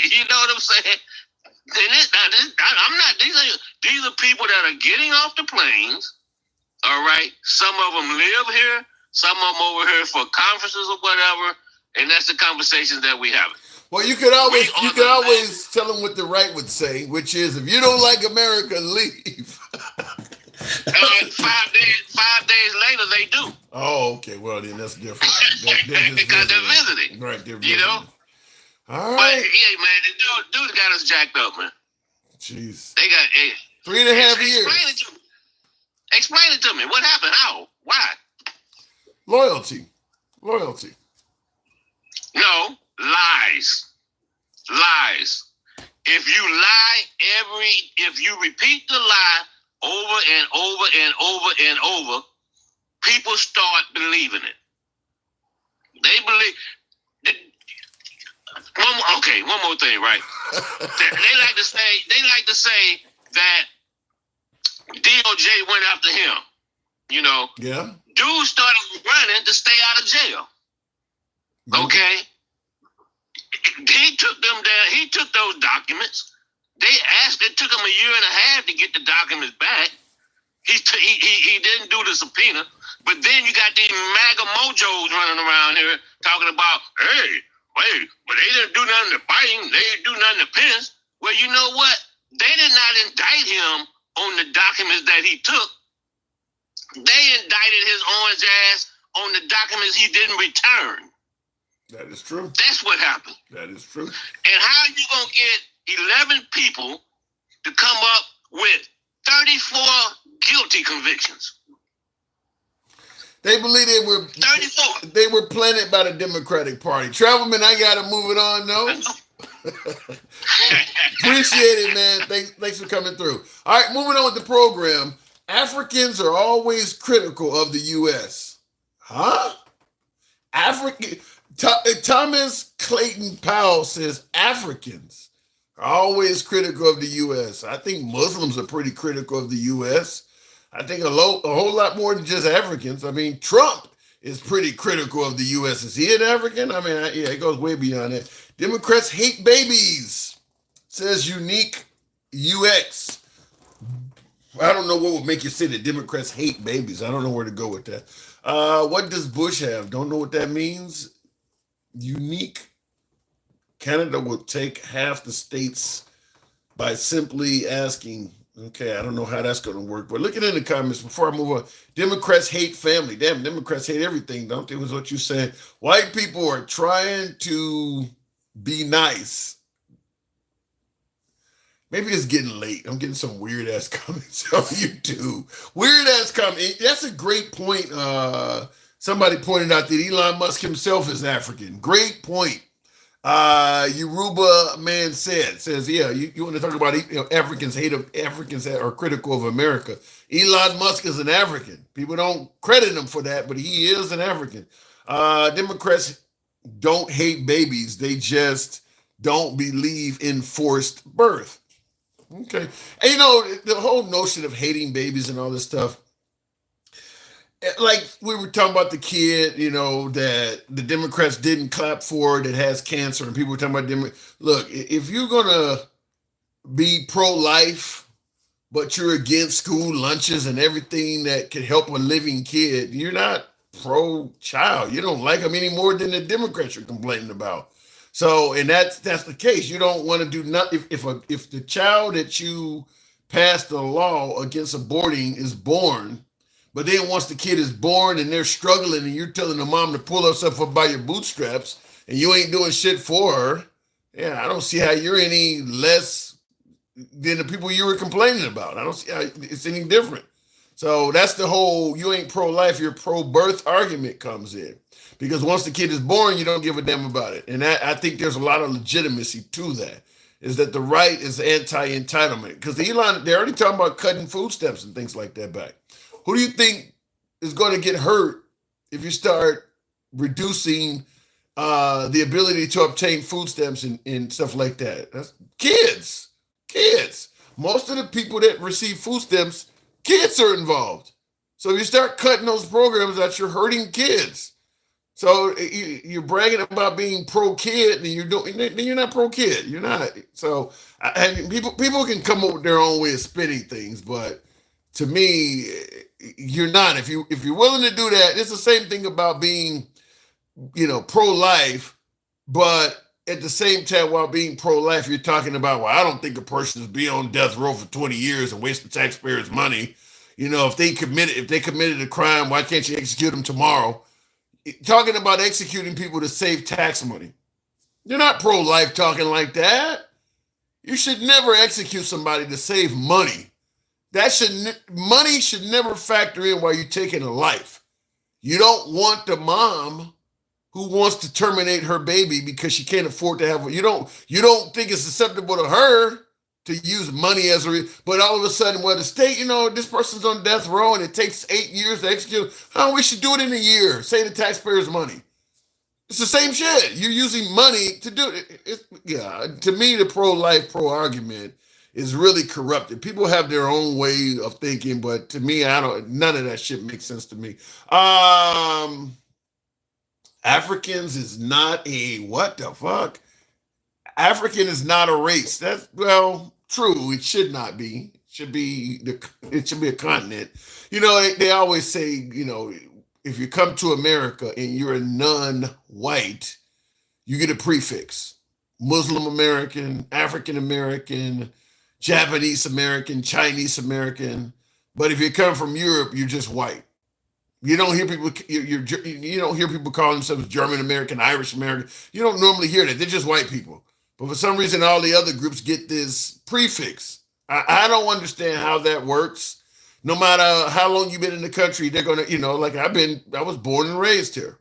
You know what I'm saying? These are people that are getting off the planes. All right, some of them live here, some of them over here for conferences or whatever, and that's the conversations that we have.
Well, you could always tell them what the right would say, which is, if you don't like America, leave.
5 days later, they do.
Oh, okay. Well, then that's different.
Because they're visiting.
Right, they're visiting. All right.
But yeah, man, the dude got us jacked up, man.
Jeez.
They got
3.5 years.
Explain it to me. What happened? How? Why?
Loyalty.
No, lies. If you repeat the lie over and over and over and over, people start believing it. They believe. One more thing, right? they like to say that DOJ went after him.
Yeah.
Dude started running to stay out of jail. Okay. He took them down. He took those documents. It took him a year and a half to get the documents back. He didn't do the subpoena. But then you got these MAGA mojos running around here talking about, but they didn't do nothing to Biden. They didn't do nothing to Pence. Well, you know what? They did not indict him on the documents that he took. They indicted his orange ass on the documents he didn't return.
That is true.
That's what happened.
That is true.
And how you going to get 11 people to come up with 34 guilty convictions?
They believe they were
34.
They were planted by the Democratic Party. Travelman, I gotta move it on, no? Appreciate it, man. Thanks for coming through. All right, moving on with the program. Africans are always critical of the U.S. Huh? Thomas Clayton Powell says Africans are always critical of the U.S. I think Muslims are pretty critical of the U.S. I think a whole lot more than just Africans. I mean, Trump is pretty critical of the U.S. Is he an African? I mean, it goes way beyond that. Democrats hate babies, says Unique UX. I don't know what would make you say that Democrats hate babies. I don't know where to go with that. What does Bush have? Don't know what that means. Unique. Canada will take half the states by simply asking. Okay, I don't know how that's going to work. But looking in the comments before I move on, Democrats hate family. Damn, Democrats hate everything, don't they? Was what you said. White people are trying to be nice. Maybe it's getting late. I'm getting some weird ass comments on YouTube. Weird ass comment. That's a great point. Somebody pointed out that Elon Musk himself is African. Great point. Yoruba man says, yeah, you want to talk about Africans that are critical of America. Elon Musk is an African. People don't credit him for that, but he is an African. Democrats don't hate babies. They just don't believe in forced birth. Okay. And the whole notion of hating babies and all this stuff, like we were talking about the kid, that the Democrats didn't clap for that has cancer, and people were talking about look, if you're gonna be pro-life, but you're against school lunches and everything that could help a living kid, you're not pro-child. You don't like them any more than the Democrats you're complaining about. So, and that's the case. You don't want to do nothing if the child that you passed the law against aborting is born, but then once the kid is born and they're struggling and you're telling the mom to pull herself up by your bootstraps and you ain't doing shit for her, yeah, I don't see how you're any less than the people you were complaining about. I don't see how it's any different. So that's the whole you ain't pro-life, you're pro-birth argument comes in. Because once the kid is born, you don't give a damn about it. And I think there's a lot of legitimacy to that, is that the right is anti-entitlement. Because Elon, they're already talking about cutting food stamps and things like that back. Who do you think is going to get hurt if you start reducing the ability to obtain food stamps and stuff like that? That's kids. Kids. Most of the people that receive food stamps, kids are involved. So if you start cutting those programs out, you're hurting kids. So you're bragging about being pro-kid, and you're not pro-kid. You're not. So people can come up with their own way of spinning things, but to me, you're not. If you're willing to do that, it's the same thing about being, pro-life, but at the same time, while being pro-life, you're talking about, well, I don't think a person should be on death row for 20 years and waste the taxpayers' money. If they committed a crime, why can't you execute them tomorrow? Talking about executing people to save tax money. You're not pro-life talking like that. You should never execute somebody to save money. Money should never factor in while you're taking a life. You don't want the mom who wants to terminate her baby because she can't afford to have you don't think it's acceptable to her to use money as but all of a sudden, the state, this person's on death row and it takes 8 years to execute. Oh, we should do it in a year. Save the taxpayers money. It's the same shit. You're using money to do it. To me, the pro-life, pro-argument is really corrupted. People have their own way of thinking, but to me, none of that shit makes sense to me. Africans is not what the fuck? African is not a race. That's true. It should not be. It should be a continent. They always say, if you come to America and you're a non-white, you get a prefix. Muslim American, African American, Japanese American, Chinese American. But if you come from Europe, you're just white. You don't hear people. You don't hear people call themselves German American, Irish American. You don't normally hear that. They're just white people. But for some reason, all the other groups get this prefix. I don't understand how that works. No matter how long you've been in the country, they're gonna, I was born and raised here.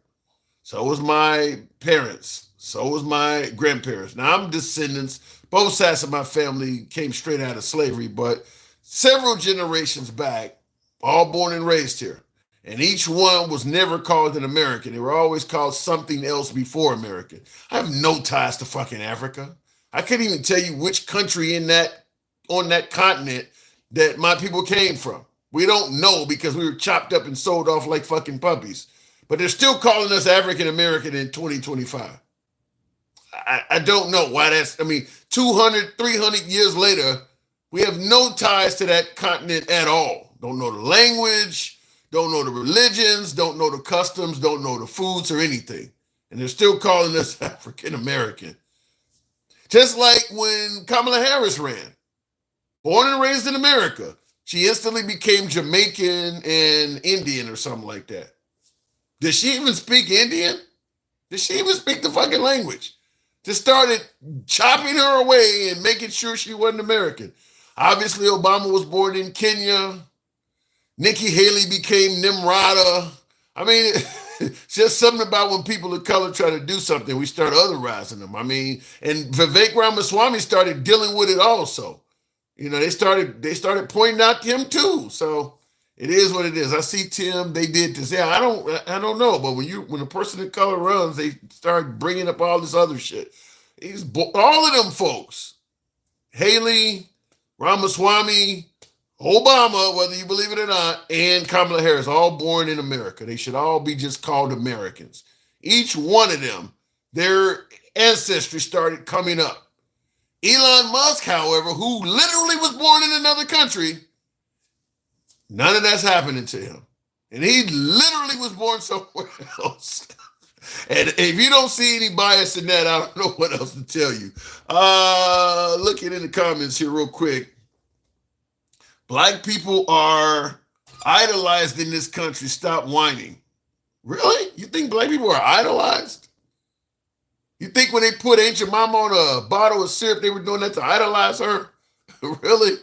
So was my parents. So was my grandparents. Now I'm descendants. Both sides of my family came straight out of slavery, but several generations back, all born and raised here. And each one was never called an American. They were always called something else before American. I have no ties to fucking Africa. I can't even tell you which country on that continent that my people came from. We don't know because we were chopped up and sold off like fucking puppies. But they're still calling us African American in 2025. I don't know why 200, 300 years later, we have no ties to that continent at all. Don't know the language, don't know the religions, don't know the customs, don't know the foods or anything. And they're still calling us African American. Just like when Kamala Harris ran, born and raised in America, she instantly became Jamaican and Indian or something like that. Did she even speak Indian? Did she even speak the fucking language? Just started chopping her away and making sure she wasn't American. Obviously, Obama was born in Kenya. Nikki Haley became Nimrata. It's just something about when people of color try to do something, we start otherizing them. And Vivek Ramaswamy started dealing with it also. They started pointing out him too. So it is what it is. I see Tim, they did this. Yeah, I don't know. But when a person of color runs, they start bringing up all this other shit. All of them folks, Haley, Ramaswamy, Obama, whether you believe it or not, and Kamala Harris, all born in America. They should all be just called Americans. Each one of them, their ancestry started coming up. Elon Musk, however, who literally was born in another country, none of that's happening to him. And he literally was born somewhere else. And if you don't see any bias in that, I don't know what else to tell you. Looking in the comments here real quick. Black people are idolized in this country. Stop whining. Really? You think black people are idolized? You think when they put Aunt Your Mama on a bottle of syrup, they were doing that to idolize her? Really?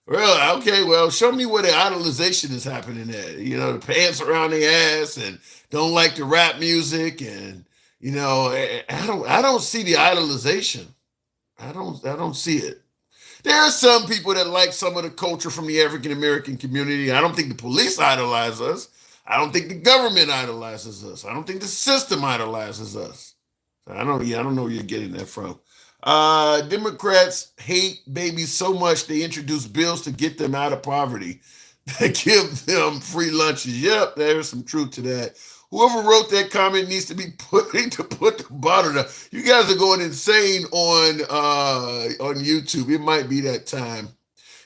Really? Okay, well, show me where the idolization is happening at. You know, the pants around their ass and don't like the rap music, and you know, I don't see the idolization. I don't see it. There are some people that like some of the culture from the African American community. I don't think the police idolize us. I don't think the government idolizes us. I don't think the system idolizes us. I don't know where you're getting that from. Democrats hate babies so much they introduce bills to get them out of poverty. They give them free lunches. Yep, there's some truth to that. Whoever wrote that comment needs to be put the bottle down. You guys are going insane on YouTube. It might be that time.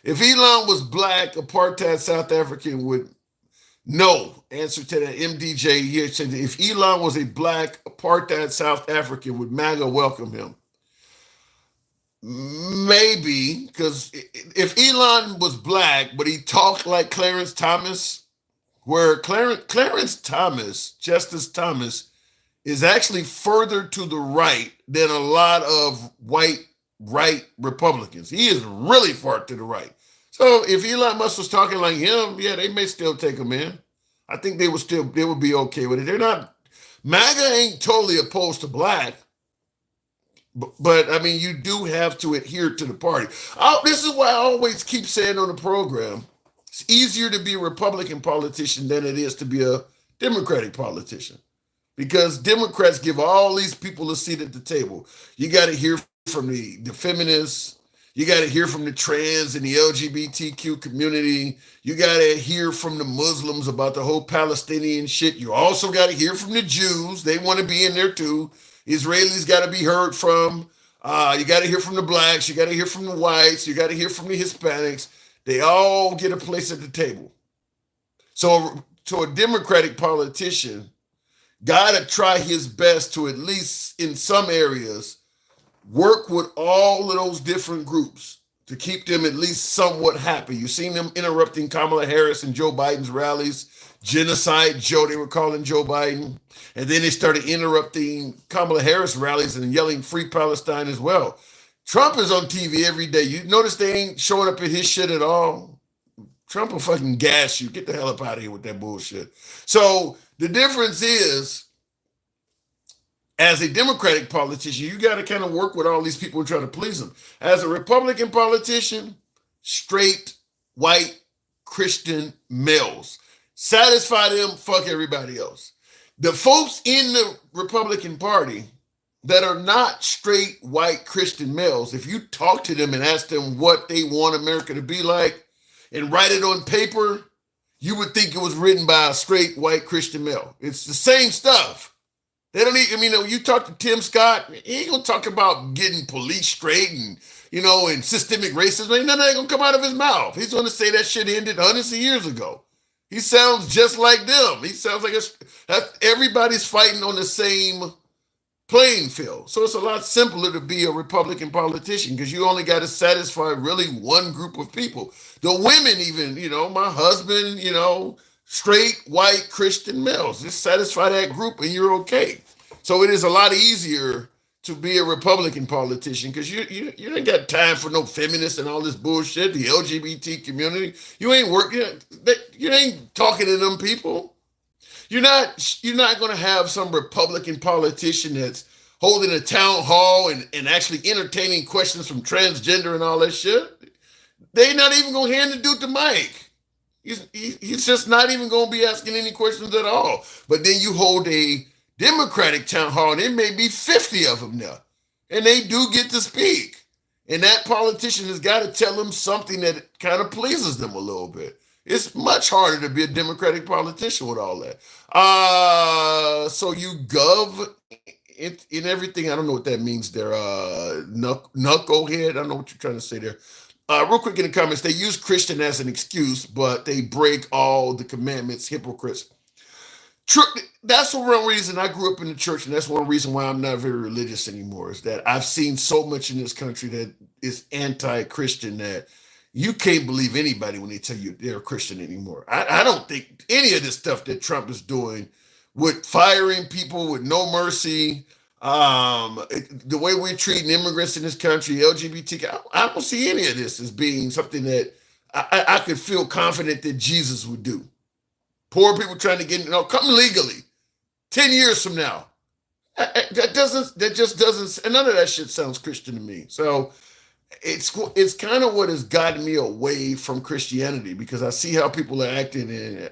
If Elon was black, apartheid South African would no. Answer to that MDJ here said if Elon was a black apartheid South African, would MAGA welcome him? Maybe, because if Elon was black, but he talked like Clarence Thomas, where Clarence Thomas, Justice Thomas, is actually further to the right than a lot of white right Republicans. He is really far to the right. So if Elon Musk was talking like him, yeah, they may still take him in. I think they would be okay with it. They're not, MAGA ain't totally opposed to black. But I mean, you do have to adhere to the party. This is why I always keep saying on the program, it's easier to be a Republican politician than it is to be a Democratic politician. Because Democrats give all these people a seat at the table. You got to hear from the feminists. You got to hear from the trans and the LGBTQ community. You got to hear from the Muslims about the whole Palestinian shit. You also got to hear from the Jews. They want to be in there too. Israelis got to be heard from. You got to hear from the blacks. You got to hear from the whites. You got to hear from the Hispanics. They all get a place at the table. So a Democratic politician got to try his best to, at least in some areas, work with all of those different groups to keep them at least somewhat happy. You've seen them interrupting Kamala Harris and Joe Biden's rallies. Genocide Joe, they were calling Joe Biden. And then they started interrupting Kamala Harris rallies and yelling free Palestine as well. Trump is on TV every day. You notice they ain't showing up at his shit at all. Trump will fucking gas you. Get the hell up out of here with that bullshit. So the difference is, as a Democratic politician, you got to kind of work with all these people and try to please them. As a Republican politician, straight, white, Christian males. Satisfy them, fuck everybody else. The folks in the Republican Party that are not straight, white, Christian males, if you talk to them and ask them what they want America to be like and write it on paper, you would think it was written by a straight, white, Christian male. It's the same stuff. They don't need, I mean, when you talk to Tim Scott, he ain't gonna talk about getting police straight and, you know, and systemic racism. Ain't nothing gonna come out of his mouth. He's gonna say that shit ended hundreds of years ago. He sounds just like them. He sounds like everybody's fighting on the same playing field. So it's a lot simpler to be a Republican politician because you only got to satisfy really one group of people. The women even, you know, my husband, you know, straight, white, Christian males. Just satisfy that group and you're okay. So it is a lot easier to be a Republican politician because you ain't got time for no feminists and all this bullshit, the LGBT community. You ain't working, you ain't talking to them people. You're not going to have some Republican politician that's holding a town hall and actually entertaining questions from transgender and all that shit. They're not even going to hand the dude the mic. He's just not even going to be asking any questions at all. But then you hold a Democratic town hall, and there may be 50 of them now. And they do get to speak. And that politician has got to tell them something that kind of pleases them a little bit. It's much harder to be a Democratic politician with all that. So you gov in everything. I don't know what that means there. Knucklehead. I don't know what you're trying to say there. Real quick in the comments, they use Christian as an excuse, but they break all the commandments, hypocrites. True, that's one reason I grew up in the church, and that's one reason why I'm not very religious anymore, is that I've seen so much in this country that is anti-Christian that you can't believe anybody when they tell you they're a Christian anymore. I don't think any of this stuff that Trump is doing with firing people with no mercy, the way we're treating immigrants in this country, LGBTQ, I don't see any of this as being something that I could feel confident that Jesus would do. Poor people trying to get, come legally 10 years from now. That just doesn't, and none of that shit sounds Christian to me. So it's kind of what has gotten me away from Christianity, because I see how people are acting, and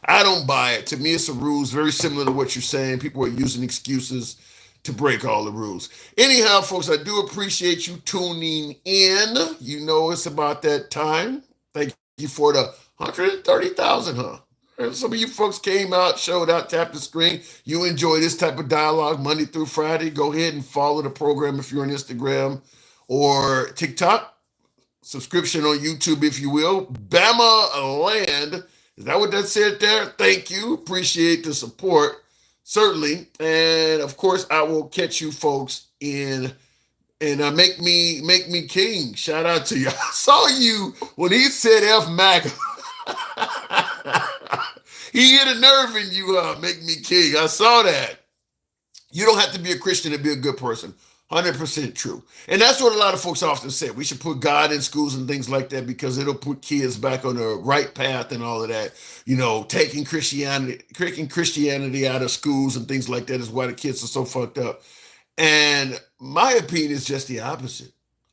I don't buy it. To me, it's a rules very similar to what you're saying. People are using excuses to break all the rules. Anyhow, folks, I do appreciate you tuning in. You know it's about that time. Thank you for the 130,000, huh? Some of you folks came out, showed out, tapped the screen. You enjoy this type of dialogue Monday through Friday. Go ahead and follow the program if you're on Instagram or TikTok. Subscription on YouTube, if you will. Bama Land. Is that what that said there? Thank you. Appreciate the support. Certainly. And of course, I will catch you folks in and make me king. Shout out to you. I saw you when he said F MAGA. He hit a nerve in you, make me king. I saw that. You don't have to be a Christian to be a good person. 100% true. And that's what a lot of folks often say. We should put God in schools and things like that, because it'll put kids back on the right path and all of that. Taking Christianity out of schools and things like that is why the kids are so fucked up. And my opinion is just the opposite.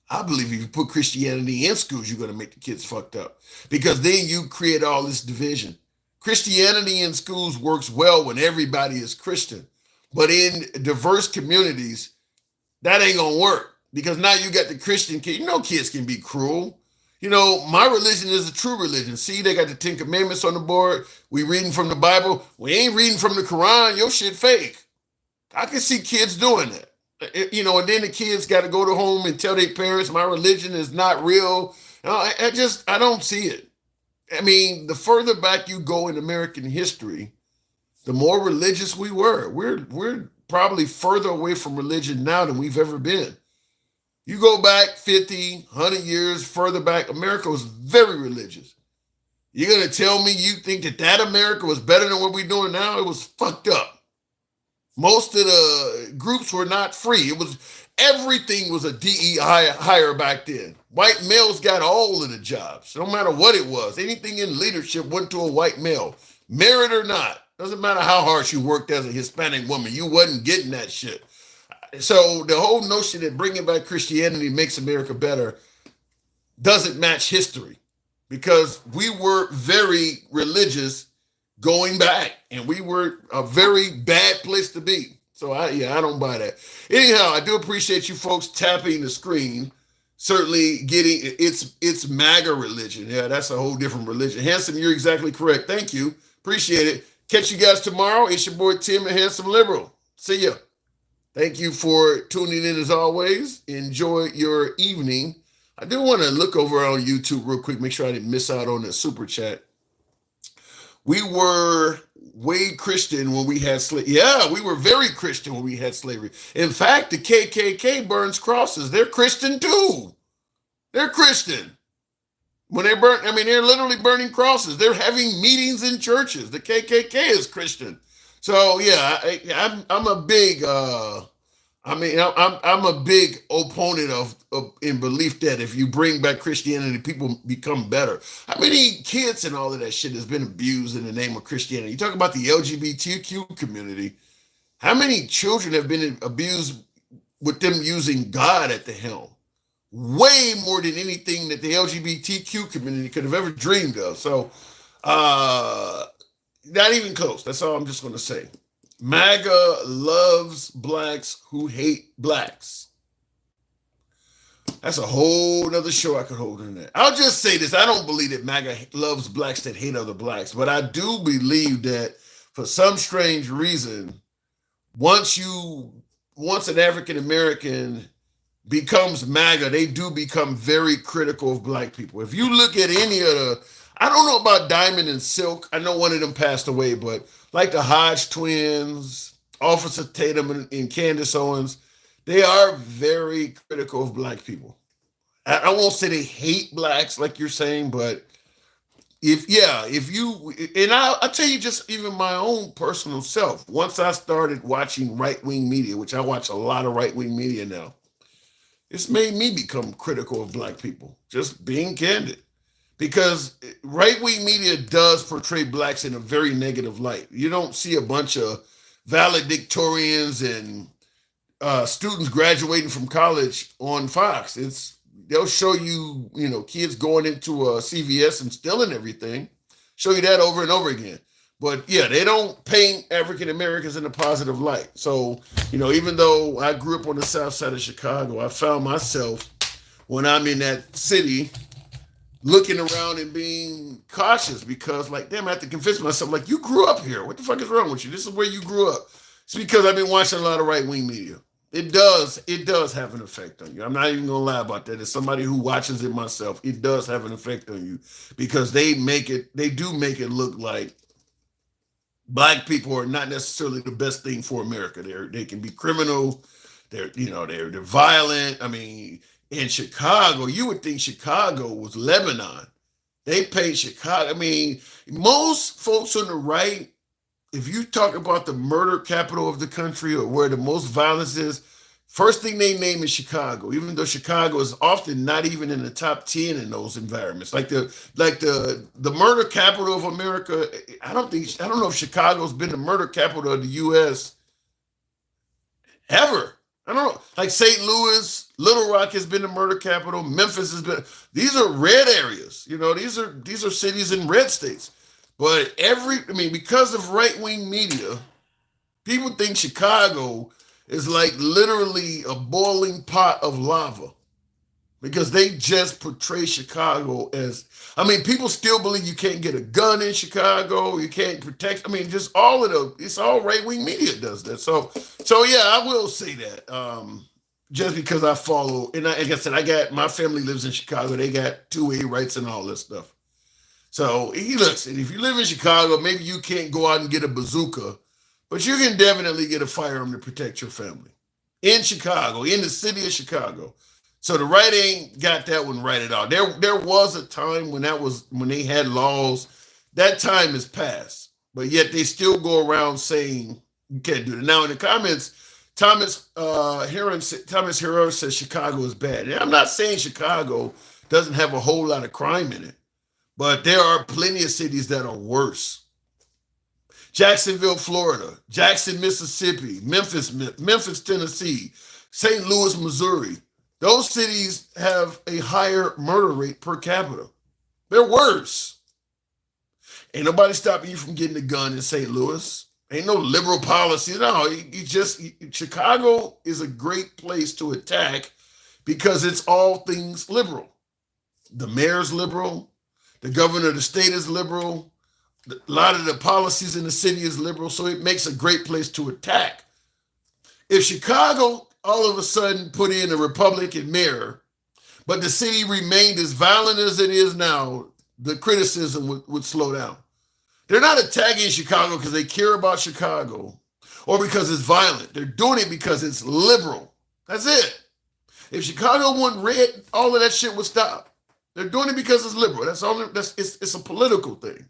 I believe if you put Christianity in schools, you're going to make the kids fucked up, because then you create all this division. Christianity in schools works well when everybody is Christian, but in diverse communities, that ain't going to work, because now you got the Christian kid. Kids can be cruel. My religion is a true religion. See, they got the 10 Commandments on the board. We reading from the Bible. We ain't reading from the Quran. Your shit fake. I can see kids doing that. And then the kids got to go to home and tell their parents, my religion is not real. I don't see it. I mean, the further back you go in American history, the more religious we were. We're probably further away from religion now than we've ever been. You go back 50, 100 years further back, America was very religious. You're going to tell me you think that America was better than what we're doing now? It was fucked up. Most of the groups were not free. Everything was a DEI hire back then. White males got all of the jobs, no matter what it was. Anything in leadership went to a white male, married or not. Doesn't matter how hard you worked as a Hispanic woman, you wasn't getting that shit. So the whole notion that bringing back Christianity makes America better doesn't match history, because we were very religious going back, and we were a very bad place to be. So I don't buy that. Anyhow, I do appreciate you folks tapping the screen. Certainly getting it's MAGA religion. Yeah, that's a whole different religion. Handsome, you're exactly correct. Thank you. Appreciate it. Catch you guys tomorrow. It's your boy Tim, the Handsome Liberal. See ya. Thank you for tuning in as always. Enjoy your evening. I do want to look over on YouTube real quick, make sure I didn't miss out on the super chat. We were way Christian when we had slavery. Yeah, we were very Christian when we had slavery. In fact, the KKK burns crosses. They're Christian too. They're Christian. When they burn, they're literally burning crosses. They're having meetings in churches. The KKK is Christian. So yeah, I'm a big I'm a big opponent of in belief that if you bring back Christianity, people become better. How many kids and all of that shit has been abused in the name of Christianity? You talk about the LGBTQ community. How many children have been abused with them using God at the helm? Way more than anything that the LGBTQ community could have ever dreamed of. So, not even close. That's all I'm just going to say. MAGA loves blacks who hate blacks. That's a whole nother show I could hold in there. I'll just say this. I don't believe that MAGA loves blacks that hate other blacks, but I do believe that for some strange reason, once an African American becomes MAGA, they do become very critical of black people. If you look at any of the, I don't know about Diamond and Silk. I know one of them passed away, but like the Hodge twins, Officer Tatum and Candace Owens, they are very critical of black people. I won't say they hate blacks like you're saying, but if you, and I'll tell you just even my own personal self, once I started watching right-wing media, which I watch a lot of right-wing media now, it's made me become critical of black people, just being candid. Because right-wing media does portray blacks in a very negative light. You don't see a bunch of valedictorians and students graduating from college on Fox. They'll show you, kids going into a CVS and stealing everything. Show you that over and over again. But yeah, they don't paint African Americans in a positive light. So, even though I grew up on the south side of Chicago, I found myself when I'm in that city looking around and being cautious because, like, damn, I have to convince myself, like, you grew up here. What the fuck is wrong with you? This is where you grew up. It's because I've been watching a lot of right-wing media. It does have an effect on you. I'm not even gonna lie about that. As somebody who watches it myself, it does have an effect on you because they do make it look like black people are not necessarily the best thing for America. They can be criminal. They're violent. I mean, in Chicago, you would think Chicago was Lebanon. They paint Chicago. I mean, most folks on the right, if you talk about the murder capital of the country or where the most violence is, first thing they name is Chicago, even though Chicago is often not even in the top 10 in those environments. Like the murder capital of America, I don't know if Chicago's been the murder capital of the US ever. I don't know. Like St. Louis, Little Rock has been the murder capital. Memphis has been. These are red areas. These are cities in red states. But because of right-wing media, people think Chicago is like literally a boiling pot of lava because they just portray Chicago as, people still believe you can't get a gun in Chicago, you can't protect, just all of it's all right-wing media does that. So yeah, I will say that. Just because I follow, and like I said, my family lives in Chicago, they got 2A rights and all this stuff. So listen, if you live in Chicago, maybe you can't go out and get a bazooka, but you can definitely get a firearm to protect your family. In Chicago, in the city of Chicago. So the right ain't got that one right at all. There was a time when they had laws. That time has passed, but yet they still go around saying you can't do it. Now in the comments, Thomas Herrera says Chicago is bad. And I'm not saying Chicago doesn't have a whole lot of crime in it, but there are plenty of cities that are worse. Jacksonville, Florida, Jackson, Mississippi, Memphis, Tennessee, St. Louis, Missouri. Those cities have a higher murder rate per capita. They're worse. Ain't nobody stopping you from getting a gun in St. Louis. Ain't no liberal policy. No, Chicago is a great place to attack because it's all things liberal. The mayor's liberal. The governor of the state is liberal. A lot of the policies in the city is liberal, so it makes a great place to attack. If Chicago all of a sudden put in a Republican mayor, but the city remained as violent as it is now, the criticism would slow down. They're not attacking Chicago because they care about Chicago or because it's violent. They're doing it because it's liberal. That's it. If Chicago went red, all of that shit would stop. They're doing it because it's liberal. It's a political thing.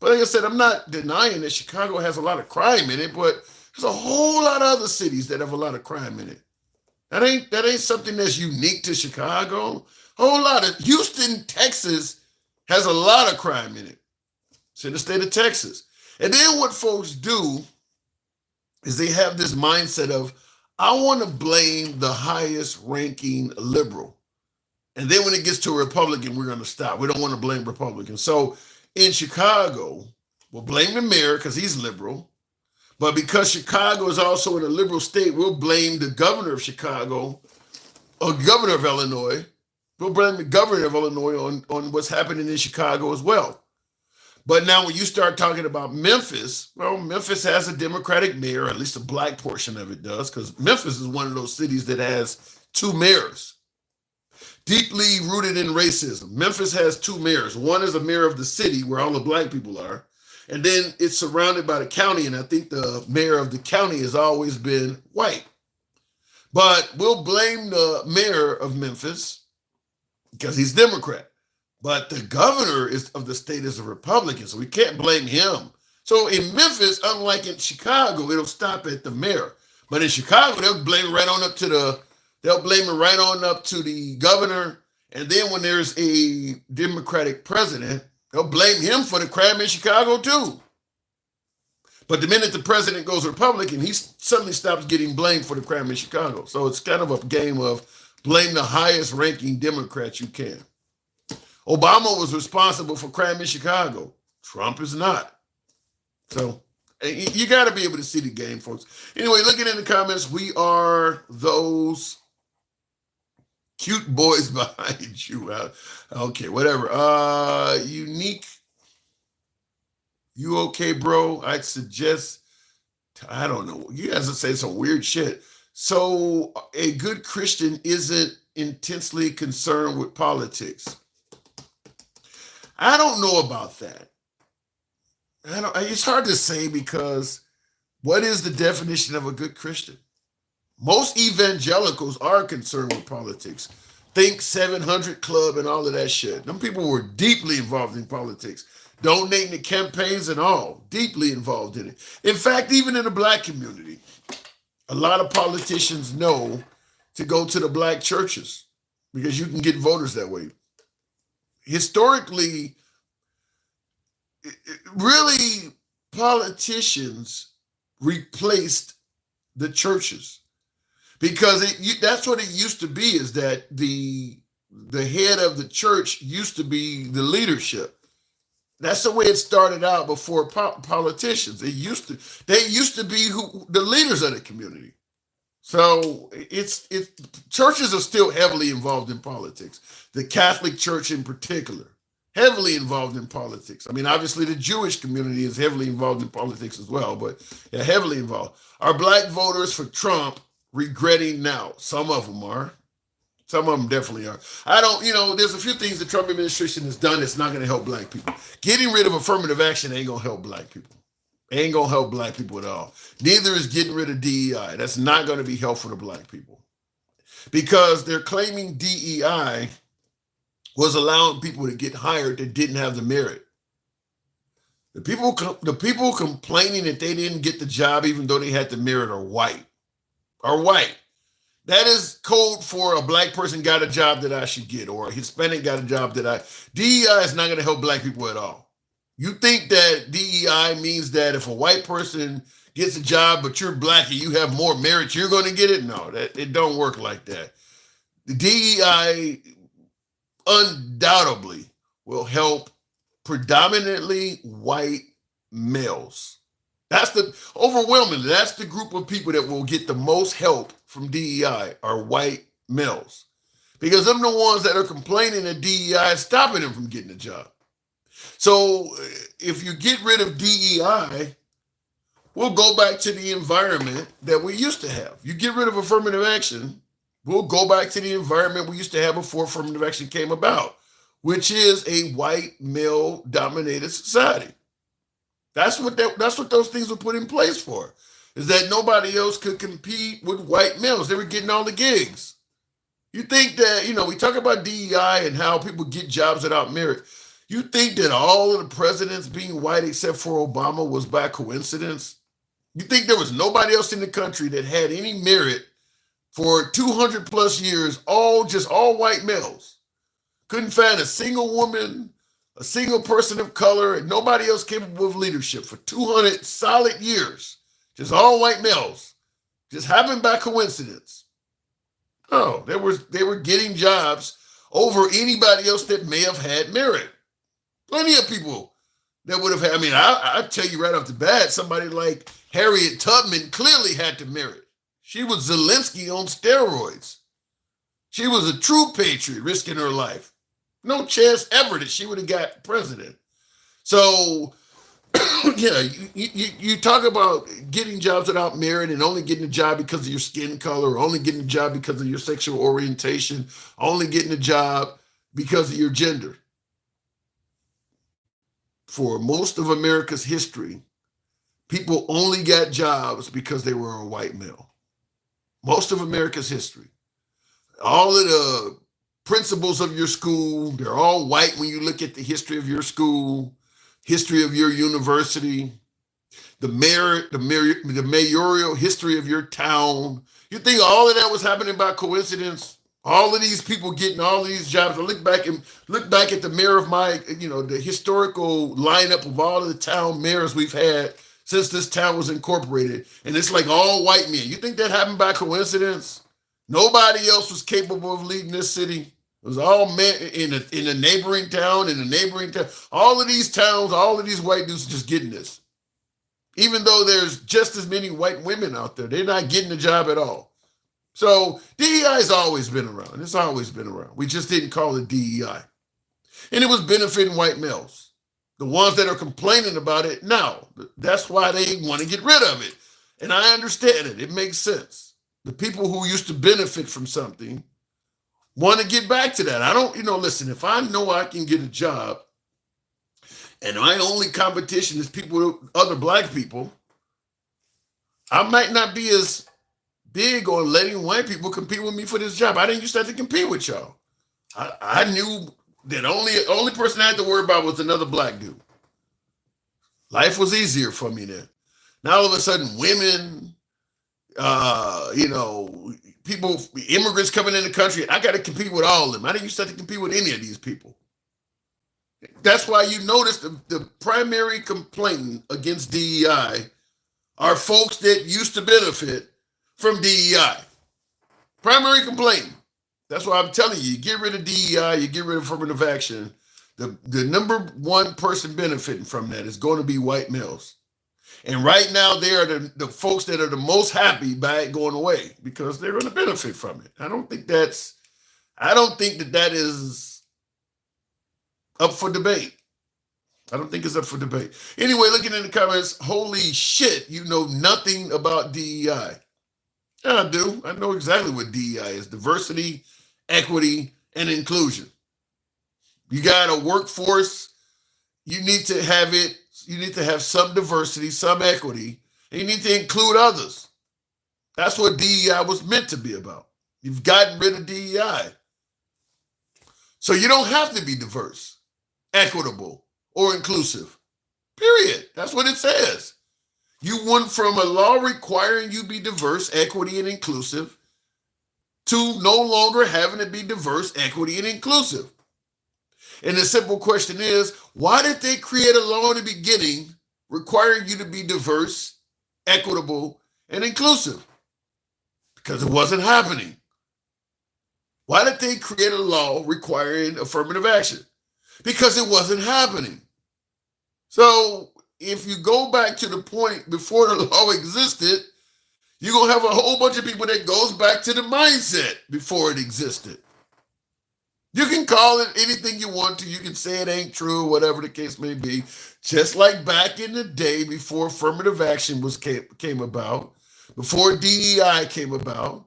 But like I said, I'm not denying that Chicago has a lot of crime in it, but there's a whole lot of other cities that have a lot of crime in it. That ain't something that's unique to Chicago. A whole lot of Houston, Texas has a lot of crime in it. It's in the state of Texas. And then what folks do is they have this mindset of, I want to blame the highest ranking liberal. And then when it gets to a Republican, we're going to stop. We don't want to blame Republicans. So in Chicago, we'll blame the mayor because he's liberal. But because Chicago is also in a liberal state, we'll blame the governor of Chicago or governor of Illinois. We'll blame the governor of Illinois on what's happening in Chicago as well. But now when you start talking about Memphis, well, Memphis has a Democratic mayor, at least a black portion of it does, because Memphis is one of those cities that has 2 mayors, deeply rooted in racism. Memphis has 2 mayors. One is a mayor of the city where all the black people are, and then it's surrounded by the county, and I think the mayor of the county has always been white. But we'll blame the mayor of Memphis because he's Democrat. But the governor of the state is a Republican, so we can't blame him. So in Memphis, unlike in Chicago, it'll stop at the mayor. But in Chicago, they'll blame it right on up to the governor. And then when there's a Democratic president, they'll blame him for the crime in Chicago too. But the minute the president goes Republican, he suddenly stops getting blamed for the crime in Chicago. So it's kind of a game of blame the highest ranking Democrat you can. Obama was responsible for crime in Chicago. Trump is not. So you got to be able to see the game, folks. Anyway, looking in the comments, we are those cute boys behind you. Okay, whatever. Unique. You okay, bro? I'd suggest, I don't know. You guys are saying some weird shit. So a good Christian isn't intensely concerned with politics. I don't know about that. It's hard to say because what is the definition of a good Christian? Most evangelicals are concerned with politics. Think 700 Club and all of that shit. Them people were deeply involved in politics, donating to campaigns and all, deeply involved in it. In fact, even in the black community, a lot of politicians know to go to the black churches because you can get voters that way. Historically, really, politicians replaced the churches because that's what it used to be, is that the head of the church used to be the leadership. That's the way it started out before politicians. They used to be the leaders of the community. So churches are still heavily involved in politics. The Catholic Church in particular, heavily involved in politics. I mean, obviously the Jewish community is heavily involved in politics as well, but they're heavily involved. Are black voters for Trump regretting now? Some of them are. Some of them definitely are. There's a few things the Trump administration has done that's not going to help black people. Getting rid of affirmative action ain't going to help black people. Ain't going to help black people at all. Neither is getting rid of DEI. That's not going to be helpful to black people. Because they're claiming DEI was allowing people to get hired that didn't have the merit. The people complaining that they didn't get the job even though they had the merit are white. That is code for a black person got a job that I should get, or a Hispanic got a job that DEI is not going to help black people at all. You think that DEI means that if a white person gets a job, but you're black and you have more merit, you're going to get it? No, it don't work like that. The DEI undoubtedly will help predominantly white males. That's the group of people that will get the most help from DEI are white males. Because them the ones that are complaining that DEI is stopping them from getting a job. So if you get rid of DEI, we'll go back to the environment that we used to have. You get rid of affirmative action, we'll go back to the environment we used to have before affirmative action came about, which is a white male-dominated society. That's what those things were put in place for, is that nobody else could compete with white males. They were getting all the gigs. You think that, we talk about DEI and how people get jobs without merit. You think that all of the presidents being white except for Obama was by coincidence? You think there was nobody else in the country that had any merit for 200 plus years, all white males? Couldn't find a single woman, a single person of color, and nobody else capable of leadership for 200 solid years. Just all white males. Just happened by coincidence. No, they were getting jobs over anybody else that may have had merit. Plenty of people that would have had, I tell you right off the bat, somebody like Harriet Tubman clearly had the merit. She was Zelensky on steroids. She was a true patriot, risking her life. No chance ever that she would have got president. So Yeah, you talk about getting jobs without merit and only getting a job because of your skin color, or only getting a job because of your sexual orientation, only getting a job because of your gender. For most of America's history, people only got jobs because they were a white male. Most of America's history. All of the principals of your school, they're all white when you look at the history of your school, history of your university, the mayoral history of your town. You think all of that was happening by coincidence? All of these people getting all of these jobs. I look back at the mayor of the historical lineup of all of the town mayors we've had since this town was incorporated, and it's like all white men. You think that happened by coincidence? Nobody else was capable of leading this city. It was all men in a neighboring town, All of these towns, all of these white dudes just getting this. Even though there's just as many white women out there, they're not getting the job at all. So DEI has always been around. It's always been around. We just didn't call it DEI. And it was benefiting white males. The ones that are complaining about it now, that's why they want to get rid of it. And I understand it. It makes sense. The people who used to benefit from something want to get back to that. I don't, listen, if I know I can get a job and my only competition is other black people, I might not be as big on letting white people compete with me for this job. I didn't used to have to compete with y'all. I knew that only person I had to worry about was another black dude. Life was easier for me then. Now all of a sudden, women, people, immigrants coming in the country, I got to compete with all of them. I didn't used to have to compete with any of these people. That's why you notice the primary complaint against DEI are folks that used to benefit from DEI. Primary complaint. That's why I'm telling you, get rid of DEI, you get rid of affirmative action. The number one person benefiting from that is going to be white males. And right now, they are the folks that are the most happy by it going away because they're going to benefit from it. I don't think that is up for debate. I don't think it's up for debate. Anyway, looking in the comments, holy shit, you know nothing about DEI. Yeah, I do. I know exactly what DEI is. Diversity, equity, and inclusion. You got a workforce, you need to have it. You need to have some diversity, some equity, and you need to include others. That's what DEI was meant to be about. You've gotten rid of DEI. So you don't have to be diverse, equitable, or inclusive. Period. That's what it says. You went from a law requiring you be diverse, equity, and inclusive to no longer having to be diverse, equity, and inclusive. And the simple question is, why did they create a law in the beginning requiring you to be diverse, equitable, and inclusive? Because it wasn't happening. Why did they create a law requiring affirmative action? Because it wasn't happening. So if you go back to the point before the law existed, you're going to have a whole bunch of people that goes back to the mindset before it existed. You can call it anything you want to. You can say it ain't true, whatever the case may be. Just like back in the day before affirmative action came about, before DEI came about,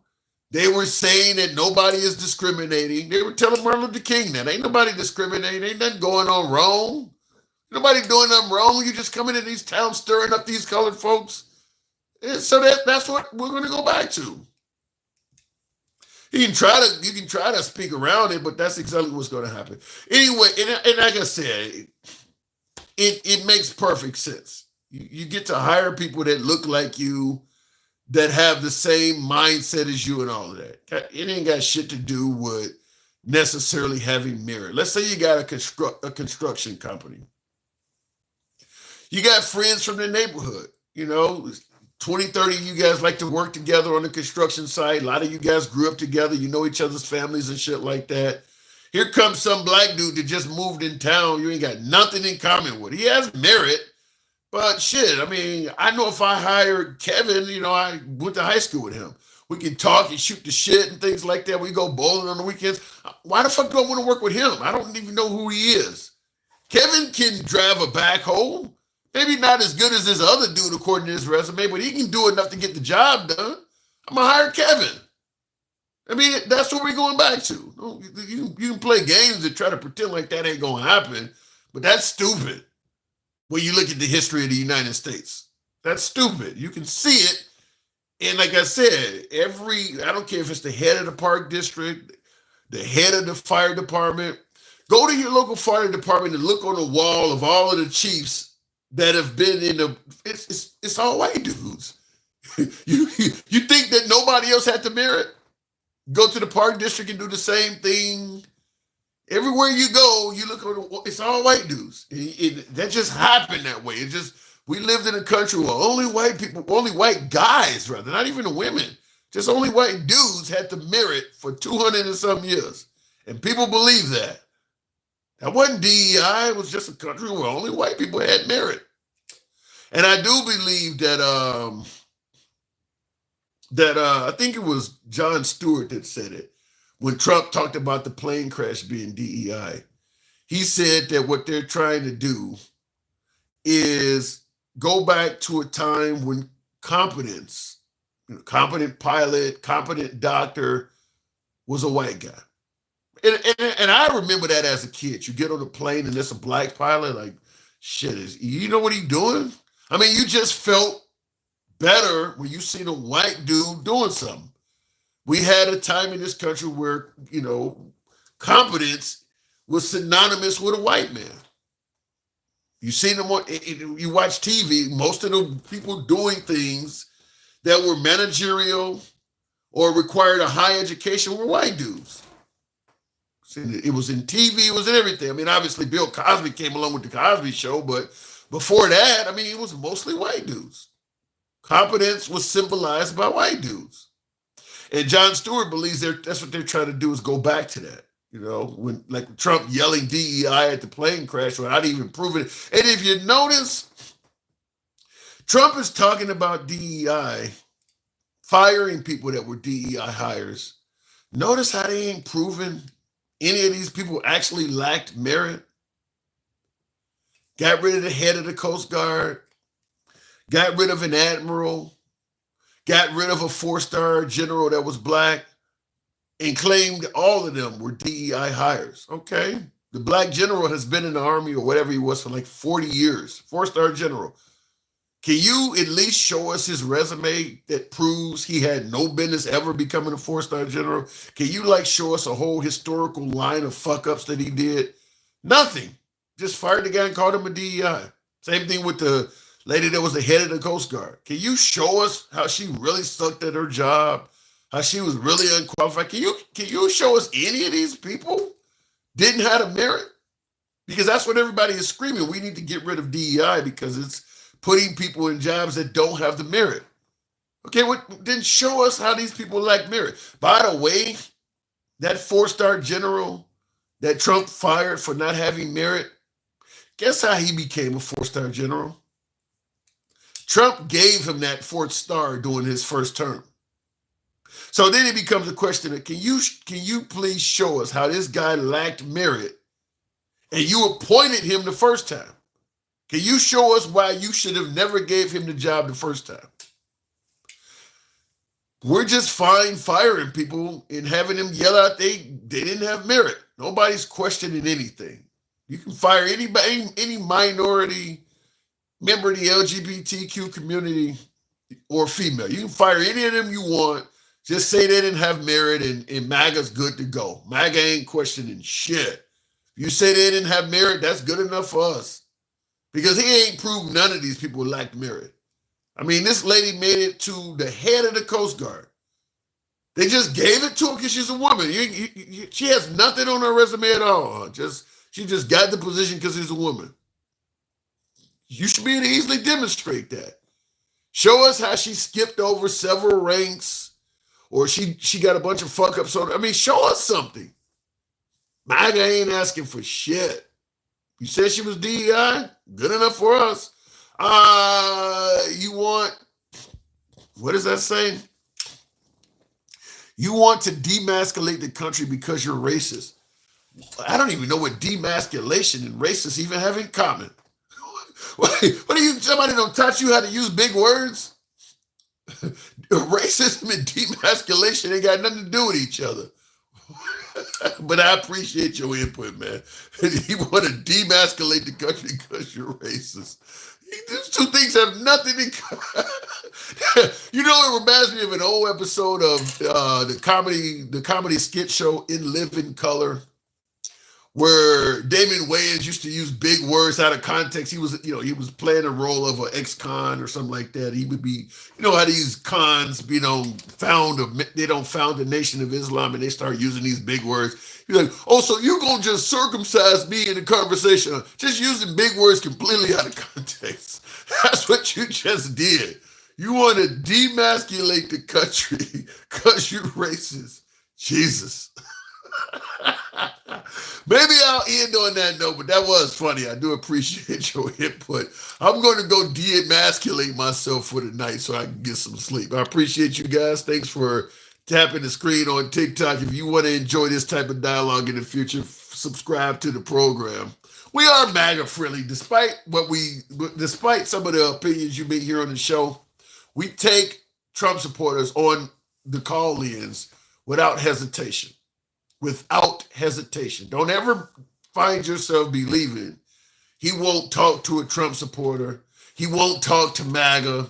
they were saying that nobody is discriminating. They were telling Martin Luther King that ain't nobody discriminating. Ain't nothing going on wrong. Nobody doing nothing wrong. You just coming in these towns stirring up these colored folks. And so that's what we're going to go back to. You can try to speak around it, but that's exactly what's going to happen. Anyway, and like I said, it makes perfect sense. You get to hire people that look like you, that have the same mindset as you and all of that. It ain't got shit to do with necessarily having merit. Let's say you got a construction company. You got friends from the neighborhood, 20, 30 of you guys like to work together on the construction site. A lot of you guys grew up together. You know each other's families and shit like that. Here comes some black dude that just moved in town. You ain't got nothing in common with. He has merit, but shit, I mean, I know if I hired Kevin, I went to high school with him. We can talk and shoot the shit and things like that. We go bowling on the weekends. Why the fuck do I want to work with him? I don't even know who he is. Kevin can drive a backhoe, Maybe not as good as this other dude according to his resume, but he can do enough to get the job done. I'm gonna hire Kevin. I mean, that's what we're going back to. You can play games and try to pretend like that ain't gonna happen, but that's stupid. When you look at the history of the United States, that's stupid. You can see it, and like I said, I don't care if it's the head of the park district, the head of the fire department. Go to your local fire department and look on the wall of all of the chiefs that have been in the. It's all white dudes. you think that nobody else had to merit? Go to the park district and do the same thing. Everywhere you go, you look on it's all white dudes. That just happened that way. We lived in a country where only white guys, rather, not even the women, just only white dudes had to merit for 200 and some years. And people believe that. That wasn't DEI, it was just a country where only white people had merit. And I do believe that I think it was Jon Stewart that said it when Trump talked about the plane crash being DEI. He said that what they're trying to do is go back to a time when competence, competent pilot, competent doctor was a white guy. And I remember that as a kid. You get on a plane and there's a black pilot, like, shit, you know what he's doing? I mean, you just felt better when you seen a white dude doing something. We had a time in this country where, competence was synonymous with a white man. You seen them you watch TV, most of the people doing things that were managerial or required a high education were white dudes. It was in TV, it was in everything. I mean, obviously Bill Cosby came along with the Cosby Show, but before that, I mean, it was mostly white dudes. Competence was symbolized by white dudes. And Jon Stewart believes that's what they're trying to do is go back to that. When like Trump yelling DEI at the plane crash without even proving it. And if you notice, Trump is talking about DEI, firing people that were DEI hires. Notice how they ain't proven any of these people actually lacked merit. Got rid of the head of the Coast Guard, got rid of an admiral, got rid of a 4-star general that was black, and claimed all of them were DEI hires. Okay. The black general has been in the army or whatever he was for like 40 years, 4-star general. Can you at least show us his resume that proves he had no business ever becoming a 4-star general? Can you show us a whole historical line of fuck-ups that he did? Nothing. Just fired the guy and called him a DEI. Same thing with the lady that was the head of the Coast Guard. Can you show us how she really sucked at her job? How she was really unqualified? Can you show us any of these people didn't have a merit? Because that's what everybody is screaming. We need to get rid of DEI because it's putting people in jobs that don't have the merit. Okay, then show us how these people lack merit. By the way, that 4-star general that Trump fired for not having merit, guess how he became a 4-star general? Trump gave him that 4th star during his first term. So then it becomes a question of, can you please show us how this guy lacked merit and you appointed him the first time? Can you show us why you should have never gave him the job the first time? We're just fine firing people and having them yell out they didn't have merit. Nobody's questioning anything. You can fire anybody, any minority member of the LGBTQ community or female. You can fire any of them you want. Just say they didn't have merit and MAGA's good to go. MAGA ain't questioning shit. You say they didn't have merit, that's good enough for us. Because he ain't proved none of these people lacked merit. I mean, this lady made it to the head of the Coast Guard. They just gave it to her because she's a woman. She has nothing on her resume at all. She just got the position because she's a woman. You should be able to easily demonstrate that. Show us how she skipped over several ranks or she got a bunch of fuck-ups on her. I mean, show us something. MAGA ain't asking for shit. You said she was DEI? Good enough for us. You want, what does that say? You want to demasculate the country because you're racist. I don't even know what demasculation and racist even have in common. What are you? Somebody don't taught you how to use big words? Racism and demasculation ain't got nothing to do with each other. But I appreciate your input, man. You want to demasculate the country because you're racist. These two things have nothing in common. You know, it reminds me of an old episode of the comedy skit show In Living Color, where Damon Wayans used to use big words out of context. He was playing a role of an ex-con or something like that. He would be, how these cons, they don't found the Nation of Islam and they start using these big words. He's like, oh, so you're going to just circumcise me in the conversation, just using big words completely out of context. That's what you just did. You want to demasculate the country because you're racist. Jesus. Maybe I'll end on that note, but that was funny. I do appreciate your input. I'm going to go de-emasculate myself for the night so I can get some sleep. I appreciate you guys. Thanks for tapping the screen on TikTok. If you want to enjoy this type of dialogue in the future, subscribe to the program. We are MAGA friendly, despite some of the opinions you may hear on the show. We take Trump supporters on the call-ins without hesitation. Without hesitation. Don't ever find yourself believing he won't talk to a Trump supporter. He won't talk to MAGA.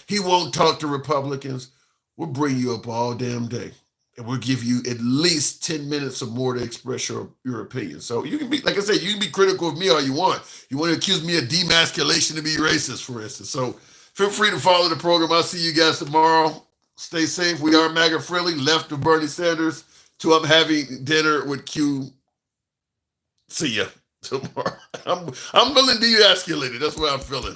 He won't talk to Republicans. We'll bring you up all damn day. And we'll give you at least 10 minutes or more to express your opinion. So you can be, like I said, you can be critical of me all you want. You want to accuse me of demasculation to be racist, for instance. So feel free to follow the program. I'll see you guys tomorrow. Stay safe. We are MAGA friendly, left of Bernie Sanders. So I'm having dinner with Q. See ya tomorrow. I'm feeling de-escalated. That's what I'm feeling.